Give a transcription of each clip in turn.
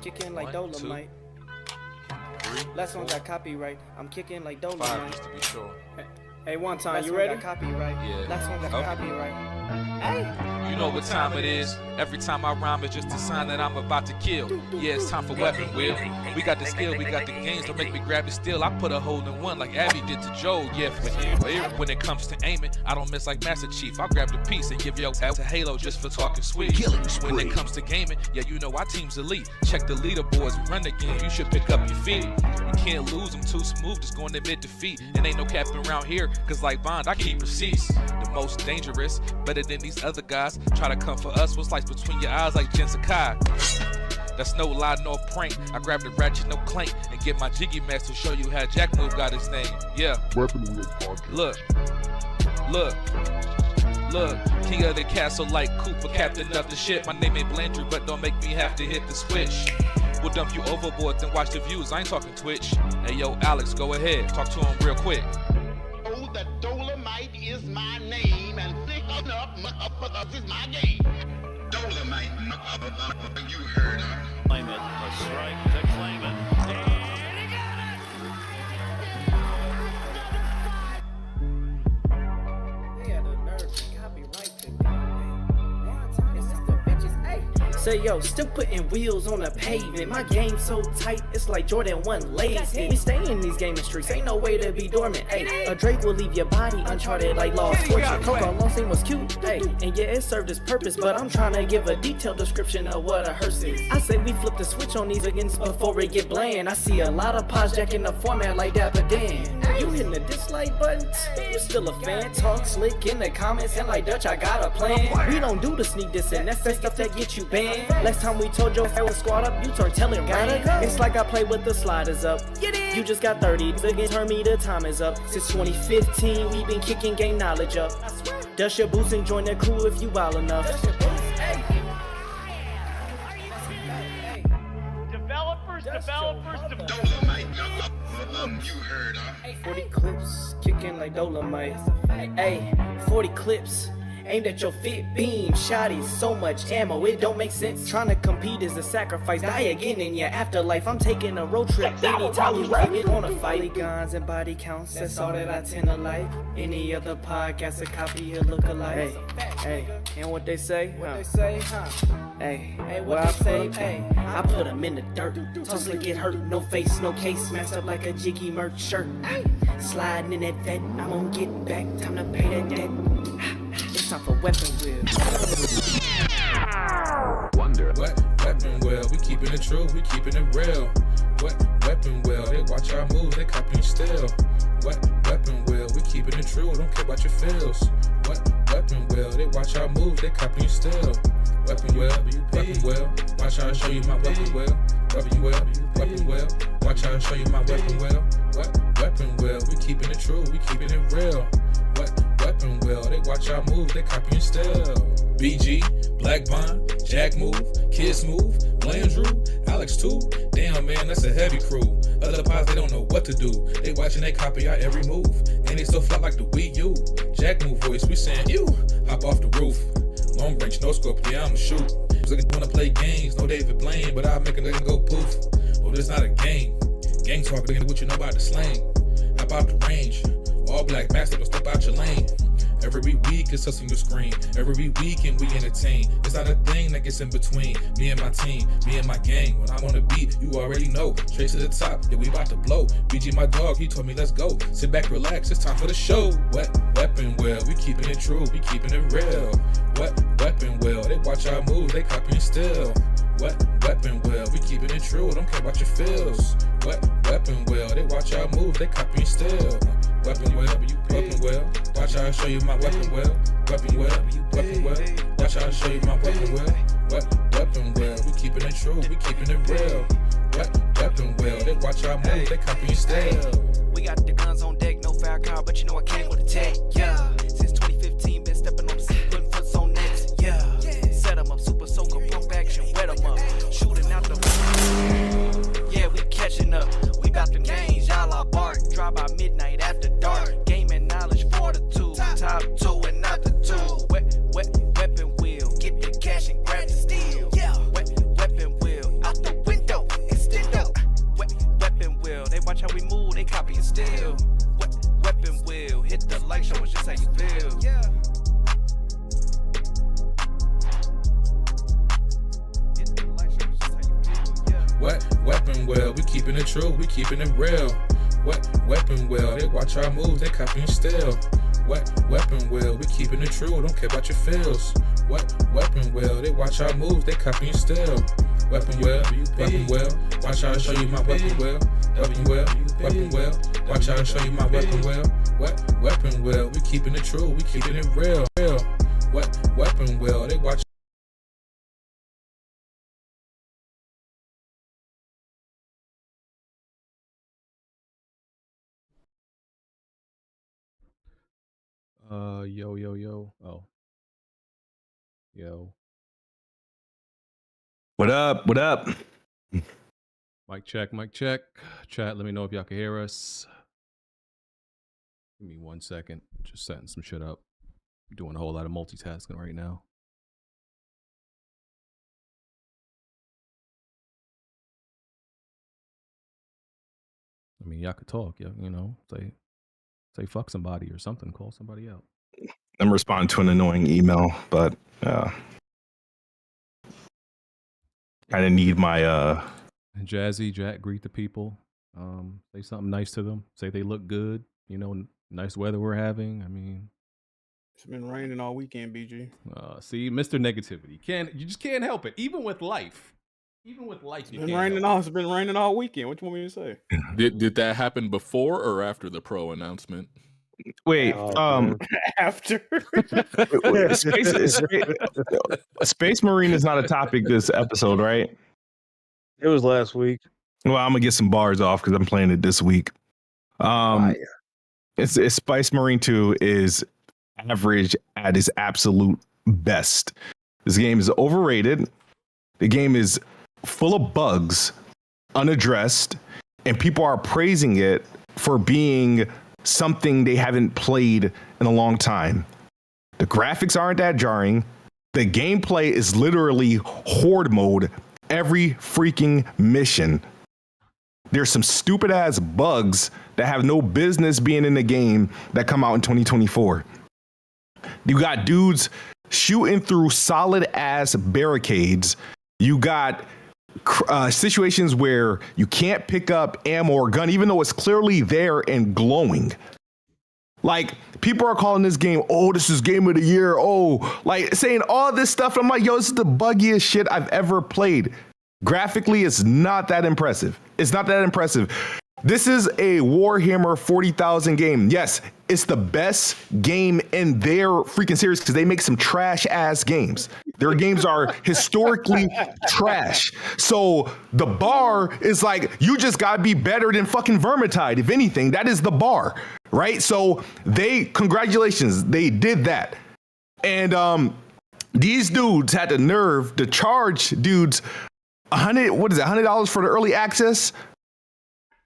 Kicking like Dolomite. Last one got copyright. I'm kicking like Dolomite. 5 just to be sure. Hey, one time, Last you one ready? got Copyright. Yeah. Last one got Okay. copyright. Hey! You know what time it is. Every time I rhyme, it's just a sign that I'm about to kill. Yeah, it's time for weapon wheel. We got the skill, we got the games. Don't make me grab the steel. I put a hole in one like Abby did to Joe. Yeah, but when it comes to aiming, I don't miss like Master Chief. I'll grab the piece and give your ass to Halo just for talking sweet. When it comes to gaming, yeah, you know our team's elite. Check the leaderboards, run the game. You should pick up your feet. You can't lose, I'm too smooth, just going to admit defeat. And ain't no capping around here, cause like Bond, I keep receipts. The most dangerous, better than these other guys. Try to come for us, what's like between your eyes like Jen Sakai. That's no lie, no prank. I grab the ratchet, no clank, and get my jiggy mask to show you how Jack Move got his name. Yeah. Weapon Wheel Podcast. Look, king of the castle like Cooper, captain of the ship. My name ain't Blandry, but don't make me have to hit the switch. We'll dump you overboard, then watch the views. I ain't talking Twitch. Hey yo, Alex, go ahead, talk to him real quick. Oh, the Dolomite is my name, and thick enough motherfuckers is my game. Dolomite, you heard her. Claim it, a strike to claim it. They had the nerve to copyright the game. Is this the bitches? Hey! Say yo, still putting wheels on the pavement. My game so tight, it's like Jordan 1 lazy. We stay in these gaming streets, ain't no way to be dormant. Hey, a Drake will leave your body uncharted like Lost Fortune. Coco Long scene was cute, hey, and yeah, it served its purpose. But I'm trying to give a detailed description of what a hearse is. I say we flip the switch on these against before it get bland. I see a lot of pods jacking the format like Dapper Dan. You hitting the dislike button? You still a fan? Talk slick in the comments and like Dutch, I got a plan. We don't do the sneak diss and that's that stuff that get you banned. Last time we told your was squad up, you turn telling gang. It's like I play with the sliders up. You just got 30, again turn me, the time is up. Since 2015, we been kicking game knowledge up. Dust your boots and join the crew if you wild enough. Developers. Dolomite, you heard her. 40 clips, kicking like Dolomite. Hey, 40 clips. Aimed at your fit beam, shotties, so much ammo, it don't make sense. Trying to compete is a sacrifice, die again in your afterlife. I'm taking a road trip, anytime you get on a fight. Guns and body counts, that's all that I tend to like. Any other podcast, a copy or look alike. Hey, and what they say? Hey, what they say? I put them in the dirt, tussle get hurt, no face, no case, smashed up like a jiggy merch shirt. Sliding in that vet, I'm gonna get back, time to pay that debt. It's time for weapon wheel. Wonder. What weapon wheel? We keeping it true, we keeping it real. What weapon wheel? They watch our moves, they copying still. What weapon wheel? We keeping it true, don't care about your feels. What weapon wheel? They watch our moves, they copying still. Weapon wheel, watch how I show you my weapon wheel. Weapon wheel, watch how I show you my weapon wheel. What weapon wheel? We keeping it true, we keeping it real. What weapon wheel? They watch our move, they copying still. BG, Black Bond, Jack Move, Kids Move, Blandrew, Alex too. Damn man, that's a heavy crew. Other pods, they don't know what to do. They watching, they copy our every move. And they still fly like the Wii U. Jack Move voice, we saying you. Hop off the roof. Long range, no scope, yeah, I'ma shoot. Looking wanna play games, no David Blaine, but I'll make a nigga go poof. Oh, this not a game. Gang talk, nigga, what you know about the slang. How about the range? All black master, but step out your lane. Every week it's us on your screen. Every weekend we entertain. It's not a thing that gets in between me and my team, me and my gang. When I'm on the beat, you already know. Straight to the top, yeah, we about to blow. BG my dog, he told me let's go. Sit back, relax, it's time for the show. What weapon wheel? We keeping it true, we keeping it real. What weapon wheel? They watch our moves, they copying still. What weapon wheel? We keeping it true, don't care about your feels. What weapon wheel? They watch our moves, they copying still. Weapon wheel, watch how I show you my weapon wheel. Weapon wheel, watch how I show you my weapon wheel. What weapon wheel? We keeping it true, we keeping it real. What weapon wheel? They watch our moves, they copying still. We got the guns on deck, no fire car, but you know I came with a tech, yeah. Since 2015, been stepping on the scene, putting foots on necks, yeah. Set 'em up, super soaker, pump action, wet 'em up. Shooting out the yeah, we catching up. We bout the names, y'all are bark. Drive by midnight after dark. Gaming knowledge, fortitude. Top two and not the two. Weapon wheel, get the cash and grab the steel. Weapon wheel, out the window. well, we keeping it true, we keeping it real. What weapon well, they watch our moves, they copying still. What weapon well, we keeping it true, don't care about your feels. What weapon well, they watch our moves, they copying still. Weapon well, watch how I show you my weapon well. Weapon well, watch how I show you my weapon well. What weapon well, we keeping it true, we keeping it real. What weapon well, they watch. Yo. Oh. Yo. What up? Mic check. Chat, let me know if y'all can hear us. Give me 1 second. Just setting some shit up. Doing a whole lot of multitasking right now. I mean, y'all could talk, you know, say fuck somebody or something, call somebody out. I'm responding to an annoying email, but I didn't need my And Jazzy, Jack, greet the people. Say something nice to them. Say they look good. You know, nice weather we're having. I mean, it's been raining all weekend, BG. See, Mr. Negativity. You just can't help it. Even with life. It's been raining all weekend. What you want me to say? Did that happen before or after the pro announcement? wait. After Space Marine is not a topic this episode, right? It was last week. Well, I'm gonna get some bars off because I'm playing it this week. It's Space Marine 2 is average at its absolute best. This game is overrated. The game is full of bugs, unaddressed, and people are praising it for being something they haven't played in a long time. The graphics aren't that jarring. The gameplay is literally horde mode every freaking mission. There's some stupid ass bugs that have no business being in the game that come out in 2024. You got dudes shooting through solid ass barricades. You got situations where you can't pick up ammo or gun, even though it's clearly there and glowing. Like, people are calling this game, oh, this is game of the year. Oh, like saying all this stuff. I'm like, yo, this is the buggiest shit I've ever played. Graphically, it's not that impressive. This is a Warhammer 40,000 game. Yes, it's the best game in their freaking series because they make some trash ass games. Their games are historically trash. So the bar is like, you just gotta be better than fucking Vermintide. If anything, that is the bar, right? So congratulations, they did that. And these dudes had the nerve to charge dudes $100 for the early access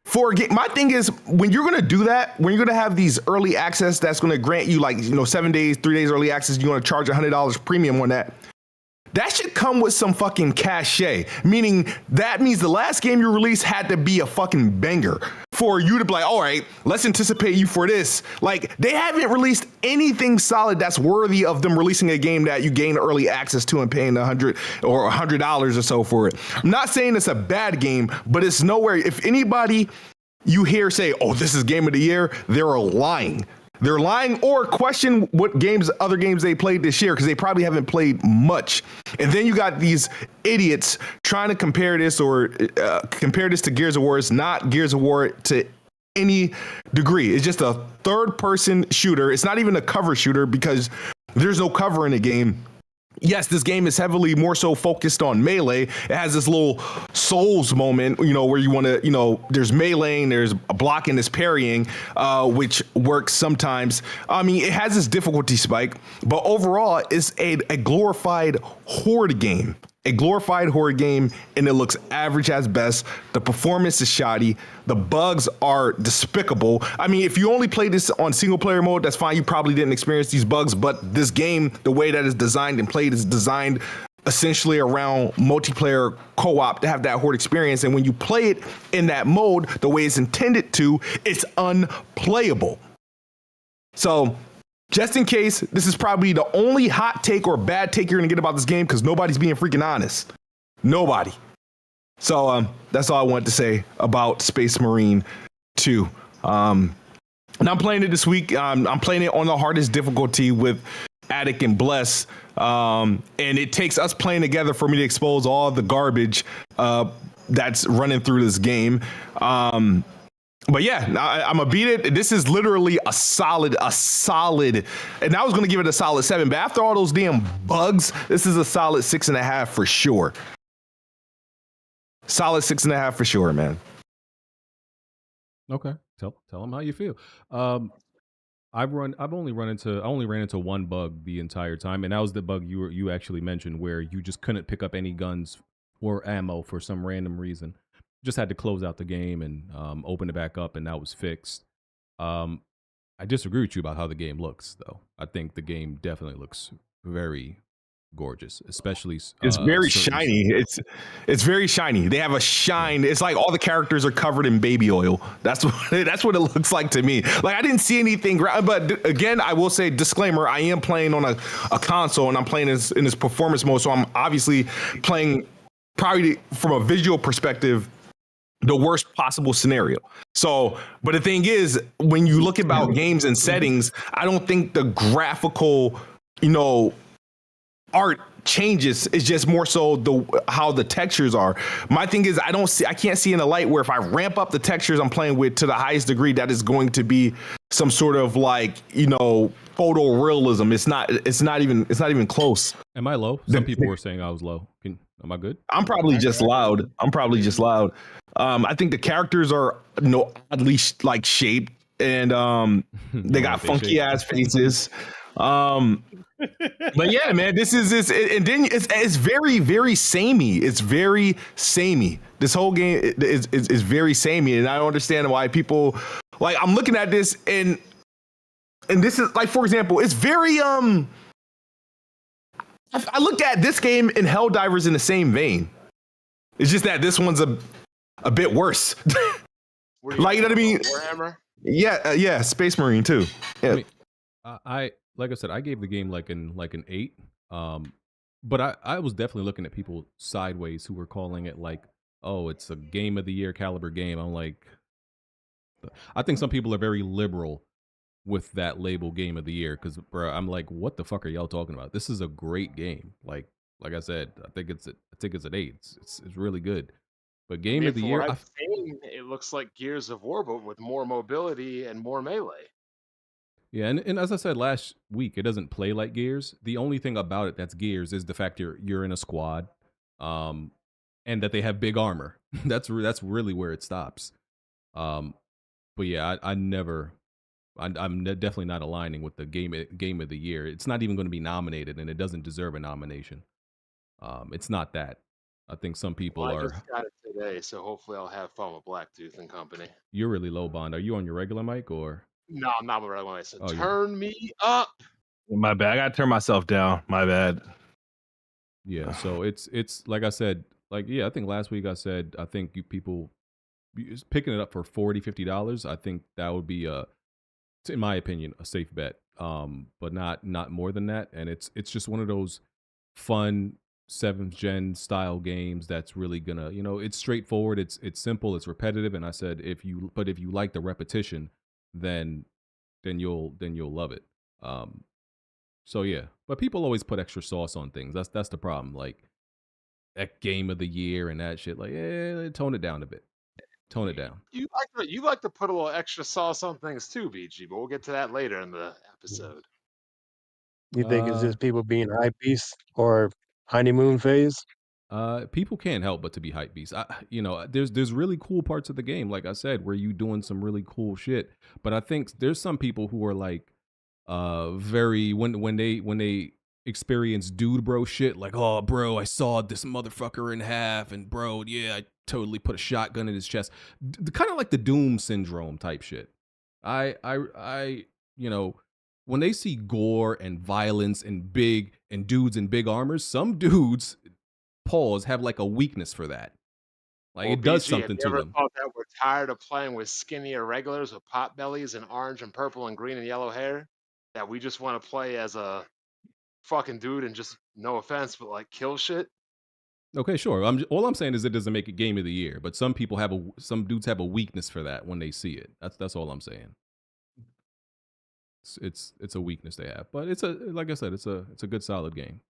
for a game. My thing is, when you're gonna do that, when you're gonna have these early access that's gonna grant you 7 days, 3 days early access, you're gonna charge $100 premium on that. That should come with some fucking cachet, meaning that means the last game you released had to be a fucking banger for you to be like, all right, let's anticipate you for this. Like, they haven't released anything solid that's worthy of them releasing a game that you gain early access to and paying $100 or so for it. I'm not saying it's a bad game, but it's nowhere. If anybody you hear say, oh, this is game of the year, they're lying. They're lying or question what other games they played this year because they probably haven't played much. And then you got these idiots trying to compare this to Gears of War. It's not Gears of War to any degree. It's just a third-person shooter. It's not even a cover shooter because there's no cover in the game. Yes, this game is heavily more so focused on melee. It has this little Souls moment, where you want to, there's meleeing, there's blocking, there's parrying, which works sometimes. I mean, it has this difficulty spike, but overall, it's a glorified horde game. And it looks average as best. The performance is shoddy. The bugs are despicable. I mean, if you only play this on single player mode, that's fine. You probably didn't experience these bugs, but this game, the way that it's designed and played, is designed essentially around multiplayer co-op to have that horde experience. And when you play it in that mode, the way it's intended to, it's unplayable. So, just in case, this is probably the only hot take or bad take you're gonna get about this game because nobody's being freaking honest. Nobody. So that's all I wanted to say about Space Marine 2. And I'm playing it this week. I'm playing it on the hardest difficulty with Attic and Bless. And it takes us playing together for me to expose all the garbage that's running through this game. But yeah, I'm gonna beat it. This is literally a solid, and I was gonna give it a solid 7, but after all those damn bugs, this is a solid 6.5 for sure. Solid 6.5 for sure, man. Okay, tell them how you feel. I only ran into one bug the entire time, and that was the bug you actually mentioned, where you just couldn't pick up any guns or ammo for some random reason. Just had to close out the game and open it back up, and that was fixed. I disagree with you about how the game looks, though. I think the game definitely looks very gorgeous, especially it's very certain- shiny. It's very shiny. They have a shine. It's like all the characters are covered in baby oil. That's what it looks like to me. Like I didn't see anything, but again, I will say disclaimer: I am playing on a console, and I'm playing in this performance mode, so I'm obviously playing probably from a visual perspective the worst possible scenario. So, but the thing is, when you look about games and settings, I don't think the graphical, art changes. It's just more so how the textures are. My thing is, I can't see in the light where if I ramp up the textures I'm playing with to the highest degree, that is going to be some sort of photorealism. It's not even close. Am I low? Some people were saying I was low. Am I good? I'm probably just loud. I think the characters are oddly shaped, and they got funky ass faces. But yeah, man, this, and then it's very, very samey. It's very samey. This whole game is very samey, and I don't understand why people I'm looking at this and this is for example, it's very I look at this game and Helldivers in the same vein. It's just that this one's a bit worse. You know what I mean? Warhammer? Yeah, Space Marine too. Yeah. I mean, like I said, I gave the game like an 8. But I was definitely looking at people sideways who were calling it oh, it's a game of the year caliber game. I'm like, I think some people are very liberal with that label game of the year because, bro, I'm like, what the fuck are y'all talking about? This is a great game. Like I said, I think it's an 8. It's really good. But game of the year, I've seen, it looks like Gears of War, but with more mobility and more melee. Yeah, and as I said last week, it doesn't play like Gears. The only thing about it that's Gears is the fact you're in a squad, and that they have big armor. That's really where it stops. But yeah, I'm definitely not aligning with the game of the year. It's not even going to be nominated, and it doesn't deserve a nomination. It's not that. I think some people I are. just got it today, so hopefully I'll have fun with Blacktooth and company. You're really low, Bond. Are you on your regular mic or? No, I'm not really. I said, Oh, turn me up. My bad. I gotta turn myself down. My bad. Yeah. So it's like I said. I think last week I said I think people picking it up for $40-$50. I think that would be in my opinion, a safe bet. But not more than that. And it's just one of those fun 7th gen style games that's really gonna, it's straightforward, it's simple, it's repetitive, and I said if you like the repetition, then you'll love it. So yeah, but people always put extra sauce on things. That's the problem. Like that game of the year and that shit. Tone it down a bit. Tone it down. You like to put a little extra sauce on things too, BG, but we'll get to that later in the episode. You think it's just people being hype beasts or honeymoon phase? People can't help but to be hype beasts. There's really cool parts of the game, like I said, where you doing some really cool shit. But I think there's some people who are very when they experience dude bro shit, like, oh bro, I sawed this motherfucker in half, and bro, yeah, I totally put a shotgun in his chest. Kind of like the Doom syndrome type shit. When they see gore and violence and dudes in big armors, some dudes have a weakness for that. It does something to them. Have you ever thought that we're tired of playing with skinny irregulars with pot bellies and orange and purple and green and yellow hair? That we just want to play as a fucking dude and just, no offense, but kill shit? Okay, sure. All I'm saying is it doesn't make it game of the year, but some people have some dudes have a weakness for that when they see it. That's all I'm saying. It's a weakness they have, but like I said, it's a good solid game.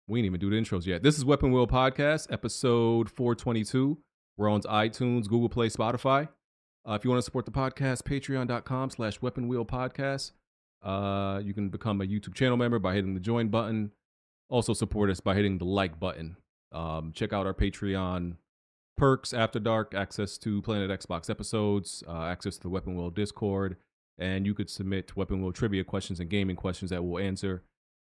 We didn't even do the intros yet. This is Weapon Wheel Podcast, episode 422. We're on iTunes, Google Play, Spotify. If you want to support the podcast, patreon.com/Weapon Wheel Podcast. You can become a YouTube channel member by hitting the join button. Also support us by hitting the like button. Check out our Patreon perks, After Dark, access to Planet Xbox episodes, access to the Weapon Wheel Discord, and you could submit Weapon Wheel trivia questions and gaming questions that we'll answer.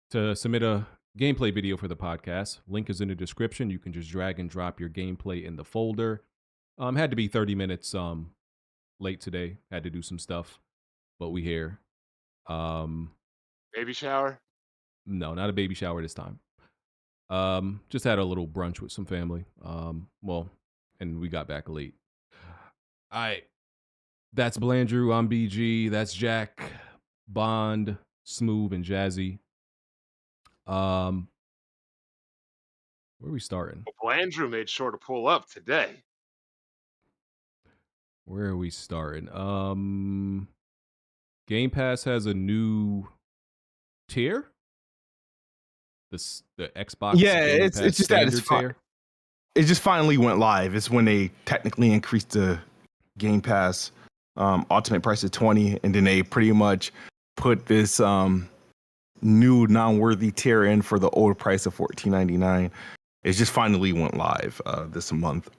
To submit a gameplay video for the podcast, link is in the description. You can just drag and drop your gameplay in the folder. Had to be 30 minutes late today. Had to do some stuff, but we here. Baby shower? No, not a baby shower this time. Just had a little brunch with some family. And we got back late. All right. That's Blandrew. I'm BG. That's Jack, Bond, Smooth, and Jazzy. Where are we starting? Well, Andrew made sure to pull up today. Where are we starting? Game Pass has a new tier. The Xbox. Yeah, Game it's Pass just that it's tier. it just finally went live. It's when they technically increased the Game Pass ultimate price to $20, and then they pretty much put this new non-worthy tier in for the old price of $14.99. It just finally went live this month.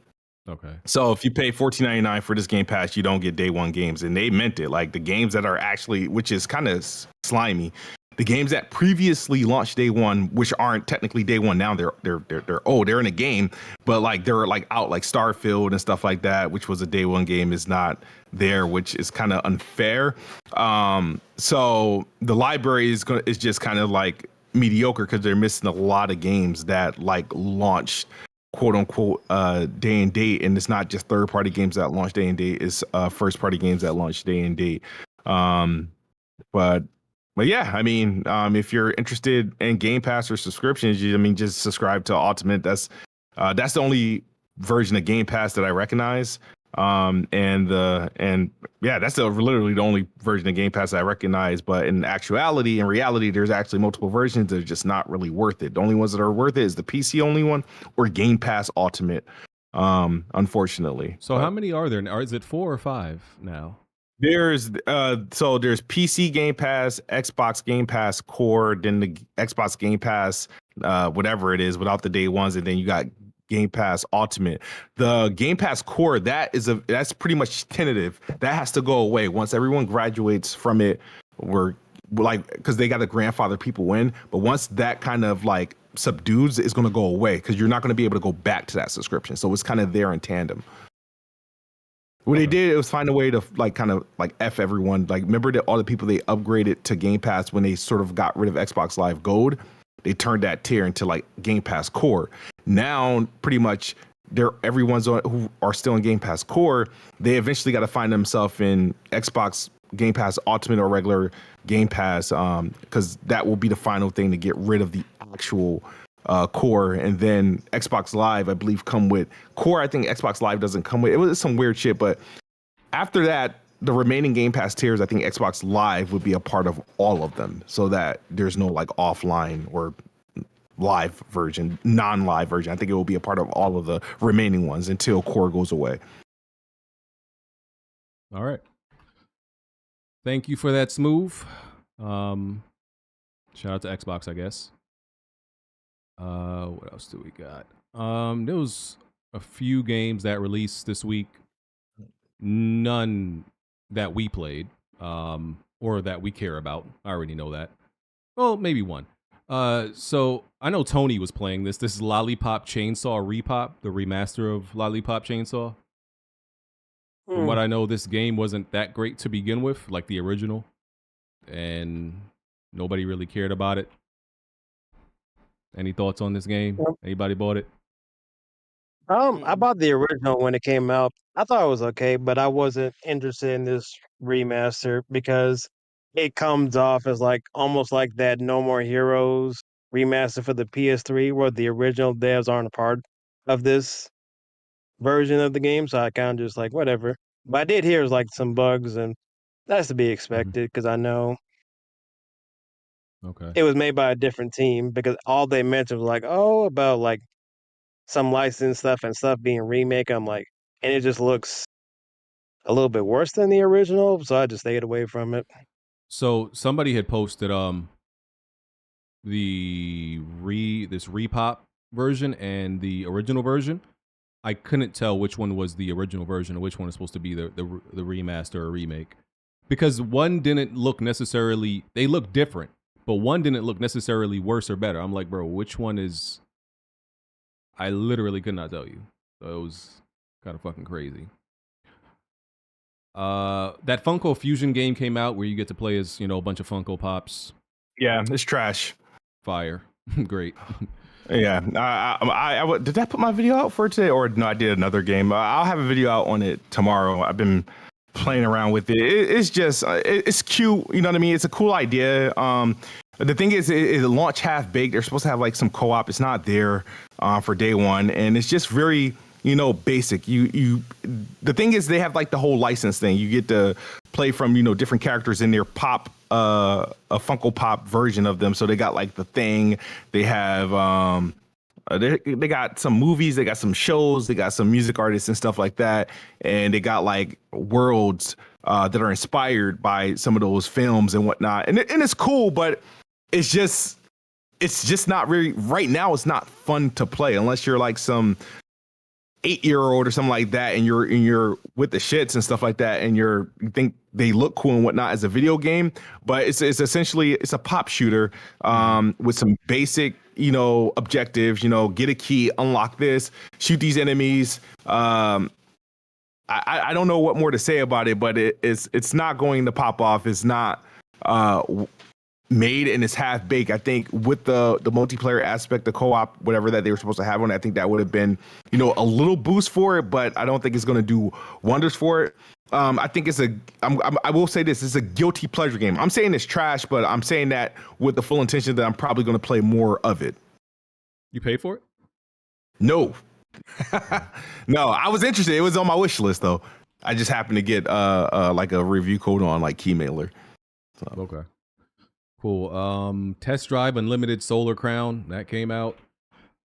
Okay. So if you pay $14.99 for this Game Pass, you don't get day one games, and they meant it. Like the games that are actually, which is kind of slimy, the games that previously launched day one, which aren't technically day one now, they're old. They're in a game, but like they're like out, like Starfield and stuff like that, which was a day one game, is not there, which is kind of unfair. So the library is just kind of like mediocre because they're missing a lot of games that like launched quote unquote day and date, and it's not just third party games that launch day and date, it's first party games that launch day and date. But yeah, I mean, if you're interested in Game Pass or subscriptions, just subscribe to Ultimate. That's the only version of Game Pass that I recognize. That's literally the only version of Game Pass that I recognize. But in reality, there's actually multiple versions that are just not really worth it. The only ones that are worth it is the PC only one or Game Pass Ultimate. Unfortunately. So how many are there? Is it 4 or 5 now? There's PC Game Pass, Xbox Game Pass Core, then the Xbox Game Pass, whatever it is, without the day ones, and then you got Game Pass Ultimate. The Game Pass Core, that's pretty much tentative. That has to go away once everyone graduates from it. Because they got to grandfather people in, but once that kind of like subdues, it's going to go away because you're not going to be able to go back to that subscription. So it's kind of there in tandem. What they did, it was find a way to kind of F everyone. Like, remember that all the people they upgraded to Game Pass when they sort of got rid of Xbox Live Gold, they turned that tier into like Game Pass Core. Now, pretty much, everyone's who are still in Game Pass Core, they eventually got to find themselves in Xbox Game Pass Ultimate or regular Game Pass, because that will be the final thing to get rid of the actual Core. And then Xbox Live, I believe, come with Core. I think Xbox Live doesn't come with it. Was some weird shit, but after that, the remaining Game Pass tiers, I think Xbox Live would be a part of all of them, so that there's no like offline or live version, non-live version. I think it will be a part of all of the remaining ones until Core goes away. All right. Thank you for that, Smooth. Shout out to Xbox, I guess. What else do we got? There was a few games that released this week. None that we played, or that we care about. I already know that. Well, maybe one. So I know Tony was playing this. This is Lollipop Chainsaw RePOP, the remaster of Lollipop Chainsaw. From what I know, this game wasn't that great to begin with, like the original, and nobody really cared about it. Any thoughts on this game? Anybody bought it? I bought the original when it came out. I thought it was okay, but I wasn't interested in this remaster because it comes off as like almost like that No More Heroes remaster for the PS3 where the original devs aren't a part of this version of the game, so I kind of just like whatever. But I did hear like some bugs, and that's to be expected because I know Okay. it was made by a different team because all they mentioned was like, oh, about like some licensed stuff and stuff being remake. I'm like, and it just looks a little bit worse than the original, so I just stayed away from it. So somebody had posted this RePOP version and the original version. I couldn't tell which one was the original version and which one is supposed to be the remaster or remake, because one didn't look necessarily, they look different, but one didn't look necessarily worse or better. I'm like, bro, which one is? I literally could not tell you. So it was kind of fucking crazy. That Funko Fusion game came out where you get to play as, you know, a bunch of Funko Pops. Yeah, it's trash. Fire. Great. Yeah, I did I put my video out for today, or no? I did another game. I'll have a video out on it tomorrow. I've been playing around with it. It's just it's cute. You know what I mean? It's a cool idea. The thing is, it launched half baked. They're supposed to have like some co-op. It's not there for day one, and it's just very, you know, basic. The thing is, they have like the whole license thing. You get to play from, you know, different characters in their pop, a Funko Pop version of them. So they got like the Thing. They have they got some movies. They got some shows. They got some music artists and stuff like that. And they got like worlds that are inspired by some of those films and whatnot. And it's cool, but it's just not really right now. It's not fun to play unless you're like some 8-year-old or something like that, and you're with the shits and stuff like that, and you think they look cool and whatnot as a video game. But it's essentially it's a pop shooter with some basic, you know, objectives. You know, get a key, unlock this, shoot these enemies. I don't know what more to say about it, but it's not going to pop off. It's not made, and it's half baked. I think with the multiplayer aspect, the co-op, whatever that they were supposed to have on, I think that would have been, you know, a little boost for it, but I don't think it's going to do wonders for it. I think I will say this, it's a guilty pleasure game. I'm saying it's trash, but I'm saying that with the full intention that I'm probably going to play more of it. You pay for it? No. No, I was interested. It was on my wish list though. I just happened to get like a review code on like Keymailer. So. Okay. Cool. Test Drive Unlimited Solar Crown, that came out.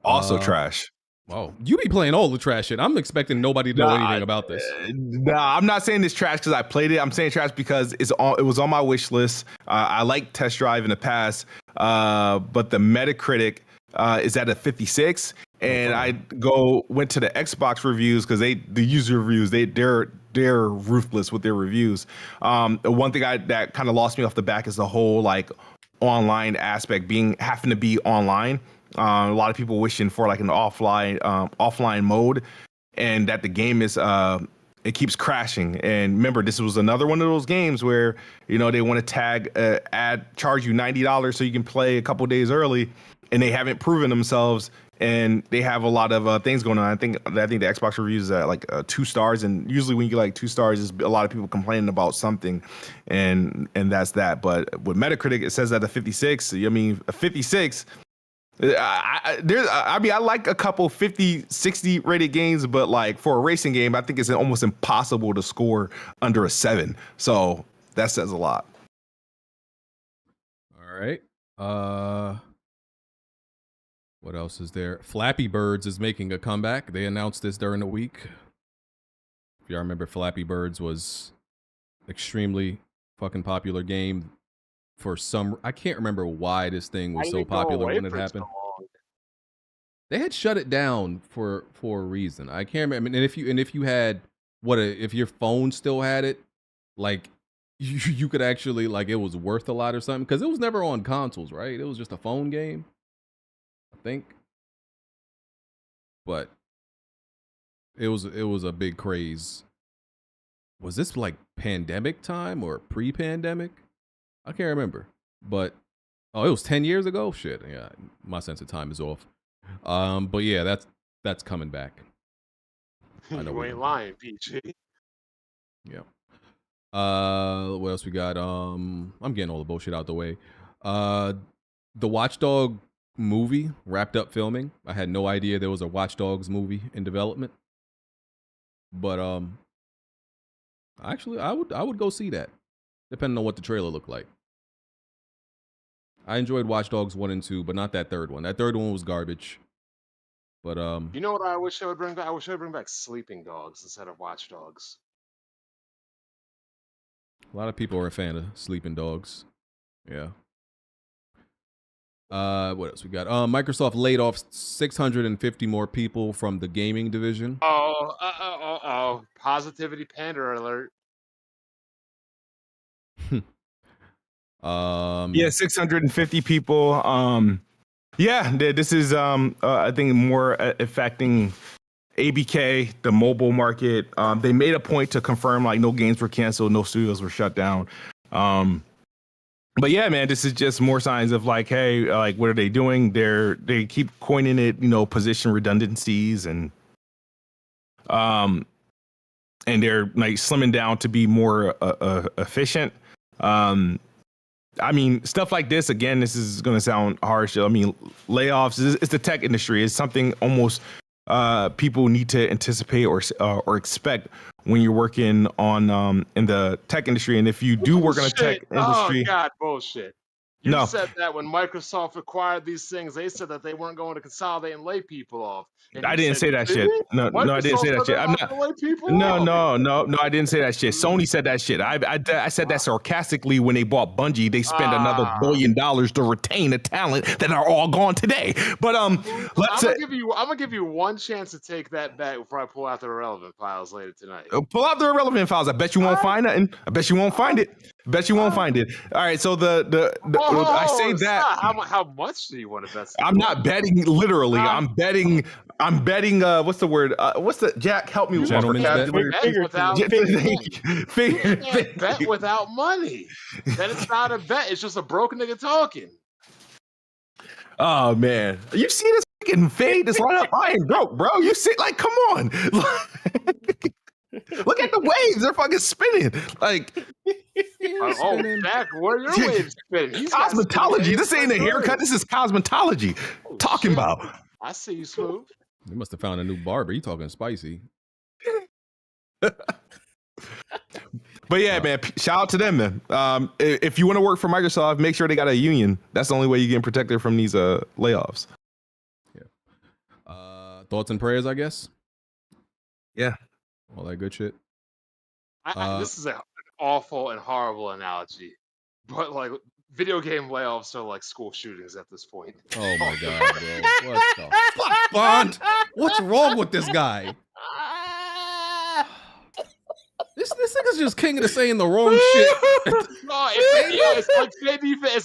Also trash. Oh, you be playing all the trash shit. I'm expecting nobody to know anything about this. Nah, I'm not saying it's trash because I played it. I'm saying trash because it was on my wish list. I liked Test Drive in the past, but the Metacritic is at a 56, and I went to the Xbox reviews because the user reviews they're ruthless with their reviews. One thing that kind of lost me off the back is the whole like online aspect, having to be online. A lot of people wishing for like an offline mode, and that the game is it keeps crashing. And remember, this was another one of those games where, you know, they want to charge you $90 so you can play a couple days early, and they haven't proven themselves. And they have a lot of things going on. I think the Xbox reviews is at like 2 stars, and usually when you get like 2 stars, there's a lot of people complaining about something, and that's that. But with Metacritic, it says at a 56. I mean, a 56. I like a couple 50, 60 rated games, but like for a racing game, I think it's almost impossible to score under a 7. So that says a lot. All right. What else is there? Flappy Birds is making a comeback. They announced this during the week. If y'all remember, Flappy Birds was extremely fucking popular game for some. I can't remember why this thing was so popular when it happened. They had shut it down for a reason. I can't remember. And if you had if your phone still had it, like you could actually, like, it was worth a lot or something, because it was never on consoles, right? It was just a phone game, I think. But it was a big craze. Was this like pandemic time or pre-pandemic? I can't remember. But it was 10 years ago? Shit, yeah. My sense of time is off. But yeah, that's coming back. I know You ain't lying, PG. Yeah. What else we got? I'm getting all the bullshit out the way. The Watchdog movie wrapped up filming. I had no idea there was a Watch Dogs movie in development. But actually, I would go see that, depending on what the trailer looked like. I enjoyed Watch Dogs 1 and 2, but not that third one. That third one was garbage. But You know what I wish they would bring back? I wish they would bring back Sleeping Dogs instead of Watch Dogs. a lot of people are a fan of Sleeping Dogs. Yeah. What else we got? Microsoft laid off 650 more people from the gaming division. Oh, positivity pander alert. Yeah, 650 people. Yeah, this is I think more affecting ABK, the mobile market. They made a point to confirm like no games were canceled, no studios were shut down. But yeah, man, this is just more signs of like, hey, like what are they doing? They keep coining it, position redundancies and they're like slimming down to be more efficient. I mean, stuff like this, again, this is going to sound harsh. I mean, layoffs, it's the tech industry. It's something almost people need to anticipate or expect when you're working on in the tech industry. And if you do work in a tech industry. Oh, God, bullshit. You said that when Microsoft acquired these things, they said that they weren't going to consolidate and lay people off. I didn't say that shit. No, I didn't say that shit. I'm not. No, I didn't say that shit. Sony said that shit. I said that sarcastically when they bought Bungie. They spent another $1 billion to retain the talent that are all gone today. But I'm gonna give you one chance to take that back before I pull out the irrelevant files later tonight. Pull out the irrelevant files. I bet you won't find it. I bet you won't find it. Bet you won't find it. All right. So I say that. How much do you want to bet? I'm not betting literally. I'm betting. What's the word? What's the Jack? Help me with my vocabulary. Bet without money. Then it's not a bet. It's just a broke nigga talking. Oh man, you see this fucking fade? This lineup? I ain't broke, bro. You see, like, come on. Look at the waves. They're fucking spinning. Like, Jack, where are your waves spinning? Cosmetology. This ain't a haircut. This is cosmetology. Talking about. I see you, Smooth. You must have found a new barber. You talking spicy. But yeah, man, shout out to them, man. If you want to work for Microsoft, make sure they got a union. That's the only way you get protected from these layoffs. Yeah. Thoughts and prayers, I guess. Yeah. All that good shit. This is an awful and horrible analogy, but like video game layoffs are like school shootings at this point. Oh my god, bro! What the fuck, Bond? What's wrong with this guy? This nigga's just king of saying the wrong shit. No, it's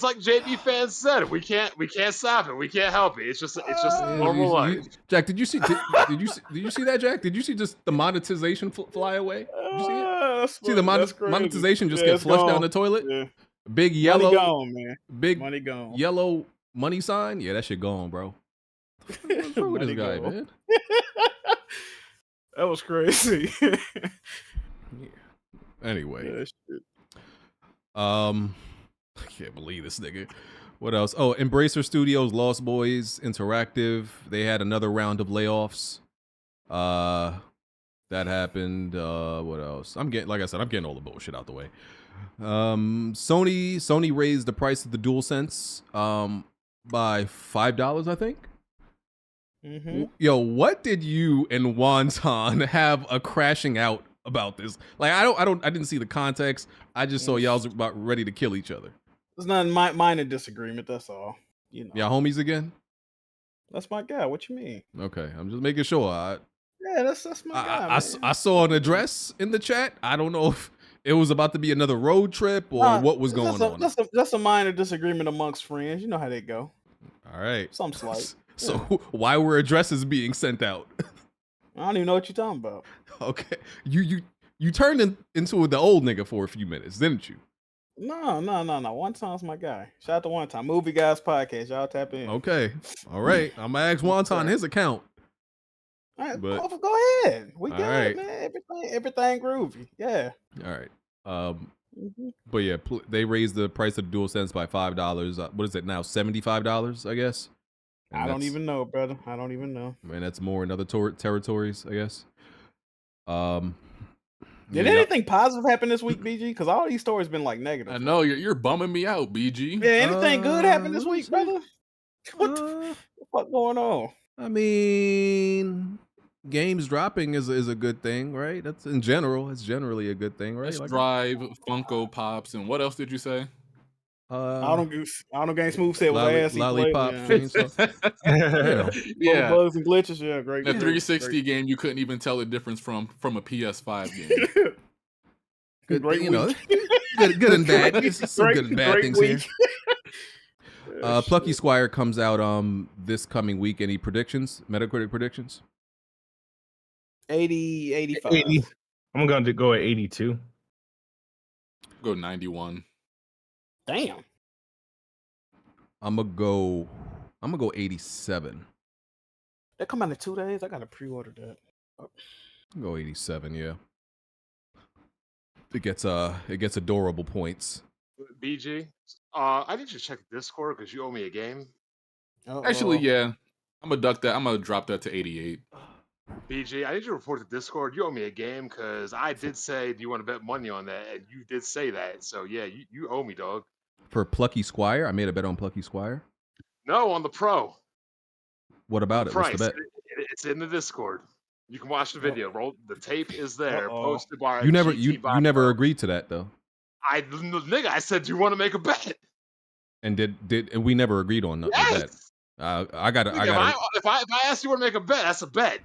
like JB fans said. We can't stop it. We can't help it. It's just normal life. Jack, did you see that, Jack? Did you see just the monetization fly away? Did you see it? See the monetization just get flushed down the toilet? Yeah. Big yellow, money gone, man. Big money gone. Yellow money sign. Yeah, that shit gone, bro. What's wrong with this guy, man? That was crazy. Yeah. Anyway, I can't believe this nigga. What else? Oh, Embracer Studios, Lost Boys Interactive. They had another round of layoffs. That happened. What else? Like I said, I'm getting all the bullshit out the way. Sony raised the price of the DualSense by $5, I think. Mm-hmm. Yo, what did you and Wonton have a crashing out about this? Like, I didn't see the context. I just saw y'all was about ready to kill each other. It's not minor disagreement. That's all. You know. Y'all homies again? That's my guy. What you mean? Okay, I'm just making sure. Yeah, that's my guy. I saw an address in the chat. I don't know if it was about to be another road trip or what was going on. That's a minor disagreement amongst friends. You know how they go. All right. Some slight. So why were addresses being sent out? I don't even know what you're talking about. Okay, you turned into the old nigga for a few minutes, didn't you? No. Wonton's my guy. Shout out to Wonton. Movie Guys Podcast. Y'all tap in. Okay, all right. I'm gonna ask Wonton his account. All right, but, go ahead. We good, right. man. Everything groovy. Yeah. All right. But yeah, they raised the price of the DualSense by $5. What is it now? $75, I guess. And I don't that's- even know, brother. I don't even know. I mean, that's more in other territories, I guess. Did yeah, anything positive happen this week, BG? Because all these stories been like negative. I know you're bumming me out, BG. Yeah, anything good happened this let me week, see. brother? What the fuck going on? I mean, games dropping is a good thing, right? That's in general. It's generally a good thing, right? Let's Like, drive, Funko Pops, and what else did you say? Auto Game Smooth said was ass. Lollipop Yeah. chainsaw. You know. Full of bugs and glitches. Yeah, great. The great, 360 great. game, you couldn't even tell the difference from a PS5 game. Good, Great you know, week. good and bad. It's some good and bad great things week. here. Plucky Squire comes out this coming week. Any predictions? Metacritic predictions? 80, 85. 80. I'm going to go at 82. Go 91. Damn. I'm gonna go 87. That come out in 2 days. I gotta pre-order that. I'll go 87. Yeah. It gets adorable points. BG, I need you to check Discord because you owe me a game. Actually, yeah. I'm gonna duck that. I'm gonna drop that to 88. BG, I need you to report to Discord. You owe me a game because I did say, do you want to bet money on that? And you did say that. So, yeah, you owe me, dog. For Plucky Squire, I made a bet on Plucky Squire. No, on the Pro. What about it? What's Price. the bet? It's in the Discord. You can watch the video. Roll the tape is there. Posted by You never GT you never agreed to that though. Nigga, I said, do you want to make a bet? And and we never agreed on Yes. that. I got Nigga, if I ask you want to make a bet, that's a bet.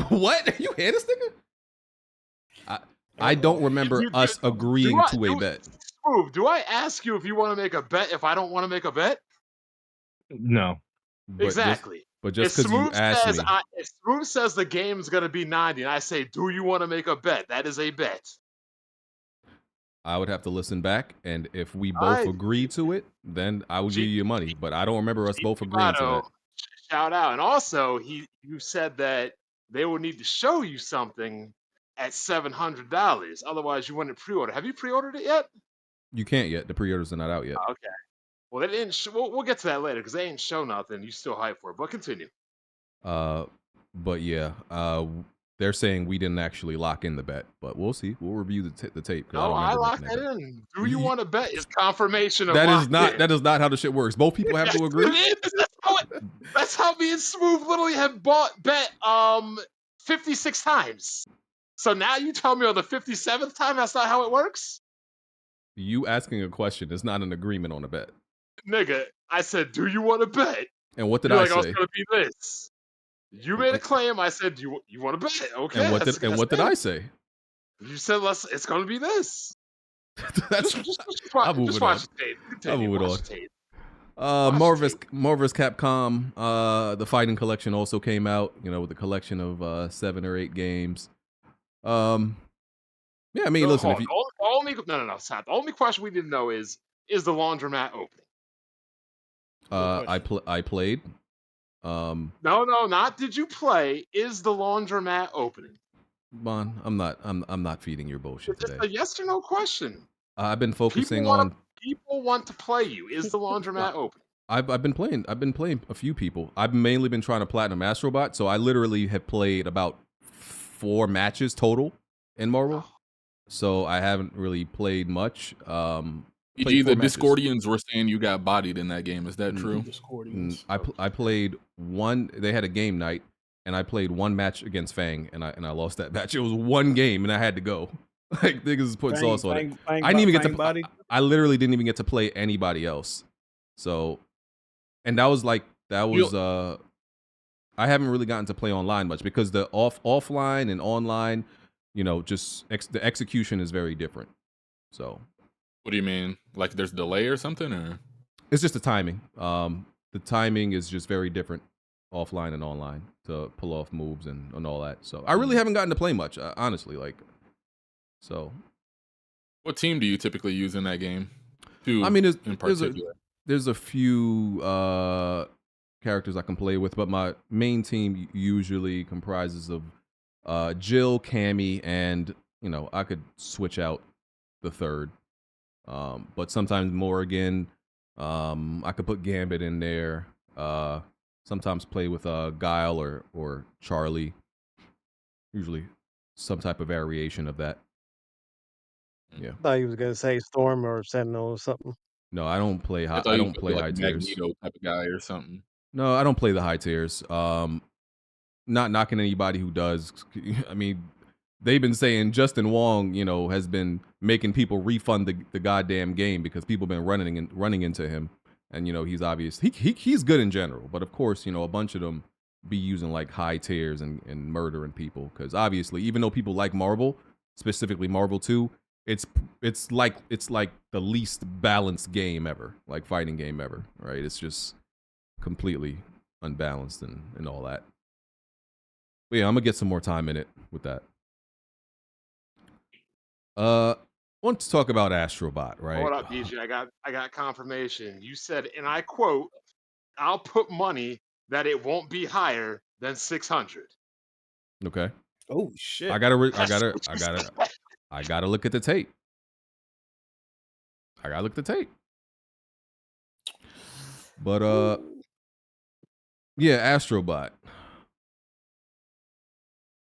What? You hear this nigga? I don't remember us agreeing to a bet. Smooth, do I ask you if you want to make a bet if I don't want to make a bet? No. But Exactly. Just because you asked me. If Smooth says the game's going to be 90 and I say, do you want to make a bet? That is a bet. I would have to listen back, and if we both agree to it, then I would give you your money. But I don't remember us both agreeing to that. Shout out. And also, you said that they will need to show you something at $700. Otherwise, you wouldn't pre-order. Have you pre-ordered it yet? You can't yet. The pre-orders are not out yet. Okay. Well, they didn't. We'll get to that later because they ain't show nothing. You still hype for it, but continue. But yeah, they're saying we didn't actually lock in the bet, but we'll see. We'll review the tape. No, I locked it in. Do you want to bet? Is confirmation of that is not how the shit works. Both people have to agree. It is. That's how me and Smooth literally have bet 56 times. So now you tell me on the 57th time that's not how it works? You asking a question is not an agreement on a bet. Nigga, I said, do you want to bet? And what did You're I like, say? Oh, it's gonna be this. You made a claim. I said, you want to bet? Okay. And what did I say? You said it's gonna be this. I'll move it on. I'll move it on. Marvel's Capcom, the Fighting Collection also came out. You know, with a collection of 7 or 8 games. Yeah, I mean, listen. If you, Stop. The only question we didn't know is the laundromat opening? I played. No, not did you play? Is the laundromat opening? Bon, I'm not feeding your bullshit It's today. just a yes or no question. I've been focusing on. People want to play you. Is the laundromat open? I've been playing a few people. I've mainly been trying to platinum Astrobot, so I literally have played about 4 matches total in Marvel. So I haven't really played much. E.g., the Discordians were saying you got bodied in that game. Is that true? I played one. They had a game night, and I played 1 match against Fang, and I lost that match. It was 1 game, and I had to go. Like niggas is putting sauce on it. I didn't even get to. I literally didn't even get to play anybody else. So, and that was. I haven't really gotten to play online much because the offline and online, you know, just the execution is very different. So. What do you mean? Like there's a delay or something, or? It's just the timing. The timing is just very different offline and online to pull off moves and all that. So I really haven't gotten to play much, honestly. Like, so. What team do you typically use in that game? I mean, there's a few characters I can play with, but my main team usually comprises of Jill, Cammy, and you know I could switch out the third. But sometimes Morrigan, I could put Gambit in there. Sometimes play with Guile or Charlie. Usually some type of variation of that. Yeah. I thought he was gonna say Storm or Sentinel or something. No, I don't play high. I thought I you don't was play like high a tiers. Magneto type of guy or something. No, I don't play the high tiers. Not knocking anybody who does. I mean, they've been saying Justin Wong, has been making people refund the goddamn game because people been running into him, and he's obvious. He's good in general, but of course, a bunch of them be using like high tiers and murdering people because obviously, even though people like Marvel, specifically Marvel 2, it's like the least balanced game ever, like fighting game ever, right? It's just completely unbalanced and all that. But yeah, I'm gonna get some more time in it with that. Want to talk about Astrobot, right? Hold up, BG. I got confirmation. You said, and I quote, "I'll put money that it won't be higher than 600." Okay. Oh shit! I gotta look at the tape. But yeah, Astrobot.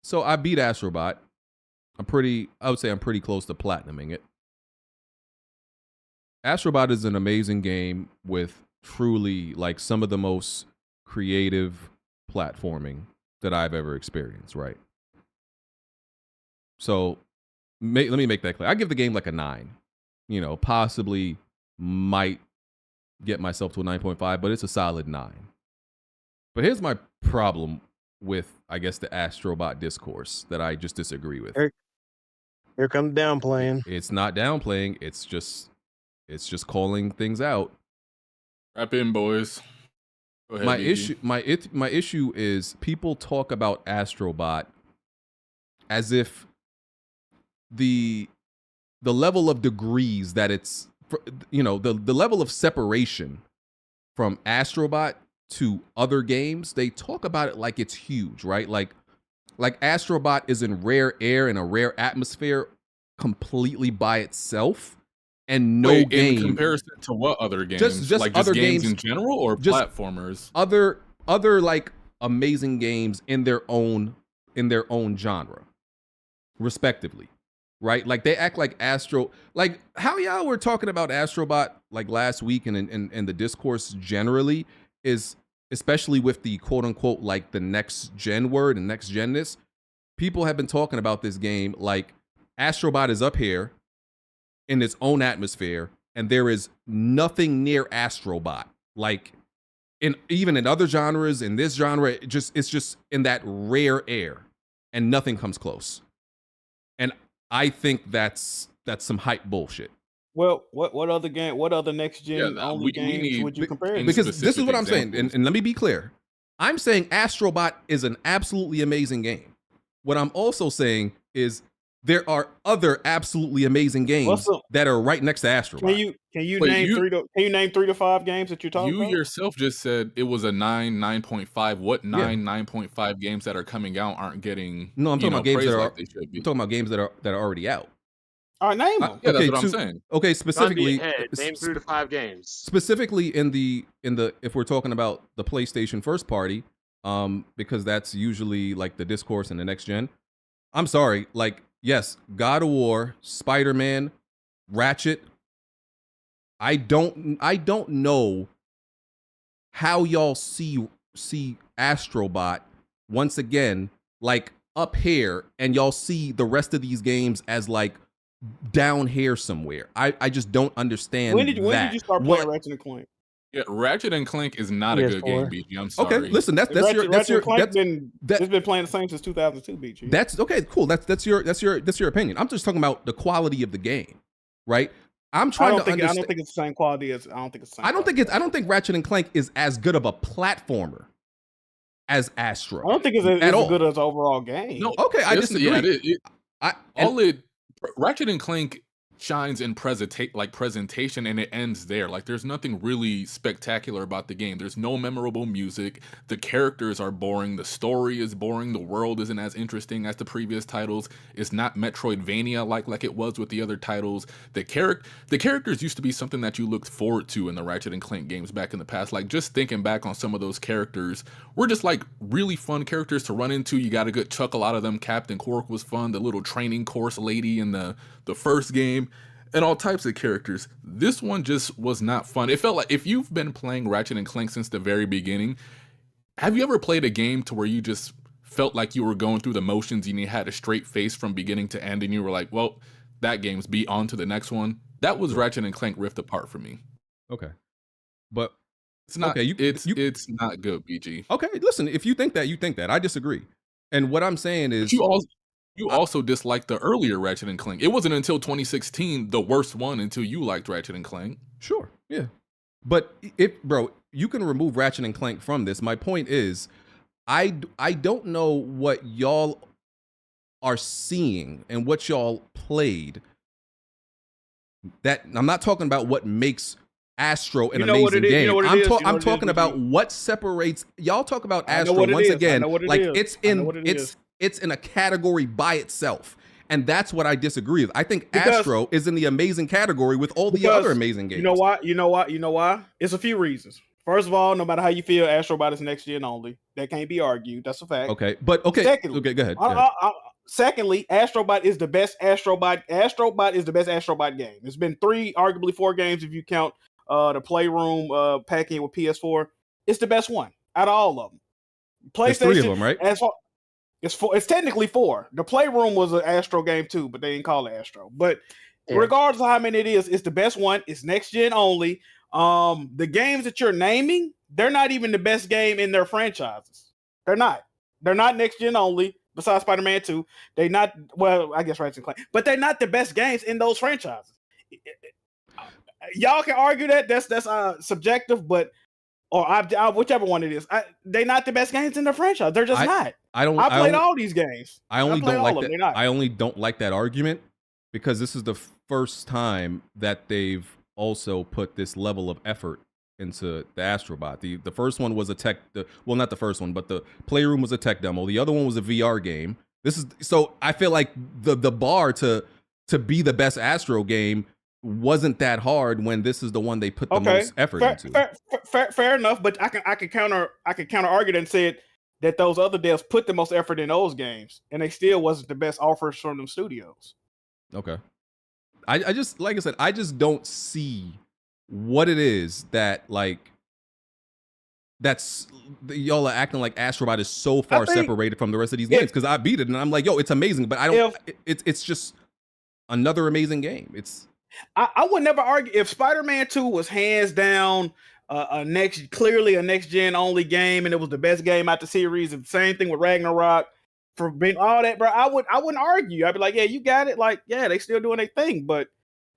So I beat Astrobot. I would say I'm pretty close to platinuming it. Astrobot is an amazing game with truly like some of the most creative platforming that I've ever experienced, right? So let me make that clear. I give the game like a 9. Possibly might get myself to a 9.5, but it's a solid 9. But here's my problem with, I guess, the Astrobot discourse that I just disagree with. Here comes downplaying. It's not downplaying. It's just calling things out. Wrap in, boys. Go ahead, BG. My issue is people talk about Astrobot as if the level of degrees that it's, the level of separation from Astrobot to other games, they talk about it like it's huge, right? Like Astrobot is in rare air and a rare atmosphere completely by itself, and no game in comparison to what other games? Just like other just games games in general, or just platformers? Other like amazing games in their own genre, respectively, right? Like they act like like how y'all were talking about Astrobot like last week and the discourse generally is, especially with the quote unquote like the next gen word and next genness, people have been talking about this game like Astrobot is up here in its own atmosphere, and there is nothing near Astrobot. Like even in other genres, in this genre, it's just in that rare air, and nothing comes close. And I think that's some hype bullshit. Well, what other game? What other next gen only games would you compare it to? Because this is what I'm saying, and let me be clear. I'm saying Astrobot is an absolutely amazing game. What I'm also saying is there are other absolutely amazing games that are right next to Astrobot. Can you name 3 to 5 games that you're talking about? You yourself just said it was a 9.5. What 9.5 games that are coming out aren't getting? No, I'm talking about games that are. Like they should be. I'm talking about games that are already out. All right, name them. Yeah, that's what I'm saying. Okay, specifically, name 3 to 5 games. Specifically in the if we're talking about the PlayStation first party, because that's usually like the discourse in the next gen. I'm sorry, like yes, God of War, Spider-Man, Ratchet. I don't know how y'all see Astrobot once again like up here, and y'all see the rest of these games as like down here somewhere. I just don't understand. When did you start playing Ratchet and Clank? Yeah, Ratchet and Clank is not a good game, BG. I'm sorry. Okay, listen, that's Ratchet your and Clank it's been playing the same since 2002, BG. That's okay, cool. That's your opinion. I'm just talking about the quality of the game, right? I'm trying to understand. I don't think it's the same quality as. I don't think it's the same. I don't think Ratchet and Clank is as good of a platformer as Astro. I don't think it's as good as overall game. No, okay, I disagree. Ratchet and Clank shines in presentation, and it ends there. Like, there's nothing really spectacular about the game. There's no memorable music. The characters are boring. The story is boring. The world isn't as interesting as the previous titles. It's not Metroidvania like it was with the other titles. The characters used to be something that you looked forward to in the Ratchet and Clank games back in the past. Like, just thinking back on some of those characters were just like really fun characters to run into. You got a good chuckle out of them. Captain Quark was fun. The little training course lady in the first game, and all types of characters. This one just was not fun. It felt like, if you've been playing Ratchet and Clank since the very beginning, have you ever played a game to where you just felt like you were going through the motions and you had a straight face from beginning to end and you were like, well, that game's be on to the next one? That was Ratchet and Clank Rift Apart for me. Okay. But it's not, okay, it's not good, BG. Okay, listen, if you think that, you think that. I disagree. And what I'm saying is, you also disliked the earlier Ratchet and Clank. It wasn't until 2016, the worst one, until you liked Ratchet and Clank. Sure, yeah. But bro, you can remove Ratchet and Clank from this. My point is, I don't know what y'all are seeing and what y'all played. That I'm not talking about what makes Astro an amazing game. I'm talking about what separates. Y'all talk about Astro once again like it's in a category by itself, and that's what I disagree with. I think Astro is in the amazing category with all the other amazing games. You know why? It's a few reasons. First of all, no matter how you feel, Astrobot is next gen only. That can't be argued. That's a fact. Okay, but okay. Secondly, go ahead. Secondly, Astrobot is the best Astrobot. Astrobot is the best Astrobot game. There's been 3, arguably 4 games if you count the Playroom packing with PS4. It's the best one out of all of them. PlayStation. There's 3 of them, right? It's technically 4. The Playroom was an Astro game too, but they didn't call it Astro. But regardless of how many it is, it's the best one. It's next gen only. The games that you're naming, they're not even the best game in their franchises. They're not. They're not next gen only. Besides Spider-Man 2, they not, well, I guess Ratchet and Clank, but they're not the best games in those franchises. Y'all can argue that that's subjective, but whichever one it is, they're not the best games in the franchise. They're just not. I played all these games. I only don't like that argument because this is the first time that they've also put this level of effort into the Astrobot. The first one was a tech, well, not the first one, but the Playroom was a tech demo. The other one was a VR game. So I feel like the bar to be the best Astro game wasn't that hard when this is the one they put the most effort into. Fair enough, but I can counter argue that and say that those other devs put the most effort in those games, and they still wasn't the best offers from them studios. Okay, I just, like I said, I just don't see what it is that that's y'all are acting like Astrobot is so far separated from the rest of these games, because I beat it and I'm like, yo, it's amazing, but I don't. It's just another amazing game. I would never argue if Spider-Man 2 was hands down clearly a next gen only game, and it was the best game out the series. And same thing with Ragnarok, for being all that, bro. I wouldn't argue. I'd be like, yeah, you got it. Like, yeah, they still doing their thing, but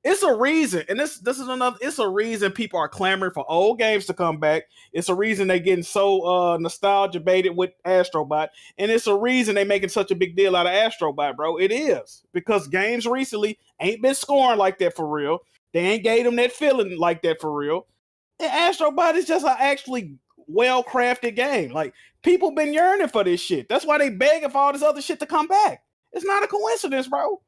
it's a reason, and this is another. It's a reason people are clamoring for old games to come back. It's a reason they're getting so nostalgia baited with Astrobot, and it's a reason they making such a big deal out of Astrobot, bro. It is because games recently ain't been scoring like that for real. They ain't gave them that feeling like that for real. And Astrobot is just an actually well-crafted game. Like, people been yearning for this shit. That's why they begging for all this other shit to come back. It's not a coincidence, bro.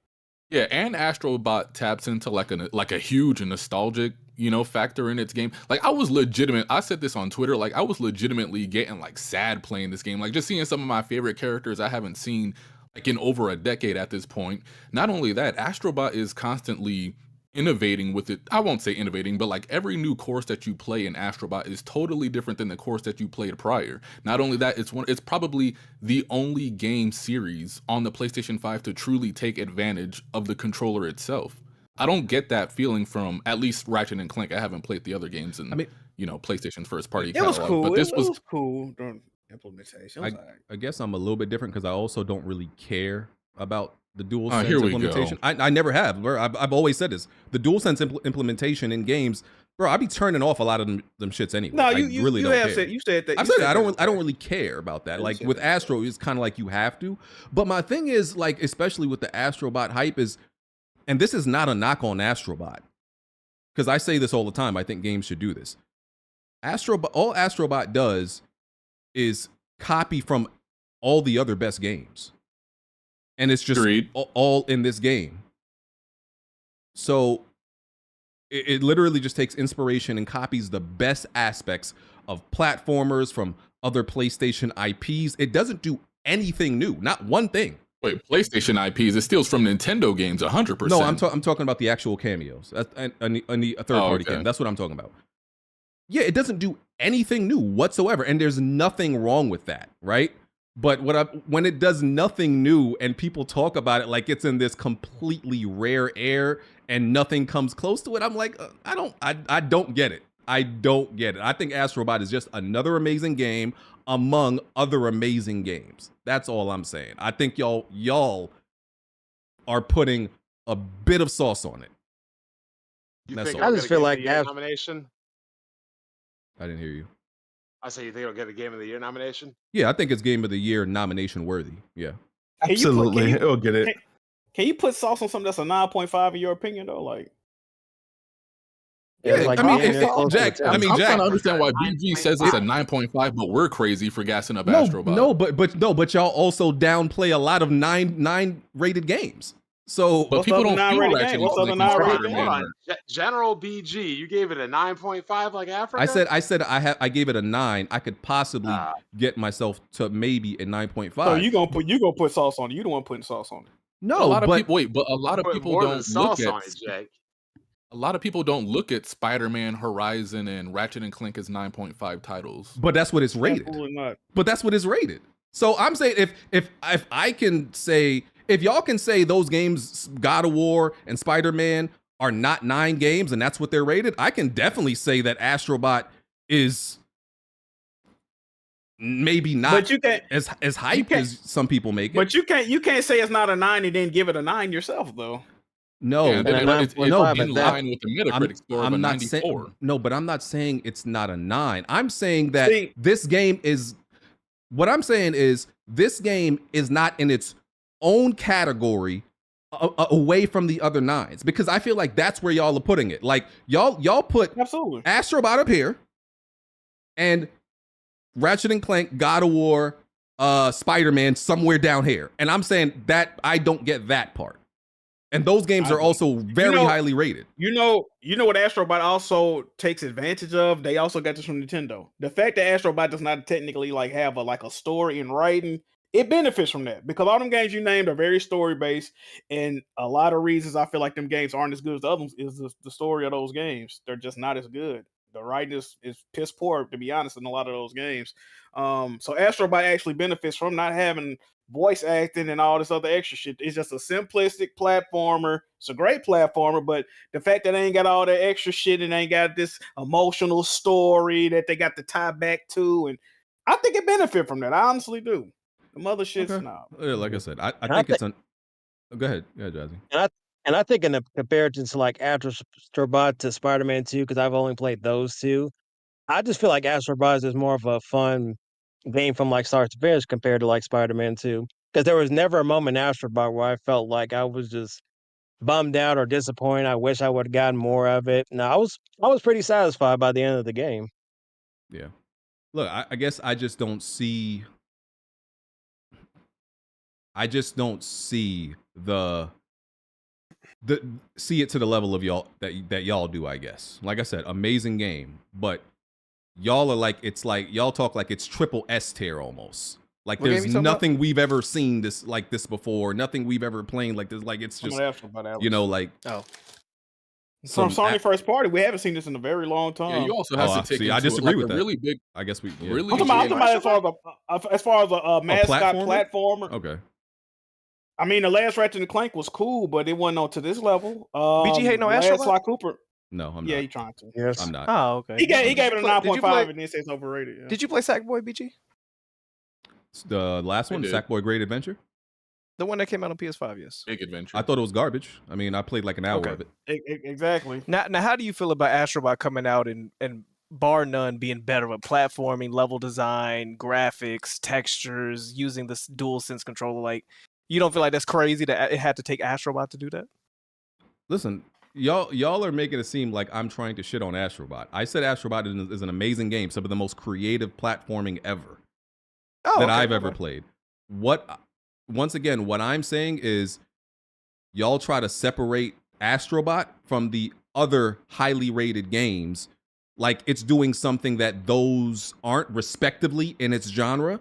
Yeah, and Astrobot taps into like a huge nostalgic, factor in its game. Like, I said this on Twitter, like I was legitimately getting like sad playing this game. Like, just seeing some of my favorite characters I haven't seen like in over a decade at this point. Not only that, Astrobot is constantly innovating with it. I won't say innovating, but like every new course that you play in Astrobot is totally different than the course that you played prior. Not only that, it's probably the only game series on the PlayStation 5 to truly take advantage of the controller itself. I don't get that feeling from at least Ratchet and Clank. I haven't played the other games in PlayStation's first party catalog. It was cool. But this was cool during implementation. I guess I'm a little bit different because I also don't really care about the DualSense here we implementation. go. I never have. Bro. I've always said this. The DualSense implementation in games, bro, I be turning off a lot of them shits anyway. No, I really don't care. You said that. I've said that. I don't really care about that. Like with Astro, it's kind of like you have to. But my thing is, like, especially with the Astrobot hype is, and this is not a knock on Astrobot, because I say this all the time. I think games should do this. All Astrobot does is copy from all the other best games, and it's just all in this game. So it literally just takes inspiration and copies the best aspects of platformers from other PlayStation IPs. It doesn't do anything new, not one thing. Wait, PlayStation IPs? It steals from Nintendo games 100%. No, I'm talking about the actual cameos and a third-party game. That's what I'm talking about. Yeah, it doesn't do anything new whatsoever, and there's nothing wrong with that, right? But when it does nothing new and people talk about it like it's in this completely rare air and nothing comes close to it, I'm like, I don't get it. I don't get it. I think Astrobot is just another amazing game among other amazing games. That's all I'm saying. I think y'all are putting a bit of sauce on it. That's all. I just feel like nomination. I didn't hear you. I say you think it'll get a Game of the Year nomination? Yeah, I think it's Game of the Year nomination worthy. Yeah. Absolutely. It'll get it. Can you put sauce on something that's a 9.5 in your opinion though? Like, yeah, like I mean, Jack. I'm trying to understand why BG says it's a 9.5, but we're crazy for gassing up Astrobot. But y'all also downplay a lot of nine rated games. So, but people don't feel actually. What's other non-rated? General BG, you gave it a 9.5 like Africa. I said I gave it a 9. I could possibly get myself to maybe a 9.5. So you gonna put sauce on it? You don't want putting sauce on it? No, a lot of people. Wait, but a lot of people don't look at. Jake. A lot of people don't look at Spider-Man, Horizon, and Ratchet and Clank as 9.5 titles. But that's what it's rated. Absolutely not. But that's what it's rated. So I'm saying if I can say, if y'all can say those games, God of War and Spider-Man, are not 9 games and that's what they're rated, I can definitely say that Astrobot is maybe not but you can't, as hyped as some people make it. But you can't say it's not a 9 and then give it a 9 yourself though. No, it's in line with the Metacritic score of a 94. No, but I'm not saying it's not a 9. I'm saying that this game is. What I'm saying is this game is not in its own category away from the other 9s, because I feel like that's where y'all are putting it. Like y'all put absolutely Astrobot up here, and Ratchet and Clank, God of War, Spider-Man somewhere down here, and I'm saying that I don't get that part. And those games are also very highly rated. You know what Astrobot also takes advantage of? They also got this from Nintendo. The fact that Astrobot does not technically like have a story in writing, it benefits from that, because all them games you named are very story based, and a lot of reasons I feel like them games aren't as good as the others is the story of those games. They're just not as good. The writing is piss poor, to be honest, in a lot of those games. So Astrobot actually benefits from not having voice acting and all this other extra shit. It's just a simplistic platformer. It's a great platformer, but the fact that they ain't got all that extra shit and ain't got this emotional story that they got to tie back to, and I think it benefit from that. I honestly do. The mother shit's not. Like I said, I think it's an. Go ahead, Jazzy. And I think in the comparison to like Astrobot to Spider-Man 2, because I've only played those two, I just feel like Astrobot is more of a fun game from like start to finish compared to like Spider-Man 2. Because there was never a moment in Astrobot where I felt like I was just bummed out or disappointed. I wish I would have gotten more of it. No, I was pretty satisfied by the end of the game. Yeah. Look, I guess I just don't see. I just don't see see it to the level of y'all that y'all do, I guess. Like I said, amazing game, but y'all are like, it's like y'all talk like it's triple S tier almost. Like there's nothing we've ever seen this before, nothing we've ever played like this. Like it's just like from Sony first party, we haven't seen this in a very long time. Yeah, you also have to take I disagree with that. Really big. I guess we really. I'm talking about as far as a mascot platformer. Okay. I mean, the last Ratchet and Clank was cool, but it wasn't on to this level. BG hating on Astro? Sly Cooper. No, I'm not. Yeah, he's trying to. Yes, I'm not. Oh, okay. He gave it a 9.5 and then says overrated. Yeah. Did you play Sackboy, BG? The last one, Sackboy Great Adventure? The one that came out on PS5, yes. Big Adventure. I thought it was garbage. I mean, I played like an hour of it. Exactly. Now, how do you feel about Astrobot coming out and bar none being better with platforming, level design, graphics, textures, using this DualSense controller? Like, you don't feel like that's crazy that it had to take Astrobot to do that? Listen, y'all are making it seem like I'm trying to shit on Astrobot. I said Astrobot is an amazing game, some of the most creative platforming ever I've ever played. Once again, what I'm saying is y'all try to separate Astrobot from the other highly rated games like it's doing something that those aren't, respectively, in its genre,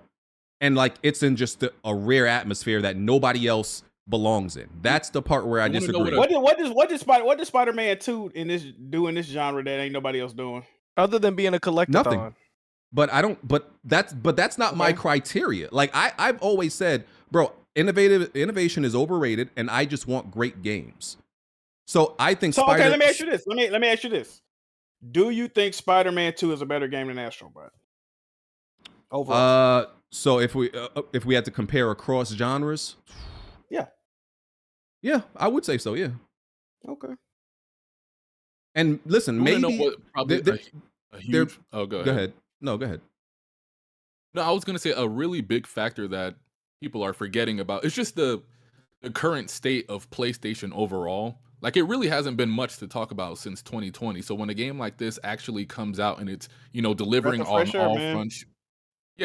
and like it's in just a rare atmosphere that nobody else belongs in. That's the part where I disagree. What did Spider-Man 2 in this genre that ain't nobody else doing? Other than being a collectathon. Nothing. But I don't. But that's not my criteria. Like I've always said, bro, innovation is overrated, and I just want great games. So I think. Okay, let me ask you this. Let me ask you this. Do you think Spider-Man 2 is a better game than Astrobot? Overall. So if we had to compare across genres, yeah, I would say so. Yeah. Okay. And listen, maybe a huge. Oh, go ahead. No, go ahead. No, I was gonna say a really big factor that people are forgetting about. It's just the current state of PlayStation overall. Like, it really hasn't been much to talk about since 2020. So when a game like this actually comes out and it's, delivering on all fronts,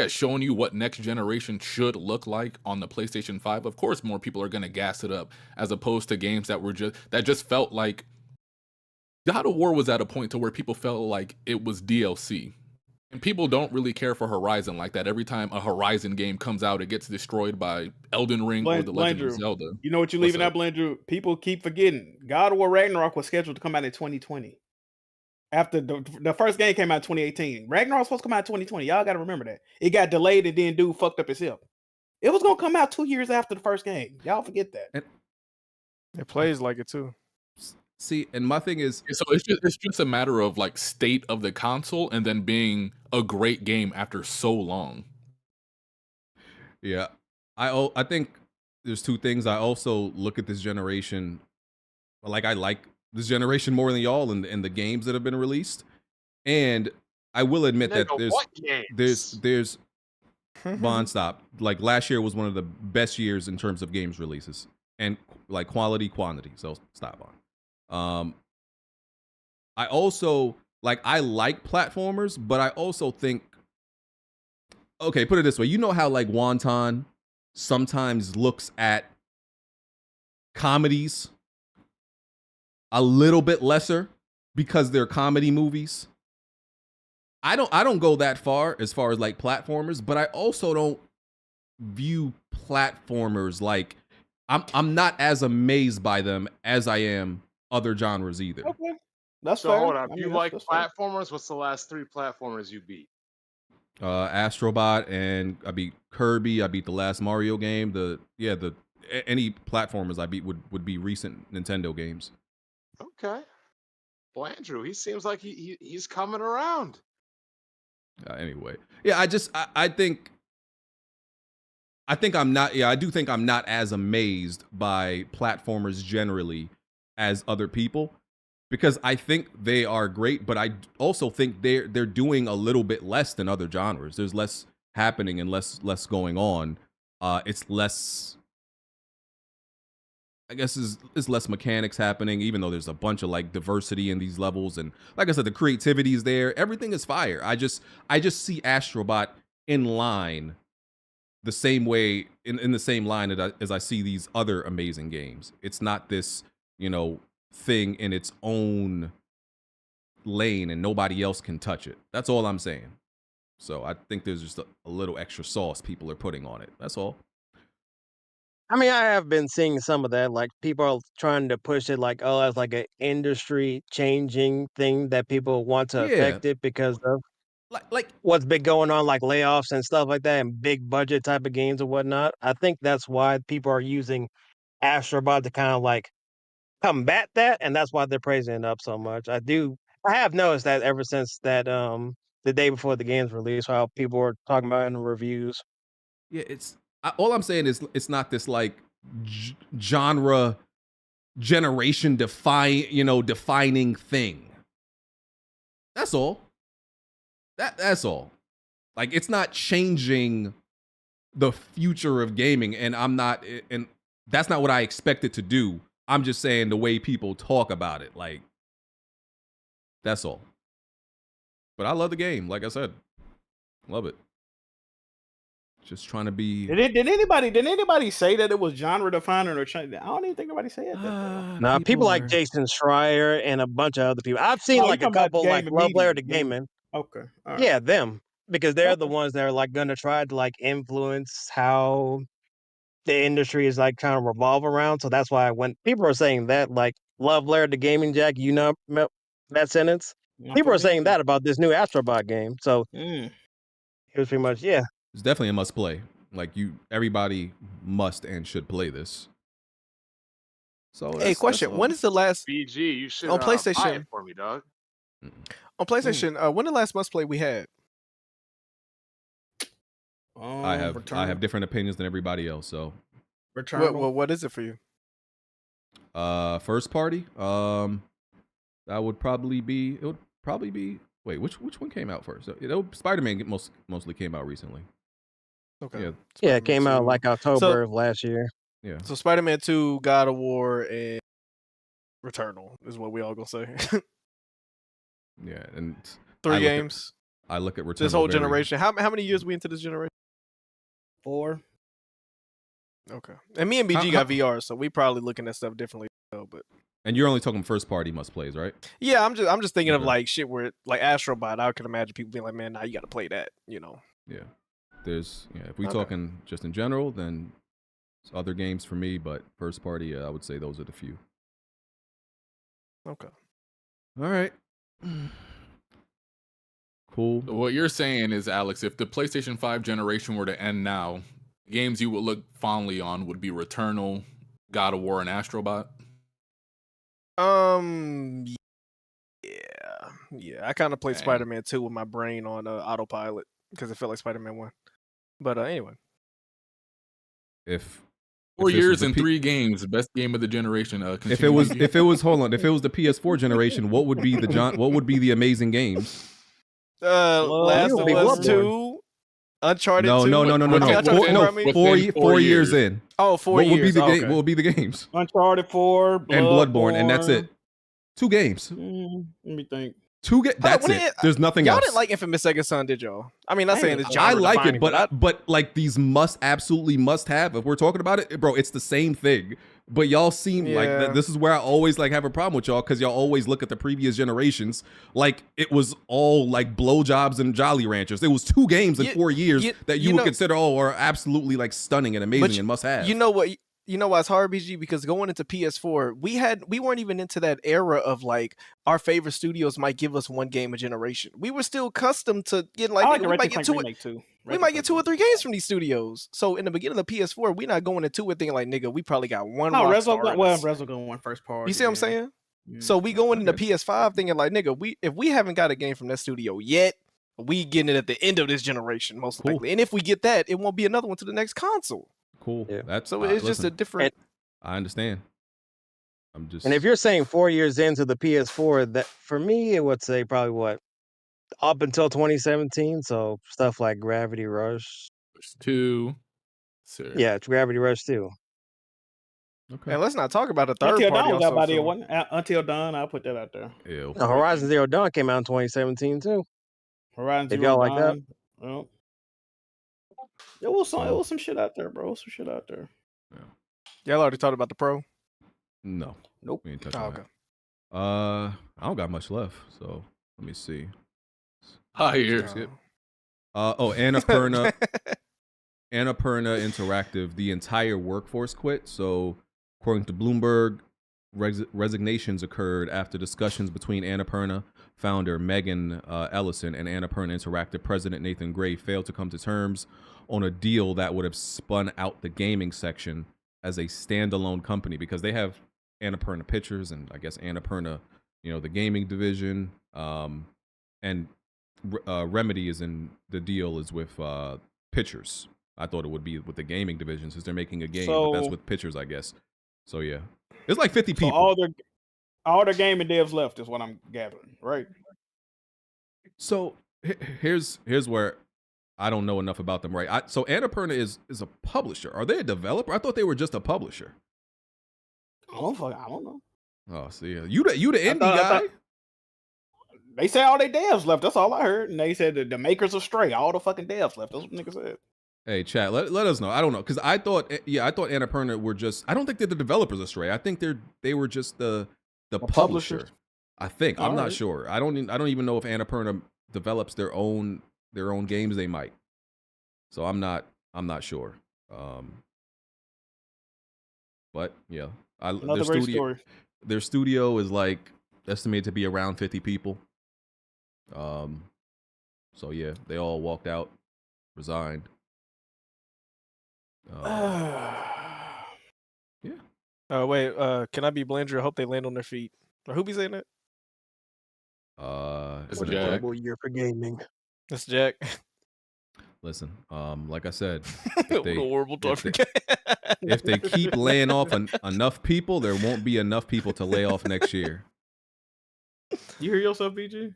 showing you what next generation should look like on the PlayStation 5, of course more people are going to gas it up, as opposed to games that just felt like God of War was at a point to where people felt like it was DLC. And people don't really care for Horizon like that. Every time a Horizon game comes out, it gets destroyed by Elden Ring or The Legend of Zelda. You know what you're leaving out, Blandrew? People keep forgetting. God of War Ragnarok was scheduled to come out in 2020. After the first game came out in 2018. Ragnarok was supposed to come out in 2020. Y'all got to remember that. It got delayed and then dude fucked up himself. It was going to come out 2 years after the first game. Y'all forget that. It plays like it too. See, and my thing is, so it's just a matter of like state of the console and then being a great game after so long. Yeah, I think there's two things. I also look at this generation, like I like this generation more than y'all in the games that have been released, and I will admit that there's Bond stop. Like last year was one of the best years in terms of games releases and like quality, quantity. So stop on. I also I like platformers, but I also think, okay, put it this way. You know how like Wonton sometimes looks at comedies a little bit lesser because they're comedy movies? I don't go that far as like platformers, but I also don't view platformers like I'm not as amazed by them as I am other genres either. Okay. That's so fair. hold on. I You mean, like that's fair. platformers? What's the last 3 platformers you beat? Astrobot, and I beat Kirby. I beat the last Mario game. Any platformers I beat would be recent Nintendo games. Okay. Well, Andrew, he seems like he's coming around. Anyway, yeah, I think I'm not. Yeah, I do think I'm not as amazed by platformers generally as other people, because I think they are great, but I also think they're doing a little bit less than other genres. There's less happening and less going on. It's less, I guess, is less mechanics happening, even though there's a bunch of like diversity in these levels, and like I said, the creativity is there. Everything is fire. I just see Astrobot in line the same way, in the same line as I see these other amazing games. It's not this, thing in its own lane and nobody else can touch it. That's all I'm saying. So I think there's just a little extra sauce people are putting on it. That's all. I mean, I have been seeing some of that. Like, people are trying to push it like, oh, as like an industry changing thing that people want to affect it because of like what's been going on, like layoffs and stuff like that, and big budget type of games and whatnot. I think that's why people are using Astrobot to kind of like combat that, and that's why they're praising it up so much. I have noticed that ever since that the day before the game's released, how people were talking about it in the reviews. Yeah, all I'm saying is it's not this like genre generation defining thing. That's all. That's all. Like, it's not changing the future of gaming, and that's not what I expect it to do I'm just saying the way people talk about it, like, that's all. But I love the game. Like I said, love it. Just trying to be. Did anybody say that it was genre defining or change? I don't even think anybody said that. Now, people like Jason Schreier and a bunch of other people. I've seen Oh, you like a talking about couple like Game Love Layer Media, to Gaming. Okay. All right. Yeah, them. Because they're the ones that are like gonna try to like influence how the industry is like trying to revolve around. So that's why when people are saying that, like Love Layer to Gaming, Jack, you know that sentence? People are saying that about this new Astrobot game. So it was pretty much, yeah. It's definitely a must play. Like everybody must and should play this. So Hey, question: when is the last BG? You should on buy PlayStation? it for me, dog. On PlayStation, when the last must play we had? I have different opinions than everybody else. So, What is it for you? First party. That would probably be. It would probably be. Wait, which one came out first? Spider-Man mostly came out recently. Okay. Yeah, it came out like October So- of last year. Yeah. So Spider-Man 2, God of War, and Returnal is what we all gonna say. Yeah, and 3 games. I look at Returnal. This whole generation. How many years we into this generation? 4. Okay. And me and BG got VR, so we probably looking at stuff differently. But And you're only talking first party must plays, right? yeah, I'm just thinking of like shit where like Astrobot. I can imagine people being like, man, nah, you got to play that. You know. Yeah. If we talking just in general, then it's other games for me, but first party, I would say those are the few. Okay. All right. Cool. What you're saying is, Alex, if the PlayStation 5 generation were to end now, games you would look fondly on would be Returnal, God of War, and Astrobot. Yeah. I kind of played Spider-Man 2 with my brain on autopilot because it felt like Spider-Man 1. But anyway, if 4 years and 3 games, the best game of the generation. If it was the PS4 generation, what would be the amazing games? Last of Us 2, Uncharted 2. No. 4 years in. Oh, 4 what years. Would be the okay. What would be the games? Uncharted 4, and Bloodborne, and that's it. 2 games. Let me think. 2 games. That's it. There's nothing y'all else. Didn't like Infamous Second Son, did y'all? I mean, not saying it's I genre like defining, it, but like these absolutely must have. If we're talking about it, bro, it's the same thing. But y'all seem like this is where I always like have a problem with y'all because y'all always look at the previous generations like it was all like blowjobs and Jolly Ranchers. It was 2 games in 4 years that you would consider are absolutely like stunning and amazing and must have. You know what? You know why it's hard, BG? Because going into PS4, we weren't even into that era of like our favorite studios might give us 1 game a generation. We were still accustomed to getting like we might get 2 or 3 games from these studios. So in the beginning of the PS4, we're not going into it thinking like, nigga, we probably got 1. No, Rezo going one first party. You see what I'm saying? So we going into PS5 thinking like, nigga, if we haven't got a game from that studio yet, we getting it at the end of this generation most likely. And if we get that, it won't be another one to the next console. Cool. Yeah. That's so it's just a different. I understand. And if you're saying 4 years into the PS4, that for me it would say probably what up until 2017. So stuff like Gravity Rush 2. Yeah, it's Gravity Rush 2. Okay. And let's not talk about a third Until party. Dawn was out by the also, one. Until Dawn, I'll put that out there. Ew. Horizon Zero Dawn came out in 2017 too. Horizon If Zero y'all like that. Dawn. Well, it was some shit out there, bro. Some shit out there. Y'all already talked about the Pro? No. Nope. We ain't touching Oh, okay. that. I don't got much left, so let me see. Higher. Annapurna. Annapurna Interactive, the entire workforce quit. So, according to Bloomberg, resignations occurred after discussions between Annapurna founder Megan Ellison and Annapurna Interactive president Nathan Gray failed to come to terms on a deal that would have spun out the gaming section as a standalone company, because they have Annapurna Pictures and I guess Annapurna, the gaming division, and Remedy is in the deal is with Pictures. I thought it would be with the gaming division since they're making a game, but that's with Pictures, I guess. So yeah, it's like 50 people. All the gaming devs left is what I'm gathering, right? So here's where I don't know enough about them, right? So Annapurna is a publisher. Are they a developer? I thought they were just a publisher. I don't know. Oh, see, you the indie guy. They say all they devs left. That's all I heard. And they said the makers of Stray, all the fucking devs left. That's what niggas said. Hey, chat, let us know. I don't know, because I thought Annapurna were just. I don't think they're the developers of Stray. I think they were just the publisher. I think. I'm not sure. I don't even know if Annapurna develops their own games. They might. So I'm not sure. But yeah, Another great story. Their studio is like estimated to be around 50 people. So yeah, they all walked out, resigned. Yeah. Oh wait, can I be Blandrew? I hope they land on their feet. Or who be saying that? It's a terrible year for gaming. That's Jack. Listen, like I said, What a horrible talk for if they keep laying off enough people, there won't be enough people to lay off next year. You hear yourself, BG?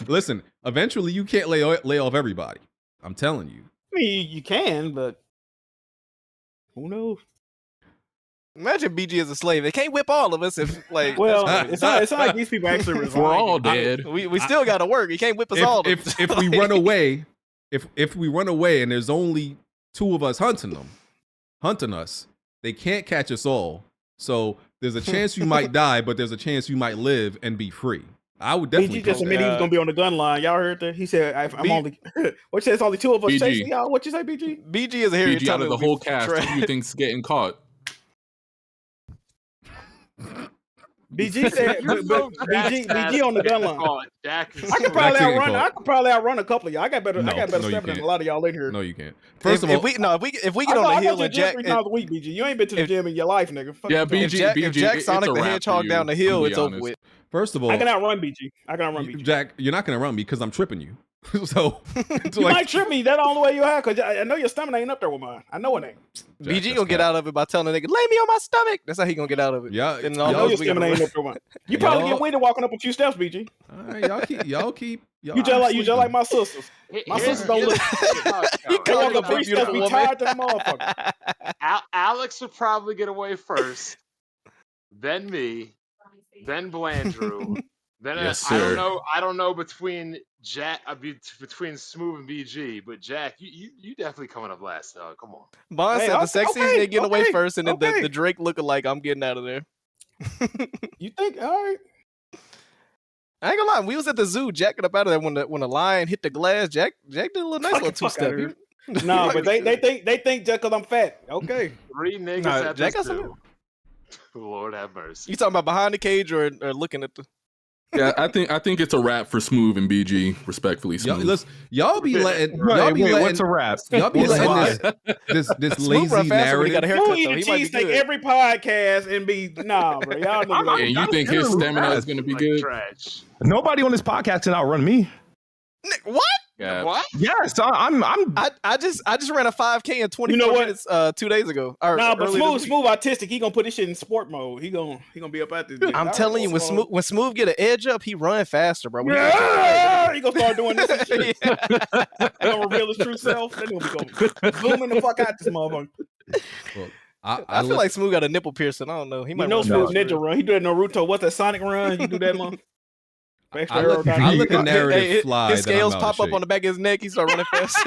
Listen, eventually you can't lay off everybody. I'm telling you. I mean, you can, but who knows? Imagine BG as a slave. They can't whip all of us if like. Well, it's not like these people actually resign. We're all dead. We still got to work. You can't whip us all. If we run away, if we run away and there's only 2 of us hunting us, they can't catch us all. So there's a chance you might die, but there's a chance you might live and be free. I would definitely. BG just admitted he was gonna be on the gun line. Y'all heard that? He said, "I'm only." What you say? It's only 2 of us BG. chasing y'all. What you say, BG? BG is a Harriet BG out of the whole cast. Who do you think's getting caught? BG said, BG on the gun line. Jack I could probably outrun a couple of y'all. I got better stamina than a lot of y'all in here. No, you can't. First of all, if we get on the hill and Jack, 3 times a week, BG, you ain't been to the gym in your life, nigga. Fuck Yeah, you BG, if Jack Sonic the Hedgehog down the hill, it's over with. First of all, I can outrun BG. Jack, you're not gonna run me because I'm tripping you. So you might trip me. That's the only way you have, because I know your stamina ain't up there with mine. I know it ain't. BG gonna get out of it by telling the nigga, lay me on my stomach. That's how he gonna get out of it. Yeah, I know your stamina ain't up there with mine. You probably get winded walking up a few steps, BG. All right, y'all keep. You just like my sisters. My sisters don't look. You walk up 3 steps, be tired to the motherfucker. Alex would probably get away first, then me, then Blandrew. Then Yes, I sir. don't know between Jack, between Smooth and BG, but Jack, you definitely coming up last. Come on. Bond said the sexies they get away first, and then the Drake looking like I'm getting out of there. You think? All right. I ain't gonna lie. We was at the zoo. Jack got up out of there when the lion hit the glass. Jack did a little nice little 2-step. No, but they think just because I'm fat. Okay. 3 niggas at Jack this got zoo. Lord have mercy. You talking about behind the cage or looking at the? Yeah, I think it's a wrap for Smooth and BG, respectfully. Smooth. Y'all be letting. What's a wrap? Y'all be letting this lazy narrative. Smooth cheese take every podcast and be bro. Y'all niggas. And you think his stamina is going to be good? Trash. Nobody on this podcast can outrun me. What? Yeah. What? Yes, I just ran a 5K in 24 minutes 2 days ago. But smooth artistic. He gonna put this shit in sport mode. He gonna be up at this. I'm telling you, when Smooth get an edge up, he run faster, bro. He gonna start doing this and shit. He gonna reveal his true self. Then he'll be going zooming the fuck out this motherfucker. Well, I feel like Smooth got a nipple piercing. I don't know. He might Smooth ninja run. He did Naruto. What's that Sonic run? He do that month. I let the narrative fly. His scales pop up on the back of his neck. He start running fast.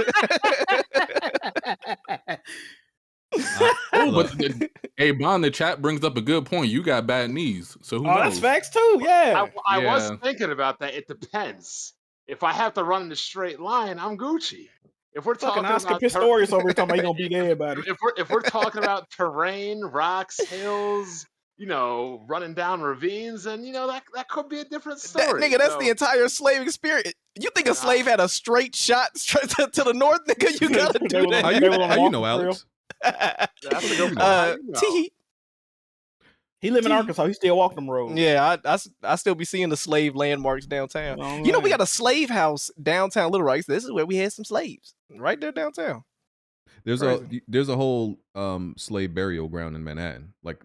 Hey, Bond, the chat brings up a good point. You got bad knees, so who knows? That's facts too. Yeah, I was thinking about that. It depends. If I have to run in a straight line, I'm Gucci. If we're talking Oscar about Pistorius over here talking about he gonna beat everybody. If we're talking about terrain, rocks, hills, running down ravines, and that could be a different story. That's the entire slave experience. You think a slave had a straight shot straight to the north, nigga? You gotta do that. How you know, Alex? That's a good point. He live in Arkansas. He still walk them roads. Yeah, I still be seeing the slave landmarks downtown. We got a slave house downtown Little Rock. This is where we had some slaves right there downtown. There's a whole slave burial ground in Manhattan, like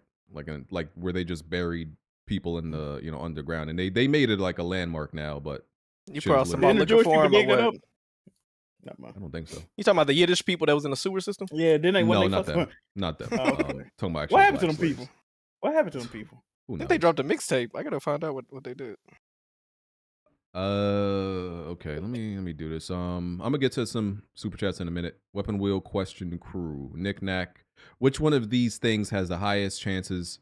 where they just buried people in the underground, and they made it like a landmark now. But you probably some liquor for him or what? I don't think so. You talking about the Yiddish people that was in the sewer system? Yeah, didn't they? No, not them. Not them. Oh, okay. Talking about What actual happened to black them slaves. people? What happened to them people? Who I knows? think they dropped a mixtape. I gotta find out what they did. Okay. Let me do this. I'm gonna get to some super chats in a minute. Weapon Wheel question crew. Knick Knack. Which one of these things has the highest chances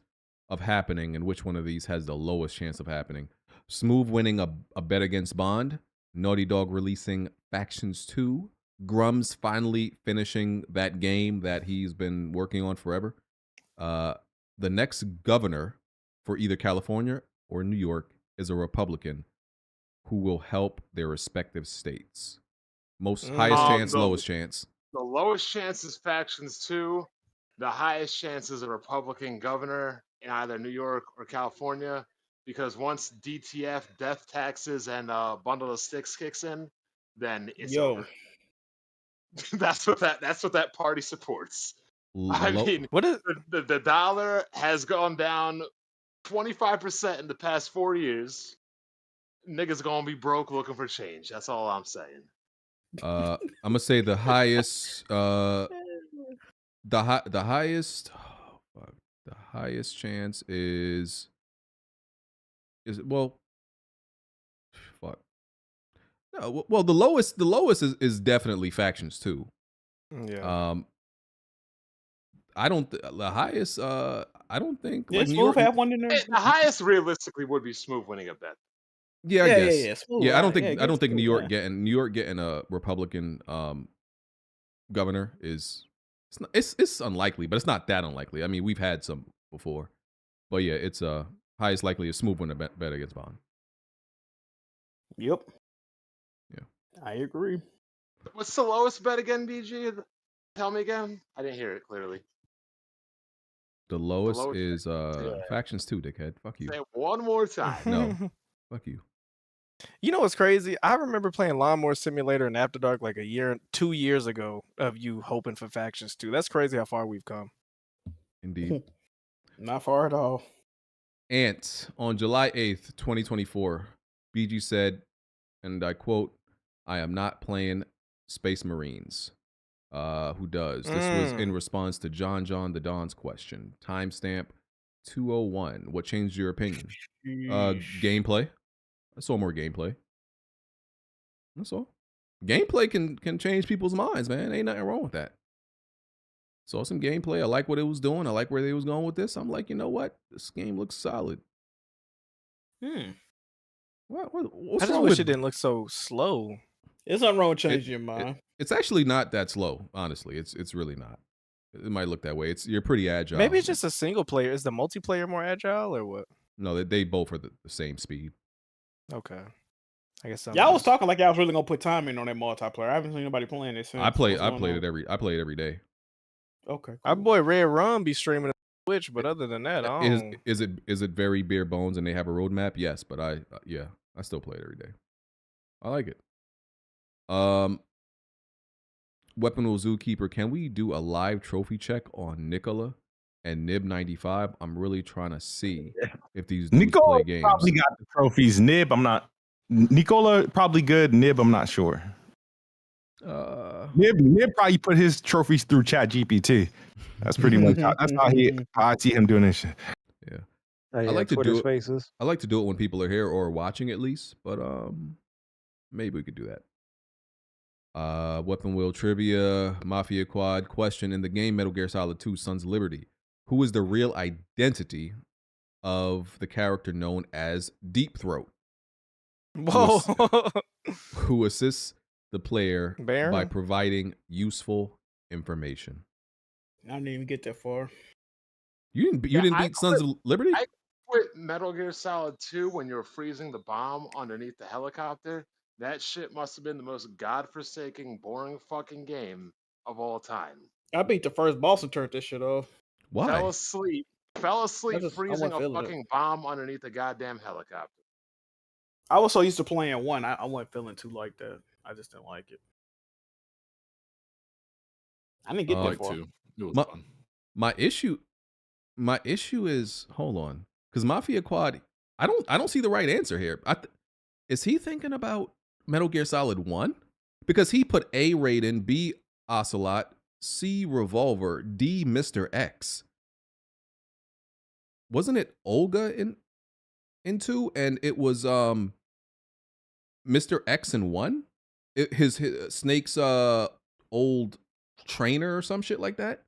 of happening, and which one of these has the lowest chance of happening? Smooth winning a bet against Bond. Naughty Dog releasing Factions 2. Grum's finally finishing that game that he's been working on forever. The next governor for either California or New York is a Republican who will help their respective states. Most highest chance, lowest chance. The lowest chance is Factions 2. The highest chance is a Republican governor in either New York or California. Because once DTF, death taxes, and bundle of sticks kicks in, then it's over. That's what that party supports. I mean, what is the dollar has gone down 25% in the past 4 years. Niggas gonna be broke looking for change. That's all I'm saying. I'm gonna say the highest. The highest chance is well. Fuck. No, well, the lowest is definitely Factions 2. Yeah. I don't. The highest. I don't think. Did Like, New Smooth York, have one in there? The highest realistically would be Smooth winning a bet. Yeah, I guess. Yeah, Smooth, Yeah, I don't right. think Yeah, I don't think Smooth, New York getting a Republican governor is it's unlikely, but it's not that unlikely. I mean, we've had some before, but yeah, it's highest likely a Smooth win a bet against Bond. Yep. Yeah, I agree. What's the lowest bet again, BG? Tell me again. I didn't hear it clearly. The lowest lowest is Factions 2, dickhead. Fuck you. Say it one more time. No, fuck you. You know what's crazy? I remember playing Lawnmower Simulator and After Dark like 2 years ago of you hoping for Factions 2. That's crazy how far we've come. Indeed. Not far at all. Ant, on July 8th, 2024, BG said, and I quote, "I am not playing Space Marines." Who does? This was in response to John the Don's question. Timestamp 201. What changed your opinion? Gameplay. I saw more gameplay. That's all. Gameplay can change people's minds, man. Ain't nothing wrong with that. Saw some gameplay. I like what it was doing. I like where they was going with this. I'm like, you know what? This game looks solid. What's I just wrong wish with it didn't look so slow. There's nothing wrong with changing your mind. It's actually not that slow, honestly. It's really not. It might look that way. You're pretty agile. Maybe it's just a single player. Is the multiplayer more agile or what? No, they both are the same speed. Okay. I guess Y'all was talking like y'all was really gonna put time in on that multiplayer. I haven't seen nobody playing it since. I played What's going it on? every day. Okay. Cool. Our boy Red Rum be streaming on Twitch, but other than that, I don't. Is it very bare bones and they have a roadmap? Yes, but I still play it every day. I like it. Weaponal Zookeeper, can we do a live trophy check on Nicola and Nib95? I'm really trying to see if these dudes Nicola play games. probably got the trophies. Nib, I'm not. Nicola probably good. Nib, I'm not sure. Nib probably put his trophies through Chat GPT. That's pretty much how I see him doing this shit. Yeah. I like to Twitter do Spaces. I like to do it when people are here or watching at least, but maybe we could do that. Weapon Wheel Trivia, Mafia Quad question. In the game Metal Gear Solid 2 Sons of Liberty, who is the real identity of the character known as Deep Throat? Whoa. Who assists the player Baron? by providing useful information. I didn't even get that far. You didn't beat Sons of Liberty? I quit Metal Gear Solid 2 when you were freezing the bomb underneath the helicopter. That shit must have been the most godforsaken, boring fucking game of all time. I beat the first boss and turned this shit off. Why? Fell asleep I freezing wasn't a feeling it. fucking bomb underneath a goddamn helicopter. I was so used to playing one, I wasn't feeling too like that. I just didn't like it. I didn't get that far. It was fun. My issue is, hold on, because Mafia Quad, I don't see the right answer here. Is he thinking about Metal Gear Solid 1? Because he put A Raiden, B Ocelot, C Revolver, D Mr. X. Wasn't it Olga in 2? And it was Mr. X in 1? His Snake's old trainer or some shit like that.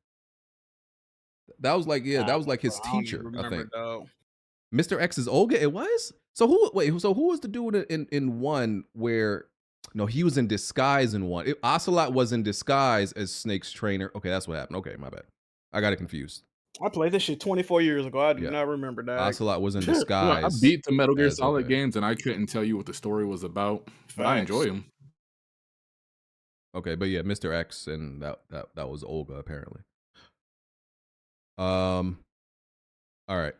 That was like, yeah, that was like his teacher, I think. Mr. X is Olga. It was. So who was the dude in 1 where? No, he was in disguise in 1. Ocelot was in disguise as Snake's trainer. Okay, that's what happened. Okay, my bad. I got it confused. I played this shit 24 years ago. I do not remember that. Ocelot was in disguise. I beat the Metal Gear Solid games, and I couldn't tell you what the story was about. But I enjoy them. Okay, but yeah, Mr. X, and that was Olga apparently. All right.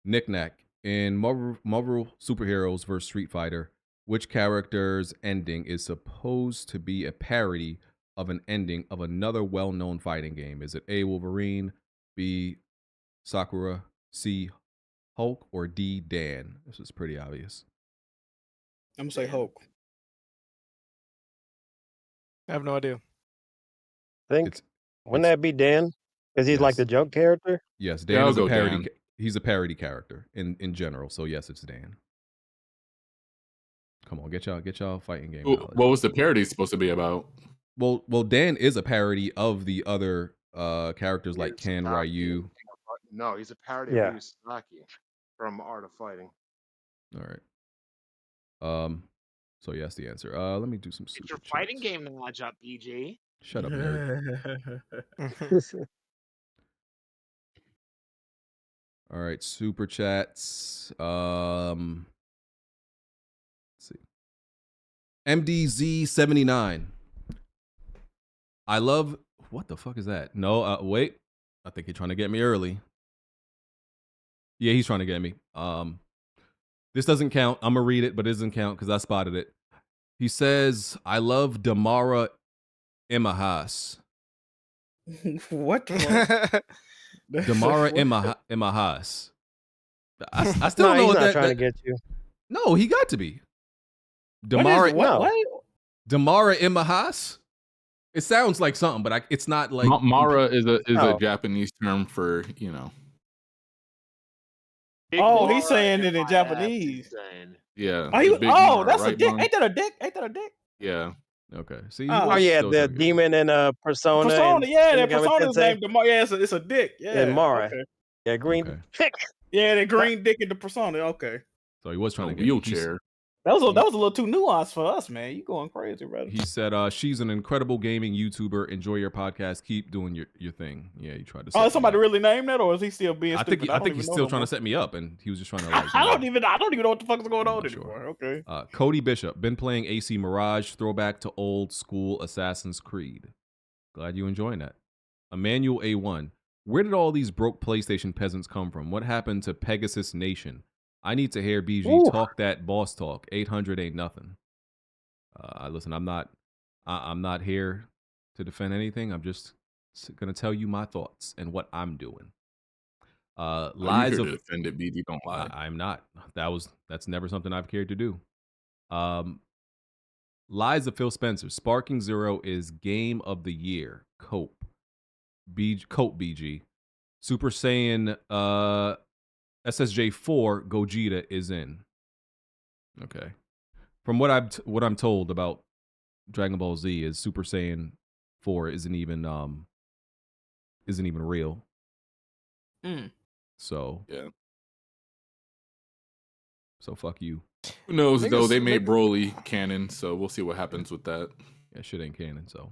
Knick-knack. In Marvel Superheroes vs. Street Fighter, which character's ending is supposed to be a parody of an ending of another well-known fighting game? Is it A, Wolverine, B, Sakura, C, Hulk, or D, Dan? This is pretty obvious. I'm gonna say Hulk. I have no idea. I think wouldn't that be Dan? Because he's like the joke character. Yes, Dan is a parody. Dan. He's a parody character in general. So yes, it's Dan. Come on, get y'all fighting game. What was the parody supposed to be about? Well, Dan is a parody of the other characters like Ken, Ryu. No, he's a parody of Ryu Sasaki from Art of Fighting. All right. So yes, the answer. Let me do some. It's your fighting game knowledge up, BG. Shut up, nerd. All right, super chats. Let's see. MDZ79. I love. What the fuck is that? No, wait. I think he's trying to get me early. Yeah, he's trying to get me. This doesn't count. I'm gonna read it, but it doesn't count because I spotted it. He says, "I love Damara Imahas." What? Damara Imahas. I still don't know he's what not trying to get you. No, he got to be. Damara Damara Imahas. It sounds like something, but it's not like Mara is a Japanese term for, you know. Oh, he's saying it in Japanese. Yeah. That's a dick. Ain't that a dick? Yeah. Okay. See. Oh yeah, the demon and Persona. Persona, yeah, that Persona's named Damara. Yeah, it's a dick. Yeah. Mara. Okay. Yeah, green dick. Yeah, the green dick in the Persona. Okay. So he was trying to get wheelchair. That was a little too nuanced for us, man. You going crazy, brother. He said, she's an incredible gaming YouTuber. Enjoy your podcast. Keep doing your thing. Yeah, he tried to. Oh, somebody really named that, or is he still being stupid? I think he's still trying to set me up, and he was just trying to. I don't even know what the fuck is going on anymore. Okay. Cody Bishop been playing AC Mirage, throwback to old school Assassin's Creed. Glad you enjoying that. Emmanuel A1, where did all these broke PlayStation peasants come from? What happened to Pegasus Nation? I need to hear BG talk that boss talk. 800 ain't nothing. Listen, I'm not here to defend anything. I'm just gonna tell you my thoughts and what I'm doing. Lies of defend it, BG. Don't lie. I'm not. That's never something I've cared to do. Lies of Phil Spencer. Sparking Zero is game of the year. Cope BG. Super Saiyan SSJ4 Gogeta is in. Okay. From what I'm told about Dragon Ball Z is Super Saiyan 4 isn't even real. So yeah. So fuck you. Who knows though? They made Broly canon, so we'll see what happens with that. Yeah, shit ain't canon, so.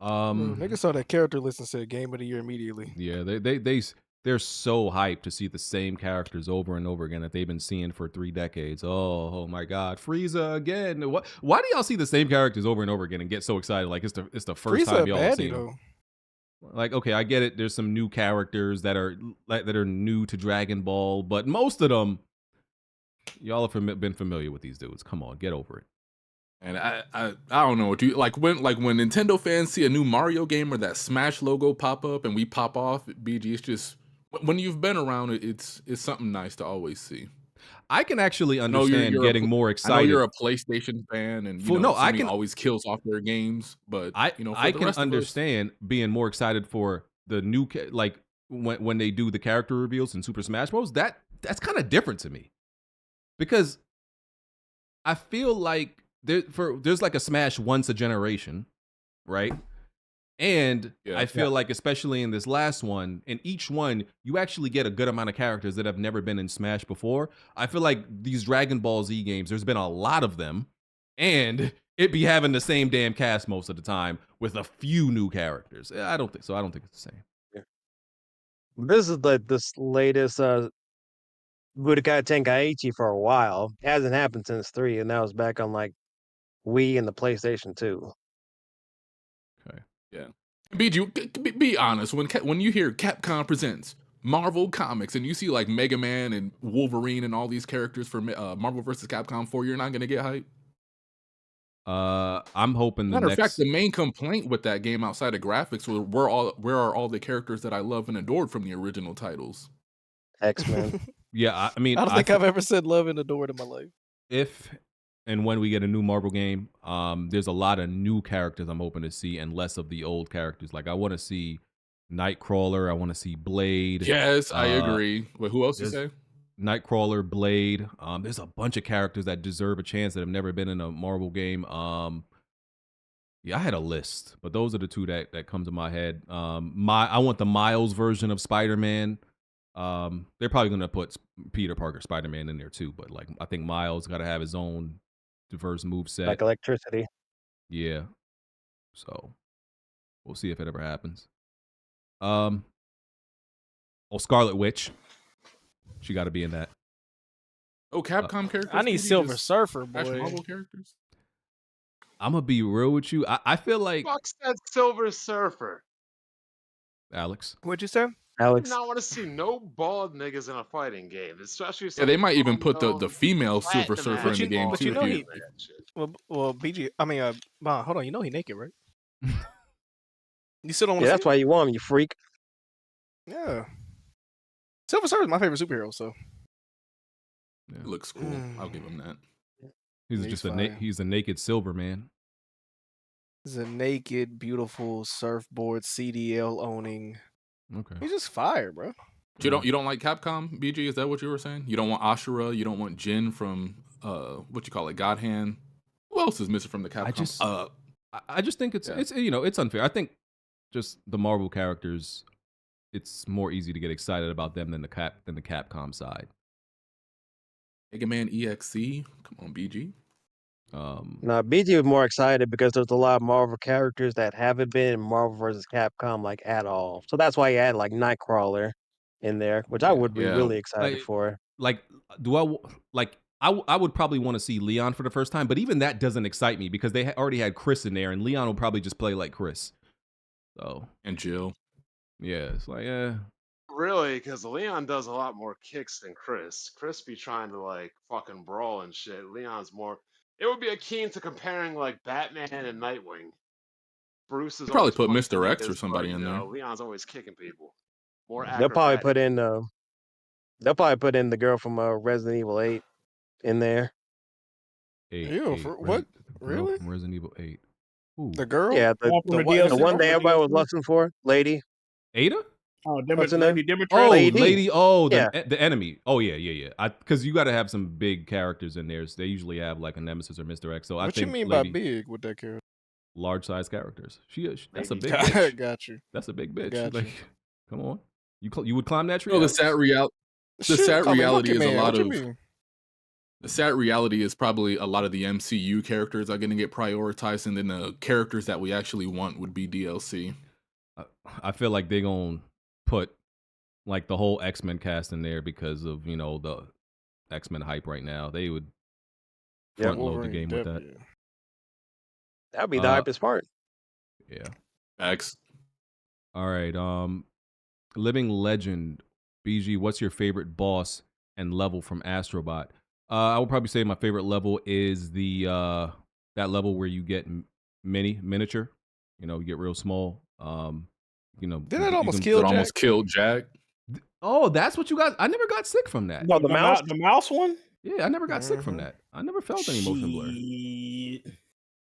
Niggas saw that character list and said game of the year immediately. Yeah, they're so hyped to see the same characters over and over again that they've been seeing for 3 decades. Oh my God, Frieza again! Why do y'all see the same characters over and over again and get so excited? Like it's the first time y'all seen them. Like, okay, I get it. There's some new characters that are new to Dragon Ball, but most of them, y'all have been familiar with these dudes. Come on, get over it. And I don't know what you like when Nintendo fans see a new Mario game or that Smash logo pop up and we pop off. BG, it's just when you've been around it, it's something nice to always see. I can actually I know understand getting more I know excited. you're a PlayStation fan, and you know, Sony always kills off their games. But you know, for I the can rest of us, understand being more excited for the new like when they do the character reveals in Super Smash Bros. That's kind of different to me because I feel like there's like a Smash once a generation, right? And I feel like, especially in this last one, in each one, you actually get a good amount of characters that have never been in Smash before. I feel like these Dragon Ball Z games, there's been a lot of them, and it be having the same damn cast most of the time with a few new characters. I don't think so. I don't think it's the same. Yeah. This is like this latest Budokai Tenkaichi for a while. It hasn't happened since 3, and that was back on like Wii and the PlayStation 2. Okay. Yeah. Be honest. When you hear Capcom presents Marvel Comics and you see like Mega Man and Wolverine and all these characters for Marvel vs. Capcom 4, you're not gonna get hype. I'm hoping the Matter of next. fact, the main complaint with that game outside of graphics were where are all the characters that I love and adored from the original titles? X-Men. Yeah, I mean, I don't think I've ever said love and adored in my life. If and when we get a new Marvel game, there's a lot of new characters I'm hoping to see and less of the old characters. Like I want to see Nightcrawler, I want to see Blade. Yes, I agree. Wait, who else you say? Nightcrawler, Blade. There's a bunch of characters that deserve a chance that have never been in a Marvel game. Yeah, I had a list, but those are the two that come to my head. I want the Miles version of Spider-Man. They're probably gonna put Peter Parker Spider-Man in there too, but like I think Miles got to have his own diverse moveset. Like electricity. Yeah. So we'll see if it ever happens. Scarlet Witch. She got to be in that. Oh, Capcom characters. I need Silver Surfer, boy. Marvel characters. I'm gonna be real with you. I feel like Fuck that Silver Surfer. Alex. What'd you say? Alex. I don't want to see no bald niggas in a fighting game, especially. Yeah, they might even put the female Silver Surfer in the game but too. you know well, BG. I mean, hold on. You know he naked, right? You still don't want to. Yeah, that's why you want him, you freak. Yeah. Silver Surfer is my favorite superhero, so. Yeah. It looks cool. I'll give him that. He's just he's a naked silver man. He's a naked, beautiful surfboard CDL owning. Okay. He's just fire, bro. You don't like Capcom, BG? Is that what you were saying? You don't want Ashura? You don't want Jin from what you call it, God Hand? Who else is missing from the Capcom? I just think it's it's unfair. I think just the Marvel characters, it's more easy to get excited about them than the Capcom side. Mega Man EXE? Come on, BG. No, BG was more excited because there's a lot of Marvel characters that haven't been in Marvel vs. Capcom like at all. So that's why he had like Nightcrawler in there, which I would be really excited for. Like, I would probably want to see Leon for the first time, but even that doesn't excite me because they already had Chris in there, and Leon will probably just play like Chris. So and Jill. Yeah, it's like Really, because Leon does a lot more kicks than Chris. Chris be trying to like fucking brawl and shit. Leon's more. It would be akin to comparing like Batman and Nightwing. Bruce is probably put always Mr. X or this, somebody but, in there. Leon's always kicking people. More They'll probably acrobatic. put in the girl from Resident Evil 8 in there. What? Really? From Resident Evil 8. Ooh. The girl? Yeah, the one that everybody was lusting for, lady. Ada? Oh, Lady Demetrius. Oh, lady. Oh, Yeah. the enemy. Oh, yeah. Because you got to have some big characters in there. So they usually have like a Nemesis or Mr. X. So I What think you mean lady, by big with that character? large size characters. That's a big Got bitch. got you. That's a big bitch. Got you. Like, come on. You would climb that tree? No, the Alex? sad Shoot, I mean, reality is Monkey a Man, lot what you of. mean? The sad reality is probably a lot of the MCU characters are going to get prioritized, and then the characters that we actually want would be DLC. I feel like they're going to put like the whole X-Men cast in there because of, the X-Men hype right now. They would front load the game with that. That would be the hypest part. Yeah. X. All right. Living Legend, BG, what's your favorite boss and level from Astrobot? I would probably say my favorite level is the that level where you get miniature. You get real small. Didn't that almost kill Jack? Almost killed Jack. Oh, that's what you got. I never got sick from that. No, the mouse one. Yeah, I never got sick from Mhm. that. I never felt any motion blur. Shit.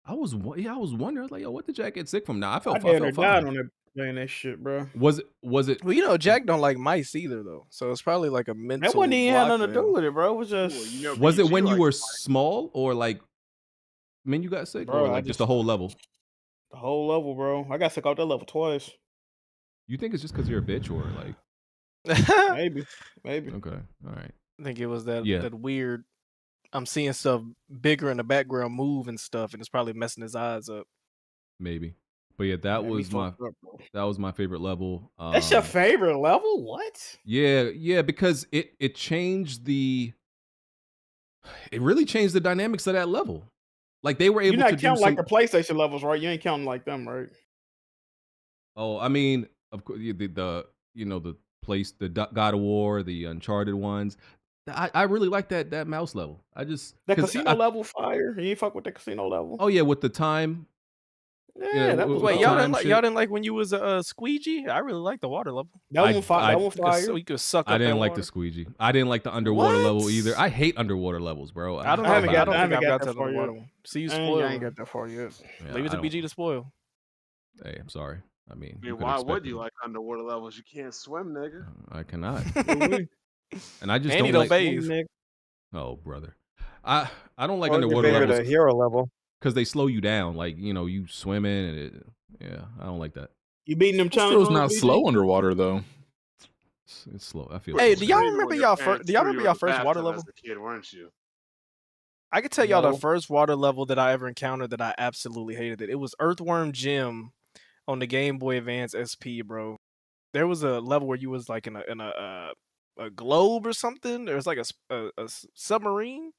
I was wondering. I was like, yo, what did Jack get sick from? Now I I felt damn near died fine. on that playing that shit, bro. Was it? Well, you know, Jack don't like mice either, though. So it's probably like a mental. That wouldn't even have block nothing to for do him. with it, bro. It was just Was it when you were small or like when you got sick, Bro, or I like just the whole level? the whole level, bro. I got sick off that level twice. You think it's just because you're a bitch, or like? Maybe. Okay, all right. I think it was that Yeah. that weird. I'm seeing stuff bigger in the background move and stuff, and it's probably messing his eyes up. Maybe, but yeah, that me was my fucked up, bro. favorite level. That's your favorite level? What? Yeah, because it changed it really changed the dynamics of that level. Like they were able You're not to do counting some. like the PlayStation levels, right? You ain't counting like them, right? Oh, I mean, of course, the place, the God of War, the Uncharted ones. I really like that mouse level. I just That 'cause casino level fire. You ain't fuck with the casino level. Oh yeah, with the time. Yeah, that was Wait, dope. y'all didn't like when you was a squeegee? I really like the water level. That one fire. So you could suck up I didn't that like water. the squeegee. I didn't like the underwater What? level either. I hate underwater levels, bro. I don't I know. haven't I got don't think I've that got to the far water yet. one. See, you I spoiled. ain't got that far yet. Yeah, Leave it I to don't- BG to spoil. Hey, I'm sorry. I mean, I you mean, could why expect would it. you like underwater levels? You can't swim, nigga. I cannot. Ooh-wee. And I just And he don't don't like. bathe. Oh, brother. I don't like What's your underwater favorite levels hero level? because they slow you down. Like you swimming and yeah, I don't like that. You beating them challenge Astro's rules, not BG? slow underwater though. It's slow. I feel. Hey, slow. do y'all remember y'all first? Do y'all remember y'all first water As level? a kid, weren't you? I can tell y'all No. the first water level that I ever encountered that I absolutely hated it. It was Earthworm Jim on the Game Boy Advance SP, bro. There was a level where you was like in a globe or something. There was like a submarine,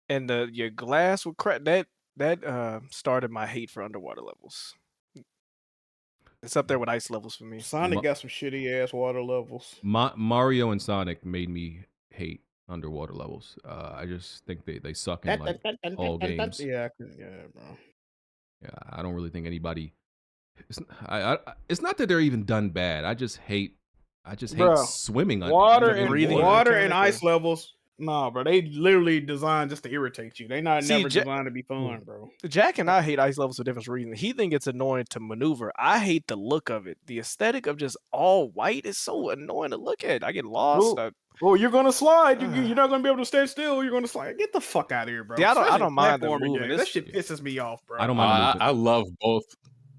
and your glass would crack. That started my hate for underwater levels. It's up there with ice levels for me. Sonic got some shitty ass water levels. Mario and Sonic made me hate underwater levels. I just think they suck in like all games. Yeah, bro. Yeah, I don't really think anybody. It's not that they're even done bad. I just hate Bruh, swimming under Water in and water. water and ice levels. Nah, bro. They literally designed just to irritate you. They not See, never designed to be fun, bro. Jack and I hate ice levels for different reasons. He think it's annoying to maneuver. I hate the look of it. The aesthetic of just all white is so annoying to look at. I get lost. Well, you're gonna slide. You're not gonna be able to stand still. You're gonna slide. Get the fuck out of here, bro. See, I don't Especially mind the platforming moving. games. That It's- shit pisses me off, bro. I don't mind I love both.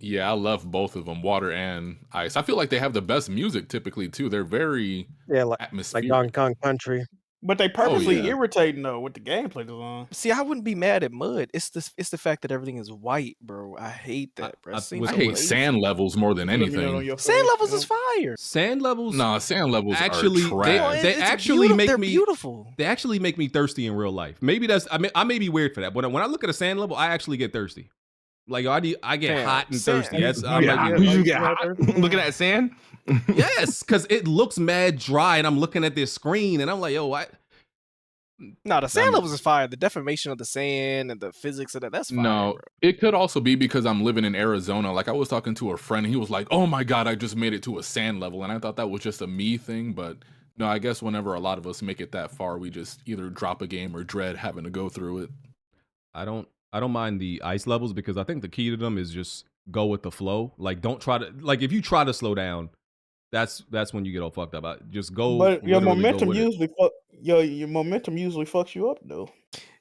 Yeah, I love both of them, water and ice. I feel like they have the best music typically too. They're very like atmospheric. Donkey Kong Country. But they purposely yeah. irritating though with the gameplay design. See, I wouldn't be mad at mud. It's the fact that everything is white, bro. I hate that, bro. I hate sand levels more than anything. Sand levels is fire. Sand levels. Nah, sand levels actually are trash. they actually make they're me beautiful. They actually make me thirsty in real life. Maybe that's I may be weird for that. But when I look at a sand level, I actually get thirsty. Like I get Fam, hot and sand- thirsty. That's You get hot looking at sand. yes, because it looks mad dry, and I'm looking at this screen, and I'm like, yo, what? No, the sand levels is fire. The deformation of the sand and the physics of that's fire. No, bro. it could also be because I'm living in Arizona. Like I was talking to a friend, he was like, "Oh my god, I just made it to a sand level," and I thought that was just a me thing. But no, I guess whenever a lot of us make it that far, we just either drop a game or dread having to go through it. I don't mind the ice levels because I think the key to them is just go with the flow. Like don't try to if you try to slow down, that's when you get all fucked up. Just go. But your literally go momentum with it. usually your momentum usually fucks you up though.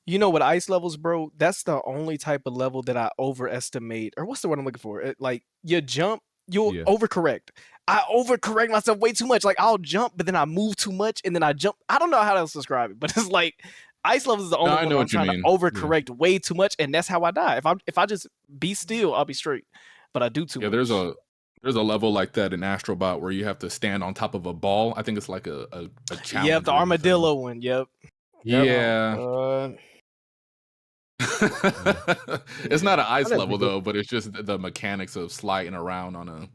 You know what ice levels, bro? That's the only type of level that I overestimate. Or what's the word I'm looking for? Like you jump, you'll overcorrect. I overcorrect myself way too much. Like I'll jump, but then I move too much, and then I jump. I don't know how else to describe it, but it's like ice levels is the only I one know where I'm what you trying mean. to overcorrect way too much, and that's how I die. If I just be still, I'll be straight. But I do too much. There's a level like that in Astrobot where you have to stand on top of a ball. I think it's like a challenge. Yep, the armadillo one. Yep. Yeah. It's not an ice That'd be level cool. though, but it's just the mechanics of sliding around on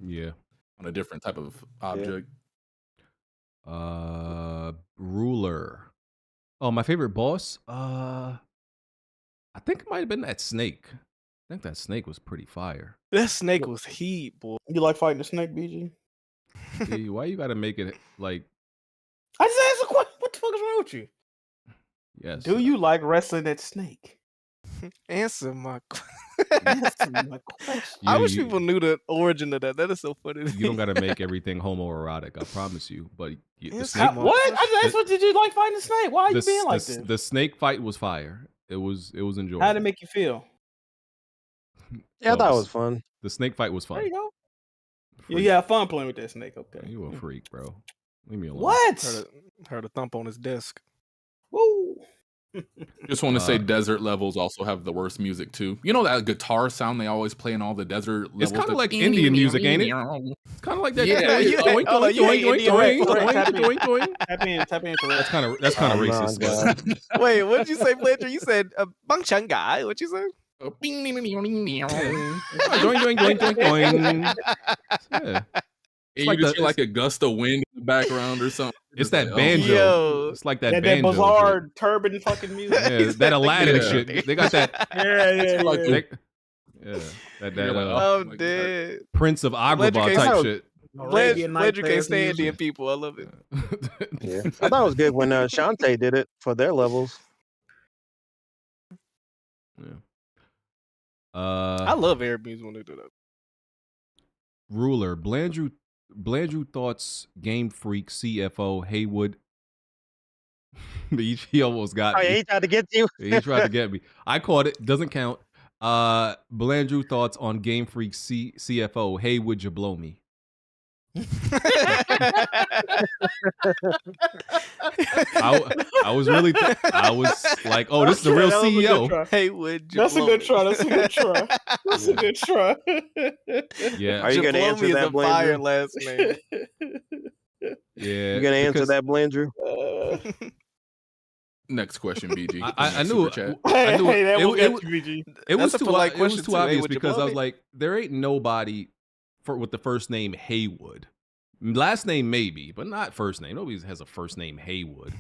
a different type of object. Ruler. Oh, my favorite boss? I think it might have been that snake. I think that snake was pretty fire. That snake was heat, boy. You like fighting the snake, BG? See, why you gotta make it like I just asked a question. What the fuck is wrong with you? Yes. Do you like wrestling that snake? Answer my Answer my question. I wish people knew the origin of that. That is so funny. You don't got to make everything homoerotic. I promise you. But the Yes, snake. What? That's what did you like fighting the snake? Why are you being like this? The snake fight was fire. It was enjoyable. How did it make you feel? Yeah, I thought it was fun. The snake fight was fun. There you go. You have fun playing with that snake. Okay. You a freak, bro. Leave me alone. What? Heard a thump on his desk. Woo. Just want to say desert levels also have the worst music too. You know that guitar sound they always play in all the desert levels? It's kind of like Indian music, ain't it? It's kind of like that. Yeah. Doink, doink, doink, doink, doink, doink. Tap in. That's kind of racist. But Wait, what did you say, Fletcher? You said Bang Chung guy. What you say? doink, doink, doink, doink, doink. Yeah. You like just feel like a gust of wind in the background or something. It's that like, banjo. Yo. It's like that That banjo. bizarre turban fucking music. Yeah, that Aladdin shit. They got that. Yeah. That I'm dead. Prince of Agrabah type shit. Fledger can't stand Indian people. I love it. Yeah, I thought it was good when Shantae did it for their levels. Yeah. I love Arab music when they do that. Ruler, Blandrew thoughts, Game Freak, CFO, Haywood. He almost got me. Oh, yeah, he tried to get you. He tried to get me. I caught it. Doesn't count. Blandrew thoughts on Game Freak, CFO, Haywood, you blow me. I was really I was like, oh, this is the real CEO. Hey, would That's a good try. That's a good try. That's a good try. Yeah. Are you gonna answer that, fire Blandrew? last name. Yeah. You gonna answer that, Blandrew? Next question, BG. I knew. Super chat. I knew Hey, that it, was it, good, BG. it was That's a too. polite It was question too too. Hey, obvious would you because I blow was me? like, there ain't nobody with the first name Haywood. Last name maybe, but not first name. Nobody has a first name Haywood.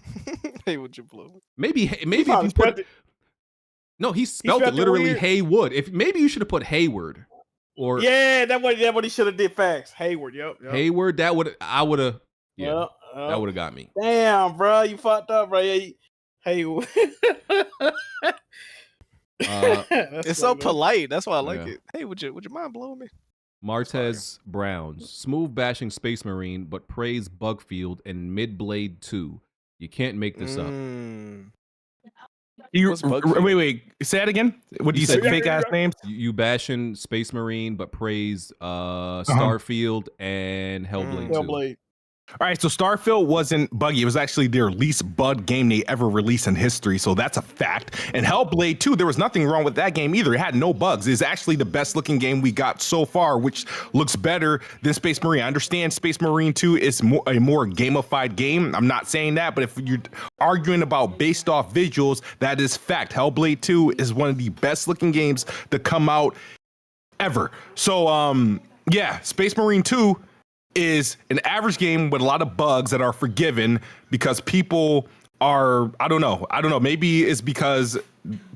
Hey, would you blow me? Maybe if you put. No, he spelled it literally Haywood. If maybe you should have put Hayward, or Yeah, that what he should have did. Facts. Hayward. Yep. Hayward. That would I would have. Yeah, Yep. that would have got me. Damn, bro, you fucked up, bro. Yeah, Hayward. It's so polite. That's why I like Yeah. it. Hey, would you mind blowing me? Martez Browns, smooth bashing Space Marine, but praise Bugfield and Midblade 2. You can't make this up. You, What's Bugfield? wait. Say that again. What do you say? Fake ass names? You bashing Space Marine, but praise Starfield and Hellblade 2. Hellblade. All right, so Starfield wasn't buggy. It was actually their least bug game they ever released in history, so that's a fact. And Hellblade 2, there was nothing wrong with that game either. It had no bugs. It's actually the best looking game we got so far, which looks better than Space Marine. I understand Space Marine 2 is a more gamified game. I'm not saying that, but if you're arguing about based off visuals, that is fact. Hellblade 2 is one of the best looking games to come out ever. So, yeah, Space Marine 2 is an average game with a lot of bugs that are forgiven because people are, I don't know. Maybe it's because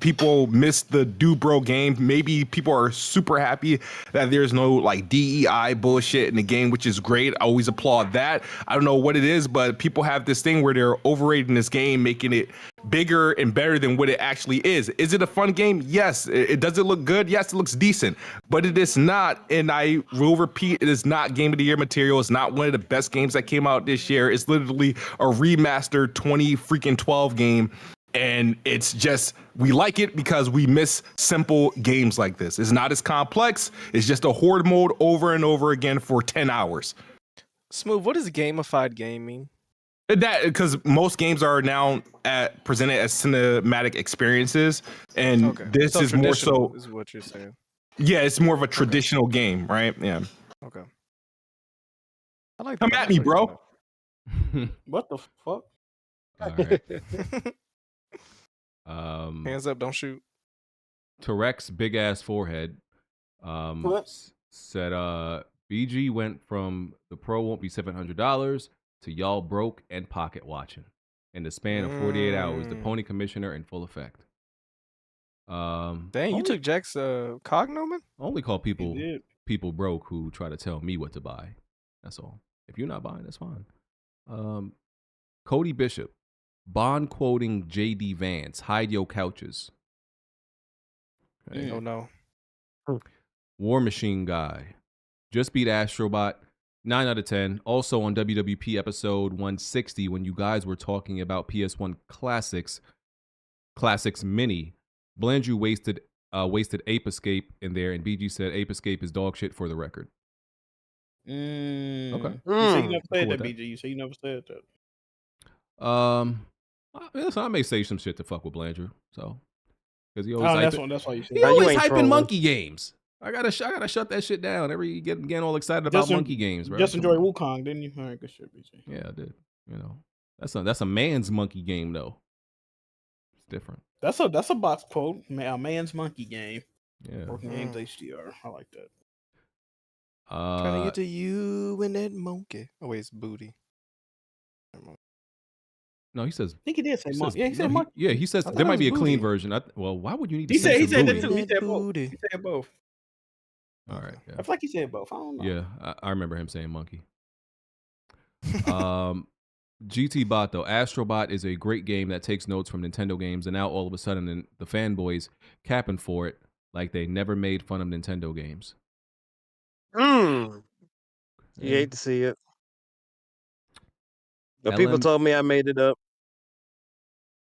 people miss the Dubro game. Maybe people are super happy that there's no like DEI bullshit in the game, which is great. I always applaud that. I don't know what it is, but people have this thing where they're overrating this game, making it bigger and better than what it actually is. Is it a fun game? Yes. Does it look good? Yes, it looks decent, but it is not. And I will repeat, it is not Game of the Year material. It's not one of the best games that came out this year. It's literally a remastered 2012 game. And it's just, we like it because we miss simple games like this. It's not as complex. It's just a horde mode over and over again for 10 hours. Smooth, what does gamified game mean? That because most games are now presented as cinematic experiences, and this is more so. Is what you're saying? Yeah, it's more of a traditional game, right? Yeah. Okay. I like. Come at me, bro. What the fuck? All right. Hands up, don't shoot. Tarek's big ass forehead said BG went from the pro won't be $700 to y'all broke and pocket watching in the span of 48 hours. The pony commissioner in full effect. Dang, you took Jack's cognomen? I only call people broke who try to tell me what to buy. That's all. If you're not buying, that's fine. Cody Bishop. Bond quoting JD Vance. Hide your couches. Okay. Oh no. War Machine Guy. Just beat Astrobot. 9 out of 10. Also on WWP episode 160 when you guys were talking about PS1 Classics Mini. Blandrew wasted Ape Escape in there, and BG said Ape Escape is dog shit for the record. Okay. You say you never said Cool with that, BG. You say you never said that. Listen, I may say some shit to fuck with Blandrew, so because he Oh, always that's why you said he that. always hyping monkey games. I gotta shut that shit down. Getting all excited about monkey games, bro. Just enjoy Wukong, didn't you? All right, good shit, BG. Yeah, I did. You know, that's a man's monkey game though. It's different. That's a box quote. A man's monkey game. Yeah. Broken Games HDR. I like that. Trying to get to you and that monkey. Oh wait, it's booty. No, he says. I think he did say monkey. Yeah, he said monkey. He says there might be a clean version. Well, why would you need to He say said that booty? too. He said both. He said both. All right. Yeah. I feel like he said both. I don't know. Yeah, I remember him saying monkey. GT Bot though, Astrobot is a great game that takes notes from Nintendo games, and now all of a sudden the fanboys capping for it like they never made fun of Nintendo games. You hate to see it. But people told me I made it up.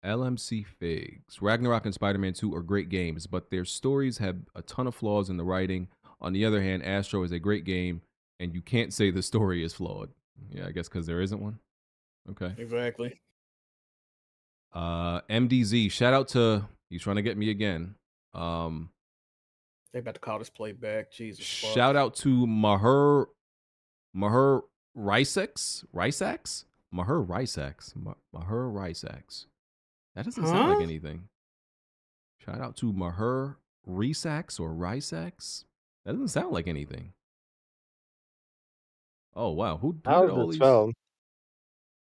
LMC Figs. Ragnarok and Spider-Man 2 are great games, but their stories have a ton of flaws in the writing. On the other hand, Astro is a great game, and you can't say the story is flawed. Yeah, I guess because there isn't one. Okay. Exactly. MDZ. Shout out to, he's trying to get me again. They about to call this play back. Jesus. Shout out to Maher Rysax. Maher Rysax. That doesn't sound like anything. Shout out to Maher Rysax or Rysax. That doesn't sound like anything. Oh wow, who did all these? Spelled?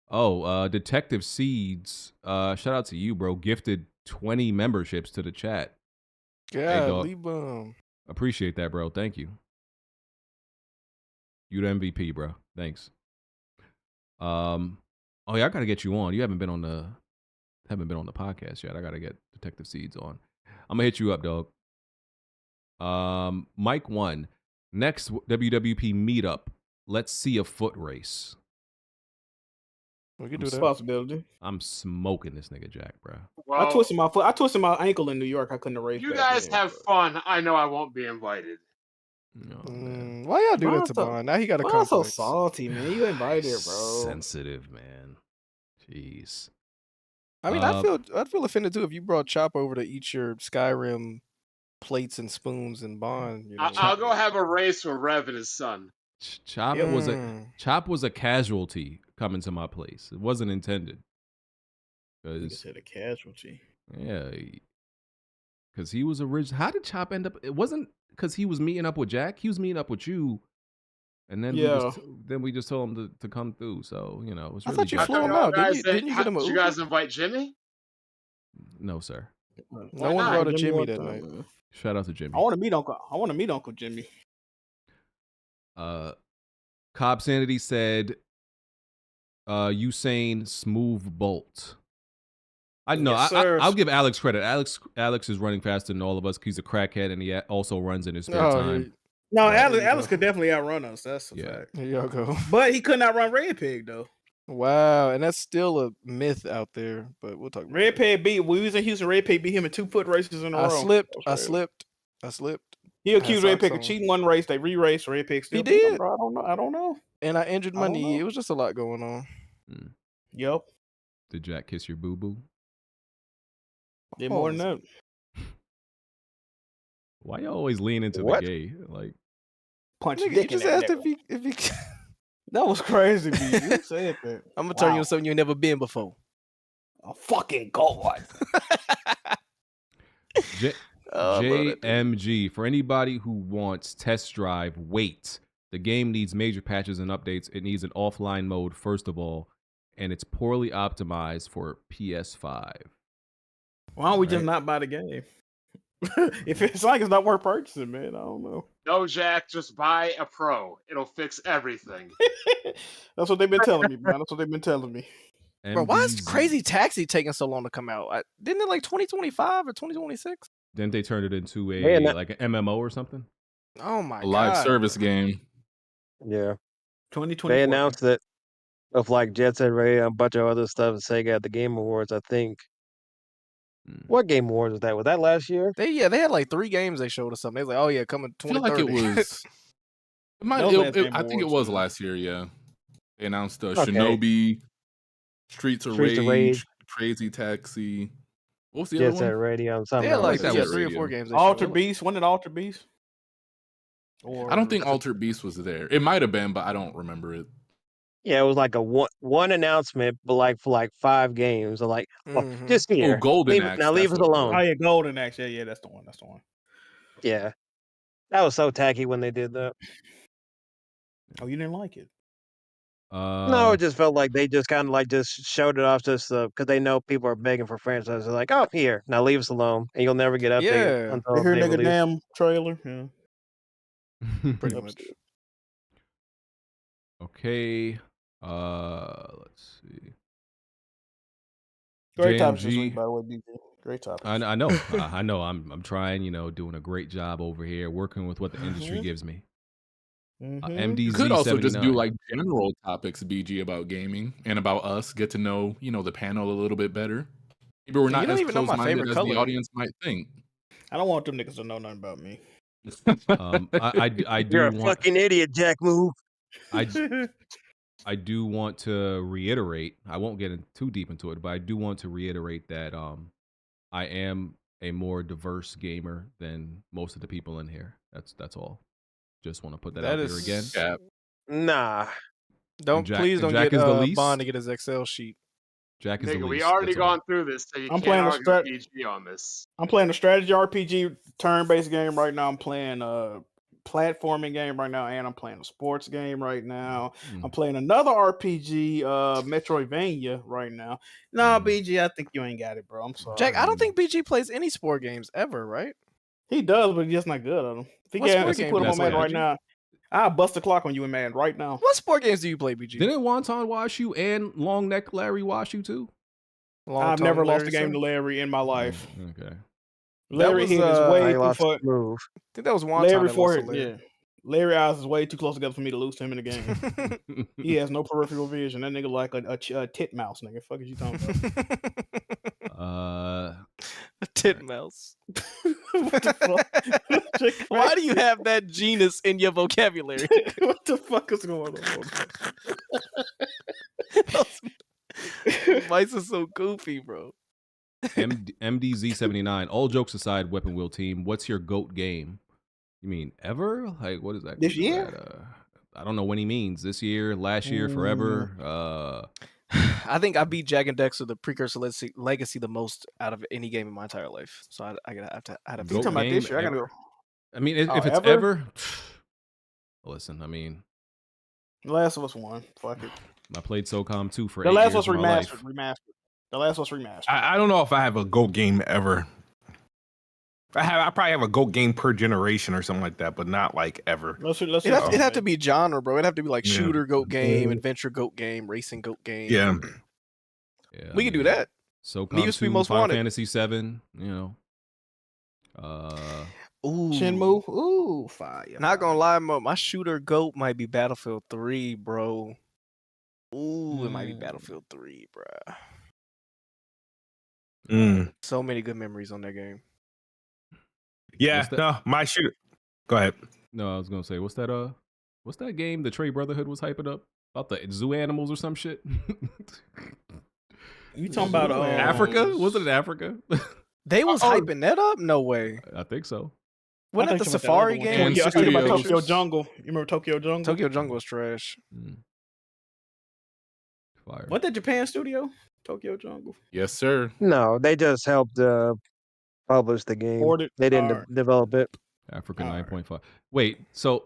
Oh, Detective Seeds. Shout out to you, bro. Gifted 20 memberships to the chat. Yeah, hey, appreciate that, bro. Thank you. You the MVP, bro. Thanks. Oh yeah, I gotta get you on. You haven't been on the podcast yet. I gotta get Detective Seeds on. I'm gonna hit you up, dog. Mike 1. Next WWP meetup. Let's see a foot race. We can do that. Possibility. I'm smoking this nigga Jack, bro. Well, I twisted my foot. I twisted my ankle in New York. I couldn't race. You guys have fun. I know I won't be invited. No, why y'all do that to Bond? Now he got a complex. so salty, man. You invited, bro. Sensitive, man. Jeez. I mean, I'd feel offended too if you brought Chop over to eat your Skyrim plates and spoons and Bond. You know? I'll go have a race with Rev and his son. Chop was a casualty coming to my place. It wasn't intended. You said a casualty. Yeah, because he was original. How did Chop end up? It wasn't because he was meeting up with Jack. He was meeting up with you, and then we just told him to come through. So you know, it was really. I thought you flew him out. Didn't you get him? Did you guys invite Jimmy? No, sir. No one brought a Jimmy that night. Shout out to Jimmy. I want to meet Uncle Jimmy. Cobb Sanity said, Usain Smooth Bolt. I know. Yes, I'll give Alex credit. Alex is running faster than all of us. He's a crackhead, and he also runs in his spare time. No, Alex could definitely outrun us. That's a fact. Here y'all go. But he couldn't outrun Red Pig though. Wow, and that's still a myth out there. But we'll talk about Red Pig beat. We was in Houston. Red Pig beat him in 2 foot races in a row. I slipped. He accused Red Pig of cheating one race. They re-raced. Red Pig still. He did. Bro, I don't know. And I injured my knee. It was just a lot going on. Yep. Did Jack kiss your boo boo? Did more than that. Why you always lean into the gay? Like punch. Nigga, you just asked if he. That was crazy, B. You said that. I'm gonna turn you on something you've never been before. A fucking god. JMG, for anybody who wants Test Drive, wait. The game needs major patches and updates. It needs an offline mode, first of all, and it's poorly optimized for PS5. Why don't we just not buy the game? If it's like it's not worth purchasing, man, I don't know. No, Jack, just buy a Pro. It'll fix everything. That's what they've been telling me, man. That's what they've been telling me. Bro, why is MDZ. Crazy Taxi taking so long to come out? Didn't it like 2025 or 2026? Didn't they turn it into Man, like an MMO or something? Oh my A live god. service game. Yeah. 2024. They announced it of like Jet Set Radio and a bunch of other stuff. Sega at the Game Awards, I think. What Game Awards was that? Was that last year? They had like 3 games they showed us something. They was like, oh yeah, coming I feel like 2030. it was. It might. Those last Game I think it Awards, was man. last year. Yeah, they announced Okay. Shinobi, Streets of Streets of Rage, Rage. Crazy Taxi. What's the Jet other Set one? Radio. They Something had else. like that was 3 or radio. 4 games. They Alter showed. Beast. When did Alter Beast? Or I don't think Altered Beast was there. It might have been, but I don't remember it. Yeah, it was like a one announcement, but like for like 5 games. So like, well, Mhm. just here. Golden Leave, Axe, now leave that's us what it alone. Oh yeah, Golden Axe. Yeah, that's the one. That's the one. Yeah, that was so tacky when they did that. Oh, you didn't like it? No, it just felt like they just kind of like just showed it off just because they know people are begging for franchises. They're like, oh, here, now leave us alone, and you'll never get updated Yeah. until They hear they nigga release. damn trailer. Yeah. Pretty much. Okay. Let's see. Great topic this JMG. week, by the way, BJ. Great topic. I know. I know. I'm trying. Doing a great job over here, working with what the industry gives me. MDZ You could also just do 79. like general topics, BG, about gaming and about us. Get to know, the panel a little bit better. Maybe we're Yeah, you not don't as even know my close-minded favorite as color. the audience might think. I don't want them niggas to know nothing about me. I do You're a want. fucking idiot, Jack. Move. I do want to reiterate. I won't get too deep into it, but I do want to reiterate that I am a more diverse gamer than most of the people in here. That's all. Just want to put that out there again. Yeah. Nah. Please don't Jack get is the least. Bond to get his Excel sheet. Jack is the Nigga, least. we already that's all. gone through this, so you I'm can't playing a argue PG on this. I'm playing a strategy RPG turn-based game right now. I'm playing a platforming game right now, and I'm playing a sports game right now. I'm playing another RPG, Metroidvania right now. Nah, BG, I think you ain't got it, bro. I'm sorry. Jack, I don't think BG plays any sport games ever, right? He does, but he's just not good at them. If he, What sport if he game put do him you on Madden play, right BG? now, I'll bust the clock on you in Madden right now. What sport games do you play, BG? Didn't Wonton wash you and Long Neck Larry wash you too? I've never lost a game to Larry in my life. Okay. Larry was, hit is way I too lost far. move. I think that was one time Larry that lost to for Larry. yeah. Larry eyes is way too close together for me to lose to him in the game. He has no peripheral vision. That nigga like a tit mouse, nigga. Fuck is you talking about? A titmouse. What the fuck? Why do you have that genus in your vocabulary? What the fuck is going on? Mice are so goofy, bro. MDZ79. All jokes aside, Weapon Wheel team, what's your GOAT game? You mean ever? Like, what is that? This year? I don't know when he means. This year, last year, forever. I think I beat Jack and Dexter, the Precursor Legacy, the most out of any game in my entire life. So I gotta have to. You talking about this year? I gotta go. I mean, if it's ever, listen. I mean, The Last of Us 1. Fuck it. I played SOCOM 2 for The 8 Last years of Us of my life. remastered. The Last of Us remastered. I don't know if I have a GOAT game ever. I probably have a GOAT game per generation or something like that, but not like ever. It'd have to be genre, bro. It'd have to be like shooter GOAT game, adventure GOAT game, racing GOAT game. Yeah. We can do that. SOCOM Need to be 2, most Final wanted. Fantasy 7. Ooh. Shenmue. Ooh, fire. Not gonna lie, my shooter GOAT might be Battlefield 3, bro. Ooh, it might be Battlefield 3, bro. So many good memories on that game. Yeah, no, my shooter. Go ahead. No, I was gonna say, what's that game the Trey Brotherhood was hyping up about the zoo animals or some shit? You talking about Africa? Was it in Africa? They was hyping that up? No way. I think so. Wasn't that the Safari game? Yeah, I think about Tokyo Jungle. You remember Tokyo Jungle? Tokyo Jungle was trash. Fire. What, that Japan studio? Tokyo Jungle. Yes, sir. No, they just helped publish the game. Port it? They didn't Alright. develop it. Africa 9.5. Wait, so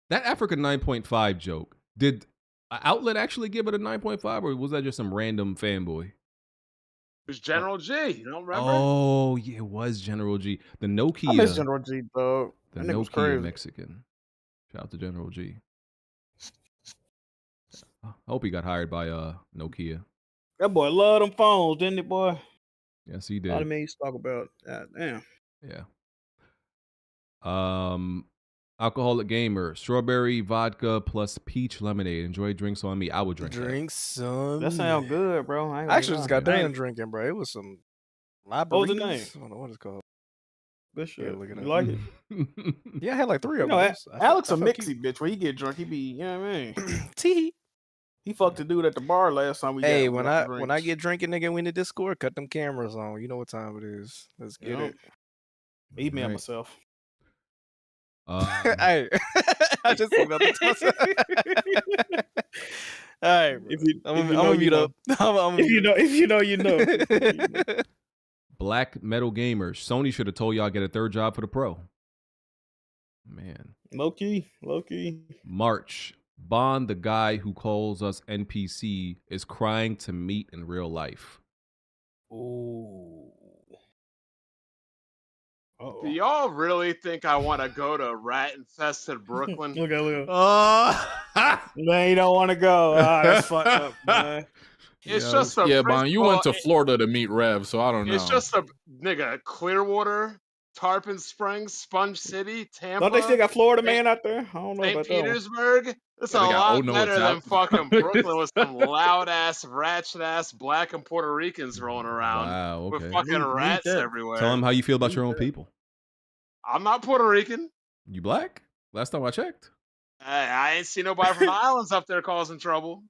that Africa 9.5 joke, did Outlet actually give it a 9.5, or was that just some random fanboy? It was General G. You don't remember? Oh, yeah, it was General G. The Nokia. I miss General G, dog. The That nigga was Nokia crazy. Mexican. Shout out to General G. I hope he got hired by Nokia. That boy love them phones, didn't it, boy? Yes, he A lot of did. men used to talk about. Damn. Yeah. Alcoholic gamer, strawberry vodka plus peach lemonade. Enjoy drinks on me. I would drink Drink some. That sound good, bro. I ain't I gonna actually lie. just got I done ain't- drinking, bro. It was some What was the name? libraritas. I don't know what it's called. Good shit. look it You up. like it? Yeah, I had like 3 You of know, them. Alex a I felt mixy bitch. When he get drunk, he be, you know what I mean? Tee. He fucked the dude at the bar last time we Hey, got when got I drinks. get drinking, nigga, we in the Discord, cut them cameras on. You know what time it is. Let's get Yup. it. Email Right. myself. Hey, I just emailed it to myself. All right, bro. If you I'm know, gonna you mute know. up. I'm If you know, if you know, you know. If you know, you know. Black Metal Gamers. Sony should have told y'all get a third job for the pro. Man. Low key, low key. March. Bond, the guy who calls us NPC, is crying to meet in real life. Ooh. Do y'all really think I want to go to rat-infested Brooklyn? Look at look. Oh, Man, you don't want to go. Ah, that's fucked up, man. It's just a Yeah, Bon, you went to principle- Florida to meet Rev, so I don't know. It's just a nigga. Clearwater, Tarpon Springs, Sponge City, Tampa. Don't they still got Florida man out there? I don't know St. about that one. Petersburg. It's a They got lot Ono better than Tap. fucking Brooklyn with some loud ass, ratchet ass black and Puerto Ricans rolling around wow. with Okay. fucking rats that. everywhere. Tell him how you feel about your own people. I'm not Puerto Rican. You black? Last time I checked. I ain't seen nobody from the islands up there causing trouble.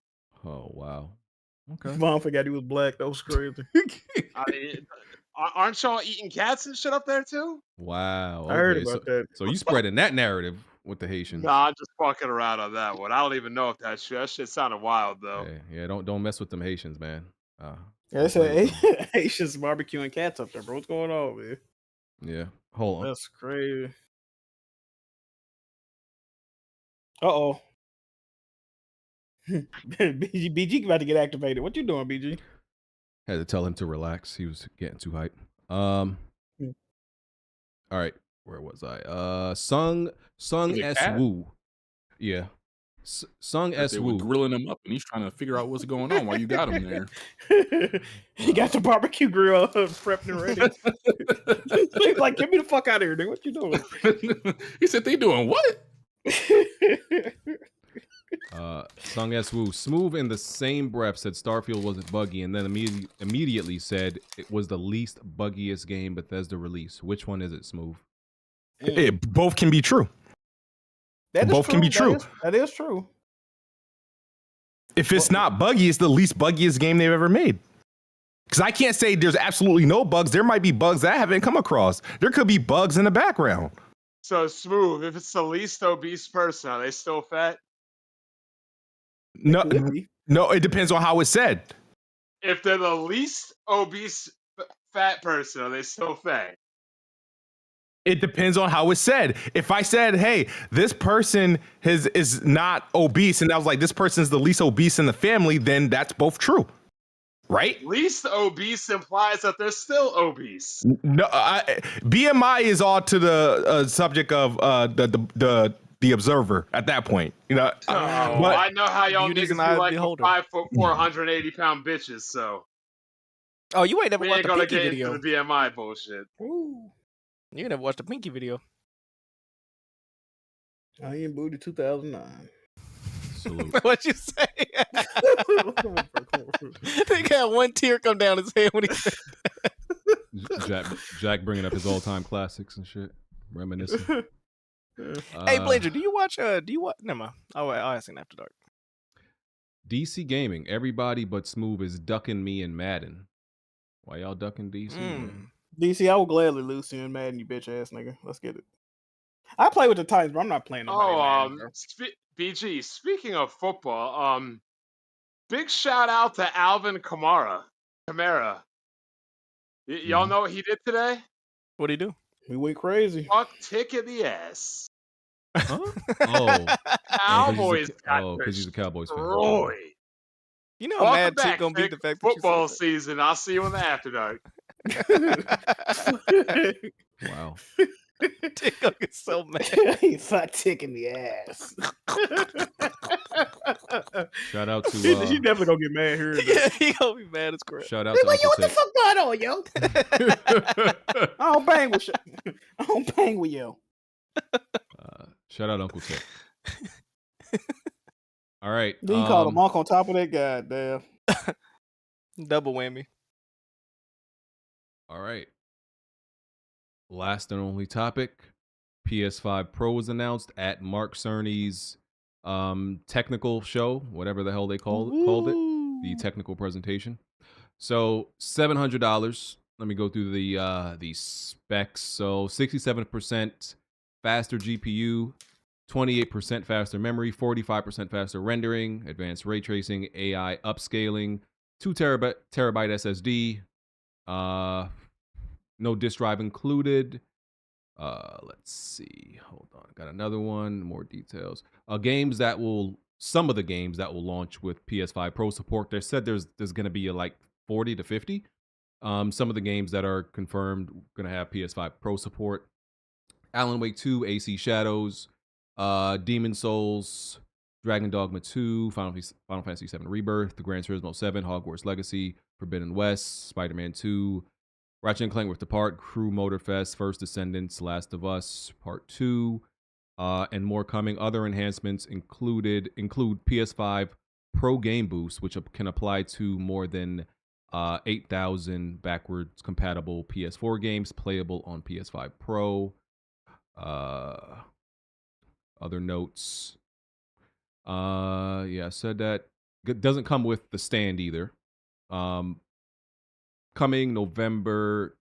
Oh, wow. Okay. Mom forgot he was black. That was crazy. I mean, aren't y'all eating cats and shit up there too? Wow. I heard okay, about that. So you spreading that narrative with the Haitians. Nah, I'm just fucking around on that one. I don't even know if that's true. That shit sounded wild though. Yeah, don't mess with them Haitians, man. Yeah, they said Haitians barbecuing cats up there, bro. What's going on, man? Yeah. Hold on. That's crazy. Uh-oh. BG about to get activated. What you doing, BG? Had to tell him to relax. He was getting too hyped. Hmm. All right. Where was I? Sung Was it S cat? Woo. Yeah. Sung S They were Woo. grilling him up, and he's trying to figure out what's going on while you got him there. He got the barbecue grill prepped and ready. He's like, get me the fuck out of here, nigga. What you doing? He said, "They doing what?" Sung S Woo. Smooth in the same breath said Starfield wasn't buggy, and then immediately said it was the least buggiest game Bethesda released. Which one is it, Smooth? Both can be true. That is Both can be true. That is true. If it's not buggy, it's the least buggiest game they've ever made. Because I can't say there's absolutely no bugs. There might be bugs that I haven't come across. There could be bugs in the background. So Smooth, if it's the least obese person, are they still fat? No, no, it depends on how it's said. If they're the least obese fat person, are they still fat? It depends on how it's said. If I said, hey, this person is not obese, and I was like, this person's the least obese in the family, then that's both true. Right? Least obese implies that they're still obese. No, BMI is all to the subject of the observer at that point. You know, Oh, I know how y'all Beauty's niggas an be eye of the like beholder. 5'4", 180-pound bitches. So Oh, you ain't never we watched ain't the gonna Pinky get video. into the BMI bullshit. Ooh. You never watched the Pinky video. I am booty 2009. Salute. What you say? They got one tear come down his head when he said Jack bringing up his all-time classics and shit, reminiscing. Hey, Blazer, do you watch? Never mind. I'll ask him after dark. DC Gaming. Everybody but Smooth is ducking me in Madden. Why y'all ducking DC? man? DC, I will gladly lose you in Madden, you bitch ass nigga. Let's get it. I play with the Titans, but I'm not playing nobody in Madden, bro. BG, speaking of football, big shout out to Alvin Kamara. Y'all know what he did today? What'd he do? He went crazy. Fuck Tick in the ass. Huh? Oh, Cowboys because he's a Cowboys fan. destroyed. You know, Welcome Mad back, Tick gonna beat Tick. the fact that Football you said season. I'll see you in the after dark. Wow. Tick is so mad. He's fat tick in the ass. Shout out to He definitely gonna get mad here. Yeah, he gonna be mad as crap. shout out to Like, yo, Uncle what the Tick. fuck going on, yo? I don't bang with you. I don't bang with you. Shout out Uncle Tick. All right. Then you called him Monk on top of that. Goddamn. Double whammy. All right. Last and only topic. PS5 Pro was announced at Mark Cerny's technical show, whatever the hell they called it, the technical presentation. So $700. Let me go through the specs. So 67% faster GPU, 28% faster memory, 45% faster rendering, advanced ray tracing, AI upscaling, 2 terabyte SSD, no disk drive included. Let's see. Hold on. Got another one. More details. Some of the games that will launch with PS5 Pro support. They said there's going to be like 40 to 50. Some of the games that are confirmed going to have PS5 Pro support. Alan Wake 2, AC Shadows, Demon Souls, Dragon Dogma 2, Final Fantasy 7 Rebirth, The Gran Turismo 7, Hogwarts Legacy, Forbidden West, Spider-Man 2, Ratchet & Clank Rift Apart, Crew Motorfest, First Descendants, Last of Us Part 2, and more coming. Other enhancements include PS5 Pro Game Boost, which can apply to more than 8,000 backwards compatible PS4 games playable on PS5 Pro. Other notes. I said that. It doesn't come with the stand either. Coming November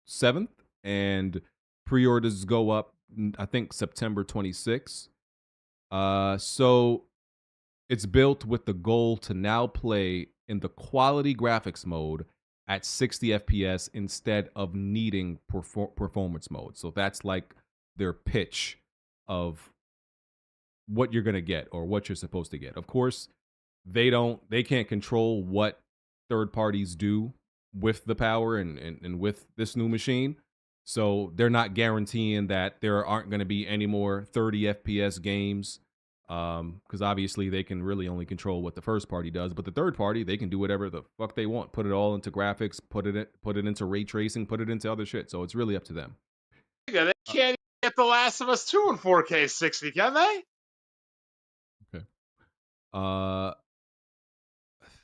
7th, and pre-orders go up, I think, September 26th. So it's built with the goal to now play in the quality graphics mode at 60 FPS instead of needing performance mode. So that's like their pitch of what you're going to get or what you're supposed to get. Of course, they can't control what third parties do with the power and with this new machine. So they're not guaranteeing that there aren't going to be any more 30 FPS games, because obviously they can really only control what the first party does. But the third party, they can do whatever the fuck they want. Put it all into graphics, put it into ray tracing, put it into other shit. So it's really up to them. Yeah, they can't get The Last of Us 2 in 4K 60, can they? Okay. I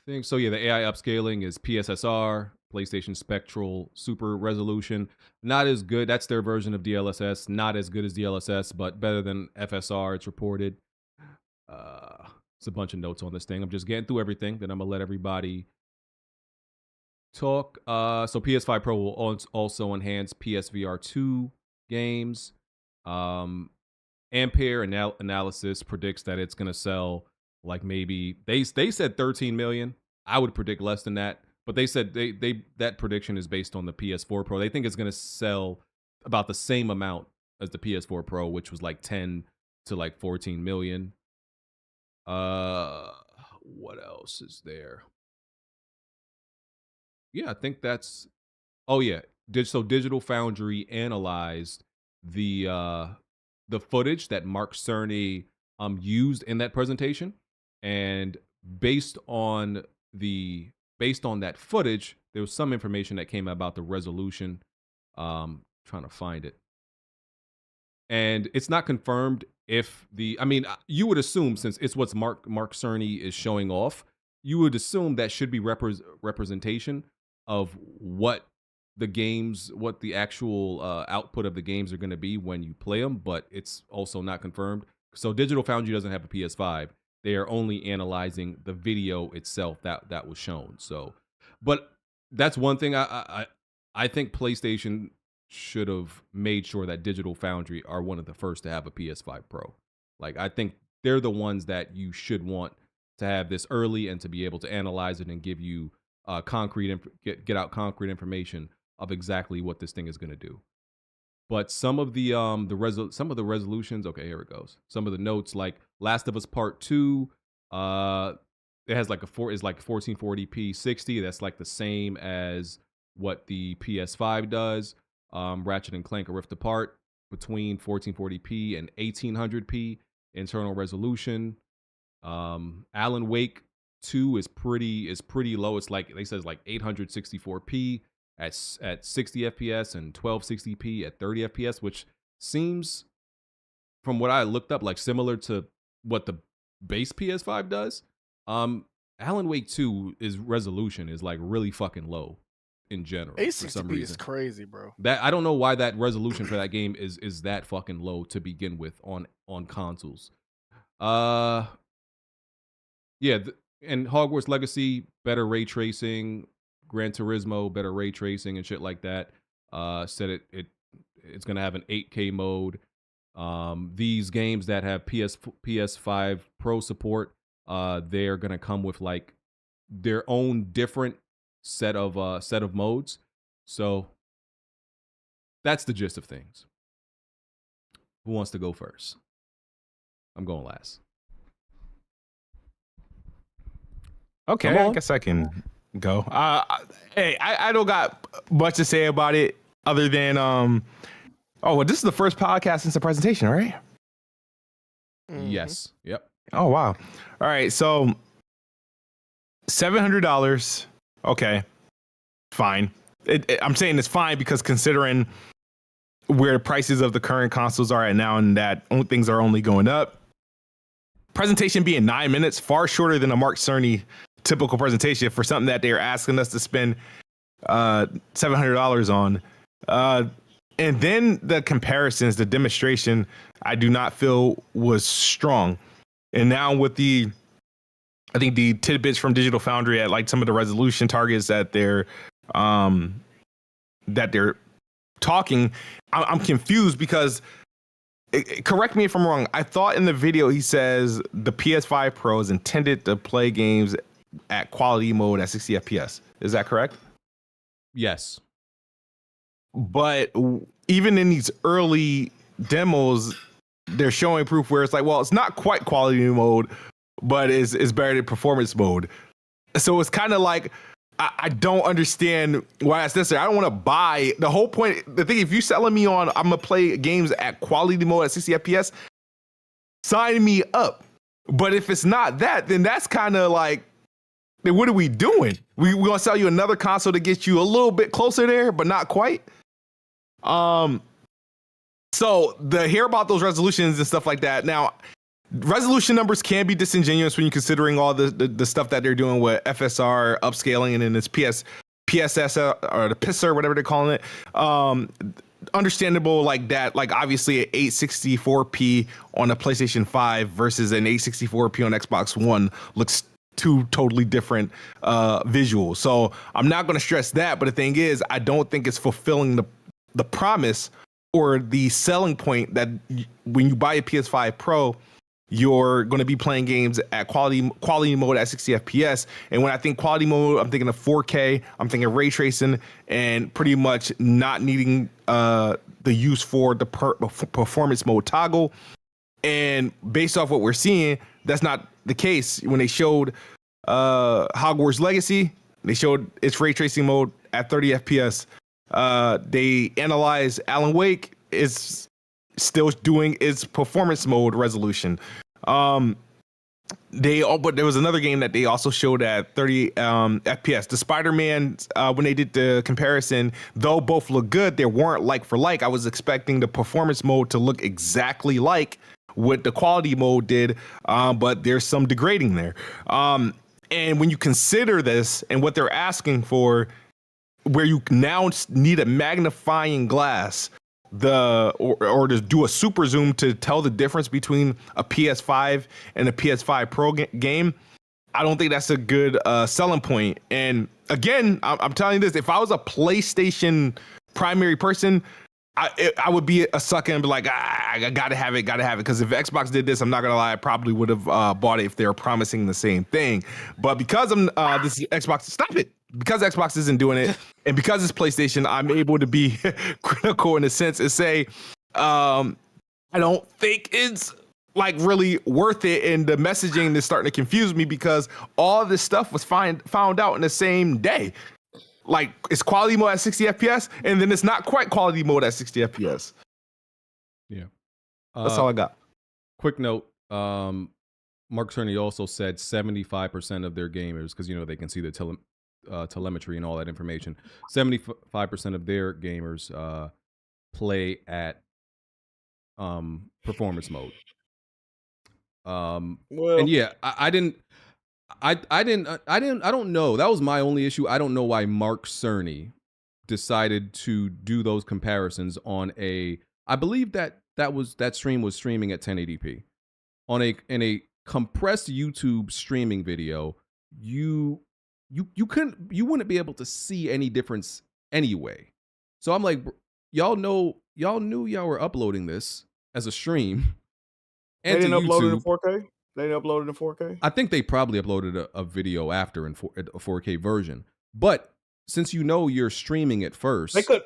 think so. Yeah, the AI upscaling is PSSR, PlayStation Spectral Super Resolution. Not as good. That's their version of DLSS. Not as good as DLSS, but better than FSR. It's reported. It's a bunch of notes on this thing. I'm just getting through everything. Then I'm gonna let everybody talk. So PS5 Pro will also enhance PSVR 2 games. Ampere Analysis predicts that it's gonna sell like maybe they said 13 million. I would predict less than that, but they said that prediction is based on the PS4 Pro. They think it's gonna sell about the same amount as the PS4 Pro, which was like 10 to like 14 million. What else is there? Yeah, I think that's. Oh yeah, so Digital Foundry analyzed the footage that Mark Cerny used in that presentation, and based on that footage, there was some information that came out about the resolution. Trying to find it, and it's not confirmed if you would assume, since it's what's Mark Cerny is showing off, you would assume that should be representation of what the actual output of the games are going to be when you play them, but it's also not confirmed. So Digital Foundry doesn't have a PS5. They are only analyzing the video itself that was shown. So, but that's one thing I think PlayStation should have made sure that Digital Foundry are one of the first to have a PS5 Pro. Like, I think they're the ones that you should want to have this early and to be able to analyze it and give you get out concrete information of exactly what this thing is going to do. But some of the resolutions, okay, here it goes. Some of the notes, like Last of Us Part 2, it has like is like 1440p 60. That's like the same as what the PS5 does. Ratchet and Clank Rift Apart between 1440p and 1800p internal resolution. Alan Wake 2 is pretty low. It's like they said it's like 864p at 60 FPS and 1260p at 30 FPS, which seems, from what I looked up, like similar to what the base PS5 does. Alan Wake 2 resolution is like really fucking low in general. For some 860p reason is crazy, bro. that I don't know why that resolution for that game is that fucking low to begin with on consoles. And Hogwarts Legacy, better ray tracing, Gran Turismo, better ray tracing and shit like that. Said it's gonna have an 8K mode. These games that have PS5 Pro support, they're gonna come with like their own different set of modes. So that's the gist of things. Who wants to go first? I'm going last. Okay, I guess I can go. Hey, I don't got much to say about it other than this is the first podcast since the presentation, right? Yes. Yep. Oh wow. All right, so $700. Okay, fine. I'm saying it's fine because considering where the prices of the current consoles are at now, and that things are only going up. Presentation being 9 minutes, far shorter than a Mark Cerny typical presentation for something that they're asking us to spend $700 on. And then the comparisons, the demonstration, I do not feel was strong. And now with I think the tidbits from Digital Foundry at like some of the resolution targets that they're talking, I'm confused because correct me if I'm wrong. I thought in the video he says the PS5 Pro is intended to play games at quality mode at 60 FPS. Is that correct? Yes. But even in these early demos, they're showing proof where it's like, well, it's not quite quality mode, but it's better than performance mode. So it's kind of like, I don't understand why that's necessary. I don't want to buy the whole point. The thing, if you're selling me on, I'm going to play games at quality mode at 60 FPS, sign me up. But if it's not that, then that's kind of like, then what are we doing? We're going to sell you another console to get you a little bit closer there, but not quite. So hear about those resolutions and stuff like that. Now, resolution numbers can be disingenuous when you're considering all the stuff that they're doing with FSR upscaling and then it's PSS or the PISR, whatever they're calling it. Understandable like that, like obviously at 864p on a PlayStation 5 versus an 864p on Xbox One looks two totally different visuals. So I'm not going to stress that, but the thing is, I don't think it's fulfilling the promise or the selling point that when you buy a PS5 Pro, you're going to be playing games at quality mode at 60 FPS. And when I think quality mode, I'm thinking of 4K, I'm thinking ray tracing, and pretty much not needing the use for the performance mode toggle. And based off what we're seeing, that's not the case. When they showed Hogwarts Legacy, they showed its ray tracing mode at 30 FPS. They analyzed Alan Wake is still doing its performance mode resolution. But there was another game that they also showed at 30 FPS. The Spider-Man, when they did the comparison, though both look good, they weren't like for like. I was expecting the performance mode to look exactly like what the quality mode did, but there's some degrading there. And when you consider this and what they're asking for, where you now need a magnifying glass, or to do a super zoom to tell the difference between a PS5 and a PS5 Pro game, I don't think that's a good selling point. And again, I'm telling you this, if I was a PlayStation primary person, I would be a sucker and be like, I gotta have it. Because if Xbox did this, I'm not gonna lie, I probably would have bought it if they were promising the same thing. But because this is Xbox, stop it. Because Xbox isn't doing it, and because it's PlayStation, I'm able to be critical in a sense and say, I don't think it's like really worth it. And the messaging is starting to confuse me because all this stuff was found out in the same day. Like it's quality mode at 60 FPS, and then it's not quite quality mode at 60 FPS. That's all I got. Quick note. Mark Cerny also said 75% of their gamers, because they can see the telemetry and all that information. 75% of their gamers play at performance mode. Well, and yeah, I don't know. That was my only issue. I don't know why Mark Cerny decided to do those comparisons on I believe that stream was streaming at 1080p. In a compressed YouTube streaming video, you wouldn't be able to see any difference anyway. So I'm like, y'all knew y'all were uploading this as a stream. They didn't upload it in 4K? They didn't upload it in 4K? I think they probably uploaded a video after in a 4K version. But since you're streaming it first, they could.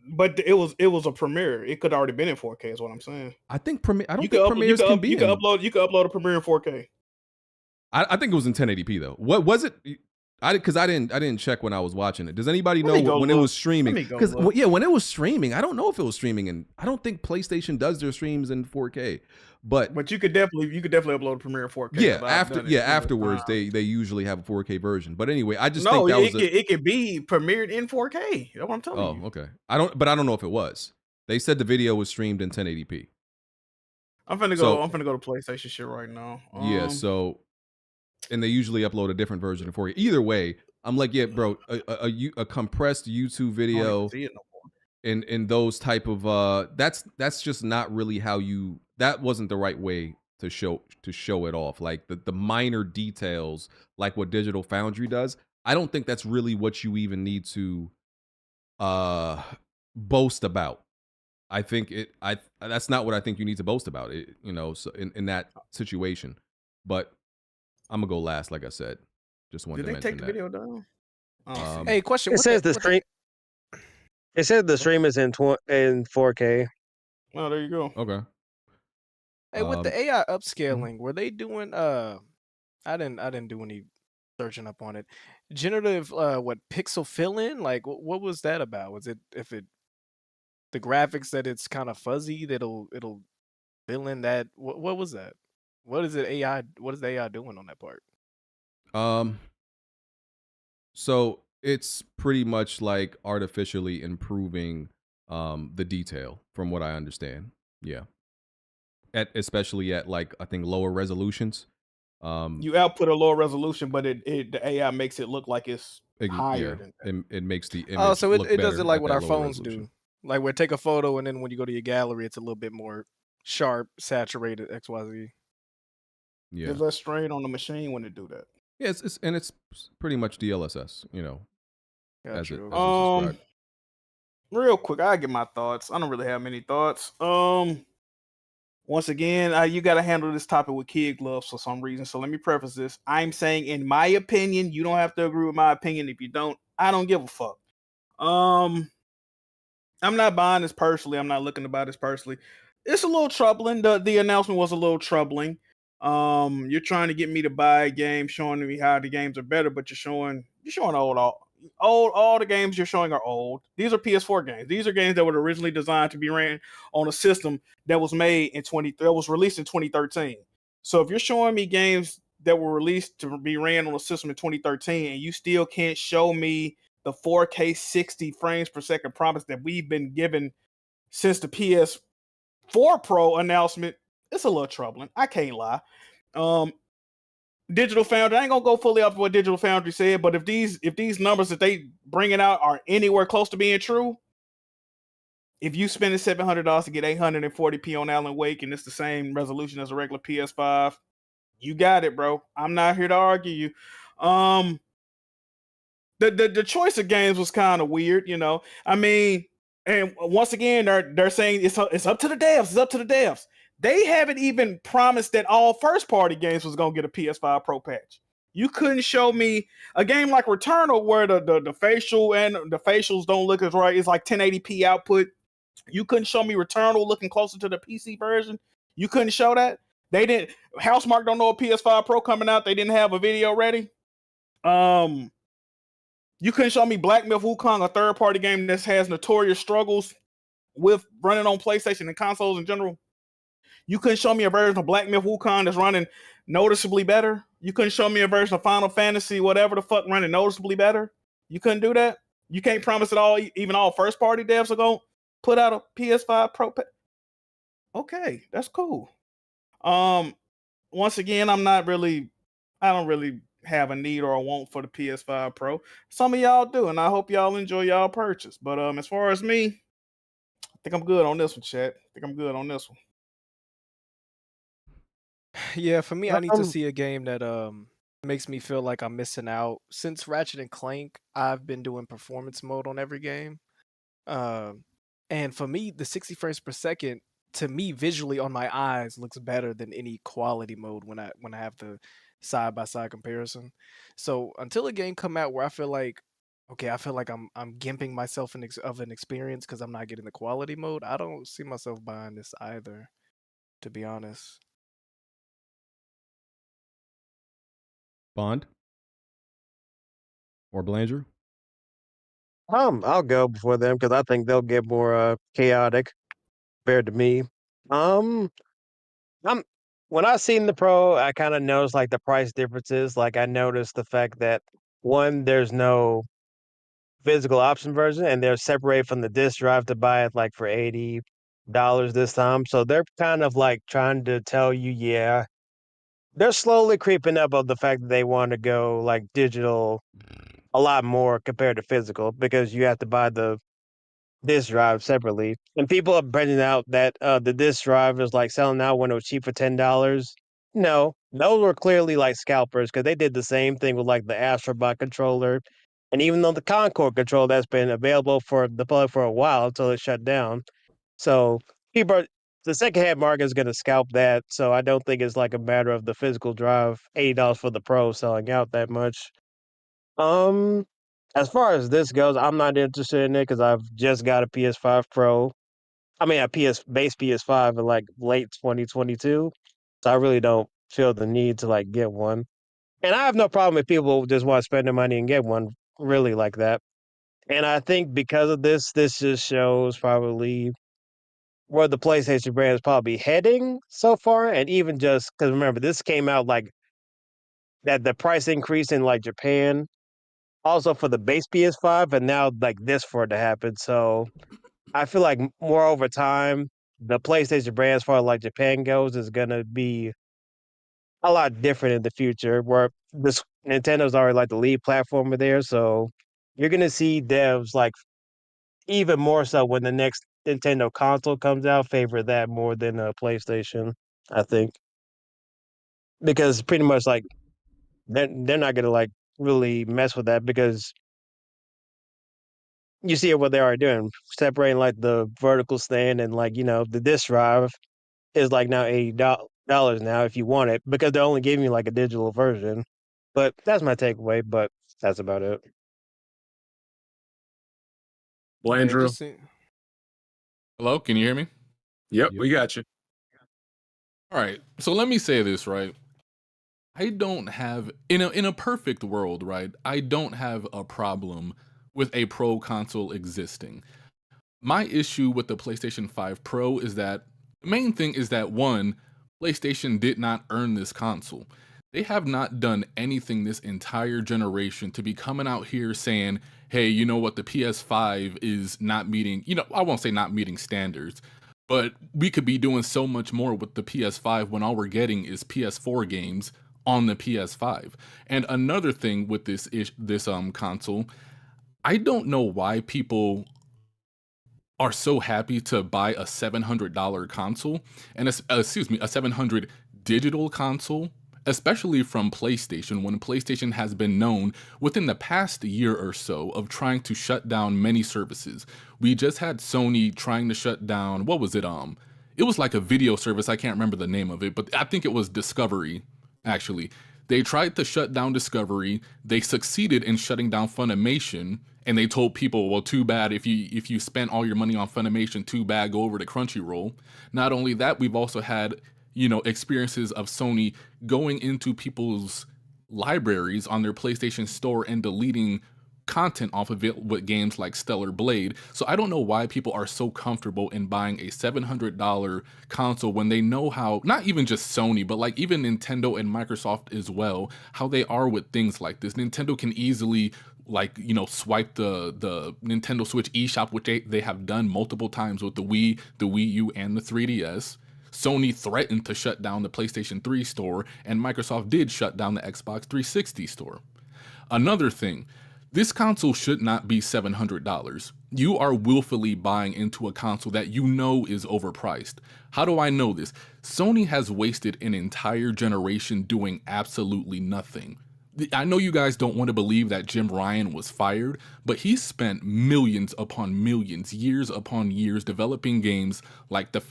But it was a premiere. It could already been in 4K. Is what I'm saying. I think Premiere. I don't think Premieres can be. You could upload a Premiere in 4K. I think it was in 1080p though. What was it? Because I didn't check when I was watching it. Does anybody know when it was streaming? Because when it was streaming, I don't know if it was streaming, and I don't think PlayStation does their streams in 4K. But you could definitely upload a Premiere in 4K. Yeah, afterwards they usually have a 4K version. But anyway, I just think it could be premiered in 4K. That's what I'm telling you. Oh, okay. I don't know if it was. They said the video was streamed in 1080p. I'm finna go to PlayStation shit right now. Yeah, so. And they usually upload a different version for you. Either way, I'm like, yeah, bro, a compressed YouTube video in those type of that's just not really how that wasn't the right way to show it off. Like the minor details, like what Digital Foundry does, I don't think that's really what you even need to boast about. I think that's not what I think you need to boast about. So in that situation, but. I'm gonna go last, like I said. Just wanted to mention that. Did they take the video down? Hey, question. It says the stream. It says the stream is in 4K. Oh, there you go. Okay. Hey, with the AI upscaling, were they doing? I didn't do any searching up on it. Generative, pixel fill in? Like, what was that about? Was it the graphics that it's kind of fuzzy that'll fill in that? What was that? What is it AI? What is the AI doing on that part? So it's pretty much like artificially improving the detail, from what I understand. Yeah. Especially at like I think lower resolutions. You output a lower resolution, but the AI makes it look like it's higher. It makes the image. So it does it like what our phones do. Like where take a photo and then when you go to your gallery, it's a little bit more sharp, saturated, XYZ. Yeah. There's less strain on the machine when it do that. Yeah, it's pretty much DLSS, as it real quick, I get my thoughts. I don't really have many thoughts. Once again, you got to handle this topic with kid gloves for some reason. So let me preface this. I'm saying, in my opinion, you don't have to agree with my opinion. If you don't, I don't give a fuck. I'm not buying this personally. I'm not looking to buy this personally. It's a little troubling. The announcement was a little troubling. You're trying to get me to buy a game, showing me how the games are better, but you're showing all the games you're showing are old. These are PS4 games. These are games that were originally designed to be ran on a system that was released in 2013. So if you're showing me games that were released to be ran on a system in 2013 and you still can't show me the 4K 60 frames per second promise that we've been given since the PS4 Pro announcement, it's a little troubling. I can't lie. Digital Foundry, I ain't gonna go fully up to what Digital Foundry said, but if these numbers that they bringing out are anywhere close to being true, if you spending $700 to get 840p on Alan Wake and it's the same resolution as a regular PS5, you got it, bro. I'm not here to argue you. The choice of games was kind of weird, I mean, and once again, they're saying it's up to the devs. It's up to the devs. They haven't even promised that all first-party games was gonna get a PS5 Pro patch. You couldn't show me a game like Returnal where the facial and the facials don't look as right. It's like 1080p output. You couldn't show me Returnal looking closer to the PC version. You couldn't show that. They didn't. Housemarque don't know a PS5 Pro coming out. They didn't have a video ready. You couldn't show me Black Myth Wukong, a third-party game that has notorious struggles with running on PlayStation and consoles in general. You couldn't show me a version of Black Myth Wukong that's running noticeably better. You couldn't show me a version of Final Fantasy, whatever the fuck, running noticeably better. You couldn't do that. You can't promise it all. Even all first party devs are gonna put out a PS5 Pro. Okay, that's cool. Once again, I don't really have a need or a want for the PS5 Pro. Some of y'all do, and I hope y'all enjoy y'all purchase. But as far as me, I think I'm good on this one, chat. I think I'm good on this one. Yeah, for me, I need to see a game that makes me feel like I'm missing out. Since Ratchet and Clank, I've been doing performance mode on every game. And for me, the 60 frames per second, to me, visually on my eyes, looks better than any quality mode when I have the side-by-side comparison. So until a game come out where I feel like, okay, I feel like I'm gimping myself of an experience because I'm not getting the quality mode, I don't see myself buying this either, to be honest. Bond or Belanger? I'll go before them because I think they'll get more chaotic compared to me. When I seen the Pro, I kind of noticed like the price differences. Like I noticed the fact that one, there's no physical option version, and they're separated from the disc drive to buy it like for $80 this time. So they're kind of like trying to tell you, yeah, they're slowly creeping up of the fact that they want to go like digital a lot more compared to physical because you have to buy the disc drive separately. And people are pointing out that the disc drive is like selling out when it was cheap for $10. No, those were clearly like scalpers because they did the same thing with like the Astrobot controller. And even though the Concord controller that's been available for the public for a while until it shut down. So the secondhand market is going to scalp that. So I don't think it's like a matter of the physical drive, $80 for the Pro selling out that much. As far as this goes, I'm not interested in it because I've just got a PS5 Pro. I mean, a base PS5 in like late 2022. So I really don't feel the need to like get one. And I have no problem if people just want to spend their money and get one really like that. And I think because of this just shows probably where the PlayStation brand is probably heading so far. And even just because remember, this came out like that the price increase in like Japan also for the base PS5, and now like this for it to happen. So I feel like more over time, the PlayStation brand, as far as like Japan goes, is gonna be a lot different in the future. Where this Nintendo's already like the lead platformer there, so you're gonna see devs like even more so when the next Nintendo console comes out, favor that more than a PlayStation. I think because pretty much like they're not gonna like really mess with that because you see what they are doing, separating like the vertical stand and like the disc drive is like now $80 now if you want it because they're only giving you like a digital version. But that's my takeaway. But that's about it. Andrew. Hello, can you hear me? Yep, we got you. All right, so let me say this, right? I don't have in a perfect world, right? I don't have a problem with a Pro console existing. My issue with the PlayStation 5 Pro is that the main thing is that one, PlayStation did not earn this console. They have not done anything this entire generation to be coming out here saying, hey, you know what, the PS5 is not meeting, I won't say not meeting standards, but we could be doing so much more with the PS5 when all we're getting is PS4 games on the PS5. And another thing with this console, I don't know why people are so happy to buy a $700 console and a $700 digital console, especially from PlayStation, when PlayStation has been known within the past year or so of trying to shut down many services. We just had Sony trying to shut down, what was it? It was like a video service, I can't remember the name of it, but I think it was Discovery, actually. They tried to shut down Discovery, they succeeded in shutting down Funimation, and they told people, well, too bad if you spent all your money on Funimation, too bad, go over to Crunchyroll. Not only that, we've also had experiences of Sony going into people's libraries on their PlayStation Store and deleting content off of it with games like Stellar Blade. So I don't know why people are so comfortable in buying a $700 console when they know how, not even just Sony, but like even Nintendo and Microsoft as well, how they are with things like this. Nintendo can easily swipe the Nintendo Switch eShop, which they have done multiple times with the Wii U, and the 3DS. Sony threatened to shut down the PlayStation 3 store, and Microsoft did shut down the Xbox 360 store. Another thing, this console should not be $700. You are willfully buying into a console that you know is overpriced. How do I know this? Sony has wasted an entire generation doing absolutely nothing. I know you guys don't want to believe that Jim Ryan was fired, but he spent millions upon millions, years upon years developing games like The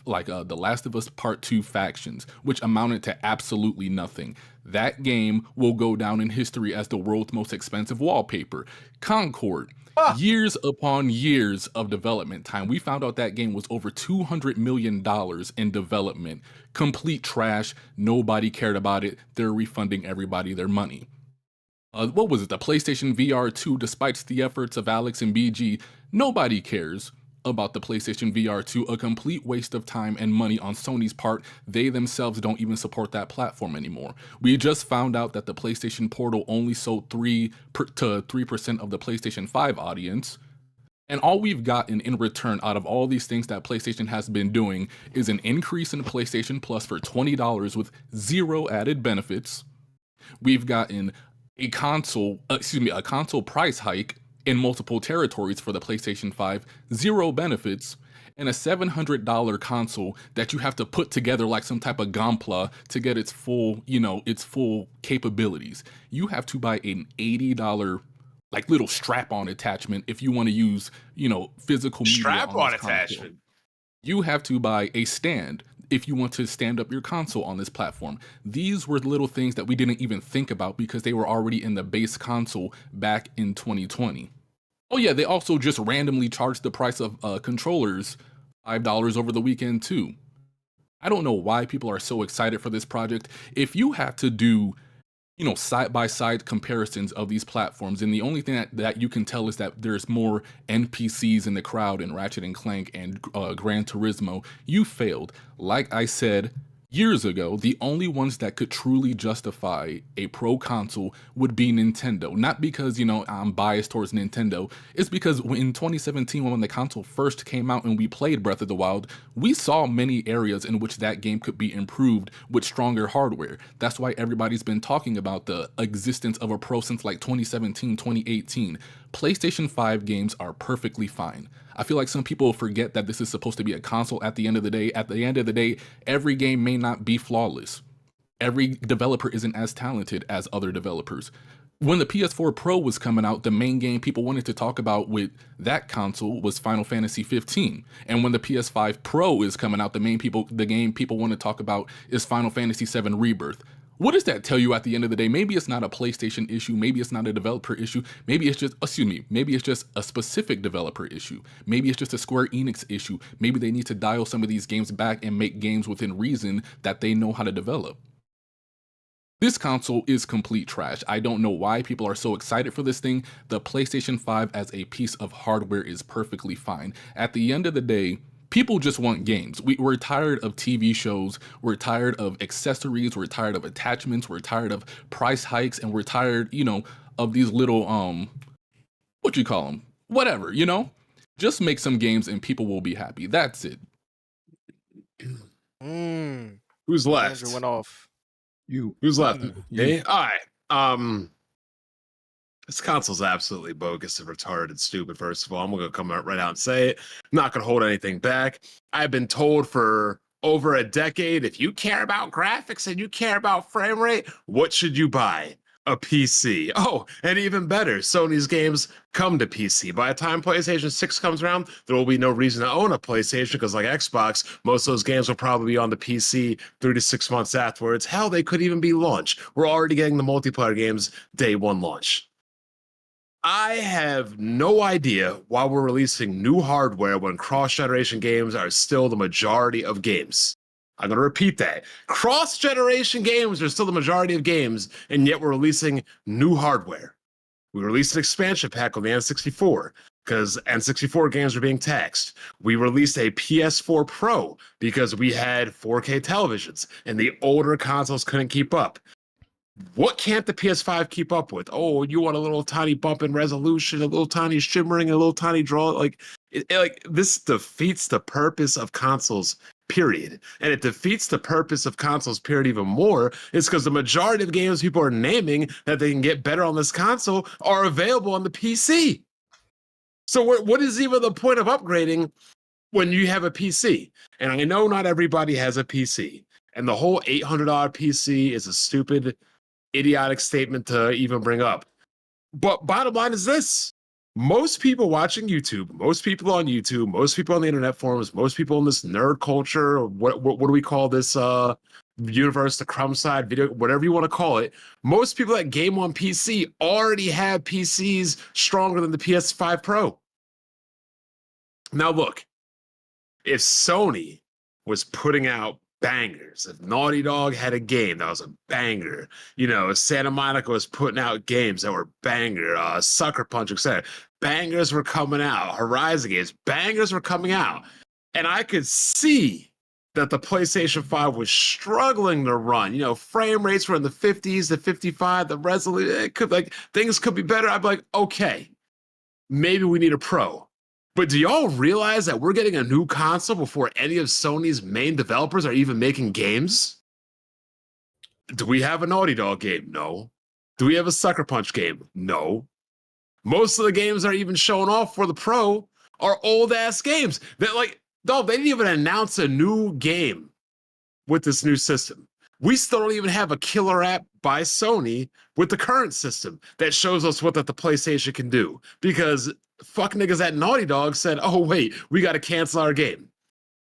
Last of Us Part 2 Factions, which amounted to absolutely nothing. That game will go down in history as the world's most expensive wallpaper. Concord, years upon years of development time. We found out that game was over $200 million in development. Complete trash. Nobody cared about it. They're refunding everybody their money. What was it? The PlayStation VR 2, despite the efforts of Alex and BG, nobody cares about the PlayStation VR 2, a complete waste of time and money on Sony's part. They themselves don't even support that platform anymore. We just found out that the PlayStation Portal only sold 3% of the PlayStation 5 audience. And all we've gotten in return out of all these things that PlayStation has been doing is an increase in PlayStation Plus for $20 with zero added benefits. We've gotten a console price hike in multiple territories for the PlayStation 5, zero benefits, and a $700 console that you have to put together like some type of Gonpla to get its full capabilities. You have to buy an $80 like little strap-on attachment if you want to use, physical media. Strap-on attachment. You have to buy a stand if you want to stand up your console on this platform. These were little things that we didn't even think about because they were already in the base console back in 2020. Oh yeah, they also just randomly charged the price of controllers $5 over the weekend too. I don't know why people are so excited for this project. If you have to do, side-by-side comparisons of these platforms, and the only thing that you can tell is that there's more NPCs in the crowd in Ratchet & Clank and Gran Turismo, you failed. Like I said years ago, the only ones that could truly justify a pro console would be Nintendo. Not because, I'm biased towards Nintendo. It's because in 2017, when the console first came out and we played Breath of the Wild, we saw many areas in which that game could be improved with stronger hardware. That's why everybody's been talking about the existence of a pro since like 2017, 2018. PlayStation 5 games are perfectly fine. I feel like some people forget that this is supposed to be a console at the end of the day. At the end of the day, every game may not be flawless. Every developer isn't as talented as other developers. When the PS4 Pro was coming out, the main game people wanted to talk about with that console was Final Fantasy 15. And when the PS5 Pro is coming out, the game people want to talk about is Final Fantasy 7 Rebirth. What does that tell you at the end of the day? Maybe it's not a PlayStation issue. Maybe it's not a developer issue. Maybe it's just a specific developer issue. Maybe it's just a Square Enix issue. Maybe they need to dial some of these games back and make games within reason that they know how to develop. This console is complete trash. I don't know why people are so excited for this thing. The PlayStation 5 as a piece of hardware is perfectly fine. At the end of the day, people just want games. We're tired of TV shows. We're tired of accessories. We're tired of attachments. We're tired of price hikes. And we're tired, of these little, what you call them? Whatever, Just make some games and people will be happy. That's it. Who's left? Andrew went off. You. Who's left? Me? All right. This console's absolutely bogus and retarded and stupid, first of all. I'm going to come out right out and say it. I'm not going to hold anything back. I've been told for over a decade, if you care about graphics and you care about frame rate, what should you buy? A PC. Oh, and even better, Sony's games come to PC. By the time PlayStation 6 comes around, there will be no reason to own a PlayStation because like Xbox, most of those games will probably be on the PC 3 to 6 months afterwards. Hell, they could even be launched. We're already getting the multiplayer games day one launch. I have no idea why we're releasing new hardware when cross-generation games are still the majority of games. I'm going to repeat that. Cross-generation games are still the majority of games, and yet we're releasing new hardware. We released an expansion pack on the N64 because N64 games were being taxed. We released a PS4 Pro because we had 4K televisions and the older consoles couldn't keep up. What can't the PS5 keep up with? Oh, you want a little tiny bump in resolution, a little tiny shimmering, a little tiny draw. Like this defeats the purpose of consoles, period. And it defeats the purpose of consoles, period, even more. It's because the majority of games people are naming that they can get better on this console are available on the PC. So what is even the point of upgrading when you have a PC? And I know not everybody has a PC. And the whole $800 PC is a stupid, idiotic statement to even bring up. But bottom line is this. Most people watching YouTube, most people on YouTube, most people on the internet forums, most people in this nerd culture, or what do we call this universe, the crumb side video, whatever you want to call it, most people that game on PC already have PCs stronger than the PS5 Pro. Now look, if Sony was putting out bangers, if Naughty Dog had a game that was a banger, you know, if Santa Monica was putting out games that were banger, Sucker Punch, etc., bangers were coming out, Horizon games, bangers were coming out, and I could see that the PlayStation 5 was struggling to run. You know, frame rates were in the 50s to 55, the resolution, it could, like, things could be better. I'd be like, okay, maybe we need a Pro. But do y'all realize that we're getting a new console before any of Sony's main developers are even making games? Do we have a Naughty Dog game? No. Do we have a Sucker Punch game? No. Most of the games that are even showing off for the Pro are old-ass games. That, like, dog, they didn't even announce a new game with this new system. We still don't even have a killer app by Sony with the current system that shows us what that the PlayStation can do. Because fuck niggas at Naughty Dog said, oh, wait, we got to cancel our game.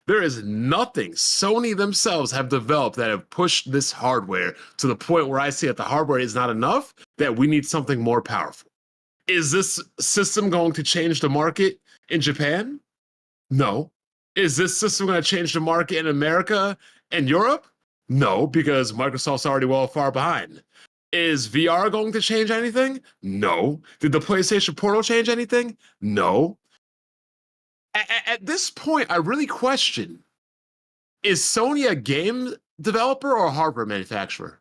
There is nothing Sony themselves have developed that have pushed this hardware to the point where I see that the hardware is not enough, that we need something more powerful. Is this system going to change the market in Japan? No. Is this system going to change the market in America and Europe? No, because Microsoft's already well far behind. Is VR going to change anything? No. Did the PlayStation Portal change anything? No. At this point, I really question, is Sony a game developer or a hardware manufacturer?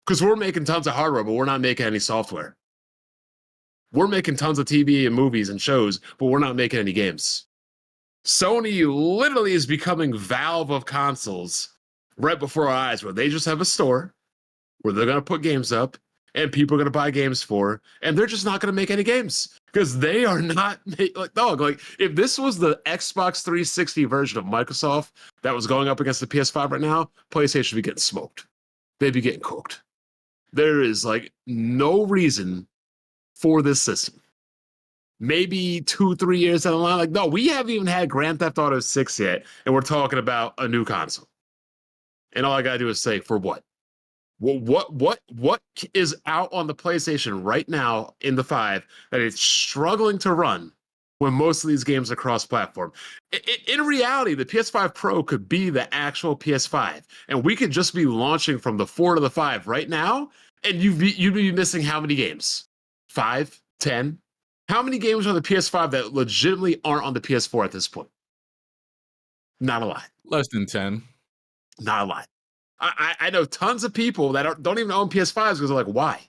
Because we're making tons of hardware, but we're not making any software. We're making tons of TV and movies and shows, but we're not making any games. Sony literally is becoming Valve of consoles right before our eyes, where they just have a store where they're going to put games up and people are going to buy games for, and they're just not going to make any games because they are not like, dog. Like, if this was the Xbox 360 version of Microsoft that was going up against the PS5 right now, PlayStation would be getting smoked. They'd be getting cooked. There is like no reason for this system. Maybe 2-3 years down the line, like, no, we haven't even had Grand Theft Auto 6 yet, and we're talking about a new console. And all I gotta do is say, for what? Well, what is out on the PlayStation right now in the 5 that it's struggling to run when most of these games are cross-platform? In reality, the PS5 Pro could be the actual PS5, and we could just be launching from the 4 to the 5 right now, and you'd be missing how many games? 5? 10? How many games are on the PS5 that legitimately aren't on the PS4 at this point? Not a lot. Less than 10. Not a lot. I know tons of people that don't even own PS5s because they're like, why?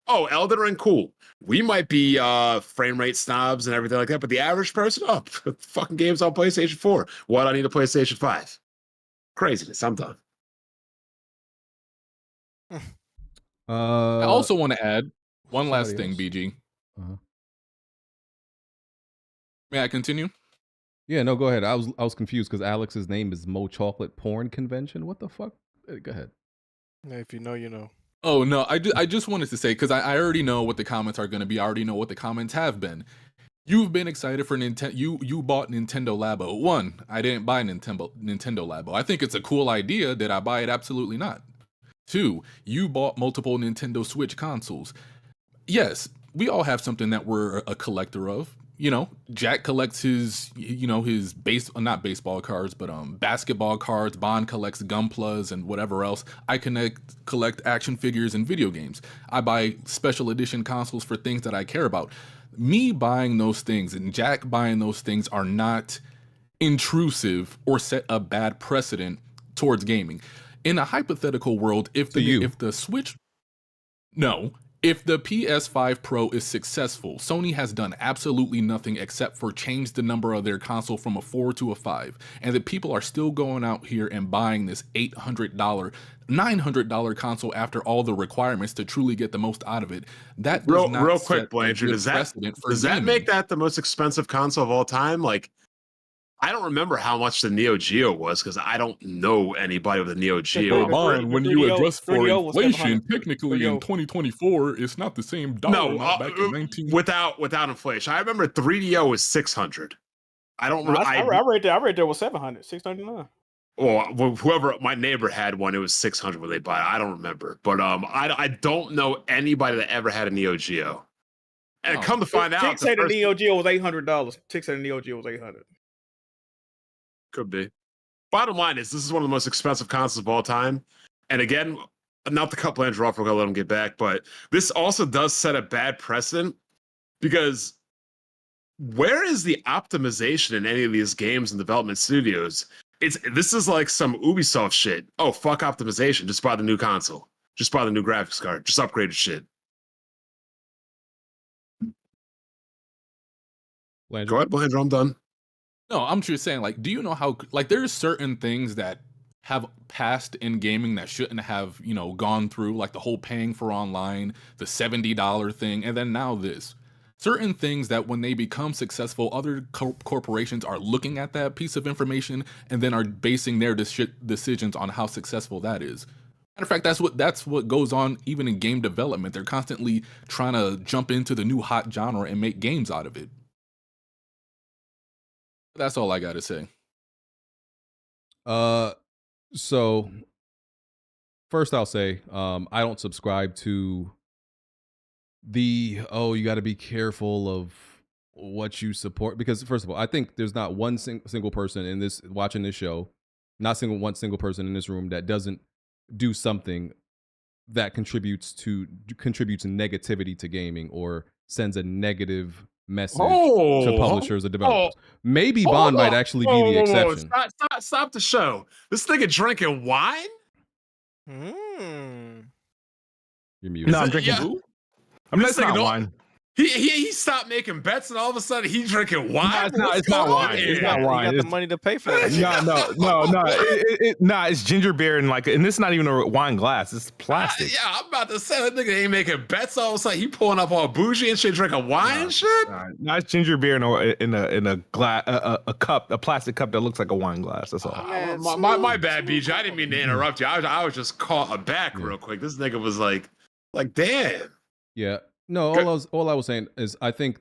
Oh, Elden Ring, cool. We might be frame rate snobs and everything like that, but the average person, oh, fucking games on PlayStation 4. Why do I need a PlayStation 5? Craziness. I'm done. I also want to add one last thing, BG. May I continue? Yeah, no, go ahead. I was confused because Alex's name is Mo Chocolate Porn Convention. What the fuck? Go ahead. Yeah, if you know, you know. Oh no, I just wanted to say, because I already know what the comments are going to be. I already know what the comments have been. You've been excited for Nintendo. You bought Nintendo Labo. One, I didn't buy Nintendo Labo. I think it's a cool idea. Did I buy it? Absolutely not. Two, you bought multiple Nintendo Switch consoles. Yes, we all have something that we're a collector of. you know, Jack collects his, you know, his not baseball cards, but basketball cards. Bond collects Gunplas and whatever else. I collect action figures and video games. I buy special edition consoles for things that I care about. Me buying those things and Jack buying those things are not intrusive or set a bad precedent towards gaming. In a hypothetical world, if the Switch, no. If the PS5 Pro is successful, Sony has done absolutely nothing except for change the number of their console from a 4 to a 5. And the people are still going out here and buying this $800, $900 console after all the requirements to truly get the most out of it. That does not real set quick, a Blanchard, good does that precedent for gaming. make that the most expensive console of all time? Like, I don't remember how much the Neo Geo was because I don't know anybody with a Neo Geo. When you adjust for inflation, technically in 2024, it's not the same dollar amount back in 19. Without inflation. I remember 3DO was 600. I don't know. I read there was 700, 699. Well, whoever my neighbor had one, it was 600 when they bought it. I don't remember, but I don't know anybody that ever had a Neo Geo. And come to find out, Tick said the Neo Geo was $800. Tick said the Neo Geo was $800. Could be. Bottom line is, this is one of the most expensive consoles of all time. And again, not to cut Blanchard off, we're gonna let him get back, but this also does set a bad precedent because where is the optimization in any of these games and development studios? This is like some Ubisoft shit. Oh, fuck optimization. Just buy the new console. Just buy the new graphics card. Just upgrade the shit. Go ahead, Blanchard. I'm done. No, I'm just saying, like, do you know how, like, there's certain things that have passed in gaming that shouldn't have, you know, gone through, like the whole paying for online, the $70 thing, and then now this. Certain things that when they become successful, other corporations are looking at that piece of information and then are basing their decisions on how successful that is. Matter of fact, that's what goes on even in game development. They're constantly trying to jump into the new hot genre and make games out of it. That's all I got to say. So first I'll say, I don't subscribe to you got to be careful of what you support, because first of all, I think there's not one single person in this watching this show, not one single person in this room that doesn't do something that contributes negativity to gaming or sends a negative message to publishers or developers. Maybe Bond might actually be the exception. Stop the show. This nigga drinking wine? You're muted. No, I'm drinking. Yeah. I'm just not wine. He stopped making bets and all of a sudden he's drinking wine. No, it's not wine. It's not wine. He got the money to pay for it. No. It's ginger beer and this is not even a wine glass. It's plastic. Yeah, I'm about to say that nigga ain't making bets. All of a sudden he pulling up all bougie and shit, drinking wine and shit. No, it's ginger beer in a glass, a cup, a plastic cup that looks like a wine glass. That's all. My bad, BJ. I didn't mean to interrupt you. I was just caught aback real quick. This nigga was like damn. Yeah. No, all I was saying is I think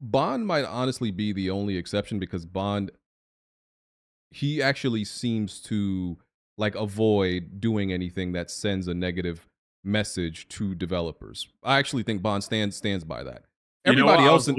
Bond might honestly be the only exception, because Bond, he actually seems to like avoid doing anything that sends a negative message to developers. I actually think Bond stands by that. Everybody else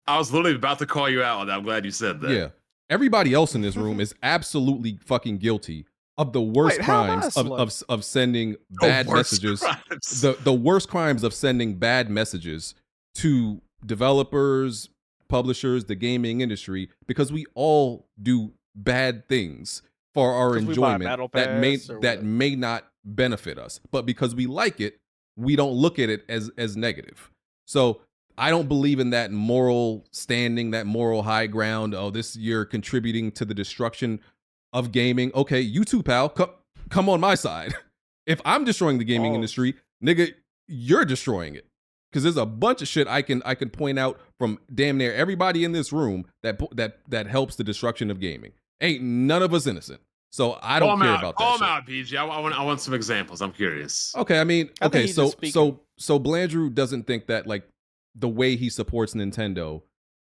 I was literally about to call you out on that. I'm glad you said that. Yeah. Everybody else in this room is absolutely fucking guilty of the worst crimes of sending bad messages. The worst crimes of sending bad messages to developers, publishers, the gaming industry, because we all do bad things for our enjoyment that may not benefit us. But because we like it, we don't look at it as negative. So I don't believe in that moral standing, that moral high ground. Oh, you're contributing to the destruction of gaming. Okay, you too, pal. Come on my side. If I'm destroying the gaming industry, nigga, you're destroying it. Because there's a bunch of shit I can point out from damn near everybody in this room that helps the destruction of gaming. Ain't none of us innocent. So I don't care about that. Call them out, BG. I want some examples. I'm curious. Okay, I mean, okay, so Blandrew doesn't think that like the way he supports Nintendo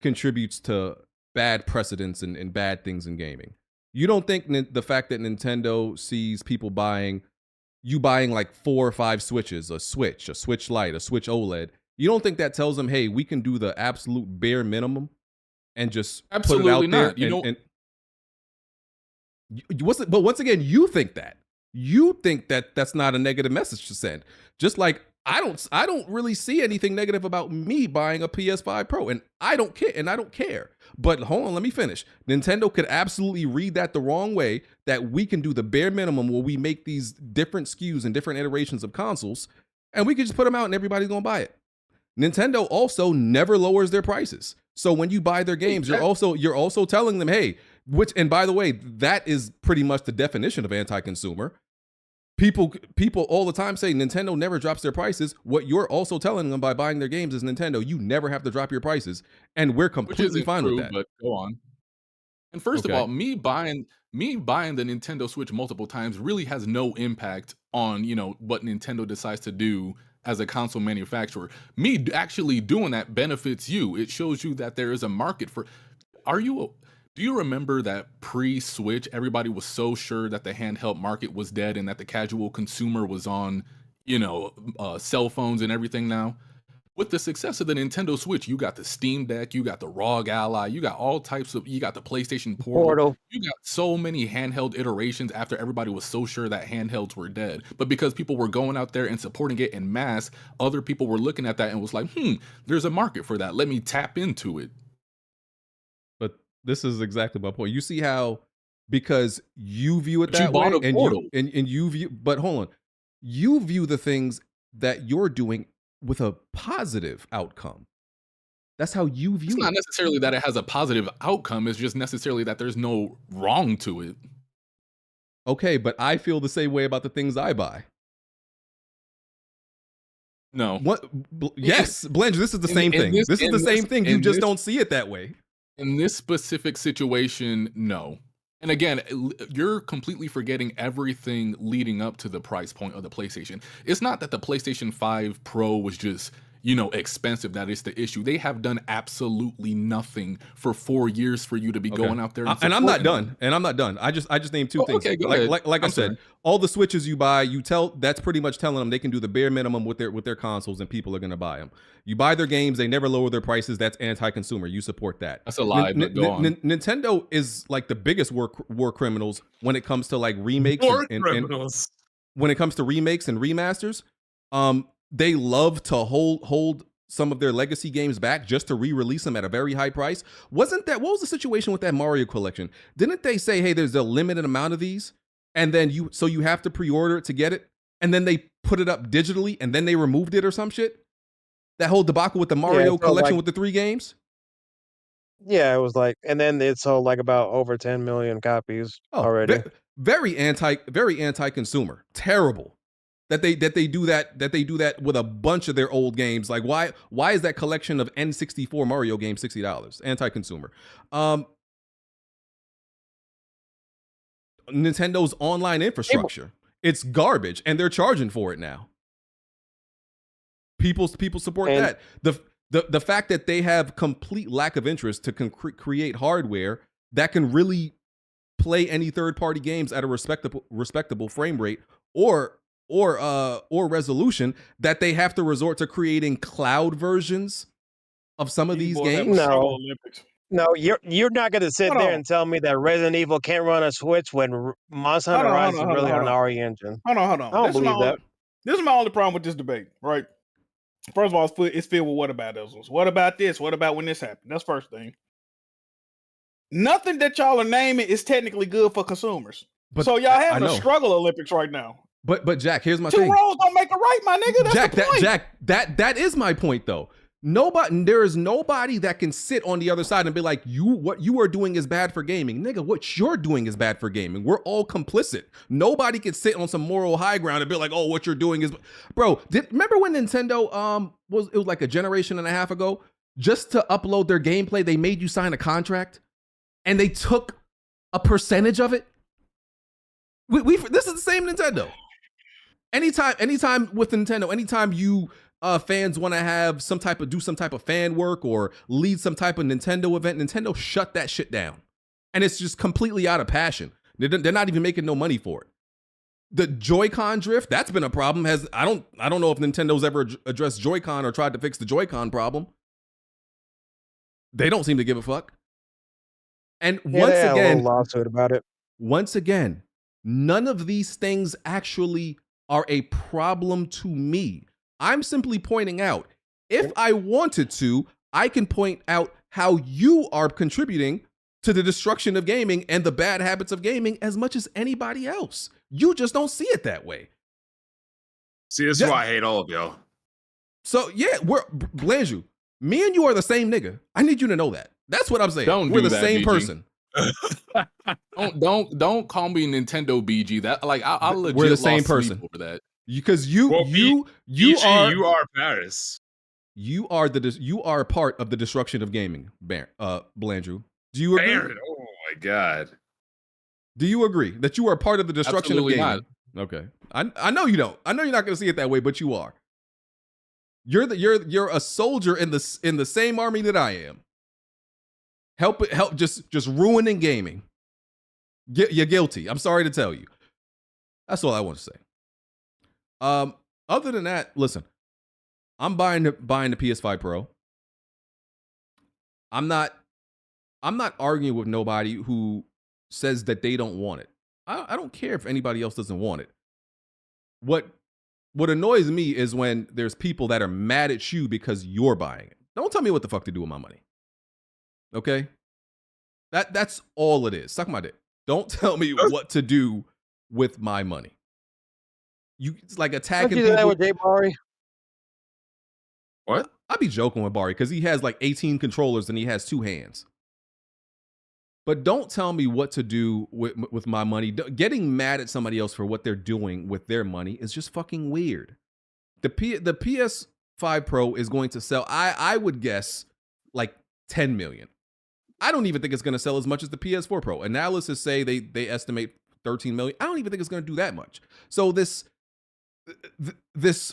contributes to bad precedents and bad things in gaming. You don't think the fact that Nintendo sees people buying like 4 or 5 Switches, a Switch Lite, a Switch OLED, You don't think that tells them, hey, we can do the absolute bare minimum and just Absolutely put it out not. there? You don't. But once again, you think that. You think that that's not a negative message to send. Just like I don't really see anything negative about me buying a PS5 Pro, and I don't care. But hold on, let me finish. Nintendo could absolutely read that the wrong way, that we can do the bare minimum where we make these different SKUs and different iterations of consoles, and we can just put them out and everybody's gonna buy it. Nintendo also never lowers their prices. So when you buy their games, you're also telling them, hey, and by the way, that is pretty much the definition of anti-consumer. People all the time say Nintendo never drops their prices. What you're also telling them by buying their games is, Nintendo, you never have to drop your prices, and we're completely fine with that. But go on. And first of all, me buying the Nintendo Switch multiple times really has no impact on, what Nintendo decides to do as a console manufacturer. Me actually doing that benefits you. It shows you that there is a market for. Do you remember that pre-Switch, everybody was so sure that the handheld market was dead and that the casual consumer was on, cell phones and everything now? With the success of the Nintendo Switch, you got the Steam Deck, you got the ROG Ally, you got all types of, you got the PlayStation Portal. You got so many handheld iterations after everybody was so sure that handhelds were dead. But because people were going out there and supporting it en masse, other people were looking at that and was like, there's a market for that. Let me tap into it. This is exactly my point. You see how, because you view it that way, and you view, but hold on, you view the things that you're doing with a positive outcome. That's how you view it. It's not necessarily that it has a positive outcome. It's just necessarily that there's no wrong to it. Okay, but I feel the same way about the things I buy. No. What? Yes, Blanche, this is the same thing. This is the same thing. You just don't see it that way. In this specific situation, no. And again, you're completely forgetting everything leading up to the price point of the PlayStation. It's not that the PlayStation 5 Pro was just, expensive. That is the issue. They have done absolutely nothing for 4 years for you to be going out there. And I'm not done. And I'm not done. I just named two things. Okay, go ahead. Like I said, all the Switches you buy, that's pretty much telling them they can do the bare minimum with their consoles, and people are going to buy them. You buy their games, they never lower their prices. That's anti-consumer. You support that. That's a lie. But go on. Nintendo is like the biggest war criminals when it comes to like remakes and when it comes to remakes and remasters. They love to hold some of their legacy games back just to re-release them at a very high price. What was the situation with that Mario collection? Didn't they say, hey, there's a limited amount of these, and then you have to pre-order it to get it, and then they put it up digitally, and then they removed it or some shit? That whole debacle with the Mario collection with the 3 games? Yeah, it was like, and then it sold like about over 10 million copies already. Very anti-consumer. Terrible. That they do that with a bunch of their old games. Like why is that collection of N64 Mario games $60? Anti-consumer. Nintendo's online infrastructure, it's garbage, and they're charging for it now. People support that. The fact that they have complete lack of interest to create hardware that can really play any third-party games at a respectable frame rate or resolution, that they have to resort to creating cloud versions of some of these games. No, you're not going to sit there and tell me that Resident Evil can't run a Switch when Monster Hunter Rise is really on the RE engine. Hold on. I don't believe that. This is my only problem with this debate, right? First of all, it's filled with whataboutisms. What about this? What about when this happened? That's first thing. Nothing that y'all are naming is technically good for consumers. So y'all having a struggle Olympics right now. But Jack, here's my thing. 2 wrongs don't make a right, my nigga. That's the point. Jack, that is my point though. There is nobody that can sit on the other side and be like, what you are doing is bad for gaming. Nigga, what you're doing is bad for gaming. We're all complicit. Nobody can sit on some moral high ground and be like, oh, what you're doing is... Bro, remember when Nintendo, it was like a generation and a half ago, just to upload their gameplay, they made you sign a contract and they took a percentage of it? This is the same Nintendo. Anytime with Nintendo, anytime you fans want to do some type of fan work or lead some type of Nintendo event, Nintendo shut that shit down. And it's just completely out of passion. They're not even making no money for it. The Joy-Con drift, that's been a problem. I don't know if Nintendo's ever addressed Joy-Con or tried to fix the Joy-Con problem. They don't seem to give a fuck. And once they had a again, little lawsuit about it. Once again, none of these things actually are a problem to me. I'm simply pointing out, if I wanted to, I can point out how you are contributing to the destruction of gaming and the bad habits of gaming as much as anybody else. You just don't see it that way. See, this is why I hate all of y'all. So yeah, Blanju, me and you are the same nigga. I need you to know that. That's what I'm saying. We're the same person. Don't call me Nintendo BG. That like I'll legit we're the same person over that. Because you BG, you are Paris. You are part of the destruction of gaming, Blandrew. Do you agree? Baron, oh my god. Do you agree that you are part of the destruction Absolutely of gaming? Not. Okay. I know you don't. I know you're not going to see it that way, but you are. You're a soldier in the same army that I am. Help just ruining gaming. You're guilty. I'm sorry to tell you. That's all I want to say. Other than that, listen. I'm buying the PS5 Pro. I'm not arguing with nobody who says that they don't want it. I don't care if anybody else doesn't want it. What annoys me is when there's people that are mad at you because you're buying it. Don't tell me what the fuck to do with my money. Okay? That's all it is. Suck my dick. Don't tell me what to do with my money. It's like attacking people. That with Jay Barry? What? I'd be joking with Barry because he has like 18 controllers and he has 2 hands. But don't tell me what to do with my money. Getting mad at somebody else for what they're doing with their money is just fucking weird. The PS5 Pro is going to sell, I would guess, like 10 million. I don't even think it's going to sell as much as the PS4 Pro. Analysts say they estimate 13 million. I don't even think it's going to do that much. So this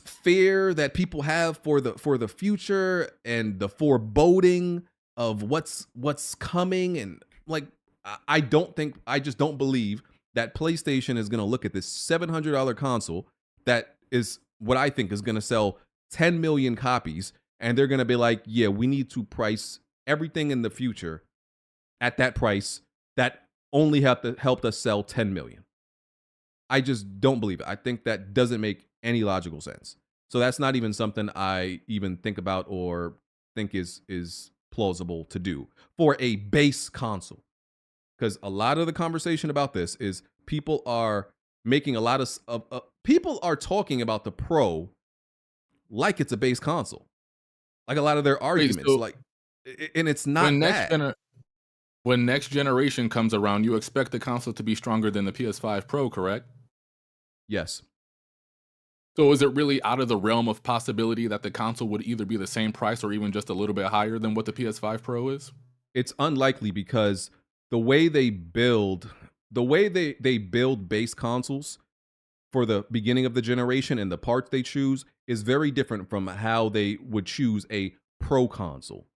fear that people have for the future and the foreboding of what's coming, and like I just don't believe that PlayStation is going to look at this $700 console that is what I think is going to sell 10 million copies, and they're going to be like, yeah, we need to price everything in the future at that price that only helped us sell 10 million. I just don't believe it. I think that doesn't make any logical sense. So that's not even something I even think about or think is plausible to do for a base console. Because a lot of the conversation about this is people are making a lot of people are talking about the Pro like it's a base console. Like a lot of their arguments, and it's not that. When next generation comes around, you expect the console to be stronger than the PS5 Pro, correct? Yes. So is it really out of the realm of possibility that the console would either be the same price or even just a little bit higher than what the PS5 Pro is? It's unlikely because the way they build base consoles for the beginning of the generation and the parts they choose is very different from how they would choose a Pro console.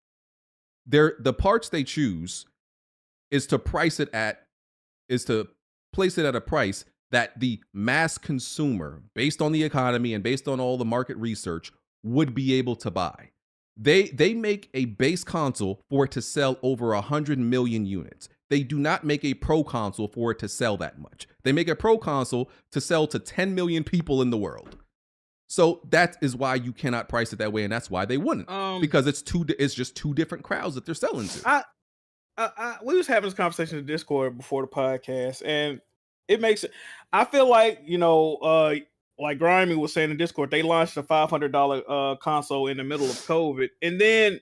The parts they choose is to place it at a price that the mass consumer, based on the economy and based on all the market research, would be able to buy. They make a base console for it to sell over 100 million units. They do not make a Pro console for it to sell that much. They make a Pro console to sell to 10 million people in the world. So that is why you cannot price it that way, and that's why they wouldn't, because it's just two different crowds that they're selling to. We was having this conversation in Discord before the podcast, and it makes it. I feel like like Grimy was saying in Discord, they launched a $500 console in the middle of COVID, and then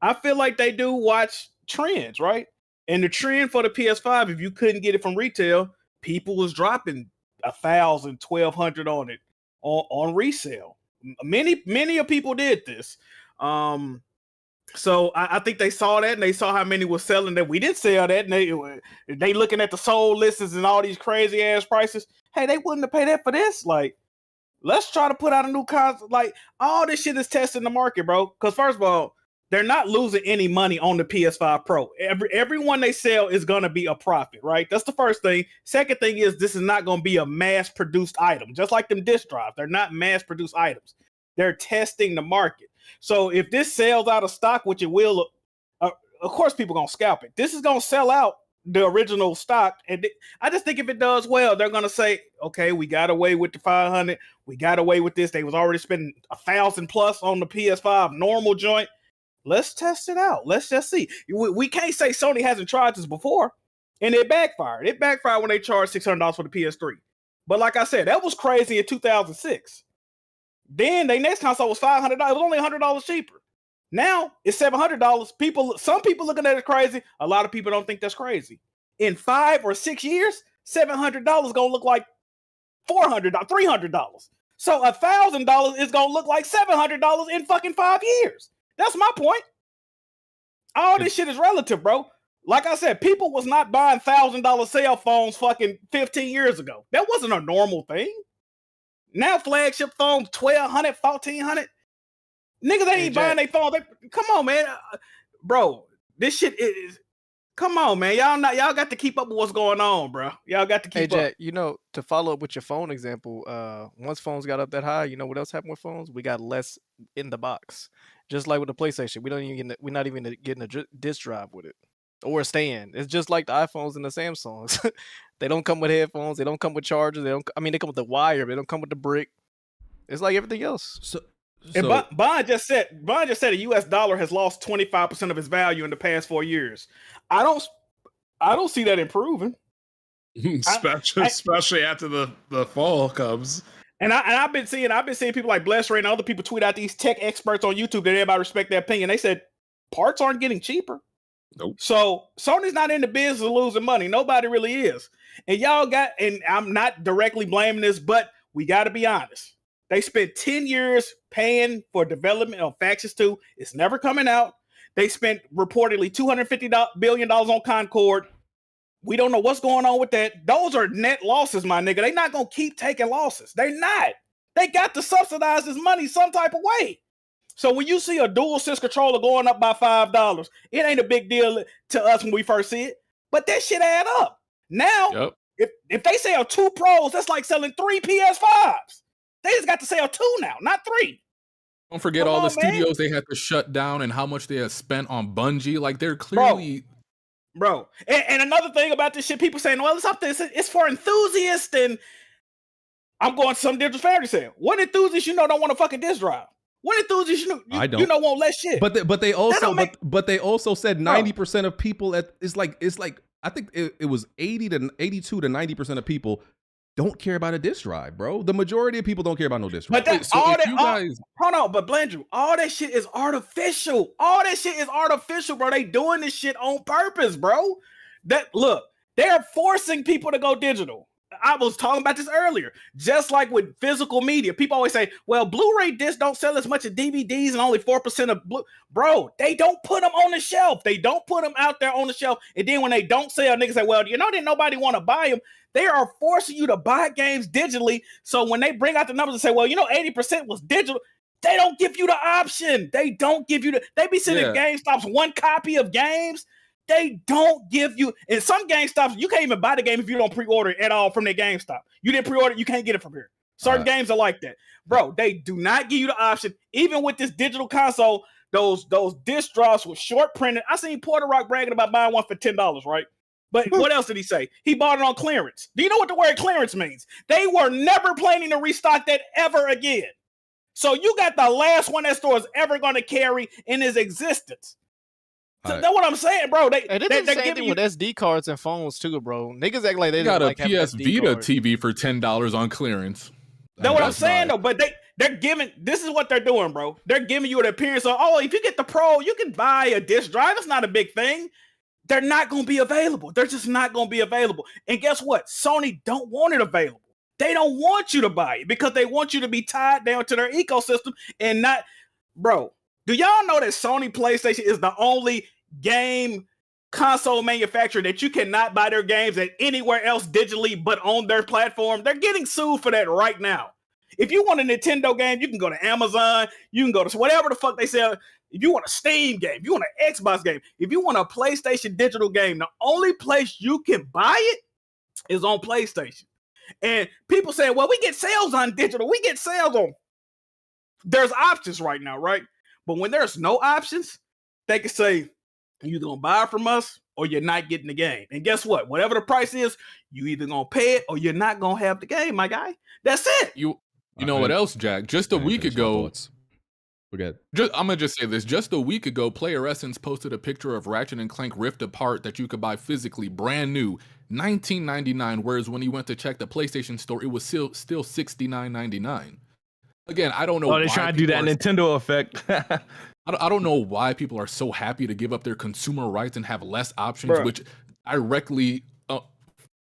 I feel like they do watch trends, right? And the trend for the PS5, if you couldn't get it from retail, people was dropping $1,000, $1,200 on it on resale. Many of people did this. So I think they saw that and they saw how many were selling that we didn't sell that, and they looking at the sold lists and all these crazy ass prices. Hey, they wouldn't have paid that for this. Like, let's try to put out a new console. Like, all this shit is testing the market, bro. Because first of all, they're not losing any money on the PS5 Pro. Every one they sell is going to be a profit, right? That's the first thing. Second thing is this is not going to be a mass-produced item. Just like them disk drives, they're not mass-produced items. They're testing the market. So if this sells out of stock, which it will, of course people going to scalp it. This is going to sell out the original stock. And I just think if it does well, they're going to say, okay, we got away with the 500. We got away with this. They was already spending 1,000 plus on the PS5 normal joint. Let's test it out. Let's just see. We can't say Sony hasn't tried this before, and it backfired. It backfired when they charged $600 for the PS3. But like I said, that was crazy in 2006. Then their next console was $500. It was only $100 cheaper. Now it's $700. Some people looking at it crazy. A lot of people don't think that's crazy. In 5 or 6 years, $700 gonna look like $400, $300. So $1,000 is gonna look like $700 in fucking 5 years. That's my point. All this shit is relative, bro. Like I said, people was not buying $1,000 cell phones fucking 15 years ago. That wasn't a normal thing. Now flagship phones, $1,200, $1,400. Niggas ain't buying their phone. Come on, man. Bro, this shit is... Come on, man. Y'all got to keep up with what's going on, bro. Y'all got to keep up. Jack, you know, to follow up with your phone example, once phones got up that high, you know what else happened with phones? We got less in the box. Just like with the PlayStation, we're not even getting a disc drive with it or a stand. It's just like the iPhones and the Samsungs. They don't come with headphones. They don't come with chargers. They come with the wire, but they don't come with the brick. It's like everything else. And Bond just said a US dollar has lost 25% of its value in the past 4 years. I don't see that improving. Especially after the fall comes. And I've been seeing people like Bless Ray and other people tweet out these tech experts on YouTube that everybody respect their opinion. They said parts aren't getting cheaper. Nope. So Sony's not in the business of losing money. Nobody really is. And and I'm not directly blaming this, but we got to be honest. They spent 10 years paying for development of Factions 2. It's never coming out. They spent reportedly $250 billion on Concord. We don't know what's going on with that. Those are net losses, my nigga. They're not going to keep taking losses. They're not. They got to subsidize this money some type of way. So when you see a DualSense controller going up by $5, it ain't a big deal to us when we first see it. But that shit add up. Now, if they sell 2 Pros, that's like selling 3 PS5s. They just got to sell 2 now, not 3. Don't forget all the studios they had to shut down and how much they had spent on Bungie. Like, they're clearly... Bro. And another thing about this shit, people saying, well, it's for enthusiasts, and I'm going to some digital factory sale. What enthusiasts don't want a fucking disc drive? What enthusiasts won't let shit? But they also said 90% of people it's like I think it was 82 to 90% of people don't care about a disc drive, bro. The majority of people don't care about no disc drive. But hold on, but Blandrew, all that shit is artificial. Bro. They doing this shit on purpose, bro. They're forcing people to go digital. I was talking about this earlier. Just like with physical media, people always say, well, Blu-ray discs don't sell as much as DVDs and only 4% of Bro, they don't put them on the shelf. They don't put them out there on the shelf. And then when they don't sell, niggas say, well, didn't nobody want to buy them. They are forcing you to buy games digitally. So when they bring out the numbers and say, well, 80% was digital, they don't give you the option. They don't give you they be sending GameStops 1 copy of games. They don't give you, in some GameStops, you can't even buy the game if you don't pre-order it at all from their GameStop. You didn't pre-order it, you can't get it from here. Certain games are like that. Bro, they do not give you the option. Even with this digital console, those disc drives were short printed. I seen Porter Rock bragging about buying one for $10, right? But what else did he say? He bought it on clearance. Do you know what the word clearance means? They were never planning to restock that ever again. So you got the last one that store is ever going to carry in his existence. So that's what I'm saying, bro. They're the same thing with SD cards and phones too, bro. Niggas act like they got like a PS Vita TV for $10 on clearance. That's what I'm saying, though. But they're giving. This is what they're doing, bro. They're giving you an appearance of, if you get the Pro, you can buy a disc drive. It's not a big thing. They're not going to be available. They're just not going to be available. And guess what? Sony don't want it available. They don't want you to buy it because they want you to be tied down to their ecosystem and not, bro. Do y'all know that Sony PlayStation is the only game console manufacturer that you cannot buy their games at anywhere else digitally but on their platform? They're getting sued for that right now. If you want a Nintendo game, you can go to Amazon, you can go to whatever the fuck they sell. if you want a Steam game, if you want an Xbox game, if you want a PlayStation digital game, the only place you can buy it is on PlayStation. And people say, well, we get sales on digital. We get sales on. There's options right now, right? But when there's no options, they can say, you're going to buy it from us or you're not getting the game. And guess what? Whatever the price is, you either going to pay it or you're not going to have the game, my guy. That's it. You know what else, Jack? Just a week ago, Forget. I'm gonna just say this. Just a week ago, Player Essence posted a picture of Ratchet and Clank Rift Apart that you could buy physically, brand new, $19.99. Whereas when you went to check the PlayStation Store, it was still $69.99. Again, I don't know. Oh, they're trying to do that Nintendo effect. I don't know why people are so happy to give up their consumer rights and have less options, which directly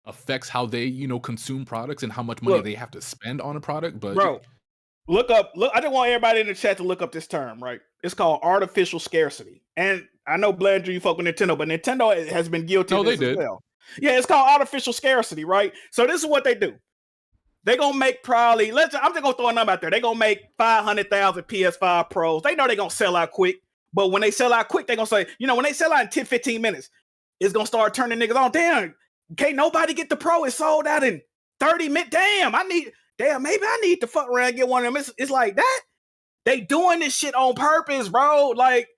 affects how they, consume products and how much money they have to spend on a product. But look, I just want everybody in the chat to look up this term, right? It's called artificial scarcity. And I know, Blandrew, you fuck with Nintendo, but Nintendo has been guilty of this as well. Yeah, it's called artificial scarcity, right? So this is what they do. They're going to make probably, I'm just going to throw a number out there. They're going to make 500,000 PS5 Pros. They know they're going to sell out quick. But when they sell out quick, they're going to say, when they sell out in 10, 15 minutes, it's going to start turning niggas on. Damn, can't nobody get the Pro. It's sold out in 30 minutes. Damn, maybe I need to fuck around and get one of them. It's like that. They doing this shit on purpose, bro. Like,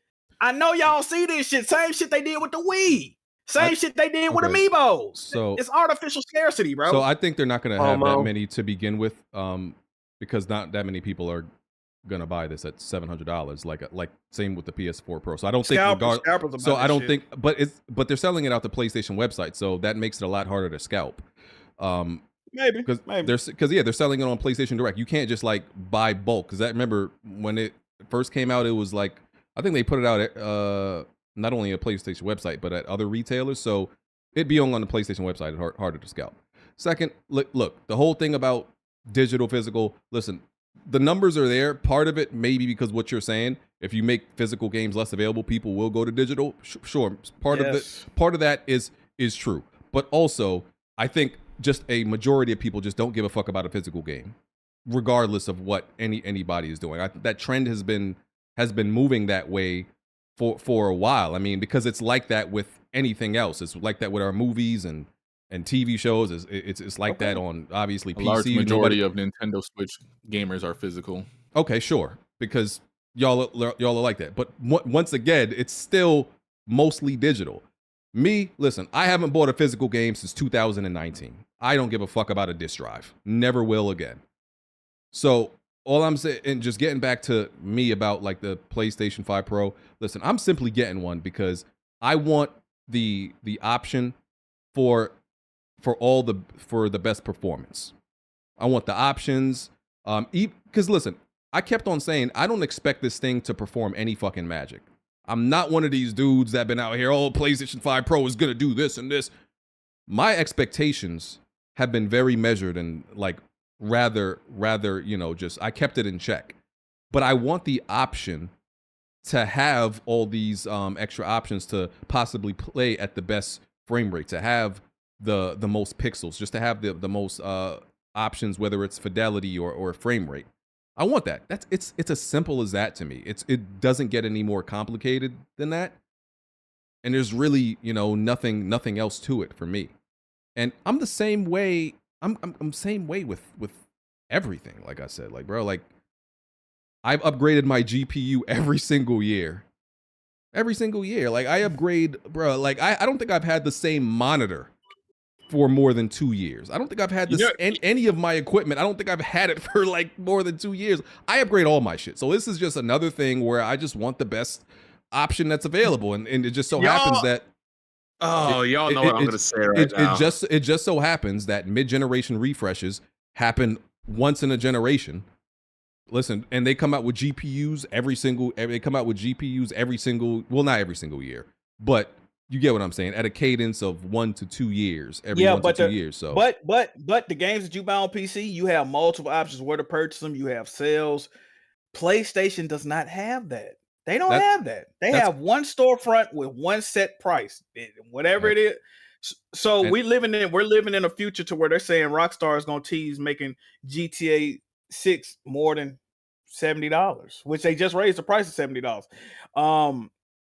I know y'all see this shit. Same shit they did with the Wii. Same shit they did with Amiibos. So it's artificial scarcity, bro. So I think they're not going to have that many to begin with, because not that many people are going to buy this at $700. Like same with the PS4 Pro. So I don't think. But they're selling it out the PlayStation website, so that makes it a lot harder to scalp. Maybe because they're selling it on PlayStation Direct. You can't just like buy bulk, because I remember when it first came out, it was like I think they put it out at not only a PlayStation website but at other retailers. So it'd be on the PlayStation website, harder to scalp. Second, look, the whole thing about digital, physical. Listen, the numbers are there. Part of it maybe because what you're saying. If you make physical games less available, people will go to digital. Sure, part of that is true, but also I think just a majority of people just don't give a fuck about a physical game, regardless of what anybody is doing. That trend has been moving that way for a while. I mean, because it's like that with anything else. It's like that with our movies and TV shows. It's like that on obviously PC. A large majority of Nintendo Switch gamers are physical. Okay, sure, because y'all are like that. But once again, it's still mostly digital. Me, listen, I haven't bought a physical game since 2019. I don't give a fuck about a disc drive. Never will again. So all I'm saying, and just getting back to me about like the PlayStation 5 Pro, listen, I'm simply getting one because I want the option for the best performance. I want the options. Because listen, I kept on saying I don't expect this thing to perform any fucking magic. I'm not one of these dudes that been out here, PlayStation 5 Pro is going to do this and this. My expectations have been very measured and like rather, just I kept it in check. But I want the option to have all these extra options to possibly play at the best frame rate, to have the most pixels, just to have the most options, whether it's fidelity or frame rate. I want that. It's as simple as that to me. It doesn't get any more complicated than that. And there's really, nothing else to it for me. And I'm the same way. I'm same way with everything. Like I said, like, bro, like I've upgraded my GPU every single year. Every single year. Like I upgrade, bro. Like I don't think I've had the same monitor for more than 2 years. I don't think I've had this any of my equipment. I don't think I've had it for like more than 2 years. I upgrade all my shit. So this is just another thing where I just want the best option that's available. And it just so happens that y'all know what I'm gonna say right now. It just so happens that mid-generation refreshes happen once in a generation. Listen, and they come out with GPUs every single not every single year, but you get what I'm saying, at a cadence of 1 to 2 years, every 1 to 2 years. So, but the games that you buy on PC, you have multiple options where to purchase them. You have sales. PlayStation does not have that. They don't have that. They have one storefront with one set price, whatever it is. So we're living in a future to where they're saying Rockstar is going to tease making GTA 6 more than $70, which they just raised the price of $70.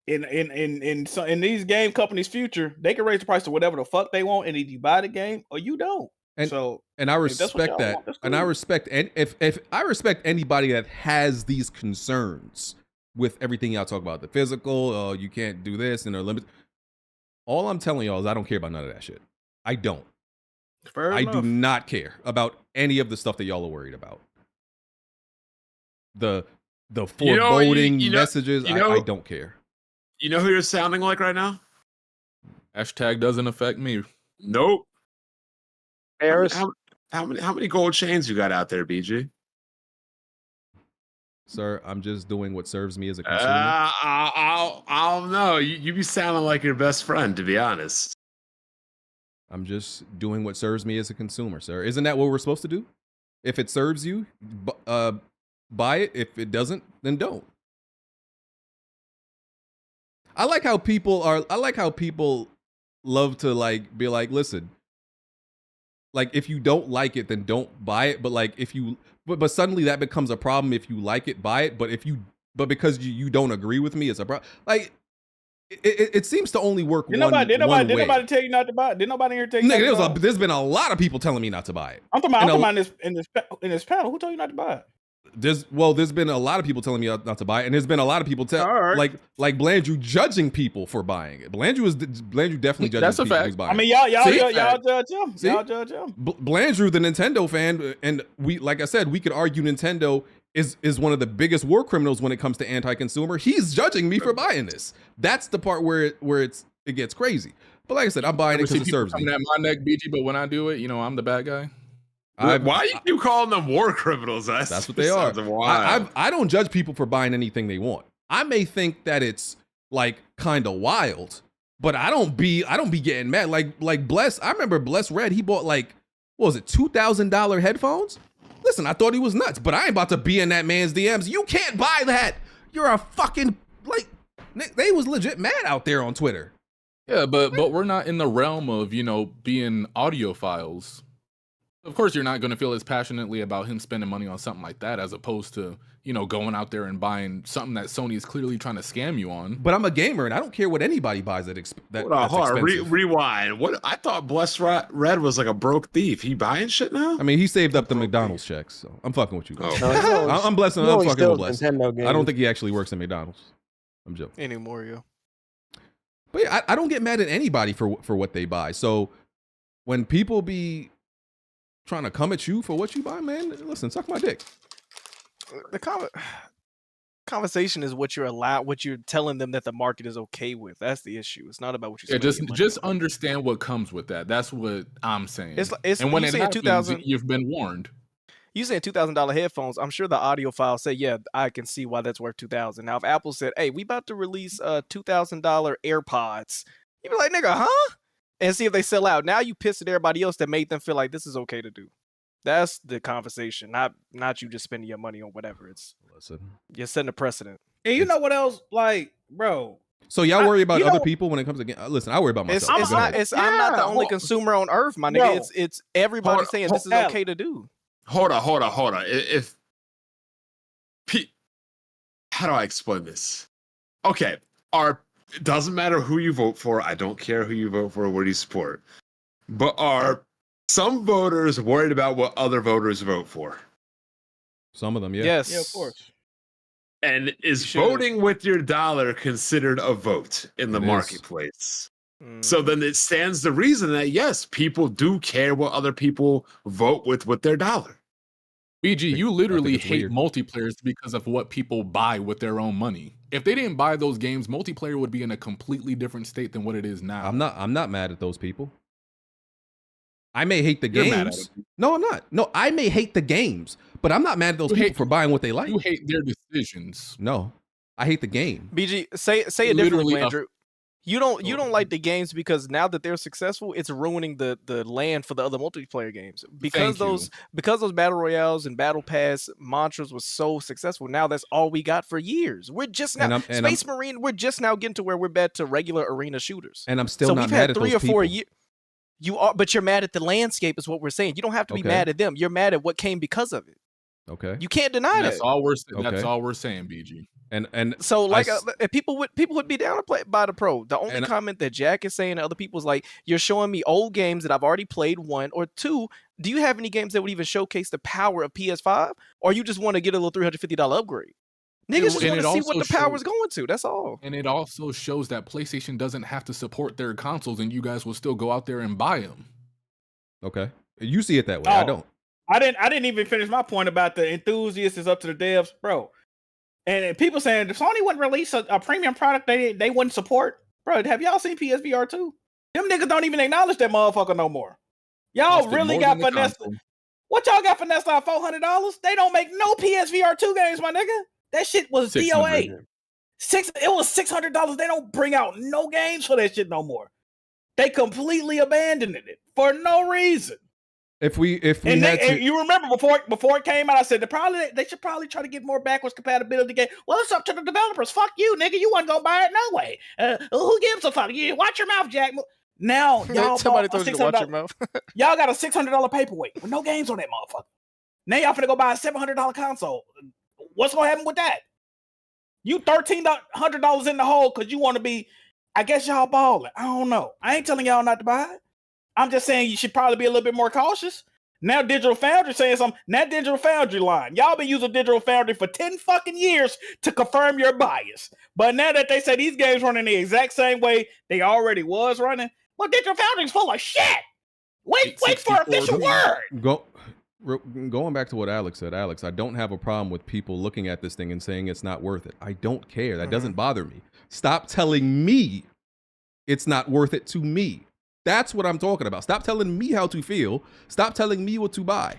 In these game companies' future, they can raise the price to whatever the fuck they want, and either you buy the game or you don't. And, so, and I respect that. Want, cool. And I respect, and if I respect anybody that has these concerns with everything y'all talk about, the physical, you can't do this, and they're limited. All I'm telling y'all is I don't care about none of that shit. I don't. I do not care about any of the stuff that y'all are worried about. The foreboding messages, I don't care. You know who you're sounding like right now? Hashtag doesn't affect me. Nope. Harris. How many gold chains you got out there, BG? Sir, I'm just doing what serves me as a consumer. I don't know. You be sounding like your best friend, to be honest. I'm just doing what serves me as a consumer, sir. Isn't that what we're supposed to do? If it serves you, buy it. If it doesn't, then don't. I like how people love to like be like, listen, like if you don't like it, then don't buy it. But like if you but suddenly that becomes a problem. If you like it, buy it. But because you don't agree with me, it's a problem. Like it seems to only work did one nobody way. tell you not to buy it? Did nobody here tell you not to buy it? There's been a lot of people telling me not to buy it. I'm talking about in this panel. Who told you not to buy it? There's been a lot of people telling me not to buy it, and there's been a lot of people like Blandrew judging people for buying it. Blandrew definitely judging That's a people fact. who's buying I mean, it. y'all judge him. See? Y'all judge him. Blandrew, the Nintendo fan, and we, like I said, we could argue Nintendo is one of the biggest war criminals when it comes to anti-consumer. He's judging me for buying this. That's the part where it gets crazy. But like I said, I'm buying it because it serves me. Coming at my neck, BG, but when I do it, I'm the bad guy. Why are you calling them war criminals? That's what they are. I don't judge people for buying anything they want. I may think that it's like kind of wild, but I don't be getting mad. Like Bless, I remember Bless Red, he bought like, what was it, $2,000 headphones? Listen, I thought he was nuts, but I ain't about to be in that man's DMs. You can't buy that. You're a fucking, like, they was legit mad out there on Twitter. Yeah, but we're not in the realm of, being audiophiles. Of course, you're not going to feel as passionately about him spending money on something like that as opposed to, going out there and buying something that Sony is clearly trying to scam you on. But I'm a gamer, and I don't care what anybody buys that's expensive. Rewind. What I thought Bless Red was like a broke thief. He buying shit now? I mean, he saved up the McDonald's checks, so I'm fucking with you. Oh. No, I'm blessing. I'm fucking with Bless. I Nintendo don't think he actually works at McDonald's. I'm joking. Anymore, yeah. But yeah, I don't get mad at anybody for what they buy. So when people be trying to come at you for what you buy, man, listen, suck my dick. The conversation is what you're telling them that the market is okay with. That's the issue. It's not about what you. Yeah, just understand what comes with that. That's what I'm saying. And when it happens, you've been warned. You saying $2,000 headphones? I'm sure the audiophile say, yeah, I can see why that's worth $2,000. Now, if Apple said, hey, we about to release $2,000 AirPods, you'd be like, nigga, huh? And see if they sell out. Now you pissed at everybody else that made them feel like this is okay to do. That's the conversation, not you just spending your money on whatever. You're setting a precedent. And you know what else? Like, bro. So y'all worry about other people when it comes to listen, I worry about myself. I'm not the only consumer on earth, my nigga. It's everybody saying this is okay to do. Hold on. How do I explain this? Okay, it doesn't matter who you vote for. I don't care who you vote for. What do you support? But are some voters worried about what other voters vote for? Some of them, yeah. Yes. Yeah, of course. And is voting with your dollar considered a vote in the marketplace? So then it stands to reason that, yes, people do care what other people vote with their dollar. BG, you literally hate multiplayer because of what people buy with their own money. If they didn't buy those games, multiplayer would be in a completely different state than what it is now. I'm not mad at those people. I may hate the games. No, I'm not. No, I may hate the games, but I'm not mad at those people for buying what they like. You hate their decisions. No, I hate the game. BG, say it differently, Andrew. You don't like the games because now that they're successful, it's ruining the land for the other multiplayer games. Because those battle royales and battle pass mantras was so successful. Now that's all we got for years. We're just now Space Marine. We're just now getting to where we're back to regular arena shooters. And I'm still not mad at those people. So we've had 3 or 4 years. You are, but you're mad at the landscape, is what we're saying. You don't have to be mad at them. You're mad at what came because of it. Okay. You can't deny That's that. all we're Okay. that's all we're saying, BG. And So I like s- people would be down to play by the pro. The only And- comment that Jack is saying to other people is like, you're showing me old games that I've already played, one, or two, do you have any games that would even showcase the power of PS5? Or you just want to get a little $350 upgrade? Niggas just And want it to see what also the power is shows- going to. That's all. And it also shows that PlayStation doesn't have to support their consoles, and you guys will still go out there and buy them. Okay. You see it that way. I don't. I didn't even finish my point about the enthusiasts is up to the devs, bro. And people saying if Sony wouldn't release a premium product they wouldn't support, bro. Have y'all seen PSVR 2? Them niggas don't even acknowledge that motherfucker no more. Y'all Cost it really more got than the finessed. console. What y'all got finessed on $400? They don't make no PSVR 2 games, my nigga. That shit was DOA. It was $600. They don't bring out no games for that shit no more. They completely abandoned it for no reason. If we had and you remember before it came out, I said they should probably try to get more backwards compatibility game. Well, it's up to the developers. Fuck you, nigga. You wasn't gonna buy it no way. Who gives a fuck? You watch your mouth, Jack. Now y'all Somebody bought told you to watch your mouth. y'all got a $600 paperweight with no games on that motherfucker. Now y'all finna go buy a $700 console. What's gonna happen with that? You $1,300 in the hole because you want to be. I guess y'all balling. I don't know. I ain't telling y'all not to buy it. I'm just saying you should probably be a little bit more cautious. Now Digital Foundry saying something. That Digital Foundry line. Y'all been using Digital Foundry for 10 fucking years to confirm your bias. But now that they say these games running the exact same way they already was running, well, Digital Foundry's full of shit. Wait for official word. Going back to what Alex said, Alex, I don't have a problem with people looking at this thing and saying it's not worth it. I don't care. That doesn't bother me. Stop telling me it's not worth it to me. That's what I'm talking about. Stop telling me how to feel. Stop telling me what to buy.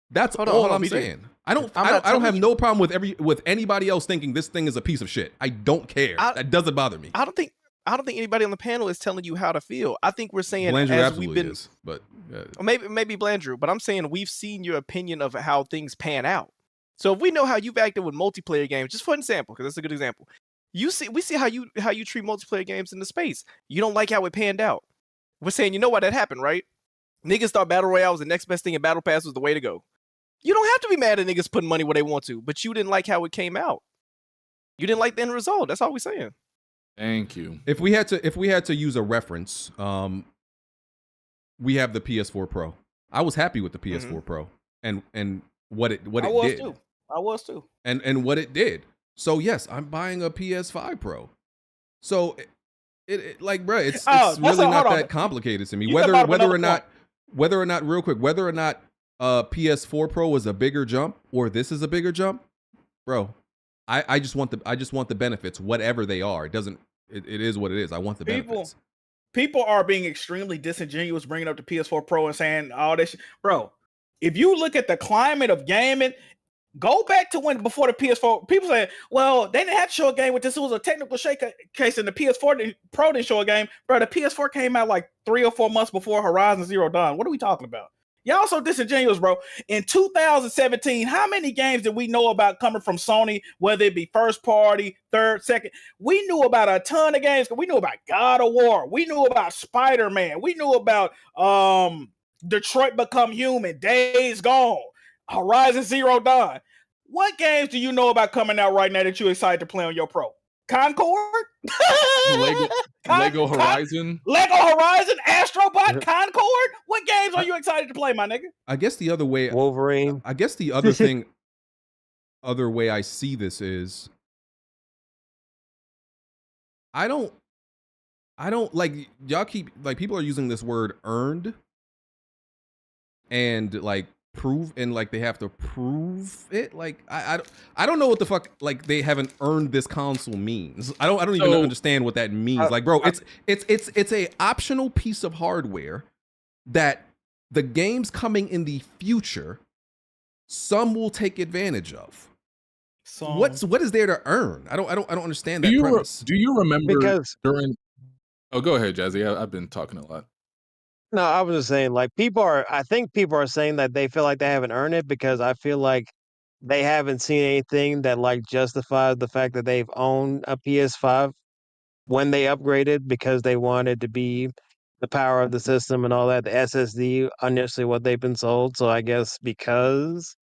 That's all I'm saying. I don't have no problem with anybody else thinking this thing is a piece of shit. I don't care. That doesn't bother me. I don't think anybody on the panel is telling you how to feel. I think we're saying Blandrew as absolutely we've been, is, but or maybe Blandrew, but I'm saying we've seen your opinion of how things pan out. So if we know how you've acted with multiplayer games, just for example, because that's a good example. We see how you treat multiplayer games in the space. You don't like how it panned out. We're saying, you know why that happened, right? Niggas thought Battle Royale was the next best thing and Battle Pass was the way to go. You don't have to be mad at niggas putting money where they want to, but you didn't like how it came out. You didn't like the end result. That's all we're saying. Thank you. If we had to use a reference, we have the PS4 Pro. I was happy with the PS4 Pro and what it did. I was too. And what it did. So yes, I'm buying a PS5 Pro. So it like, bro, it's really not that complicated to me. Whether or not real quick, whether or not PS4 Pro was a bigger jump or this is a bigger jump, bro, I just want the benefits, whatever they are. It is what it is. I want the benefits. People are being extremely disingenuous bringing up the PS4 Pro and saying all this shit. Bro, if you look at the climate of gaming, go back to before the PS4, people say, well, they didn't have to show a game with this. It was a technical case and the PS4 Pro didn't show a game. Bro, the PS4 came out like 3 or 4 months before Horizon Zero Dawn. What are we talking about? Y'all so disingenuous, bro. In 2017, how many games did we know about coming from Sony, whether it be first party, third, second? We knew about a ton of games. We knew about God of War. We knew about Spider-Man. We knew about Detroit Become Human, Days Gone, Horizon Zero Dawn. What games do you know about coming out right now that you're excited to play on your Pro? Concord? Lego Horizon? Lego Horizon? Astrobot? Concord? What games are you excited to play, my nigga? I guess the other way, Wolverine. I guess the other thing, other way I see this is, I don't like, y'all keep, like, people are using this word earned and like prove, and like they have to prove it. Like I don't know what the fuck, like, they haven't earned this console means. I don't even understand what that means. Like, bro, it's a optional piece of hardware that the games coming in the future, some will take advantage of. So what is there to earn? I don't understand that premise. Do you remember Because during? Oh, go ahead, Jazzy. I've been talking a lot. no, I was just saying, like, I think people are saying that they feel like they haven't earned it because I feel like they haven't seen anything that like justifies the fact that they've owned a PS5 when they upgraded because they wanted to be the power of the system and all that. The SSD initially what they've been sold. So I guess because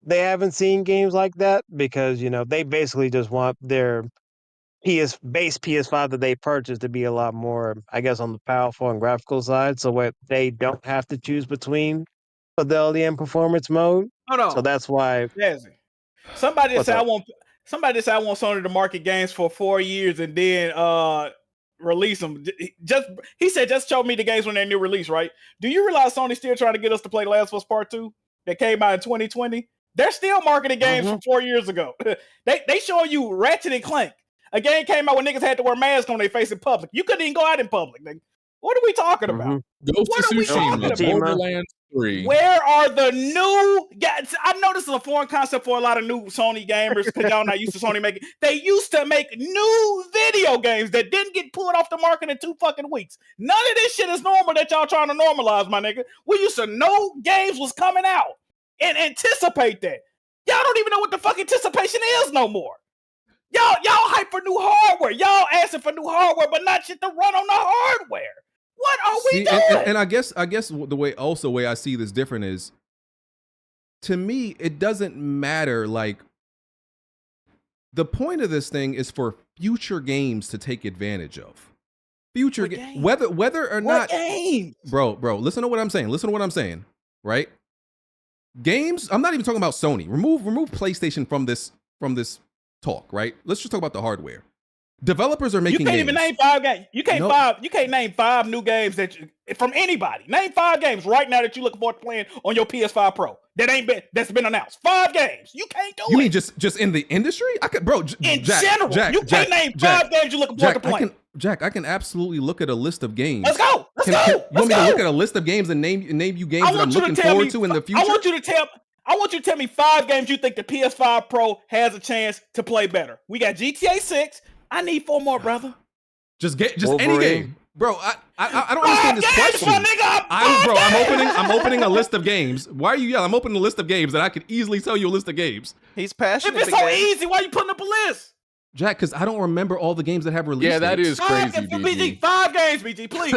they haven't seen games like that because, you know, they basically just want their base PS5 that they purchased to be a lot more, I guess, on the powerful and graphical side. So what they don't have to choose between fidelity and performance mode. Hold on. So that's why. Jazzy. Somebody What's said up? Somebody said I want Sony to market games for 4 years and then release them. He said just show me the games when they're new release, right? Do you realize Sony's still trying to get us to play Last of Us Part 2 that came out in 2020? They're still marketing games from 4 years ago. they showing you Ratchet and Clank. A game came out when niggas had to wear masks on their face in public. You couldn't even go out in public, nigga. What are we talking about? Ghost What of are we talking Tsushima, about? Borderlands 3. Where are the new guys? I know this is a foreign concept for a lot of new Sony gamers because y'all not used to Sony making. They used to make new video games that didn't get pulled off the market in 2 fucking weeks. None of this shit is normal that y'all trying to normalize, my nigga. We used to know games was coming out and anticipate that. Y'all don't even know what the fuck anticipation is no more. Y'all hype for new hardware. Y'all asking for new hardware, but not shit to run on the hardware. What are we doing? And I guess the way I see this different is, to me, it doesn't matter. Like, the point of this thing is for future games to take advantage of. Future games, whether or not, bro. Listen to what I'm saying. Right? Games. I'm not even talking about Sony. Remove PlayStation from this talk. Right? Let's just talk about the hardware. Developers are making You can't games. even name 5 games. You can't name 5 new games from anybody. Name 5 games right now that you looking forward to playing on your PS5 Pro that's been announced. 5 games. You can't do it. You mean just in the industry? I could, bro. In general, you can't name 5 games you looking forward to playing. I can absolutely look at a list of games. Let's go. You want me to look at a list of games and name you games that I'm looking forward to in the future? I want you to tell me 5 games you think the PS5 Pro has a chance to play better. We got GTA 6. I need 4 more, brother. Just any game, bro. I don't understand this question. I'm opening a list of games. Why are you yelling? I'm opening a list of games that I could easily tell you a list of games. He's passionate. If it's so easy, why are you putting up a list? Jack, because I don't remember all the games that have release. Yeah, that dates. is crazy, BG. 5 games, BG, please.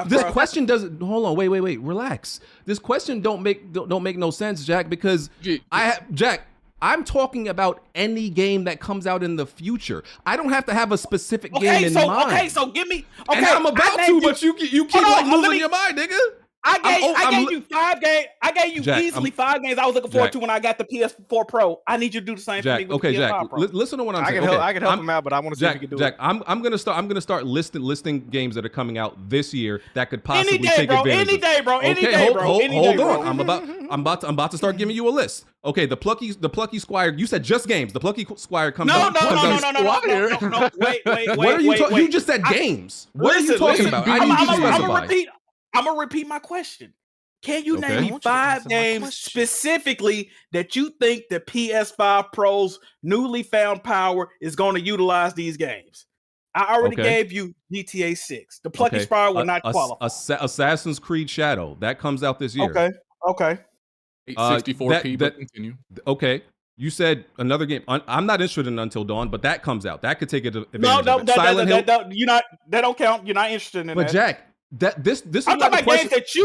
This question doesn't. Hold on, wait, relax. This question don't make no sense, Jack, because I'm talking about any game that comes out in the future. I don't have to have a specific game in mind. Okay, so give me. Okay, and I'm about to, but you keep losing your mind, nigga. I gave you 5 games. I gave you easily 5 games I was looking forward to when I got the PS4 Pro. I need you to do the same for me with the PS5 Pro. Listen to what I'm saying. I can help him out, but I want to see if he can do it. I'm gonna start listing games that are coming out this year that could possibly take advantage. Any day, bro. Hold on. I'm about to start giving you a list. Okay, the Plucky Squire. You said just games. The Plucky Squire comes out. No. Wait. What are you talking? You just said games. What are you talking about? I need you to specify. I'm gonna repeat my question. Can you name me 5 games specifically that you think the PS5 Pro's newly found power is going to utilize these games? I already gave you GTA 6. The Plucky Squire will not qualify. Assassin's Creed Shadow that comes out this year. Okay. 864p, but continue. Okay. You said another game. I'm not interested in Until Dawn, but that comes out. That could take advantage of it. Silent Hill. That don't count. You're not interested in that. But Jack, this is I'm why the talking about question. games that you.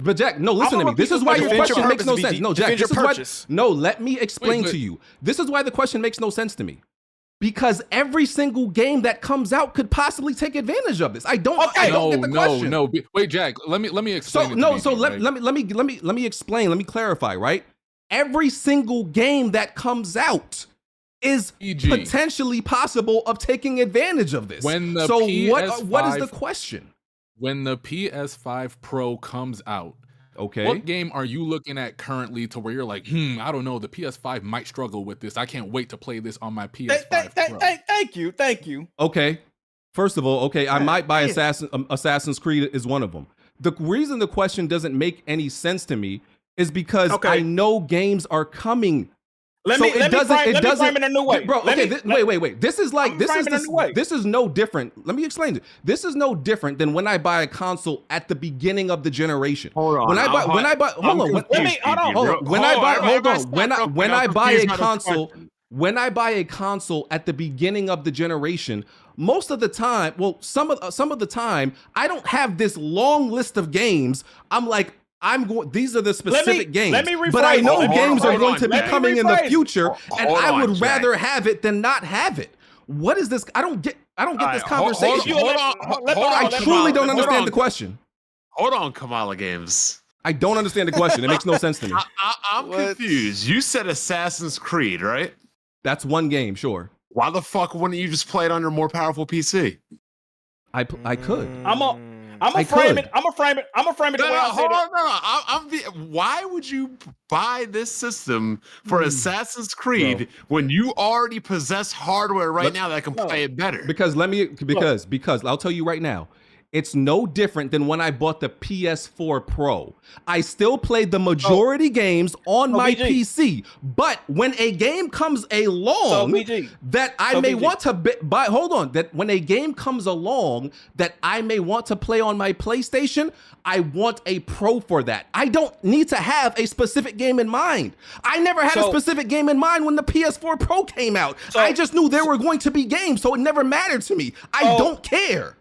But Jack, no, listen to me. This is why your question makes no sense. No, Jack, this is why. No, let me explain to you. This is why the question makes no sense to me. Because every single game that comes out could possibly take advantage of this. I don't get the question. No. Wait, Jack. Let me explain. Let me explain. Let me clarify. Right. Every single game that comes out is potentially possible of taking advantage of this. What is the question? When the PS5 Pro comes out, what game are you looking at currently to where you're like, I don't know, the PS5 might struggle with this. I can't wait to play this on my PS5 Pro. Thank you. Okay. First of all, I might buy Assassin's Creed is one of them. The reason the question doesn't make any sense to me is because I know games are coming. Let me frame it in a new way. Bro, wait. This is no different. Let me explain it. This is no different than when I buy a console at the beginning of the generation. Hold on. When I buy a console at the beginning of the generation, most of the time, some of the time, I don't have this long list of games. I'm like, I'm going. These are the specific games. Let me rephrase. But I know games are going on, to be Jack. coming in the future, and Hold I on, would Jack. rather have it than not have it. What is this? I don't get this conversation. I truly don't understand the question. Hold on, Kamala Games. I don't understand the question. It makes no sense to me. I'm confused. You said Assassin's Creed, right? That's one game, sure. Why the fuck wouldn't you just play it on your more powerful PC? I could. I'm gonna frame it. I'm gonna frame it the way I said it. Why would you buy this system for Assassin's Creed when you already possess hardware now that can play it better? Because I'll tell you right now, it's no different than when I bought the PS4 Pro. I still played the majority games on my PC, but when a game comes along that I may want to buy, that when a game comes along that I may want to play on my PlayStation, I want a Pro for that. I don't need to have a specific game in mind. I never had a specific game in mind when the PS4 Pro came out. I just knew there were going to be games, so it never mattered to me. I don't care.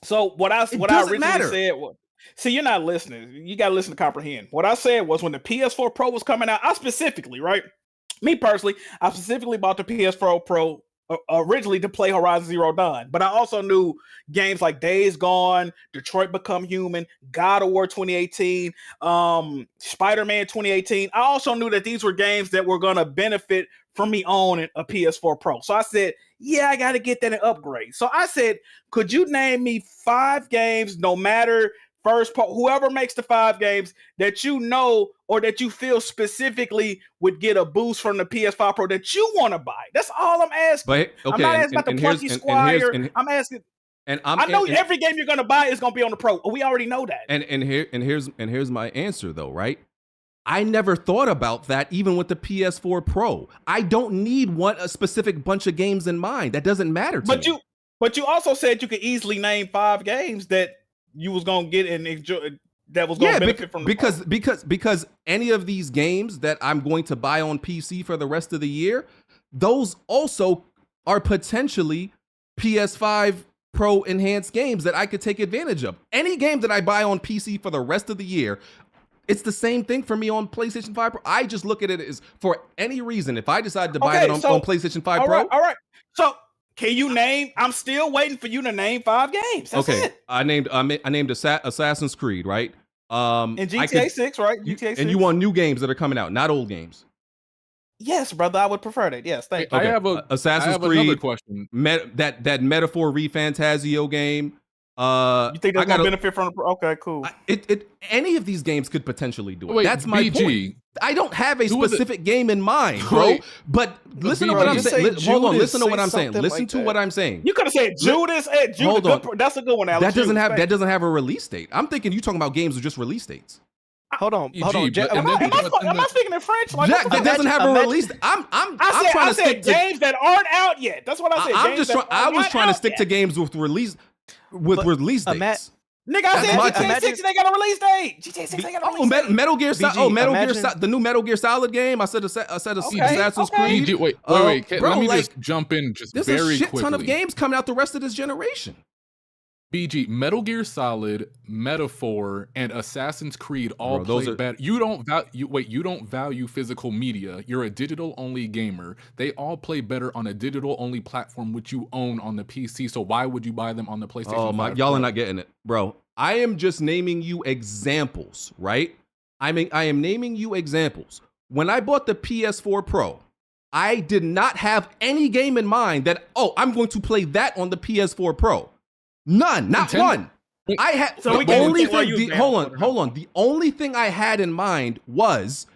So what I originally said was, see, you're not listening. You got to listen to comprehend. What I said was when the PS4 Pro was coming out, I specifically bought the PS4 Pro originally to play Horizon Zero Dawn, but I also knew games like Days Gone, Detroit Become Human, God of War 2018, Spider-Man 2018. I also knew that these were games that were going to benefit from me owning a PS4 Pro. So I said, yeah, I got to get that and upgrade. So I said, could you name me 5 games, no matter whoever makes the 5 games that you know or that you feel specifically would get a boost from the PS5 Pro that you want to buy? That's all I'm asking. But, I'm not asking about the Plucky Squire. I'm asking. And I know every game you're going to buy is going to be on the Pro. We already know that. And here's my answer though, right? I never thought about that even with the PS4 Pro. I don't need a specific bunch of games in mind. That doesn't matter to me. But you also said you could easily name 5 games that you was gonna get and enjoy that was gonna benefit from the because any of these games that I'm going to buy on PC for the rest of the year, those also are potentially PS5 Pro enhanced games that I could take advantage of. Any game that I buy on PC for the rest of the year, it's the same thing for me on PlayStation 5 Pro. I just look at it as for any reason. If I decide to buy it on PlayStation 5 Pro. All right. So can you name? I'm still waiting for you to name 5 games. That's it. I named Assassin's Creed, right? And GTA 6, right? GTA 6. And you want new games that are coming out, not old games. Yes, brother, I would prefer that. Yes, thank you. I have Assassin's Creed. Another question. That Metaphor ReFantazio game. You think that's gonna benefit from the? Okay, cool. Any of these games could potentially do it. Wait, that's my BG, point. I don't have a specific game in mind, bro. But listen to what I'm saying. Hold on, listen to what I'm saying. Listen to what I'm saying. You could have said Judas. Hold on. That's a good one, Alex. That doesn't have a release date. I'm thinking you talking about games with just release dates. Hold on. Am I speaking in French? Like, Jack, that doesn't have a release. I'm trying to stick to games that aren't out yet. That's what I said. I was trying to stick to games with release dates. Nigga, I said GTA 6 they got a release date. GTA 6 they got a release date. Metal Gear Solid. The new Metal Gear Solid game. I said Assassin's Creed. Wait. Let me just jump in there's very a shit quickly. ton of games coming out the rest of this generation. BG, Metal Gear Solid, Metaphor, and Assassin's Creed all play better. You don't value physical media. You're a digital-only gamer. They all play better on a digital-only platform which you own on the PC. So why would you buy them on the PlayStation 5? Oh my, y'all are not getting it, bro. I am just naming you examples, right? I am naming you examples. When I bought the PS4 Pro, I did not have any game in mind that, I'm going to play that on the PS4 Pro. None, not one. I had the only thing I had in mind was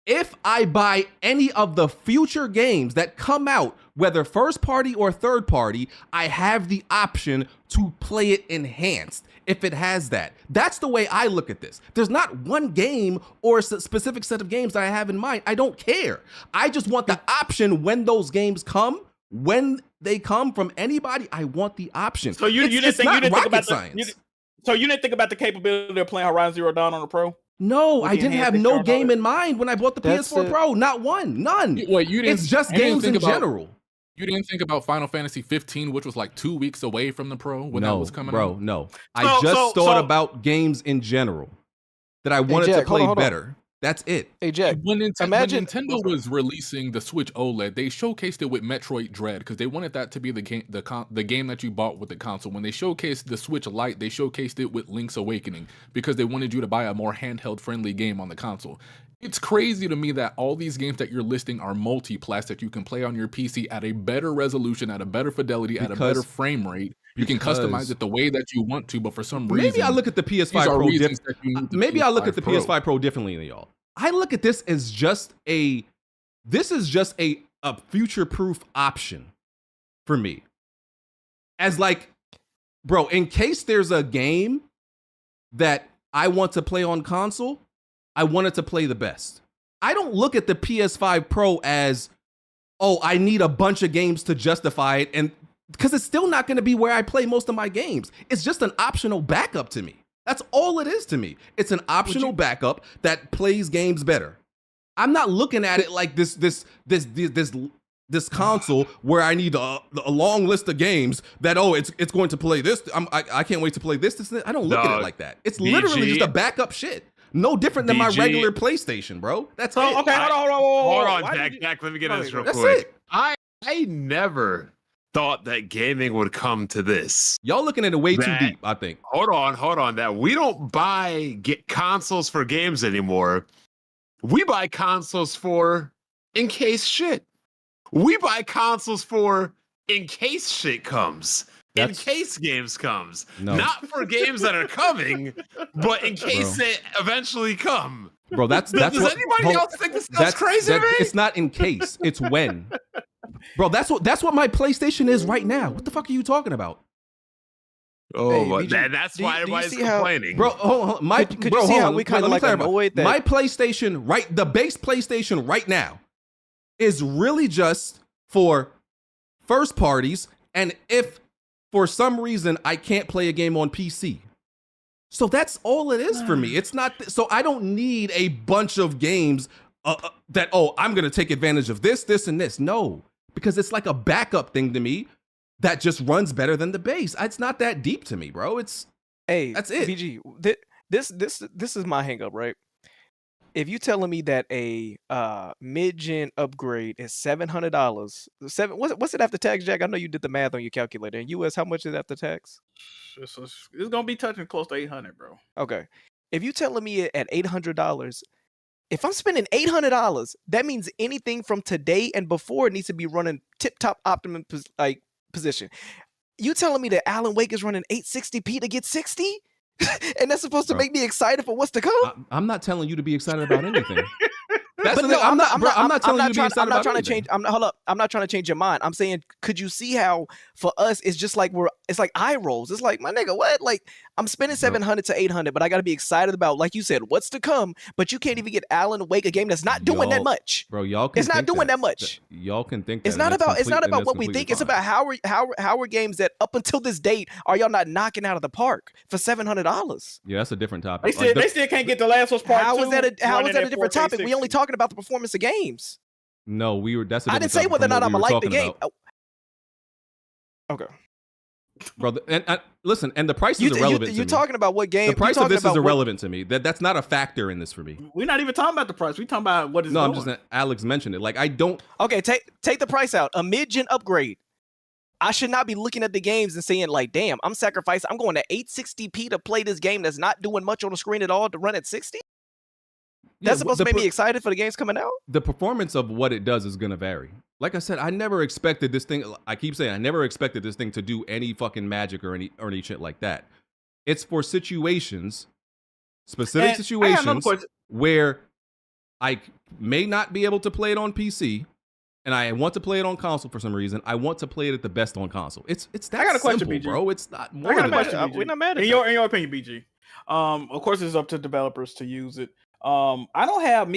if I buy any of the future games that come out, whether first party or third party, I have the option to play it enhanced if it has that. That's the way I look at this. There's not one game or a specific set of games that I have in mind. I don't care. I just want the option when those games come. When they come from anybody, I want the option. So you didn't think about so you didn't think about the capability of playing Horizon Zero Dawn on the Pro? No, I didn't have no game in mind when I bought the PS4 Pro. Not one, none. It's just games in general. You didn't think about Final Fantasy 15, which was like 2 weeks away from the Pro when that was coming out? No. I just thought about games in general. that I wanted Jack, to play hold on. better. That's it. Hey Jack, When imagine Nintendo was releasing the Switch OLED, they showcased it with Metroid Dread because they wanted that to be the game that you bought with the console. When they showcased the Switch Lite, they showcased it with Link's Awakening because they wanted you to buy a more handheld-friendly game on the console. It's crazy to me that all these games that you're listing are multi-plats that you can play on your PC at a better resolution, at a better fidelity, at a better frame rate. You can customize it the way that you want to, but for some reason, maybe I look at the PS5 Pro maybe I look at the PS5 Pro differently than y'all. I look at this as just a future-proof option for me. As like, bro, in case there's a game that I want to play on console, I want it to play the best. I don't look at the PS5 Pro as, oh, I need a bunch of games to justify it, and because it's still not going to be where I play most of my games. It's just an optional backup to me. That's all it is to me. It's an optional backup that plays games better. I'm not looking at it like this console where I need a long list of games that, oh, it's going to play this. I can't wait to play this. I don't look at it like that. It's literally just a backup shit. No different than my regular PlayStation, bro. That's it. Okay, hold on, Jack. Let me get this real quick. I never thought that gaming would come to this. Y'all looking at it way too deep, I think. Hold on. That we don't get consoles for games anymore. We buy consoles for in case shit. We buy consoles for in case shit comes. In case games comes. No. Not for games that are coming, but in case they eventually come. Bro, does anybody else think this sounds crazy to me? It's not in case, it's when. Bro, that's what my PlayStation is right now. What the fuck are you talking about? Oh, hey, that's why everybody's complaining. Bro, hold on. Could you see how we kind of like avoid that? My PlayStation, the base PlayStation right now is really just for first parties, and if for some reason I can't play a game on PC. So that's all it is for me. It's not, so I don't need a bunch of games that, oh, I'm going to take advantage of this, and this. No, because it's like a backup thing to me that just runs better than the base. It's not that deep to me, bro. That's it. VG, this is my hang up, right? If you telling me that a mid-gen upgrade is $700, what's it after tax, Jack? I know you did the math on your calculator. In US, how much is it after tax? It's gonna be touching close to 800, bro. Okay, if you telling me at $800, if I'm spending $800, that means anything from today and before needs to be running tip-top optimum position. You telling me that Alan Wake is running 860p to get 60? And that's supposed to make me excited for what's to come? I'm not telling you to be excited about anything. That's the thing. I'm not telling you to be excited about anything. Hold up. I'm not trying to change your mind. I'm saying, could you see how for us it's just like it's like eye rolls. It's like, my nigga, what? Like, I'm spending 700 to 800, but I got to be excited about, like you said, what's to come. But you can't even get Alan Wake, a game that's not doing that much. Bro, y'all can. It's not doing that much. Y'all can think that. It's not about what we think. It's about how are games that up until this date are y'all not knocking out of the park for $700? Yeah, that's a different topic. They still can't get The Last of Us Part 2. How is that a different topic? We only talking about the performance of games. No, that's. I didn't say whether or not I'm gonna like the game. Okay, bro. And listen, and the price is irrelevant. You're talking about what game? The price of this is irrelevant to me. That's not a factor in this for me. We're not even talking about the price. We're talking about what is. No, I'm just. Alex mentioned it. Like, I don't. Okay, take the price out. A mid-gen upgrade. I should not be looking at the games and saying, like, damn, I'm sacrificing. I'm going to 860p to play this game that's not doing much on the screen at all to run at 60. That's supposed to make me excited for the games coming out? The performance of what it does is going to vary. Like I said, I never expected this thing. I keep saying I never expected this thing to do any fucking magic or any shit like that. It's for situations, specific situations where I may not be able to play it on PC and I want to play it on console for some reason. I want to play it at the best on console. It's that I got a question, simple, BG. bro. It's not more I got a than question, that. BG. We're not mad at in your opinion, BG. Of course, it's up to developers to use it. I don't have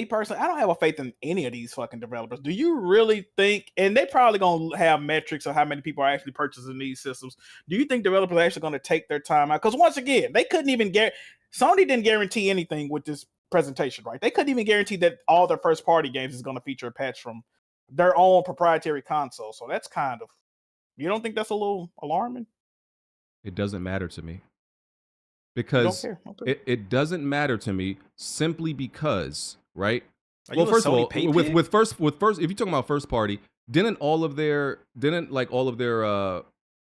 a faith in any of these fucking developers. Do you really think, and they probably gonna have metrics of how many people are actually purchasing these systems. Do you think developers are actually gonna take their time out? Because once again, they couldn't even Sony didn't guarantee anything with this presentation, right? They couldn't even guarantee that all their first party games is gonna feature a patch from their own proprietary console. So that's kind of, you don't think that's a little alarming? It doesn't matter to me. because care. Okay. it doesn't matter to me simply because, right? Are Well, you a first of Sony all, pay with pig? with first if you're talking about first party, didn't all of their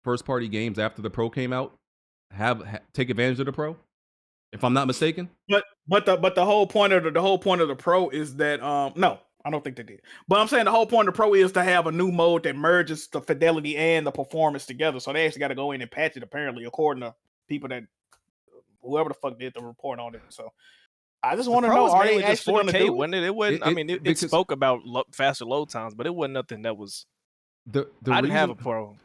first party games after the Pro came out take advantage of the Pro? If I'm not mistaken. But the whole point of the Pro is that no, I don't think they did. But I'm saying the whole point of the Pro is to have a new mode that merges the fidelity and the performance together. So they actually got to go in and patch it, apparently, according to people that whoever the fuck did the report on it. So I just want to know, are they actually going to do it? Wasn't it? It wasn't. I mean, it spoke about faster load times, but it wasn't nothing that was. I didn't have a Pro.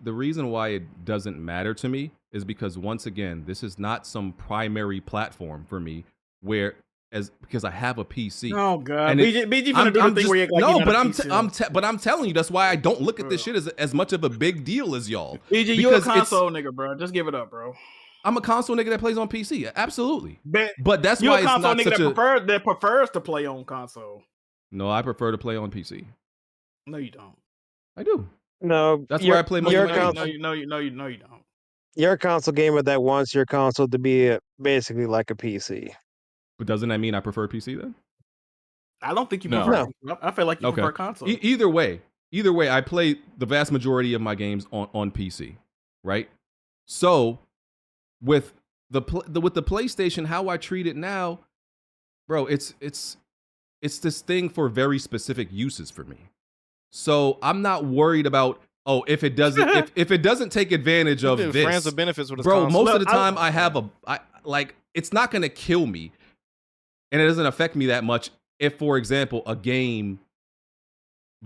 The reason why it doesn't matter to me is because, once again, this is not some primary platform for me because I have a PC. Oh God, and BG gonna do the thing where you're no, but I'm telling you, that's why I don't look at this shit as much of a big deal as y'all. BG, you a console nigga, bro. Just give it up, bro. I'm a console nigga that plays on PC, absolutely. But that's you why a console it's not nigga such that prefers to play on console. No, I prefer to play on PC. No, you don't. I do. No, that's where I play most of my games. No, you don't. You're a console gamer that wants your console to be basically like a PC. But doesn't that mean I prefer PC then? I don't think you prefer. No. I feel like you prefer console. Either way, I play the vast majority of my games on PC, right? So with the PlayStation, how I treat it now, bro, it's this thing for very specific uses for me. So I'm not worried about if it doesn't if it doesn't take advantage of this. Friends with benefits with bro, most of the time I have it's not gonna kill me, and it doesn't affect me that much if, for example, a game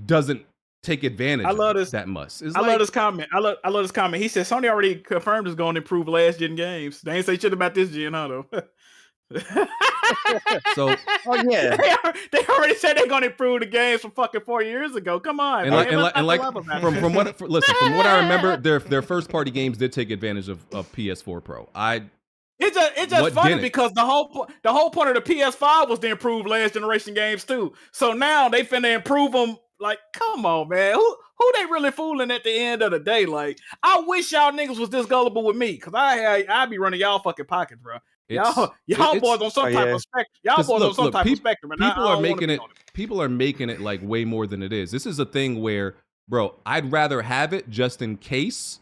doesn't take advantage of this that much. I love this comment. I love this comment. He said Sony already confirmed it's going to improve last gen games. They ain't say shit about this gen, huh, though. So, oh yeah, they already said they're going to improve the games from fucking 4 years ago. Come on, from what I remember, their first party games did take advantage of PS4 Pro. It's just funny because the whole point of the PS5 was to improve last generation games too. So now they finna improve them. Like, come on, man. Who they really fooling at the end of the day? Like, I wish y'all niggas was this gullible with me, cause I be running y'all fucking pockets, bro. Y'all boys on some type of spectrum. Y'all boys on some type of spectrum. People are making it like way more than it is. This is a thing where, bro, I'd rather have it just in case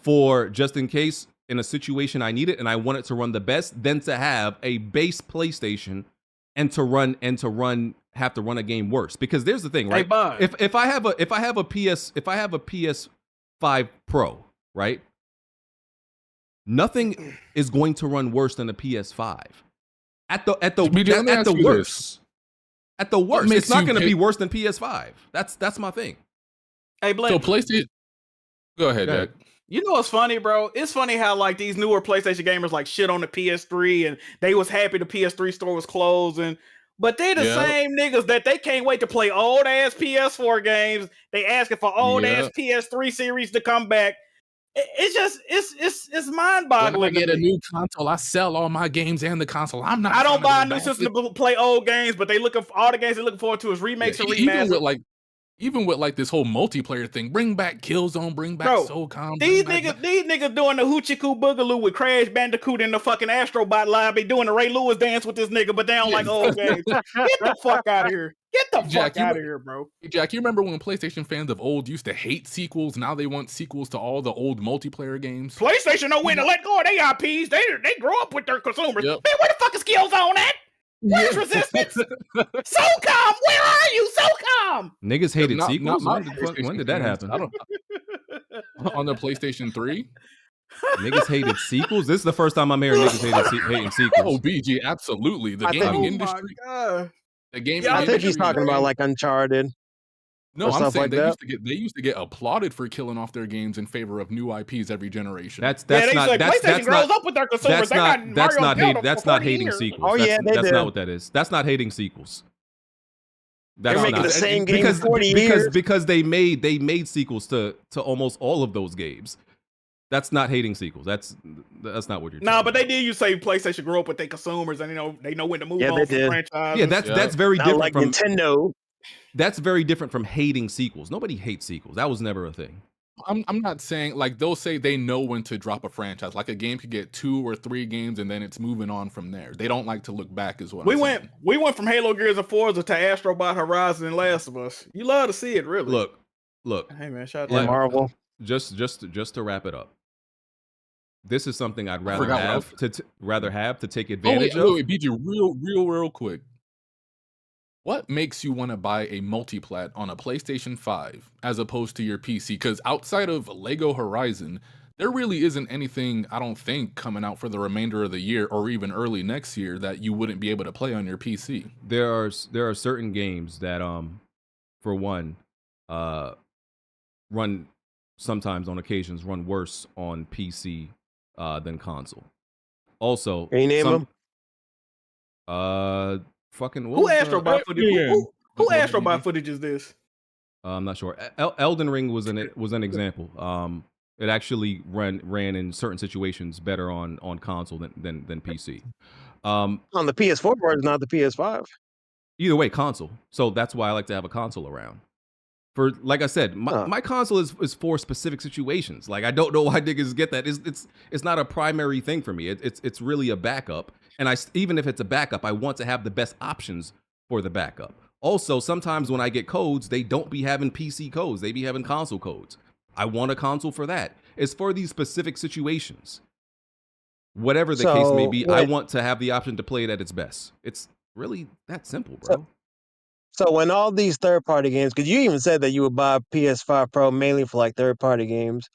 in a situation I need it and I want it to run the best than to have a base PlayStation and have to run a game worse. Because there's the thing, right? Hey, if I have a PS5 Pro, right? Nothing is going to run worse than a PS5. At the worst. At the worst, it's not going to be worse than PS5. That's my thing. Hey, Blake. So PlayStation. Go ahead, Jack. You know what's funny, bro? It's funny how like these newer PlayStation gamers like shit on the PS3 and they was happy the PS3 store was closing. But they the same niggas that they can't wait to play old ass PS4 games. They asking for old ass PS3 series to come back. It's mind boggling. When I get a new console, I sell all my games and the console. I don't buy a new system to play old games, but they looking for all the games they're looking forward to is remakes and remasters. Even with like this whole multiplayer thing, bring back Killzone, bring back SOCOM. These niggas doing the Hoochie Coo Boogaloo with Crash Bandicoot in the fucking Astrobot lobby, doing the Ray Lewis dance with this nigga, but they don't like old games. Get the fuck out of here. Get the fuck out of here, bro. Jack, you remember when PlayStation fans of old used to hate sequels? Now they want sequels to all the old multiplayer games. PlayStation know when to let go of their IPs. They grow up with their consumers. Man, where the fuck is Killzone at? Where's Resistance? SOCOM, where are you, SOCOM? Niggas hated sequels. When did that happen? On the PlayStation 3? Niggas hated sequels? This is the first time I'm hearing niggas hating sequels. Oh, BG, absolutely. The gaming industry. The gaming industry. I think he's talking about like Uncharted. No, I'm saying they used to get applauded for killing off their games in favor of new IPs every generation. PlayStation grows up with their consumers. That's not hating sequels. Oh yeah, that's not what that is. That's not hating sequels. They're making the same game for 40 years because they made sequels to almost all of those games. That's not hating sequels. That's not what you're. Nah, but they did. You say PlayStation grew up with their consumers, and they know when to move on from franchises. Yeah, that's very different like from Nintendo. That's very different from hating sequels. Nobody hates sequels. That was never a thing. I'm not saying like they'll say they know when to drop a franchise. Like a game could get 2 or 3 games and then it's moving on from there. They don't like to look back, is what We I'm went saying. we went from Halo, Gears of Forza to Astrobot, Horizon, and Last of Us. You love to see it, really. Look. Hey man, shout out Like, to Marvel. Just to wrap it up. This is something I'd rather forgot what I have to take Oh advantage wait, of. wait, BG, real quick. What makes you want to buy a multiplat on a PlayStation 5 as opposed to your PC? Because outside of Lego Horizon, there really isn't anything, I don't think, coming out for the remainder of the year or even early next year that you wouldn't be able to play on your PC. There are certain games that for one run sometimes on occasions run worse on PC than console. Also, Can you name them? Fucking Who Astrobot footage? Who Astrobot footage is this? I'm not sure. Elden Ring was an example. It actually ran in certain situations better on console than PC. On the PS4 version, not the PS5. Either way, console. So that's why I like to have a console around. For like I said, my console is for specific situations. Like I don't know why niggas get that. It's not a primary thing for me. It's really a backup. And even if it's a backup, I want to have the best options for the backup. Also, sometimes when I get codes, they don't be having PC codes. They be having console codes. I want a console for that. It's for these specific situations. Whatever the case may be, I want to have the option to play it at its best. It's really that simple, bro. So when all these third-party games, because you even said that you would buy a PS5 Pro mainly for like third-party games.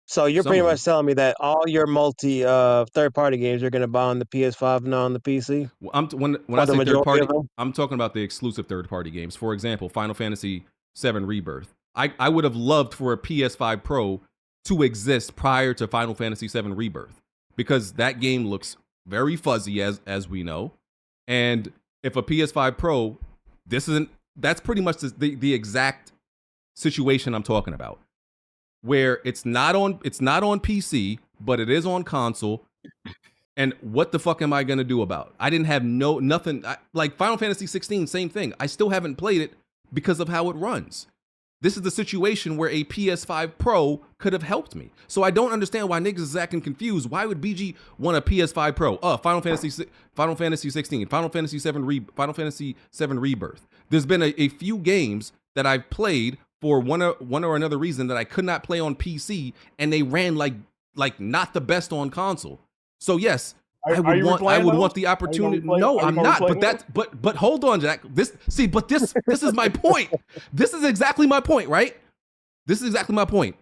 So you're pretty much telling me that all your third-party games you're going to buy on the PS5 and not on the PC? Well, when I say third-party, I'm talking about the exclusive third-party games. For example, Final Fantasy VII Rebirth. I would have loved for a PS5 Pro to exist prior to Final Fantasy VII Rebirth because that game looks very fuzzy as we know. And if a PS5 Pro, that's pretty much the exact situation I'm talking about. Where it's not on PC, but it is on console. And what the fuck am I gonna do about it? I didn't have nothing like Final Fantasy 16, same thing. I still haven't played it because of how it runs. This is the situation where a PS5 Pro could have helped me. So I don't understand why niggas is acting confused. Why would BG want a PS5 Pro? Final Fantasy 16, Final Fantasy VII Rebirth. There's been a few games that I've played for one or another reason that I could not play on PC, and they ran like not the best on console. So yes, I would want the opportunity. No, I'm not. But hold on, Jack. This is my point. This is exactly my point, right? This is exactly my point.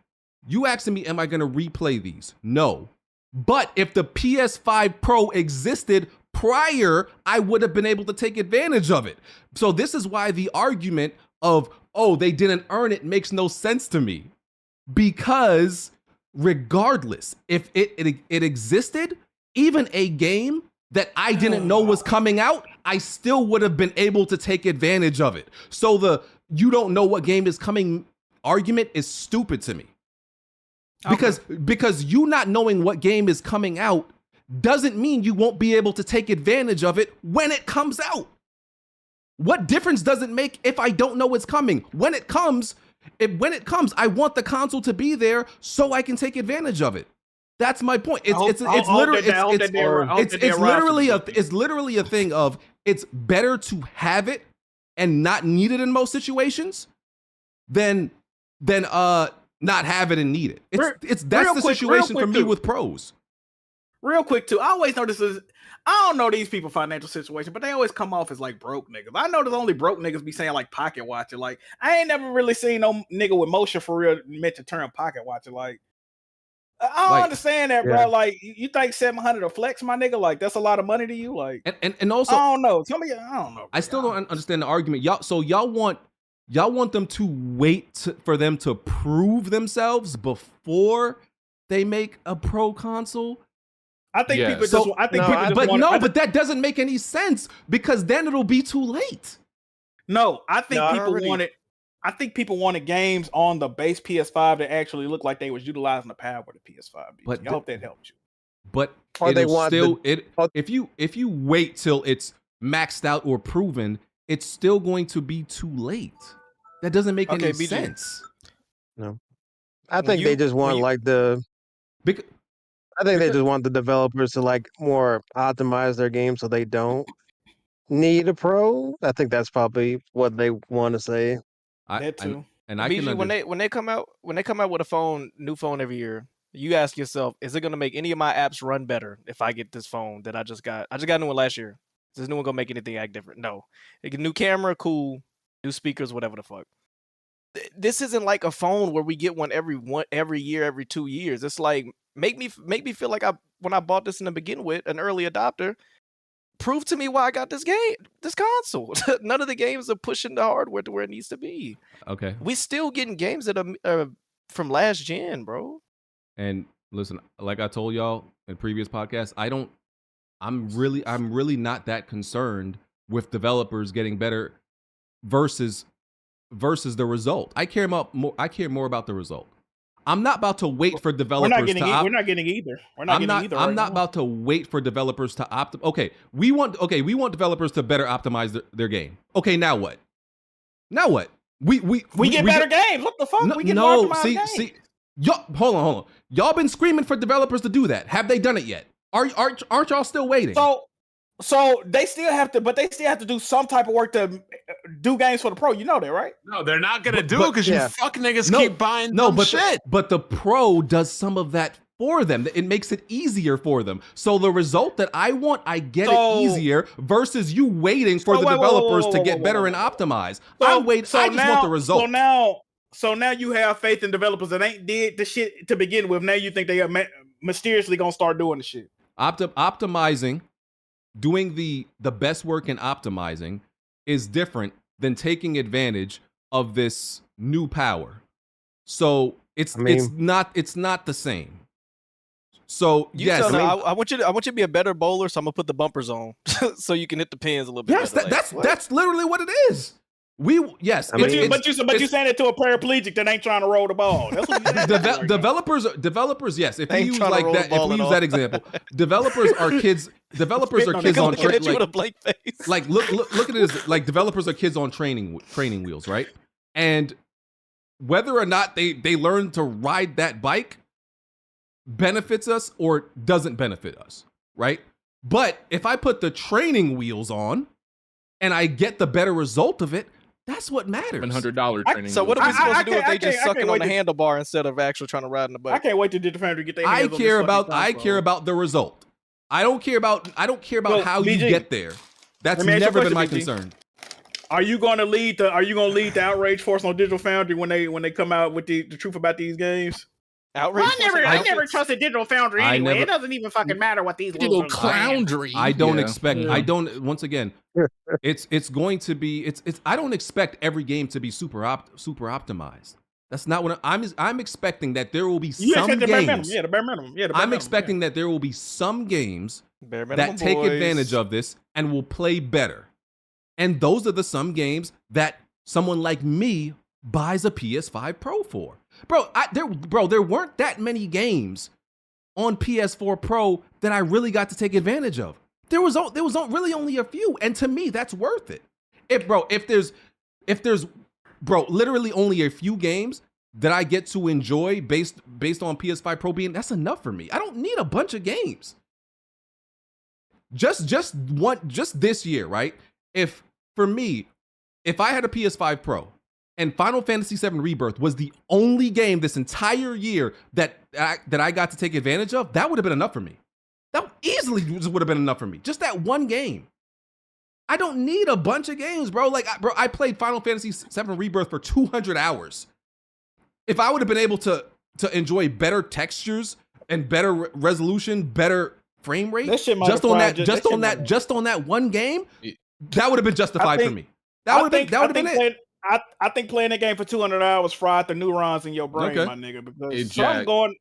You asking me, am I gonna replay these? No. But if the PS5 Pro existed prior, I would have been able to take advantage of it. So this is why the argument of, oh, they didn't earn it makes no sense to me. Because regardless, if it existed, even a game that I didn't know was coming out, I still would have been able to take advantage of it. So the you don't know what game is coming argument is stupid to me. Because you not knowing what game is coming out doesn't mean you won't be able to take advantage of it when it comes out. What difference does it make if I don't know it's coming? When it comes, I want the console to be there so I can take advantage of it. That's my point. It's literally a thing of it's better to have it and not need it in most situations than not have it and need it. That's the situation for me with pros. Real quick too, I always know I don't know these people's financial situation, but they always come off as like broke niggas. I know there's only broke niggas be saying like pocket watching. Like I ain't never really seen no nigga with motion for real meant to turn pocket watching. Like I don't understand that, bro. Like you think 700 a flex, my nigga? Like that's a lot of money to you? Like and also I don't know. Tell me, I don't know. I still don't understand the argument, y'all. So y'all want them to wait for them to prove themselves before they make a pro console. I think people just. I think but that doesn't make any sense because then it'll be too late. No, I think people wanted. I think people wanted games on the base PS5 that actually looked like they was utilizing the power of the PS5. But I hope that helps you. But if you wait till it's maxed out or proven, it's still going to be too late. That doesn't make any sense. No. I think they just want like the. I think they just want the developers to like more optimize their game so they don't need a pro. I think that's probably what they want to say. That too. And I BG, can when they come out with a new phone every year, you ask yourself, is it gonna make any of my apps run better if I get this phone that I just got? I just got a new one last year. Is this new one gonna make anything act different? No. Like, new camera, cool. New speakers, whatever the fuck. This isn't like a phone where we get one every year, every 2 years. It's like make me feel like when I bought this in the begin with an early adopter. Prove to me why I got this console. None of the games are pushing the hardware to where it needs to be. Okay. We still getting games that are from last gen, bro. And listen, like I told y'all in previous podcasts, I'm really not that concerned with developers getting better versus the result. I care more about the result. I'm not about to wait for developers we're not getting either. I'm not about to wait for developers to we want developers to better optimize their game. Okay, now what? We get better games. What the fuck? We get more optimized games. See, y'all, hold on. Y'all been screaming for developers to do that. Have they done it yet? Aren't y'all still waiting? So they still have to do some type of work to do games for the pro. You know that, right? No, they're not gonna do it because you fuck niggas keep buying shit. But the pro does some of that for them. It makes it easier for them. So the result that I want, I get it easier versus you waiting for the developers to get better and optimize. I just want the result. So now you have faith in developers that ain't did the shit to begin with. Now you think they are mysteriously gonna start doing the shit. Optimizing. Doing the best work in optimizing is different than taking advantage of this new power. So it's not the same. So I want you to be a better bowler, so I'm gonna put the bumpers on so you can hit the pins a little bit. Yes, that's literally what it is. But you saying it to a paraplegic that ain't trying to roll the ball. That's what developers, yes. If you use like that, if we use that example, developers are kids. Developers are kids on like look at this. Like developers are kids on training wheels, right? And whether or not they learn to ride that bike benefits us or doesn't benefit us, right? But if I put the training wheels on and I get the better result of it, that's what matters. $100 training. So what are we supposed to do if they just sucking on the handlebar instead of actually trying to ride in the bike? I can't wait to Digital to get their hands I care about the result. I don't care about how you get there. That's never been my concern. Are you going to lead the outrage force on Digital Foundry when they come out with the truth about these games? Outrage. I never trusted Digital Foundry anyway. It doesn't even fucking matter what these Digital Cloundry. I don't expect. I don't. Once again, it's going to be. It's. I don't expect every game to be super optimized. That's not what I'm expecting. That there will be some games. The bare minimum. I'm expecting that there will be some games that take advantage of this and will play better. And those are some games that someone like me buys a PS5 Pro for. There weren't that many games on PS4 Pro that I really got to take advantage of. There was really only a few, and to me, that's worth it. If there's literally only a few games that I get to enjoy based on PS5 Pro being, that's enough for me. I don't need a bunch of games. Just this year, right? If I had a PS5 Pro and Final Fantasy VII Rebirth was the only game this entire year that I got to take advantage of, that would have been enough for me. That easily would have been enough for me. Just that one game. I don't need a bunch of games, bro. I played Final Fantasy VII Rebirth for 200 hours. If I would have been able to enjoy better textures and better resolution, better frame rate, just on that one game, that would have been justified for me. That would have been it. I think playing that game for 200 hours fried the neurons in your brain, my nigga. Because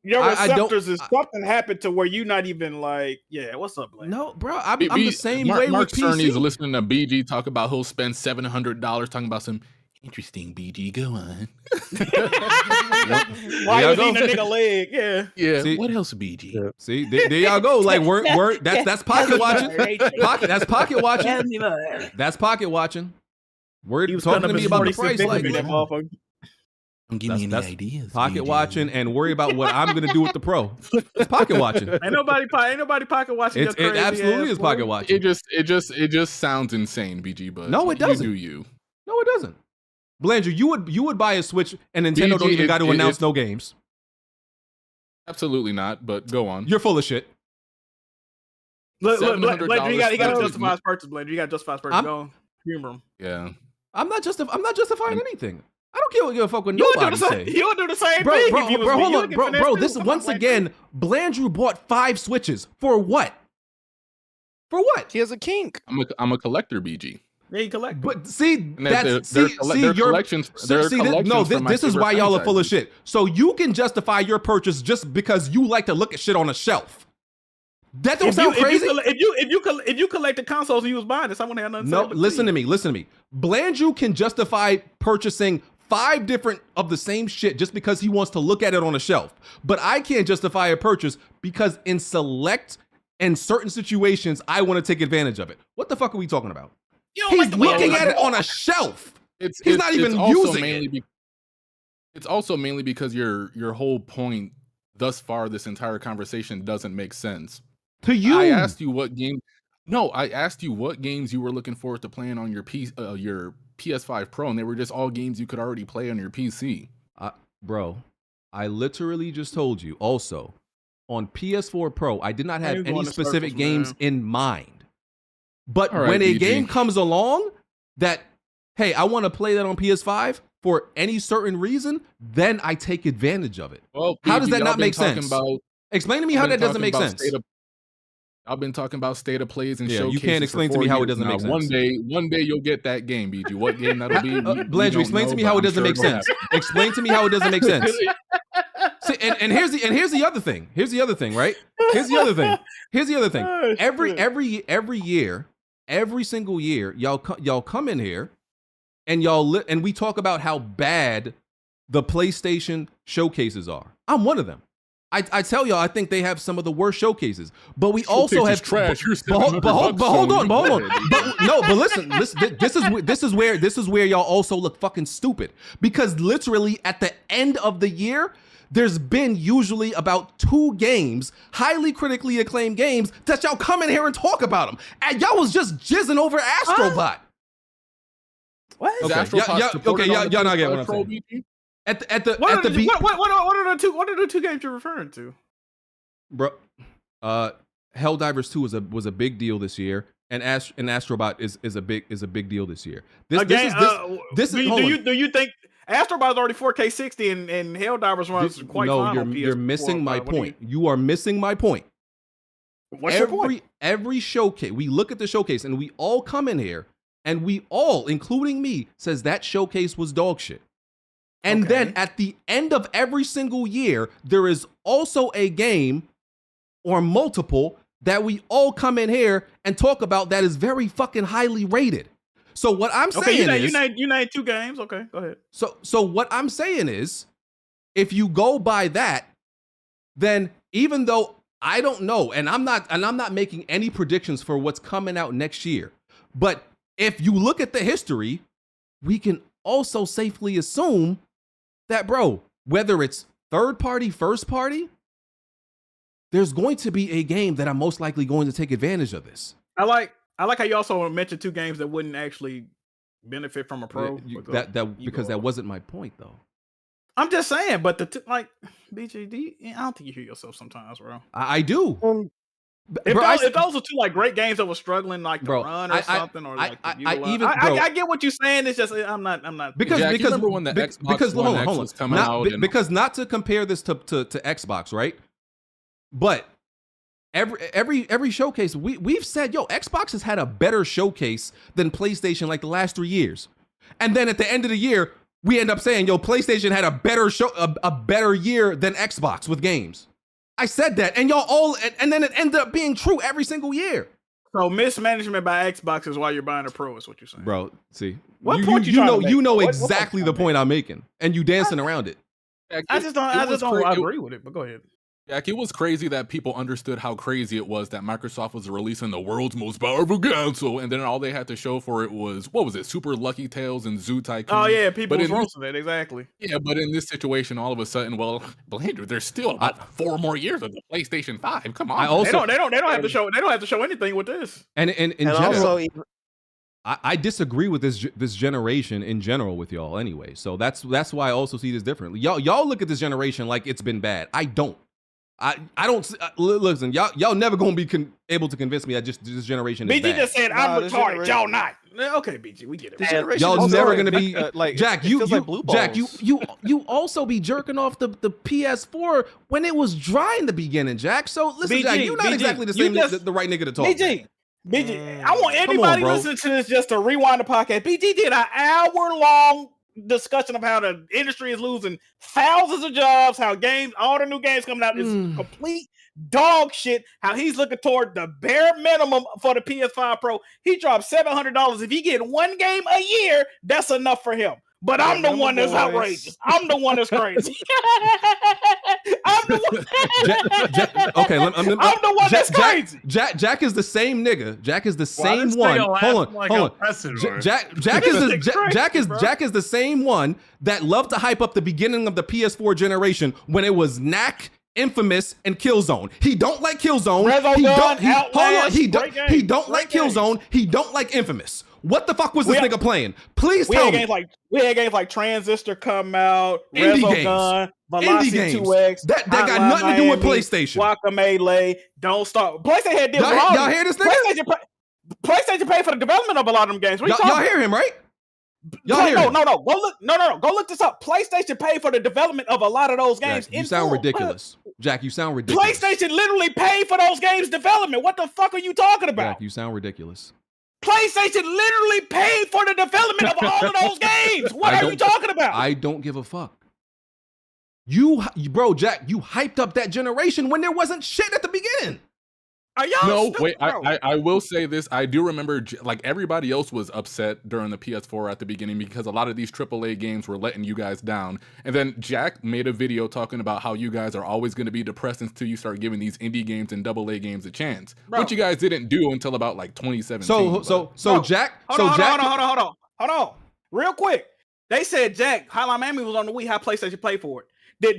your receptors is something happened to where you not even like, yeah, what's up, Blake? No, bro, I'm the same way Mark with PC. Cerny's listening to BG talk about he'll spend $700 talking about some interesting BG. Go on. Why you eating a nigga leg? Yeah. Yeah. See, what else, BG? Yeah. See, there y'all go. Like, that's pocket watching. That's pocket watching. That's pocket watching. Word talking to me about the price, like, Don't give me any ideas. Pocket watching and worry about what I'm gonna do with the Pro. It's pocket watching. Ain't nobody pocket watching. It absolutely is pocket watching. It just sounds insane, BG. But no, it doesn't. You do you? No, it doesn't. Blandrew, you would buy a Switch and Nintendo don't even got to announce no games. Absolutely not. But go on. You're full of shit. Look, Blandrew, you got to justify his purchase. Blandrew, you got to justify his purchase. Go on, humor him. Yeah. I'm not justifying anything. I don't give a fuck what nobody say. You'll do the same bro, thing. Bro, hold on, bro. This once again, Blandrew bought 5 Switches for what? For what? He has a kink. I'm a collector, BG. Yeah, you collect. But see, this is why y'all are full of shit. So you can justify your purchase just because you like to look at shit on a shelf. That don't sound crazy. If you collected consoles and you was buying this, I wouldn't have nothing to say. No, listen to me. Blandrew can justify purchasing 5 different of the same shit just because he wants to look at it on a shelf. But I can't justify a purchase because in select and certain situations, I want to take advantage of it. What the fuck are we talking about? He's looking at it on a shelf. He's not even using it. It's also mainly because your whole point thus far, this entire conversation doesn't make sense. To you, I asked you what game. No, I asked you what games you were looking forward to playing on your PS5 Pro, and they were just all games you could already play on your PC. Bro, I literally just told you. Also, on PS4 Pro, I did not have any specific games in mind. But when a game comes along that, hey, I want to play that on PS5 for any certain reason, then I take advantage of it. Well, how does that not make sense? Explain to me how that doesn't make sense. I've been talking about state of plays and showcases. You can't explain to me how it doesn't make sense. One day you'll get that game, BG. What game that'll be? Blandrew, explain to me how it doesn't make sense. Explain to me how it doesn't make sense. See, and here's the other thing. Here's the other thing, right? Here's the other thing. Every year, every single year, y'all come in here and and we talk about how bad the PlayStation showcases are. I'm one of them. I tell y'all, I think they have some of the worst showcases, but we also have trash. But hold on. But listen. This is where y'all also look fucking stupid, because literally at the end of the year, there's been usually about 2 games, highly critically acclaimed games, that y'all come in here and talk about them, and y'all was just jizzing over Astrobot. What is okay, y'all not getting what I'm saying. What are the 2 games you're referring to? Bro, Helldivers 2 was a big deal this year, and Astrobot is a big deal this year. Do you think Astrobot is already 4K 60 and Helldivers runs quite fine on PS4? You're missing my point. You are missing my point. What's your point? Every showcase, we look at the showcase and we all come in here and we all, including me, says that showcase was dog shit. And then at the end of every single year, there is also a game or multiple that we all come in here and talk about that is very fucking highly rated. So what I'm saying is, you named 2 games. Okay, go ahead. So what I'm saying is, if you go by that, then even though I don't know, and I'm not making any predictions for what's coming out next year, but if you look at the history, we can also safely assume that, bro, whether it's third party, first party, there's going to be a game that I'm most likely going to take advantage of this. I like how you also mentioned 2 games that wouldn't actually benefit from a pro. Because that wasn't my point, though. I'm just saying, but BG, I don't think you hear yourself sometimes, bro. I do. If those are 2 like great games that were struggling like to run or something, or like I get what you're saying. It's just I'm not because remember when the Xbox One X was coming out, because not to compare this to Xbox, right? But every showcase we've said, yo, Xbox has had a better showcase than PlayStation like the last 3 years, and then at the end of the year we end up saying, yo, PlayStation had a better year than Xbox with games. I said that, and y'all all, and then it ended up being true every single year. So mismanagement by Xbox is why you're buying a Pro, is what you're saying, bro. See, what point you know exactly the point I'm making, and you dancing around it. I just don't agree with it. But go ahead. Jack, it was crazy that people understood how crazy it was that Microsoft was releasing the world's most powerful console, and then all they had to show for it was, what was it, Super Lucky Tales and Zoo Tycoon? Oh yeah, people But was in this- roasting it, exactly. Yeah, but in this situation, all of a sudden, well, Blandrew, there's still about 4 more years of the PlayStation 5. Come on. I also They don't have to show. They don't have to show anything with this. and in And general, also, I disagree with this generation in general with y'all anyway. So that's why I also see this differently. Y'all look at this generation like it's been bad. I don't. I don't listen. Y'all never gonna be able to convince me that just this generation is BG bad. just said I'm this retarded. generation- Y'all not. Okay, BG, we get it. This generation Y'all also, never gonna be like Jack. it You feels like blue Jack. balls. You also be jerking off the PS4 when it was dry in the beginning, Jack. So listen, BG, Jack, you're not BG, exactly the you same just- the right nigga to talk. BG, I want Come on, anybody bro. listening to this just to rewind the podcast. BG did an hour-long discussion of how the industry is losing thousands of jobs, how games, all the new games coming out is complete dog shit, how he's looking toward the bare minimum for the PS5 Pro. He dropped $700. If he get one game a year, that's enough for him. But I'm the one that's outrageous. I'm the one that's crazy. I'm the one. Okay, I'm the one that's crazy. Jack is the same nigga. Jack is the Wow, same this one. nigga Hold on, laughed like hold a on. precedent. Jack is the Jack is the same one that loved to hype up the beginning of the PS4 generation when it was Knack, Infamous, and Killzone. He don't like Killzone. He don't. He don't like Killzone. He don't like Infamous. What the fuck was this nigga playing? Please We tell had me. games like Transistor come out, Indie games. Resogun, Indie Velocity games. 2X. That got Hotline nothing to do with Miami, PlayStation. Guacamelee, Don't Stop. PlayStation had deals with Y'all- all y'all these. hear this nigga? PlayStation paid for the development of a lot of them games. What you Y'all talking hear him, right? Y'all about? hear No, him. no. Go look. No. Go look this up. PlayStation paid for the development of a lot of those games. Jack, you in sound full. ridiculous. Jack, you sound ridiculous. PlayStation literally paid for those games' development. What the fuck are you talking about? Jack, you sound ridiculous. PlayStation literally paid for the development of all of those games. What are you talking about? I don't give a fuck. Bro, Jack, you hyped up that generation when there wasn't shit at the beginning. Are y'all No, stupid, wait. bro? I will say this. I do remember, like everybody else was upset during the PS4 at the beginning because a lot of these AAA games were letting you guys down. And then Jack made a video talking about how you guys are always going to be depressed until you start giving these indie games and AA games a chance, which you guys didn't do until about like 2017. So Jack. Hold on. Real quick. They said Jack, Hotline Miami was on the Wii. How PlayStation pay for it?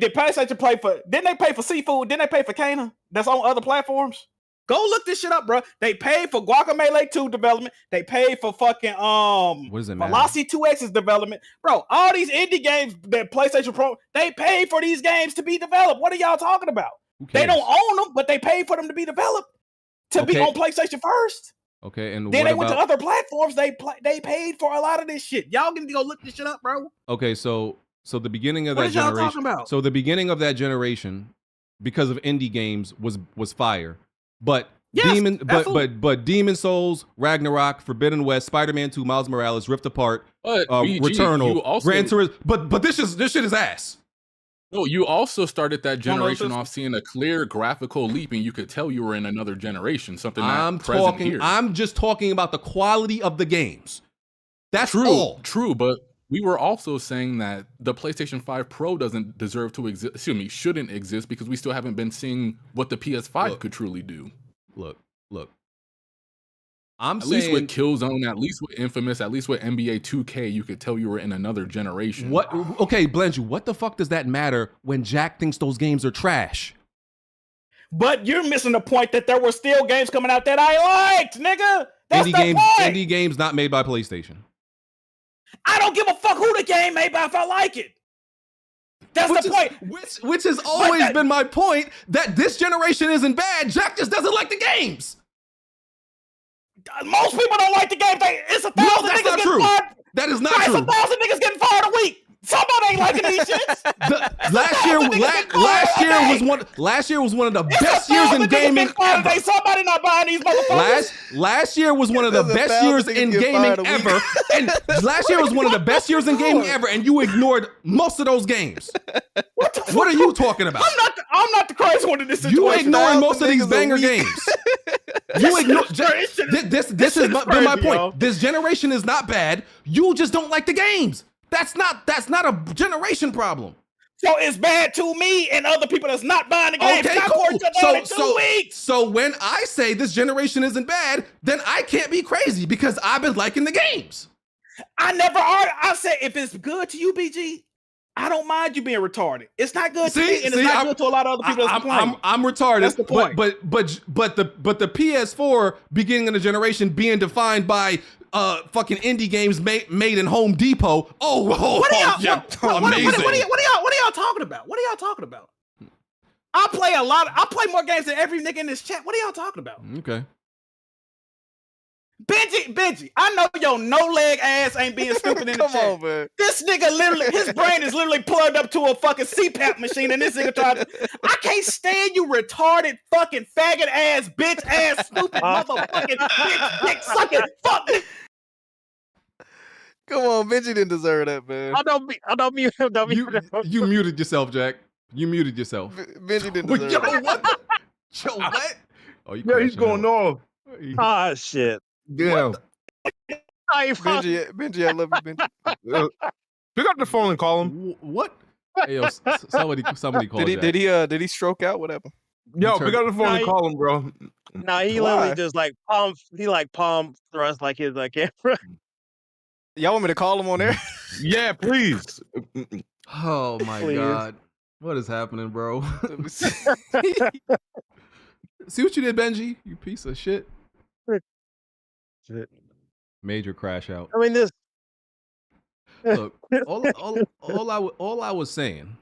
Did PlayStation pay for? Didn't they pay for Seafood? Didn't they pay for Kana? That's on other platforms. Go look this shit up, bro. They paid for Guacamelee 2 development. They paid for fucking What does it matter? Velocity 2X's development. Bro, all these indie games that PlayStation Pro, they paid for these games to be developed. What are y'all talking about? They don't own them, but they paid for them to be developed to be Okay. on PlayStation first. Okay, and Then what they went to about? other platforms. They paid for a lot of this shit. Y'all can go look this shit up, bro. Okay, so the beginning of What that is y'all generation. talking about? So the beginning of that generation, because of indie games, was fire. But Yes, absolutely. but Demon Souls, Ragnarok, Forbidden West, Spider-Man 2, Miles Morales, Rift Apart, But BG, you Returnal, also- Gran Turismo. But this shit is ass. No, you also started that No, no, generation this- off seeing a clear graphical leap, and you could tell you were in another generation. Something not I'm present talking. here. I'm just talking about the quality of the games. That's True, all. true, but we were also saying that the PlayStation 5 Pro doesn't deserve to exist. Excuse me, shouldn't exist because we still haven't been seeing what the PS5 could truly do. Look. At least with Killzone, at least with Infamous, at least with NBA 2K, you could tell you were in another generation. What? Okay, Blenju, what the fuck does that matter when Jack thinks those games are trash? But you're missing the point that there were still games coming out that I liked, nigga. That's the point. Indie games not made by PlayStation. I don't give a fuck who the game made by if I like it. That's the point. Which has always been my point, that this generation isn't bad. Jack just doesn't like the games. Most people don't like the game. It's 1,000 No, that's niggas not getting true. fired. That is not It's true. 1,000 niggas getting fired a week. Somebody ain't liking these shits. Last year was one of the best years in gaming ever. Somebody not buying these motherfuckers. Last year was one of the best years in gaming ever. And last year was one of the best years in gaming ever, and you ignored most of those games. What are you talking about? I'm not the crazy one in this situation. You ignoring most of these banger games. You ignore this has been my point. Yo. This generation is not bad. You just don't like the games. That's not a generation problem. So it's bad to me and other people that's not buying the game. Okay, Stop cool. pouring shit down in 2 weeks. So when I say this generation isn't bad, then I can't be crazy because I've been liking the games. I never argued. I said if it's good to you, BG, I don't mind you being retarded. It's not good to me, and it's not good to a lot of other people that's playing. I'm retarded. That's the point. But the PS4 beginning of the generation being defined by fucking indie games made in Home Depot. What are y'all? Amazing. What are y'all talking about? What are y'all talking about? I play more games than every nigga in this chat. What are y'all talking about? Okay. Benji, I know your no leg ass ain't being stupid in the chat. Come on, man. This nigga literally, his brain is literally plugged up to a fucking CPAP machine, and this nigga tried to. I can't stand you, retarded, fucking faggot ass, bitch ass, stupid motherfucking bitch, dick sucking, fuck. Come on, Benji didn't deserve that, man. I don't mute him. Don't mute him. You muted yourself, Jack. You muted yourself. Benji didn't deserve that. Yo, what? Oh, you he's going off. Ah, shit. Yeah. Benji, I love you, Benji. Pick up the phone and call him. What? Hey, yo, somebody called. Did he stroke out? What happened? Yo, pick up the phone and call him, bro. No, he literally just like palm thrust like his camera. Y'all want me to call him on there? Yeah, please. Oh my Please. God. What is happening, bro? See what you did, Benji? You piece of shit. Shit. Major crash out. I mean, this. Look, all I was saying.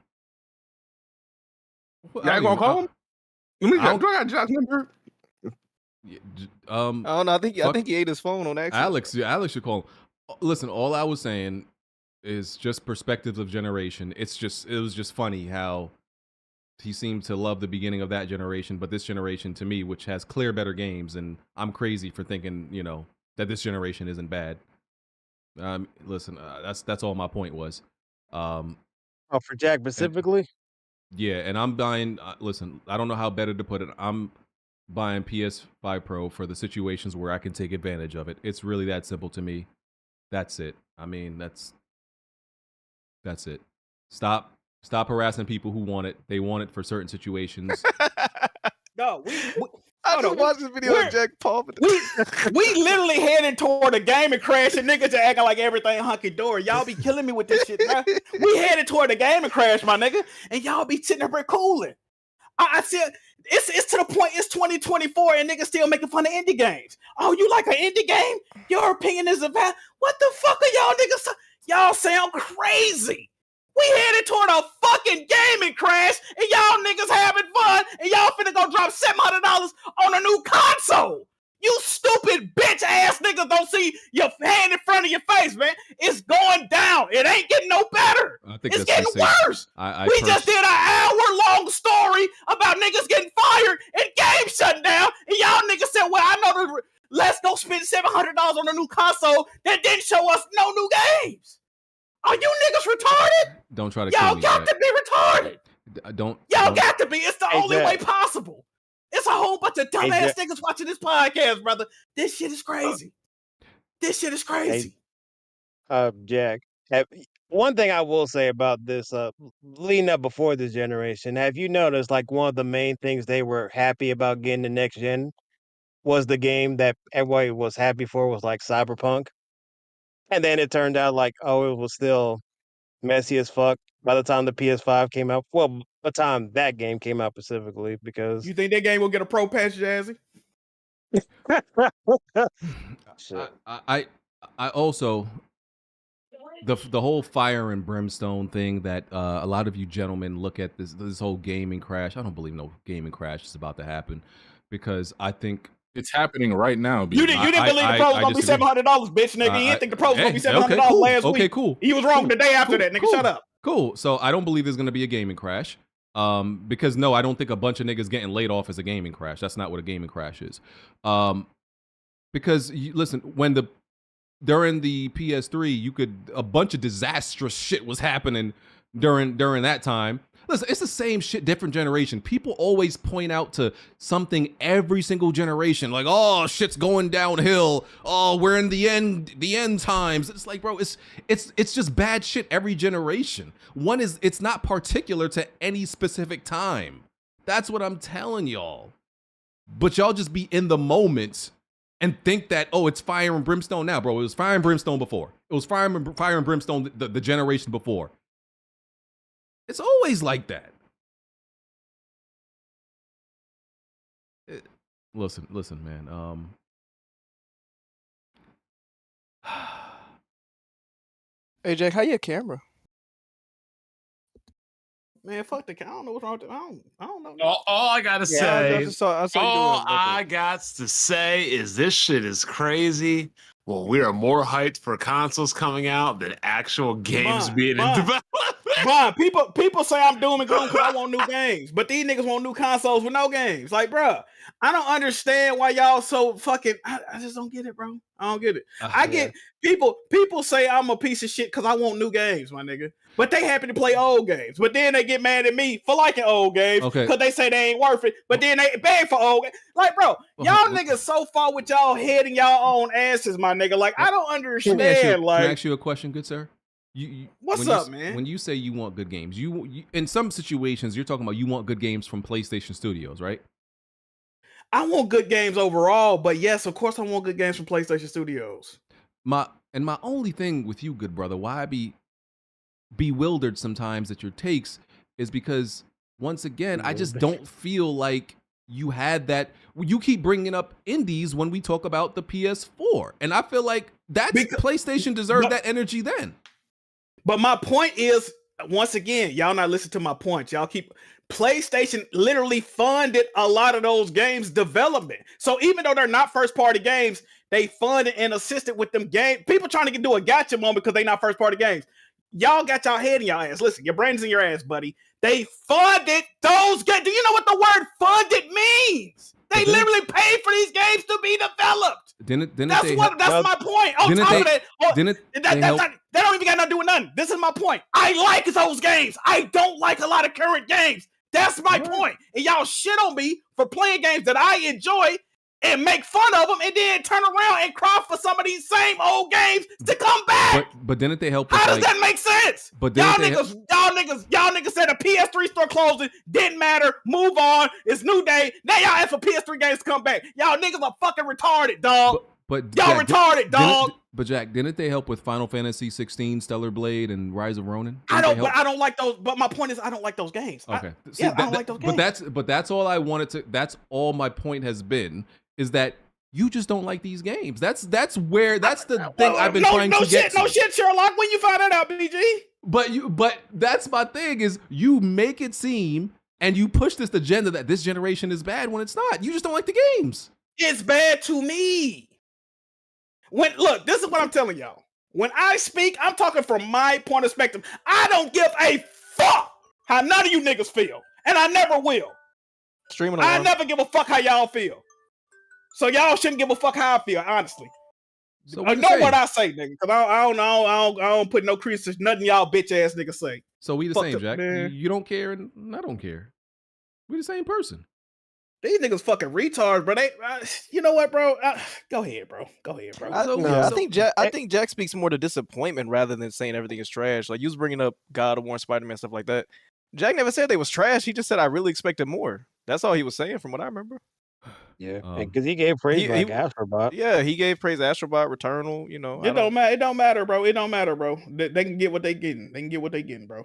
Yeah, I gonna call him? Let me do I got Jack's number? I don't know. I think he ate his phone on accident. Alex should call him. Listen, all I was saying is just perspectives of generation. It was just funny how he seemed to love the beginning of that generation, but this generation, to me, which has clear better games, and I'm crazy for thinking, that this generation isn't bad. Listen, that's all my point was. For Jack specifically? Yeah, and I'm buying. Listen, I don't know how better to put it. I'm buying PS5 Pro for the situations where I can take advantage of it. It's really that simple to me. That's it. I mean, that's it. Stop harassing people who want it. They want it for certain situations. No, I just watched this video of Jack Palmer. We literally heading toward a game and crash, and niggas are acting like everything hunky dory. Y'all be killing me with this shit, man. We headed toward a game and crash, my nigga, and y'all be sitting there cooling. I said it's to the point. It's 2024 and niggas still making fun of indie games. Oh, you like an indie game? Your opinion is about what the fuck are y'all niggas? Y'all sound crazy. We headed toward a fucking gaming crash, and y'all niggas having fun, and y'all finna go drop $700 on a new console. You stupid bitch ass niggas don't see your hand in front of your face, man. It's going down. It ain't getting no better. It's getting worse. We just did an hour-long story about niggas getting fired and games shutting down, and y'all niggas said, well, I know let's go spend $700 on a new console that didn't show us no new games. Are you niggas retarded? Don't try to Y'all kill me, got Jack. to be retarded. Y'all got to be. It's the only way possible. It's a whole bunch of dumbass niggas watching this podcast, brother. This shit is crazy. This shit is crazy. Jack, one thing I will say about this, leading up before this generation, have you noticed like one of the main things they were happy about getting the next gen was the game that everybody was happy for was like Cyberpunk? And then it turned out like, oh, it was still messy as fuck by the time the PS5 came out. Well, by the time that game came out specifically, because you think that game will get a pro patch, Jazzy? I also the whole fire and brimstone thing that a lot of you gentlemen look at this whole gaming crash. I don't believe no gaming crash is about to happen because I think it's happening right now. You didn't believe the pro was gonna be $700, bitch, nigga. You didn't think the pro was gonna be $700 last week. Okay, cool. He was wrong the day after that, nigga. Cool. Shut up. Cool. So I don't believe there's gonna be a gaming crash. Because no, I don't think a bunch of niggas getting laid off is a gaming crash. That's not what a gaming crash is. Because listen, when during the PS3, a bunch of disastrous shit was happening during that time. Listen, it's the same shit, different generation. People always point out to something every single generation, like, oh, shit's going downhill. Oh, we're in the end times. It's like, bro, it's just bad shit every generation. It's not particular to any specific time. That's what I'm telling y'all. But y'all just be in the moment and think that, oh, it's fire and brimstone now, bro. It was fire and brimstone before. It was fire and brimstone the generation before. It's always like that. Listen, man. Hey, Jack, how your camera? Man, fuck the camera. I don't know what's wrong with it. I don't know. All I gotta say, is this shit is crazy. Well, we are more hyped for consoles coming out than actual games being in development. Bron, people say I'm doom and gloom because I want new games, but these niggas want new consoles with no games. Like, bro, I don't understand why y'all so fucking. I just don't get it, bro. I don't get it. I get people say I'm a piece of shit because I want new games, my nigga. But they happy to play old games. But then they get mad at me for liking old games because they say they ain't worth it. But then they beg for old games. Like, bro, y'all niggas so far with y'all head and y'all own asses, my nigga. Like, I don't understand. Can I ask you a question, good sir? What's up, man? When you say you want good games, you in some situations you're talking about you want good games from PlayStation Studios, right? I want good games overall, but yes, of course I want good games from PlayStation Studios. My only thing with you, good brother, why I be bewildered sometimes at your takes is because once again, I just don't feel like you had that. You keep bringing up indies when we talk about the PS4, and I feel like PlayStation deserved that energy then. But my point is, once again, y'all not listen to my points. Y'all keep PlayStation literally funded a lot of those games development. So even though they're not first party games, they funded and assisted with them games. People trying to do a gotcha moment because they not first party games. Y'all got y'all head in y'all ass. Listen, your brain's in your ass, buddy. They funded those games. Do you know what the word funded means? They literally paid for these games to be developed. That's my point. On top of that, that don't even got nothing to do with nothing. This is my point. I like those games. I don't like a lot of current games. That's my point. And y'all shit on me for playing games that I enjoy and make fun of them, and then turn around and cry for some of these same old games to come back. But didn't they help? How does that make sense? But y'all niggas said the PS3 store closing didn't matter. Move on. It's new day. Now y'all ask for PS3 games to come back. Y'all niggas are fucking retarded, dog. But y'all retarded, dog. But Jack, didn't they help with Final Fantasy 16, Stellar Blade, and Rise of Ronin? I don't like those. But my point is, I don't like those games. Okay. I don't like those games. But that's all I wanted to. That's all my point has been. Is that you just don't like these games? That's the thing I've been trying to get. No shit, Sherlock. When you find that out, BG. But that's my thing is you make it seem and you push this agenda that this generation is bad when it's not. You just don't like the games. It's bad to me. Look, this is what I'm telling y'all. When I speak, I'm talking from my point of perspective. I don't give a fuck how none of you niggas feel, and I never will. I never give a fuck how y'all feel. So y'all shouldn't give a fuck how I feel, honestly. So I know what I say, nigga, because I don't put no credence to nothing y'all bitch ass niggas say. So we the Fuck same, up, Jack. man. You don't care, and I don't care. We the same person. These niggas fucking retards, bro. You know what, bro? Go ahead, bro. I think Jack speaks more to disappointment rather than saying everything is trash. Like you was bringing up God of War, Spider-Man, stuff like that. Jack never said they was trash. He just said I really expected more. That's all he was saying, from what I remember. Yeah, because he gave praise like Astrobot. Yeah, he gave praise to Astrobot, Returnal. You know, it don't matter. It don't matter, bro. It don't matter, bro. They can get what they getting. They can get what they getting, bro.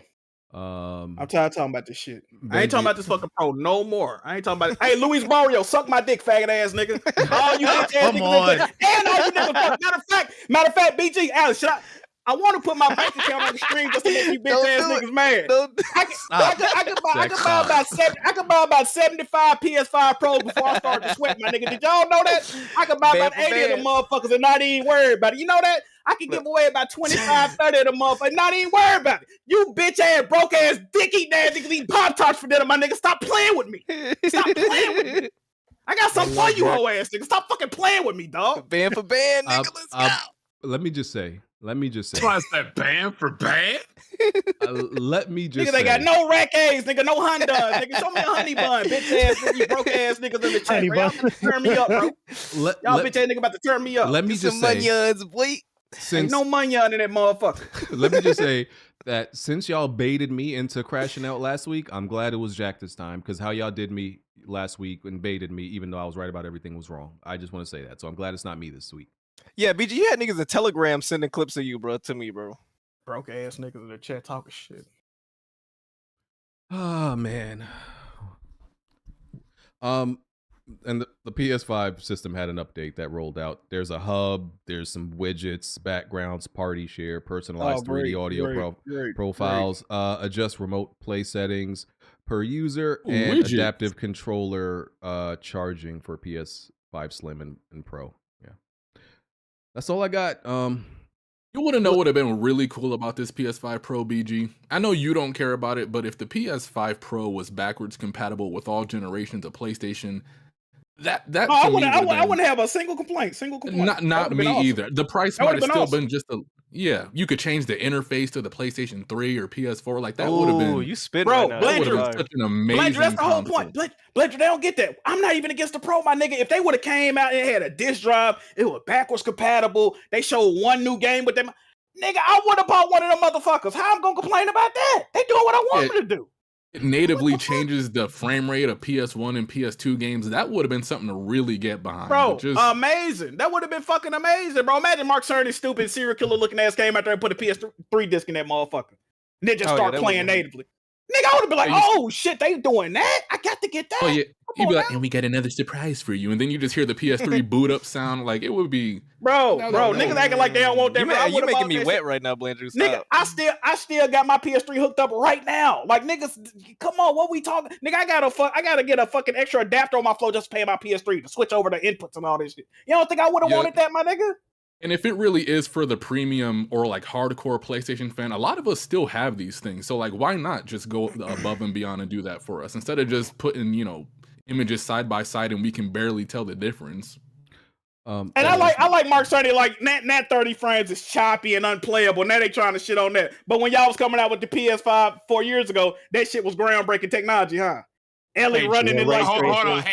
I'm tired of talking about this shit. I ain't talking about this fucking pro no more. I ain't talking about it. Hey, Luis Mario, suck my dick, faggot ass nigga. All you bitch ass niggas. And all you niggas. Matter of fact, BG, Alex, I want to put my bank account on the screen just to make you bitch ass niggas mad. I could buy about 75 PS5 Pros before I start to sweat, my nigga. Did y'all know that? I could buy about 80 of them motherfuckers and not even worry about it. You know that? I can give away about 25, 30 of them motherfuckers and not even worry about it. You bitch ass, broke ass, dick eating ass niggas eating Pop-Tarts for dinner, my nigga. Stop playing with me. Stop playing with me. I got something for you, hoe ass nigga. Stop fucking playing with me, dog. Band for band, nigga. Let's go. Let me just say. Why is that band for band? Let me just Nigga, they got say, no rack A's, nigga, no Honda. Nigga, show me a honey bun, bitch ass nigga, you broke ass niggas in the chat, Honey bro. Y'all bun. about to turn me up, bro. Y'all bitch ass nigga about to turn me up. let me Get just some say, munions, boy. Ain't since no money in that motherfucker. let me just say that since y'all baited me into crashing out last week, I'm glad it was Jack this time, because how y'all did me last week and baited me, even though I was right about everything, was wrong. I just want to say that. So I'm glad it's not me this week. Yeah, BG, you had niggas a Telegram sending clips of you, bro, to me, bro. Broke ass niggas in the chat talking shit. Oh man. And the PS5 system had an update that rolled out. There's a hub, there's some widgets, backgrounds, party share, personalized 3D audio profiles, adjust remote play settings per user, and widgets. adaptive controller charging for PS5 Slim and Pro. Yeah. That's all I got. You want to know what would have been really cool about this PS5 Pro, BG? I know you don't care about it, but if the PS5 Pro was backwards compatible with all generations of PlayStation, that I wouldn't have a single complaint. Not me awesome. either. The price That might would've have been still been awesome. just you could change the interface to the PlayStation 3 or PS4. Like that would have been. You spit Bro, right now. That would have Blandrew, been such an amazing. Blandrew, that's the whole console. point. Blandrew, they don't get that. I'm not even against the Pro, my nigga. If they would have came out and had a disc drive, it was backwards compatible. They showed one new game with them. Nigga, I would have bought one of them motherfuckers. How I'm gonna complain about that? They doing what I want them to do. It natively changes the frame rate of PS1 and PS2 games. That would have been something to really get behind. Bro, But amazing. That would have been fucking amazing, bro. Imagine Mark Cerny's stupid serial killer looking ass came out there and put a PS3 disc in that motherfucker. And then just start playing natively. Nigga, I would have been like, oh shit, they doing that? I got to get that. Oh yeah, you'd be like, and we got another surprise for you, and then you just hear the PS3 boot up sound. Like it would be, niggas acting like they don't want that. You making me wet right now, Blandrew. Nigga, I still got my PS3 hooked up right now. Like niggas, come on, what we talking? Nigga, I gotta get a fucking extra adapter on my floor just to pay my PS3 to switch over the inputs and all this shit. You don't think I would have wanted that, my nigga? and if it really is for the premium or like hardcore PlayStation fan, a lot of us still have these things. So like, why not just go above and beyond and do that for us instead of just putting images side by side and we can barely tell the difference. And I like Mark Cerny, like Nat 30 frames is choppy and unplayable. Now they trying to shit on that. But when y'all was coming out with the PS5 4 years ago, that shit was groundbreaking technology, huh? Ellie running in like hold on.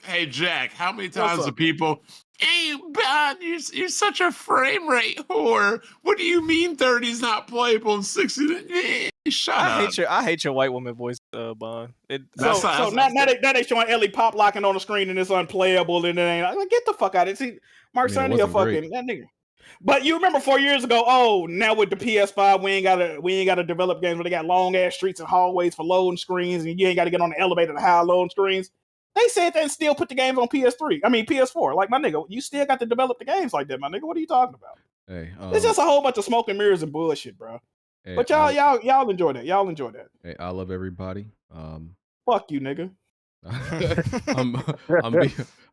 Hey, Jack, how many times do people, hey, Ben, you're such a frame rate whore. What do you mean 30's not playable and 60? Shut up. I hate your white woman voice, Bond. So now they showing Ellie pop locking on the screen and it's unplayable and it ain't like, get the fuck out of it. See, Mark Cerny a fucking that nigga. But you remember 4 years ago? Oh, now with the PS5, we ain't gotta develop games where they got long ass streets and hallways for loading screens, and you ain't gotta get on the elevator to high loading screens. They said that and still put the games on PS4. Like my nigga, you still got to develop the games like that, my nigga. What are you talking about? Hey, it's just a whole bunch of smoke and mirrors and bullshit, bro. Hey, but y'all enjoy that. Y'all enjoy that. Hey, I love everybody. Fuck you, nigga.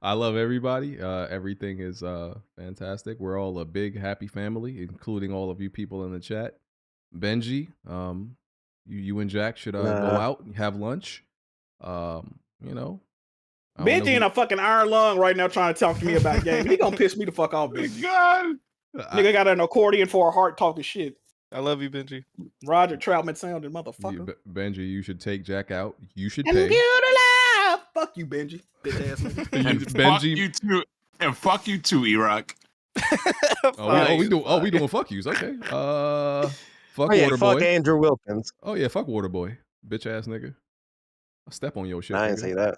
I love everybody. Everything is fantastic. We're all a big happy family, including all of you people in the chat. Benji, you and Jack should go out and have lunch. Benji in a fucking iron lung right now trying to talk to me about games. He gonna piss me the fuck off, Benji. God. Nigga got an accordion for a heart talking shit. I love you, Benji. Roger Troutman sounding motherfucker. Benji, you should take Jack out. You should and pay. alive. Fuck you, Benji. Bitch ass nigga. And Benji. Fuck you too. And fuck you too, E-Rock. we doing fuck yous. Okay. Fuck Waterboy. Fuck Andrew Wilkins. Oh yeah, fuck Waterboy. Bitch ass nigga. I'll step on your shit. I didn't say that.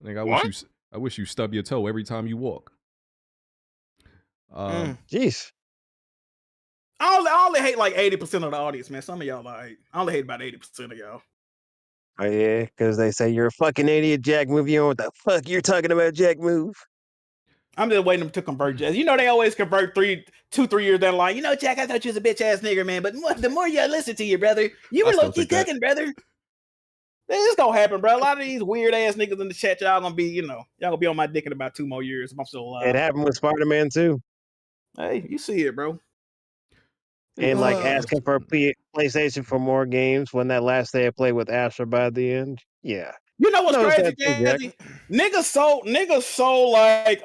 Nigga, I wish you stub your toe every time you walk. Jeez. I only hate like 80% of the audience, man. Some of y'all like I only hate about 80% of y'all. Oh yeah, because they say you're a fucking idiot, Jack Move. You know what the fuck you're talking about, Jack Move? I'm just waiting to convert Jazz. You know they always convert 3 years down the line. You know, Jack, I thought you was a bitch ass nigger, man. But the more you listen to you, brother, you were low key cooking, brother. It's gonna happen, bro. A lot of these weird ass niggas in the chat, y'all gonna be, y'all gonna be on my dick in about 2 more years if I'm still alive. It happened with Spider-Man too. Hey, you see it, bro. And like asking for PlayStation for more games when that last day I played with Astro by the end. Yeah. You know what's crazy, Jazzy? Niggas so like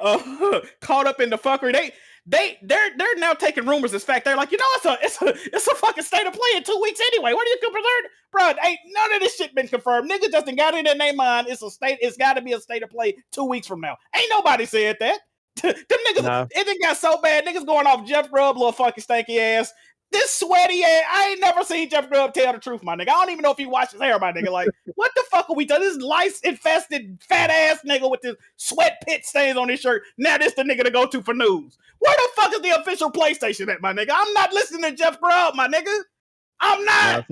caught up in the fuckery. they're now taking rumors as fact. They're like, it's a fucking state of play in 2 weeks anyway. What are you concerned, bro? Ain't none of this shit been confirmed. Niggas just got it in their mind. It's got to be a state of play 2 weeks from now. Ain't nobody said that. Them niggas, it done got so bad. Niggas going off Jeff Grubb, little fucking stanky ass. This sweaty ass. I ain't never seen Jeff Grubb tell the truth, my nigga. I don't even know if he washes hair, my nigga. Like, what the fuck are we doing? This lice infested fat ass nigga with this sweat pit stains on his shirt. Now this the nigga to go to for news. Where the fuck is the official PlayStation at, my nigga? I'm not listening to Jeff Grubb, my nigga. I'm not.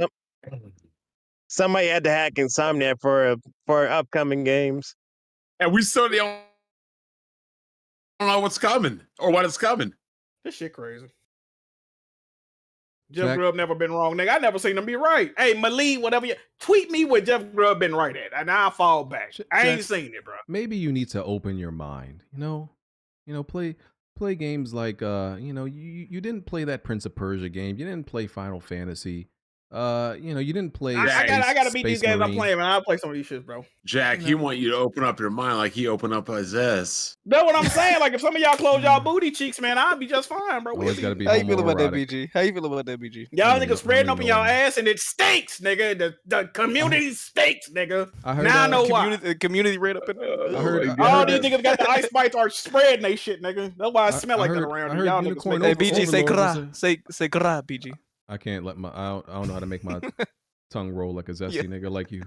Somebody had to hack Insomniac for upcoming games, and we still don't know what's coming or what is coming. This shit crazy. Jeff Grubb never been wrong, nigga. I never seen him be right. Hey, Malik, whatever you tweet me what Jeff Grubb been right at, and I'll fall back. I ain't seen it, bro. Maybe you need to open your mind. Play games like you didn't play that Prince of Persia game. You didn't play Final Fantasy. You didn't play. I gotta beat these games I'm playing, man. I'll play some of these shits, bro. Jack, he want you to open up your mind like he opened up his ass. That's what I'm saying. Like, if some of y'all close y'all booty cheeks, man, I'll be just fine, bro. Always gotta be. How you feel about that, BG? How you feel about that, BG? Y'all niggas spreading open y'all ass and it stinks, nigga. The community stinks, nigga. I know why. The community right up in there. All these niggas got the ice bites are spreading they shit, nigga. That's why I smell like that around here. Y'all niggas. Hey, BG, say kra. Say kra, BG. I can't let I don't know how to make my tongue roll like a zesty nigga like you.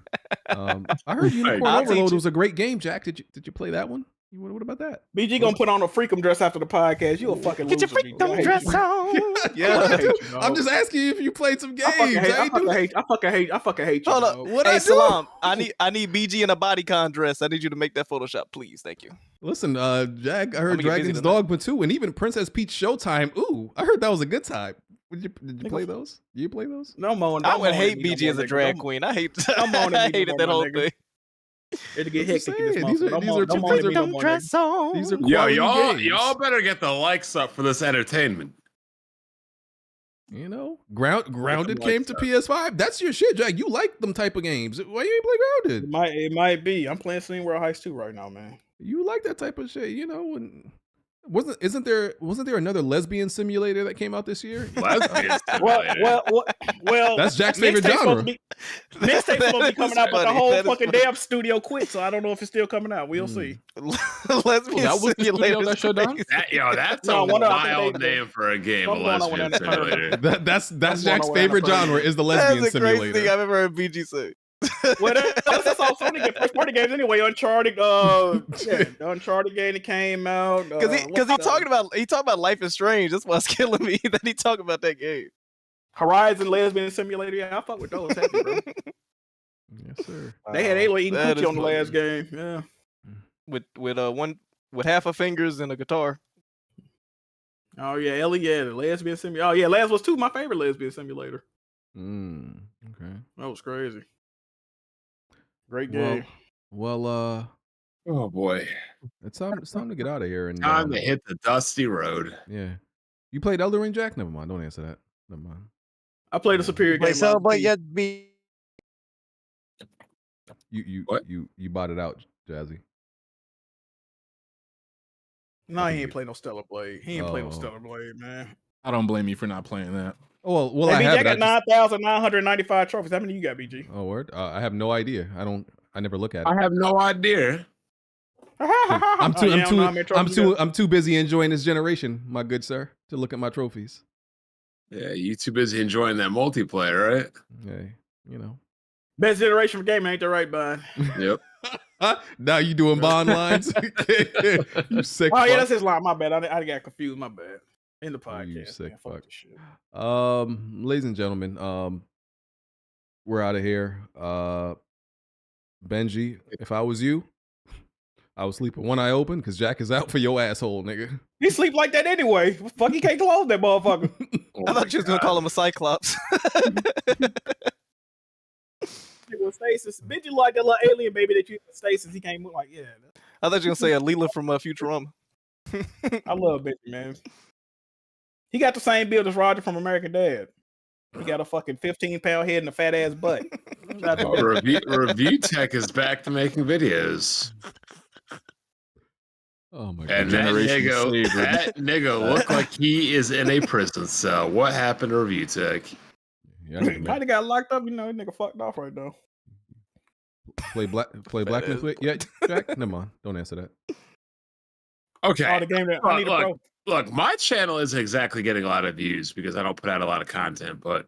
I heard Unicorn Overload was a great game, Jack. Did you play that one? What about that? BG gonna put on a freakum dress after the podcast. You a fucking loser. Get your freakum dress on. Yeah, I'm just asking you if you played some games. I fucking hate you. Hold up. What hey, Salam, I need BG in a bodycon dress. I need you to make that Photoshop, please. Thank you. Listen, Jack, I heard Dragon's Dogma 2 and even Princess Peach Showtime. Ooh, I heard that was a good time. Did you play those? Did you play those? No more. I would hate BG as a drag queen. I hated that whole thing. It'll get hectic in this these are y'all better get the likes up for this entertainment. Grounded came to PS5. That's your shit, Jack. You like them type of games. Why you ain't play Grounded? It might be. I'm playing Steam World Heist 2 right now, man. You like that type of shit, and wasn't there another lesbian simulator that came out this year? Lesbian simulator. Well, that's Jack's favorite genre. Mixtape's supposed to be coming out, but the whole fucking damn studio quit, so I don't know if it's still coming out. We'll see. Lesbian simulator that shut down. That's a wild name for a game. A lesbian simulator. That's Jack's favorite genre is the lesbian simulator. That's the craziest thing I've ever heard BG say. Well, that's all Sony get first party games anyway. Uncharted, the Uncharted game that came out. Because he talking about Life is Strange. That's what's killing me that he talking about that game. Horizon Lesbian Simulator. Yeah, I fuck with those. Happy, bro. Yes, sir. They had Aloy eating coochie on the last game. Yeah, with half a fingers and a guitar. Oh yeah, Ellie. Yeah, the Lesbian Simulator. Oh yeah, Last was 2 my favorite Lesbian Simulator. Okay, that was crazy. Great game. Well, oh boy, it's time to get out of here and time to hit the dusty road. Yeah, you played Elden Ring, Jack? Never mind. Don't answer that. Never mind. I played a superior game. Celebrate yet be. You bought it out, Jazzy. No, he ain't play no Stellar Blade. He ain't play no Stellar Blade, man. I don't blame you for not playing that. Oh well, hey, I have BG, I got 9,995 trophies. How many you got, BG? Oh, word. I have no idea. I never look at it. I have no idea. I'm too busy enjoying this generation, my good sir, to look at my trophies. Yeah, you too busy enjoying that multiplayer, right? Yeah, Best generation for gaming, ain't that right, bud? Yep. Now you doing bond lines? You sick. Oh yeah, that's his line. My bad. I got confused. My bad. In the podcast. You sick man, fuck. Shit. Ladies and gentlemen, we're out of here. Benji, if I was you, I would sleep with one eye open because Jack is out for your asshole, nigga. He sleep like that anyway. Fuck, he can't close that motherfucker. I thought you was gonna call him a Cyclops. Stasis. Benji like that little alien baby that you Stasis. He can't move like I thought you were gonna say a Leela from Futurama. I love Benji, man. He got the same build as Roger from American Dad. He got a fucking 15-pound head and a fat ass butt. Review Tech is back to making videos. Oh my god. And that nigga look like he is in a prison cell. What happened to Review Tech? Yeah, Probably got locked up. You know, that nigga fucked off right now. play Black and Quit yet, Jack? Never mind. Don't answer that. Okay. Oh, the game that I need a pro. Look, my channel isn't exactly getting a lot of views because I don't put out a lot of content, but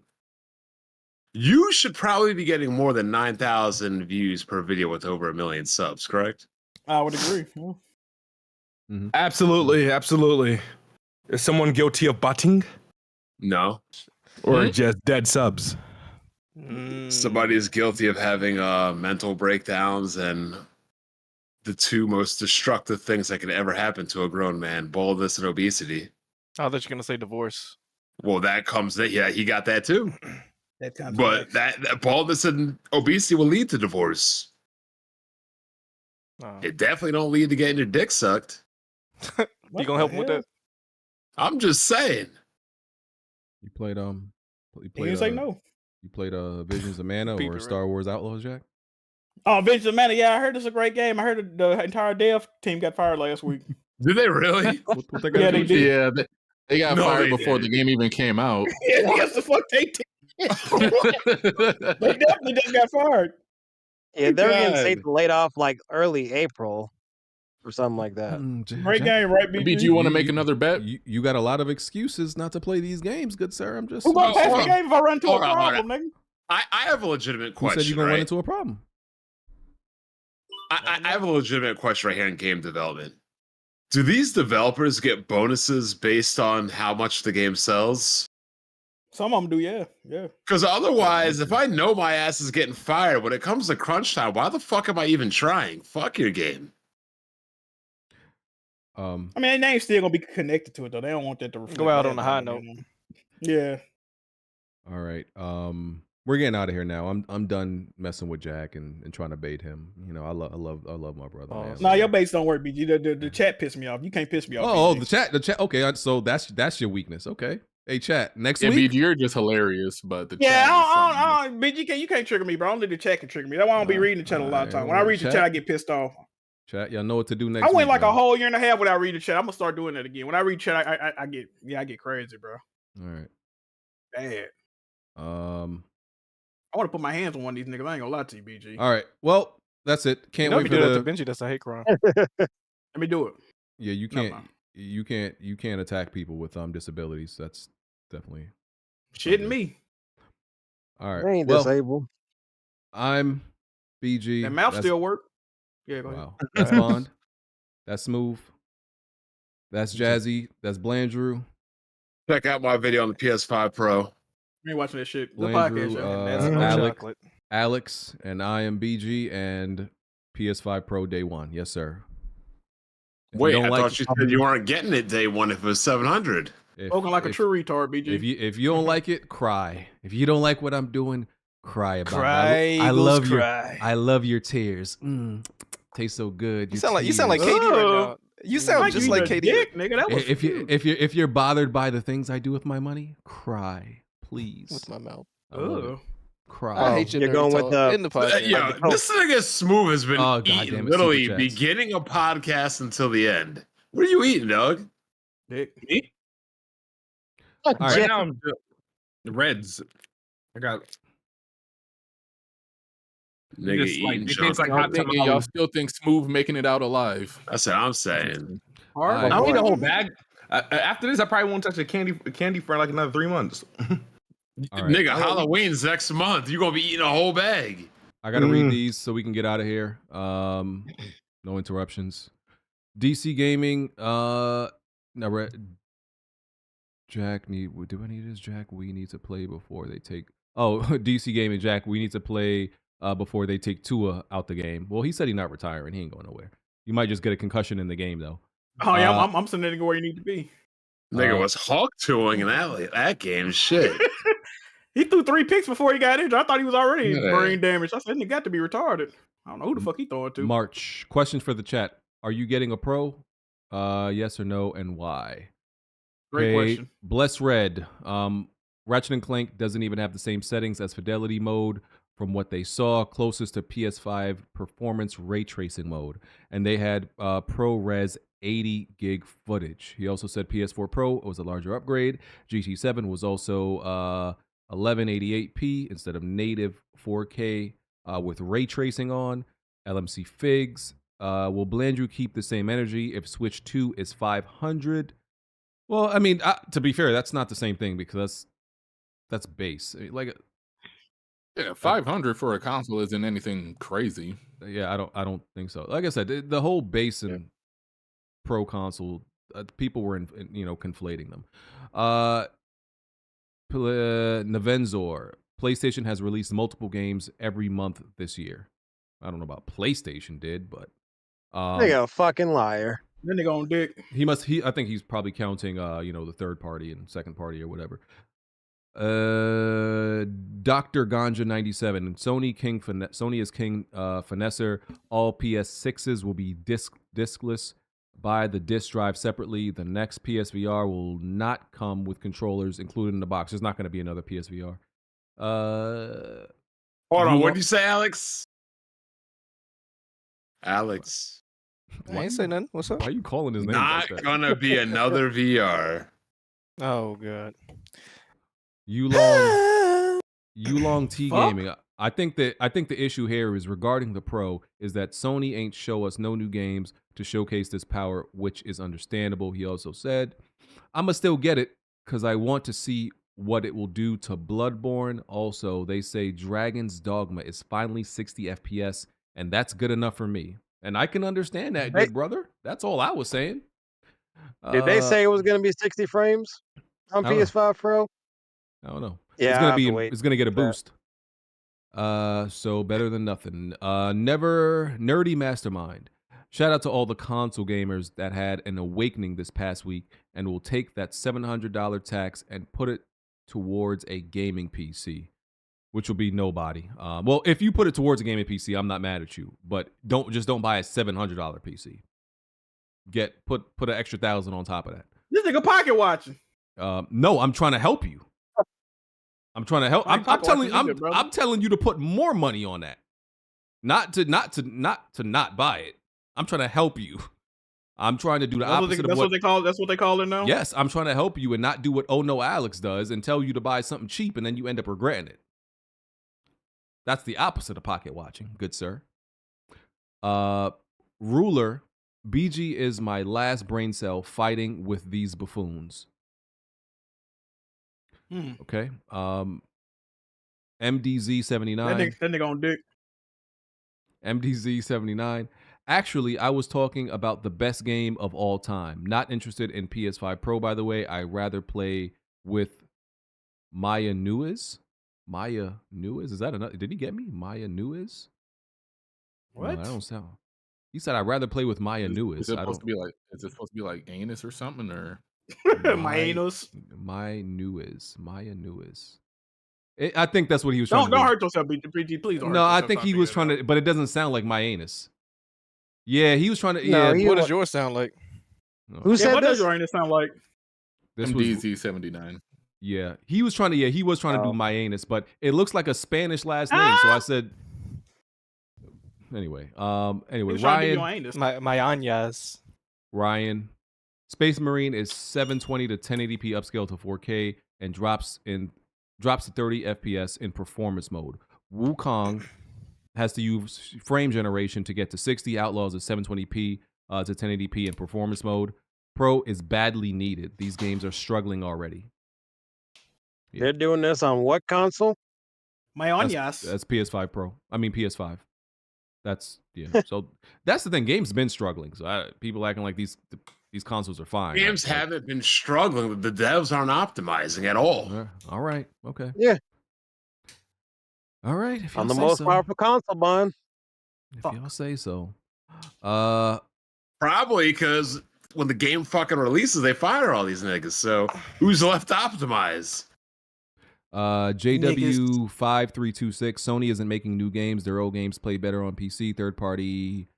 you should probably be getting more than 9,000 views per video with over 1 million subs, correct? I would agree. Yeah. Mm-hmm. Absolutely. Is someone guilty of botting? No. Or just dead subs? Somebody is guilty of having mental breakdowns and the two most destructive things that could ever happen to a grown man: baldness and obesity. I thought you were gonna say divorce. Well, that comes that he got that too. That comes But that baldness and obesity will lead to divorce. It definitely don't lead to getting your dick sucked. You gonna help him with that? I'm just saying. You played He didn't say no. You played Visions of Mana or Star Wars Outlaws, Jack? Oh, Visions of Mana. Yeah, I heard it's a great game. I heard the entire dev team got fired last week. Did they really? What they Yeah, they did. Yeah, they got fired before the game even came out. Yeah, yes, the fuck they did. They definitely just got fired. Yeah, they're getting laid off like early April or something like that. Great game, right, BG? BG, you want to make another bet? You got a lot of excuses not to play these games, good sir. I'm just. Who gonna pass the game if I run into a problem, nigga? I have a legitimate question. You said you're gonna right? run into a problem. I have a legitimate question right here in game development. Do these developers get bonuses based on how much the game sells? Some of them do, yeah. Because otherwise, if I know my ass is getting fired when it comes to crunch time, why the fuck am I even trying? Fuck your game. I mean, their name's still gonna be connected to it though. They don't want that to Go out on a high note. Yeah. All right. We're getting out of here now. I'm done messing with Jack and trying to bait him. You know, I love my brother, man. Nah, your baits don't work, BG. The chat pissed me off. You can't piss me off. Oh, BG. the chat. Okay, so that's your weakness. Okay. Hey, chat. Next Yeah, week. BG, you're just hilarious, but the Yeah, chat is I don't, BG, you can't trigger me, bro. Only the chat can trigger me. That's why I don't be reading the chat a lot of time. When I read the chat, I get pissed off. Chat, y'all know what to do next I went week, like bro. a whole year and a half without reading the chat. I'm gonna start doing that again. When I read chat, I get crazy, bro. All right. Bad. I want to put my hands on one of these niggas. I ain't gonna lie to you, BG. All right. Well, that's it. Can't You know wait if for you do the that to Benji, that's a hate crime. Let me do it. Yeah, you No, can't. You can't attack people with disabilities. That's definitely shitting me. all right. They ain't well, disabled. I'm BG. That mouth That's- still work. Yeah, go ahead. Wow. That's Bond. That's Smooth. That's Jazzy. That's Blandrew. Check out my video on the PS5 Pro. You ain't watching that shit. The Blandrew, podcast, Alex, and I am BG and PS5 Pro day one. Yes, sir. If you Wait, don't I like thought you said you weren't getting it day one if it was 700. Spoken like a true retard, BG. If you don't like it, cry. If you don't like what I'm doing, cry about Cry, it. I Eagles, love cry. I love your tears. Tastes so good. You sound like Katie right now. You sound just like Katie. Dick, nigga. That was If you're bothered by the things I do with my money, cry, please. With my mouth. I love it. Cry. I hate you. You're going with in the podcast. Yo, this nigga Smooth has been Oh, eating goddamn it, literally Superchats. beginning a podcast until the end. What are you eating, dog? Dick. Me? All right. Right now, I'm the Reds. I got. Nigga Just like, eating it junk. tastes like Y'all, hot y'all still think Smooth making it out alive? That's what I'm saying. I don't eat a whole bag. After this, I probably won't touch a candy for like another 3 months. All right. Nigga, Halloween's next month. You're gonna be eating a whole bag. I gotta read these so we can get out of here. No interruptions. DC Gaming. No, Jack need. Do I need this, Jack? We need to play before they take. Oh, DC Gaming, Jack. We need to play before they take Tua out the game. Well, he said he's not retiring. He ain't going nowhere. You might just get a concussion in the game though. Oh yeah, I'm sending it where you need to be. Nigga was hawk tooling in that game. Shit. He threw 3 picks before he got injured. I thought he was already Yeah. brain damaged. I said he got to be retarded. I don't know who the fuck he throwing to. March. Question for the chat. Are you getting a pro? Yes or no, and why? Great question. Bless Red. Ratchet and Clank doesn't even have the same settings as Fidelity mode from what they saw, closest to PS5 performance ray tracing mode. And they had ProRes 80 gig footage. He also said PS4 Pro was a larger upgrade. GT7 was also 1188p instead of native 4K with ray tracing on. LMC Figs will Blandrew keep the same energy if Switch 2 is 500? Well, I mean, to be fair, that's not the same thing because that's base. I mean, like, Yeah, 500 for a console isn't anything crazy. yeah, I don't think so. Like I said, the whole base and pro console, people were conflating them. Navenzor, PlayStation has released multiple games every month this year. I don't know about PlayStation did, but they got a fucking liar. Then they gonna dick. I think he's probably counting the third party and second party or whatever. Dr. Ganja 97, Sony is king finesser. All PS6s will be diskless. Buy the disc drive separately. The next PSVR will not come with controllers included in the box. There's not going to be another PSVR. Hold on, what did you say, Alex? Alex. I ain't say nothing. What's up? Why are you calling his name? Not like that? gonna be another VR. Oh god. Yulong T Gaming. I think the issue here is regarding the Pro is that Sony ain't show us no new games to showcase this power, which is understandable. He also said, I'ma still get it because I want to see what it will do to Bloodborne. Also, they say Dragon's Dogma is finally 60 FPS, and that's good enough for me. And I can understand that, good brother. That's all I was saying. Did they say it was going to be 60 frames on PS5 Pro? I don't know. Yeah, it's gonna get a boost. So better than nothing. Never Nerdy Mastermind. Shout out to all the console gamers that had an awakening this past week and will take that $700 tax and put it towards a gaming PC, which will be nobody. Well, if you put it towards a gaming PC, I'm not mad at you, but don't buy a $700 PC. Put an extra $1,000 on top of that. This nigga pocket watching. No, I'm trying to help you. I'm trying to help. I'm telling you to put more money on that. Not to not buy it. I'm trying to help you. I'm trying to do the opposite of what they call. That's what they call it now. Yes, I'm trying to help you and not do what Oh No Alex does and tell you to buy something cheap and then you end up regretting it. That's the opposite of pocket watching, good sir. Ruler, BG is my last brain cell fighting with these buffoons. Okay. MDZ79. That nigga on dick. MDZ79. Actually, I was talking about the best game of all time. Not interested in PS5 Pro, by the way. I rather play with Maya Nuiz. Maya Nuiz? Is that another? Did he get me? Maya Nuiz? What? No, that don't sound. He said I'd rather play with Maya Nuiz. Is it supposed to be like anus or something or? My anus. My Nuiz. Maya Nuiz. I think that's what he was trying to do. Don't hurt yourself, BG. Please don't. No, I think he was trying to, but it doesn't sound like my anus. Yeah, he was trying to. No, yeah, what does yours sound like? Who said what this? does your anus sound like? This was MDZ79. Yeah, he was trying to. Yeah, he was trying to do my anus, but it looks like a Spanish last name, so I said. Anyway, Ryan. My Anyas. Ryan, Space Marine is 720 to 1080p upscale to 4K and drops to 30 FPS in performance mode. Wukong has to use frame generation to get to 60. Outlaws is 720p to 1080p in performance mode. Pro is badly needed. These games are struggling already. Yeah. They're doing this on what console? My Anyas. That's PS5 Pro. I mean PS5. That's So that's the thing. Games been struggling. So people acting like these consoles are fine. Games haven't been struggling. The devs aren't optimizing at all. All right. Okay. Yeah. All right. If On the most powerful console, Bond. If y'all say so. Probably because when the game fucking releases, they fire all these niggas. So who's left to optimize? JW5326. Sony isn't making new games. Their old games play better on PC. Third party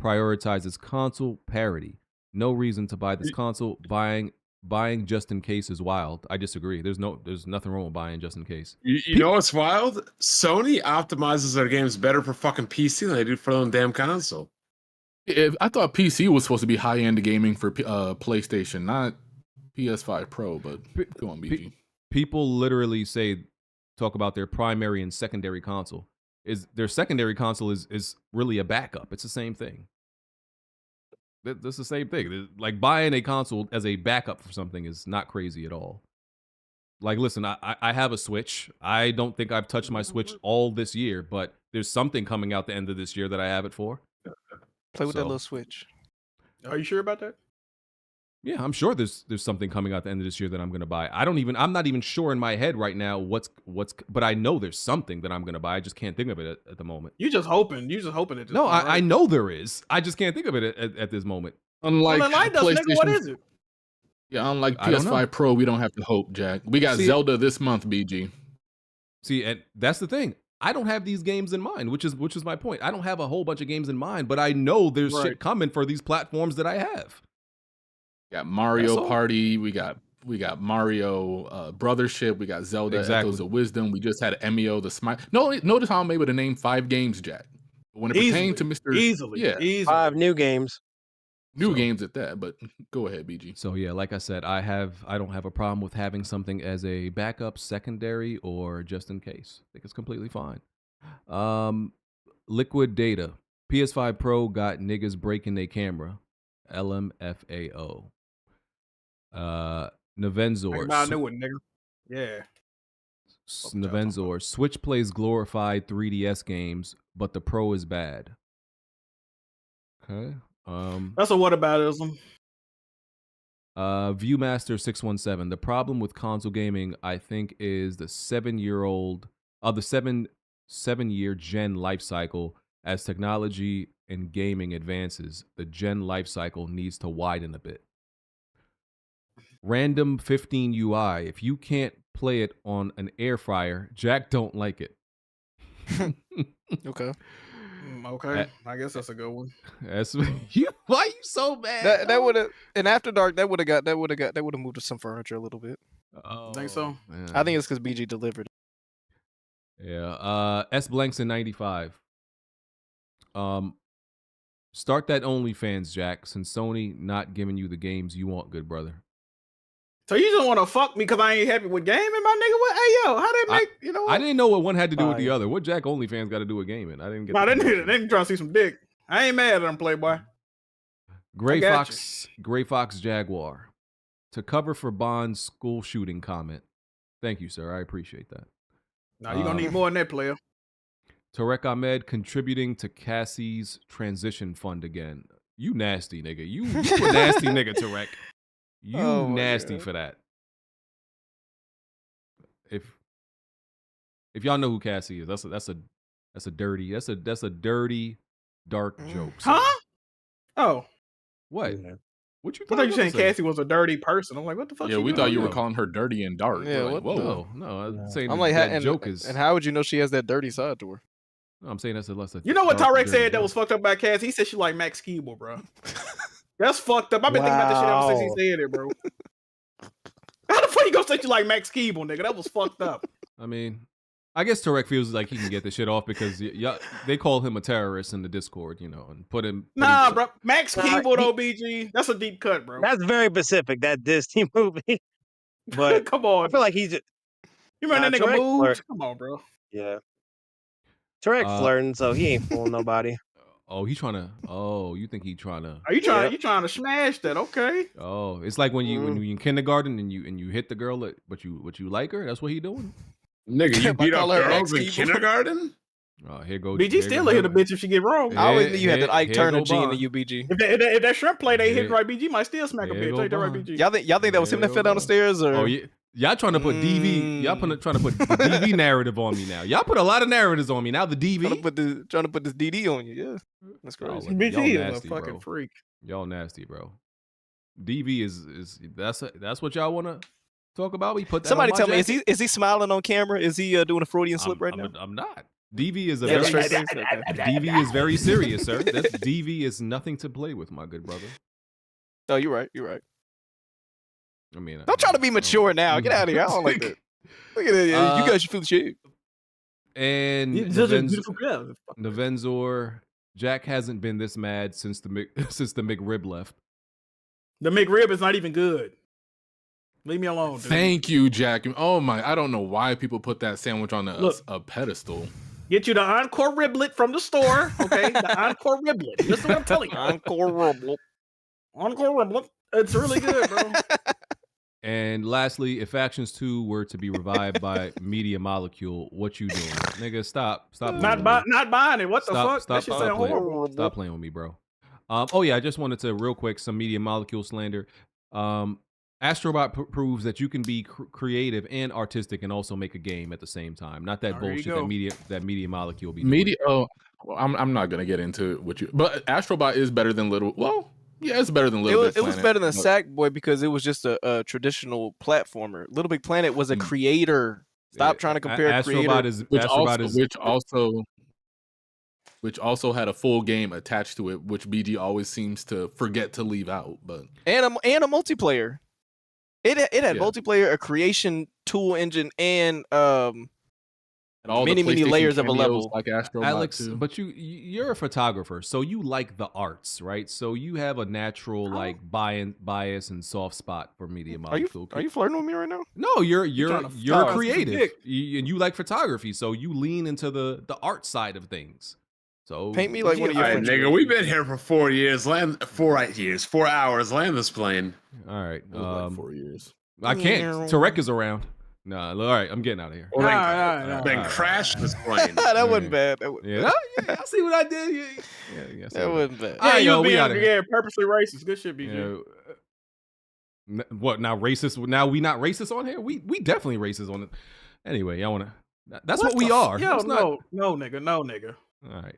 prioritizes console parity. No reason to buy this console. Buying buying just in case is wild. I disagree. There's nothing wrong with buying just in case. You know what's wild? Sony optimizes their games better for fucking PC than they do for their own damn console. I thought PC was supposed to be high-end gaming for PlayStation, not PS5 Pro, but go on, BG. People literally talk about their primary and secondary console. Their secondary console is really a backup. It's the same thing. That's the same thing. Like buying a console as a backup for something is not crazy at all. Like, listen, I have a Switch. I don't think I've touched my Switch all this year, but there's something coming out the end of this year that I have it for. Play with that little Switch. Are you sure about that? Yeah, I'm sure there's something coming out the end of this year that I'm gonna buy. I'm not even sure in my head right now but I know there's something that I'm gonna buy. I just can't think of it at the moment. You just hoping. You just hoping it. No, I know there is. I just can't think of it at this moment. Unlike nigga, what is it? Yeah, unlike PS5 Pro, we don't have to hope, Jack. We got Zelda this month, BG. See, and that's the thing. I don't have these games in mind, which is my point. I don't have a whole bunch of games in mind, but I know there's shit coming for these platforms that I have. Got Mario Party, we got Mario Brothership, we got Zelda Echoes of Wisdom, we just had Emio the Smile. No, notice how I'm able to name 5 games, Jack. But when it pertains to Mr. Easily. 5 new games. New games at that, but go ahead, BG. So yeah, like I said, I don't have a problem with having something as a backup, secondary, or just in case. I think it's completely fine. Liquid Data. PS5 Pro got niggas breaking their camera. LMFAO. Navenzor. About new one, nigga. Yeah. Navenzor. Switch plays glorified 3DS games, but the Pro is bad. Okay. That's a whataboutism. Viewmaster 617. The problem with console gaming, I think, is the 7-year gen life cycle. As technology and gaming advances, the gen life cycle needs to widen a bit. Random 15 UI. If you can't play it on an air fryer, Jack don't like it. Okay. Okay, I guess that's a good one. That's you. Why you so mad? That would have in After Dark. That would have moved to some furniture a little bit. Think so? Man. I think it's because BG delivered. Yeah. S Blanks in 95. Start that OnlyFans, Jack. Since Sony not giving you the games you want, good brother. So you just want to fuck me because I ain't happy with gaming, my nigga? What? Hey, yo, how they make? You know what? I didn't know what one had to do with the other. What Jack OnlyFans got to do with gaming? I didn't get. No, they trying to see some dick. I ain't mad at them, Playboy. Gray Fox Jaguar. To cover for Bond's school shooting comment. Thank you, sir. I appreciate that. Now you're gonna need more than that, player. Tarek Ahmed contributing to Cassie's transition fund again. You nasty nigga. You a nasty nigga, Tarek. You nasty for that. If y'all know who Cassie is, that's a dirty dark joke. Huh? Oh. What? Yeah. What you thought you saying Cassie was a dirty person? I'm like, what the fuck? Yeah, we thought you were calling her dirty and dark. Yeah, like, what? No. I'm saying I'm like, that joke is. And how would you know she has that dirty side to her? No, I'm saying that's a less. You know what Tarek said that was fucked up about Cassie? He said she like Max Keeble, bro. That's fucked up. I've been thinking about this shit ever since he said it, bro. How the fuck you gonna say you like Max Keeble, nigga? That was fucked up. I mean, I guess Tarek feels like he can get the shit off because they call him a terrorist in the Discord, you know, and put him. Nah, bro. Max Keeble, though, BG. That's a deep cut, bro. That's very specific, that Disney movie. But come on. I feel like he's just. You remember that nigga moves? Come on, bro. Yeah. Tarek flirting, so he ain't fooling nobody. Oh, he's trying to. Oh, you think he's trying to? Are you trying? Yeah. You trying to smash that? Okay. Oh, it's like when you in kindergarten and you hit the girl, but you like her. That's what he doing. Nigga, you beat up girls in kindergarten? Oh, here goes. BG still hit a bitch if she get wrong. I always knew you had that Ike Turner gene in you, BG. If that shrimp play they hit right, BG might still smack a bitch. Ain't that right, BG? Y'all think that was him that fell down the stairs, or? Oh yeah. Y'all trying to put DV? Y'all trying to put the DV narrative on me now. Y'all put a lot of narratives on me now. The DV trying to put this DD on you. Yeah, that's crazy. BG is a fucking freak. Y'all nasty, bro. DV is that's what y'all want to talk about? We put that somebody on tell my me, is he smiling on camera? Is he doing a Freudian slip right now? I'm not. DV is DV is very serious, sir. DV is nothing to play with, my good brother. Oh, you're right. You're right. I mean, don't try to be mature now. Get out of here. I don't like that. Look at it. You guys should feel the shit. And Navenzor, Jack hasn't been this mad since the McRib left. The McRib is not even good. Leave me alone. Dude. Thank you, Jack. Oh my, I don't know why people put that sandwich on a pedestal. Get you the Encore riblet from the store, okay? The Encore riblet. Listen what I'm telling you. Encore riblet. Encore riblet. It's really good, bro. And lastly, if Factions 2 were to be revived by Media Molecule, what you doing? Nigga, stop. Not buying it. What the fuck? That shit sound horrible. Stop playing with me, bro. Oh yeah, I just wanted to real quick some Media Molecule slander. Astrobot proves that you can be creative and artistic and also make a game at the same time. Not that bullshit that Media Molecule be doing. Well, I'm not gonna get into it with you, but Astrobot is better than Little. Well, yeah, it's better than Little Big Planet. It was better than Sackboy because it was just a traditional platformer. Little Big Planet was a creator. Stop trying to compare Astrobot creator. Which also had a full game attached to it, which BG always seems to forget to leave out. But and a multiplayer. It had multiplayer, a creation tool engine, and many layers of a level. Like Astrobot Alex, too. but you're a photographer, so you like the arts, right? So you have a natural bias and soft spot for Media Molecule. Are you flirting with me right now? No, you're creative, and you like photography, so you lean into the art side of things. So paint me like one of your friends. Nigga, we've been here for 4 years. 4 hours. Land this plane. All right. 4 years. I can't. Tarek is around. Nah, all right. I'm getting out of here. Then crash this plane. That wasn't bad. Yeah, I see what I did. Yeah, that wasn't bad. Yeah, you being purposely racist. Good shit, BG. What now? Racist? Now we not racist on here? We definitely racist on it. Anyway, y'all wanna? That's what we are. Yo, no, nigga. All right.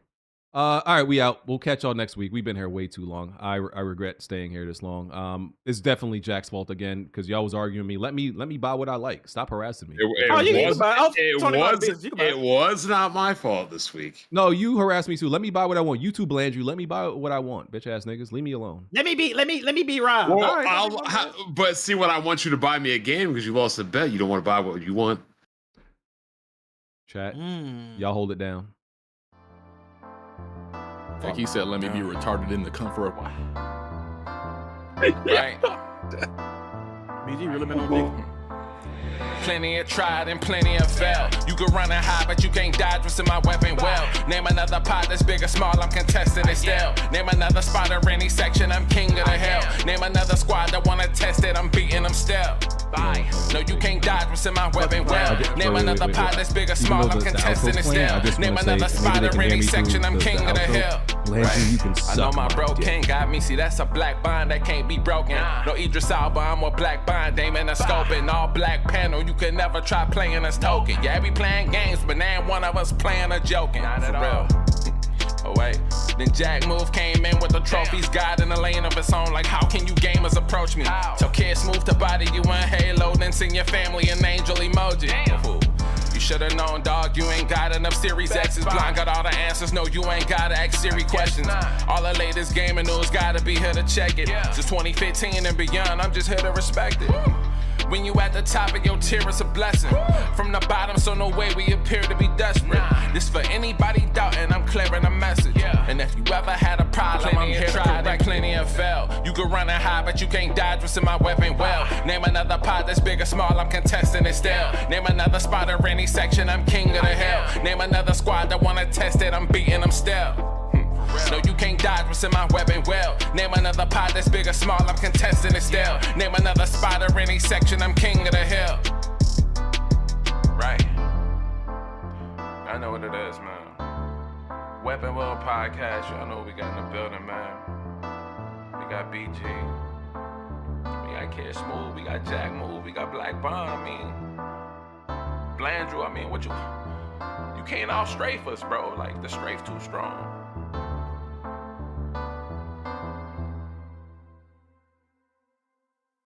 All right, we out. We'll catch y'all next week. We've been here way too long. I regret staying here this long. It's definitely Jack's fault again because y'all was arguing me. Let me buy what I like. Stop harassing me. It was not my fault this week. No, you harassed me too. Let me buy what I want. You too bland you. Let me buy what I want, bitch ass niggas. Leave me alone. Let me be Rob. Well, but see, what I want you to buy me a game because you lost a bet. You don't want to buy what you want. Chat, y'all hold it down. Like he said, let me be retarded in the comfort of my. Right. BG really been on dick. Plenty of tried and plenty of failed. You can run and hide, but you can't dodge what's in my weapon well. Name another pot that's big or small, I'm contesting it still. Name another spot or any section, I'm king of the hill. Name another squad that wanna test it, I'm beating them still. No, you can't dodge what's in my weapon well. Name another pot that's big or small, I'm contesting it still. Name another spot or any section, I'm king of the hill. I know my bro king got me, see that's a black bond that can't be broken. No Idris Alba, I'm a black bond, aiming a scope and all black panel. You can never try playing us token. Yeah, we playing games, but now one of us playing or joking. Not at all. Oh wait, then Jack Move came in with the trophies, God in a lane of its own. Like how can you gamers approach me? So kids move to body you in Halo, then send your family an angel emoji. You should've known, dog, you ain't got enough Series X's. Blind got all the answers, no, you ain't gotta ask Siri questions. All the latest gaming news gotta be here to check it. Since 2015 and beyond, I'm just here to respect it. When you at the top of your tier, it's a blessing. From the bottom, so no way we appear to be desperate. This for anybody doubting, I'm clearing a message. And if you ever had a problem, I'm here to correct. Plenty of failed. You can run and hide, but you can't dodge what's in my weapon well. Name another pot that's big or small, I'm contesting it still. Name another spot or any section, I'm king of the hill. Name another squad that wanna test it, I'm beating them still. No, you can't dodge what's in my weapon well. Name another pot that's big or small, I'm contesting it still. Name another spot or any section, I'm king of the hill. Right. I know what it is, man. Weapon Well Podcast, y'all know what we got in the building, man. We got BG. We got Kid Smooth, we got Jack Move, we got Black Bond, Blandrew, what you can't out strafe us, bro. Like the strafe too strong.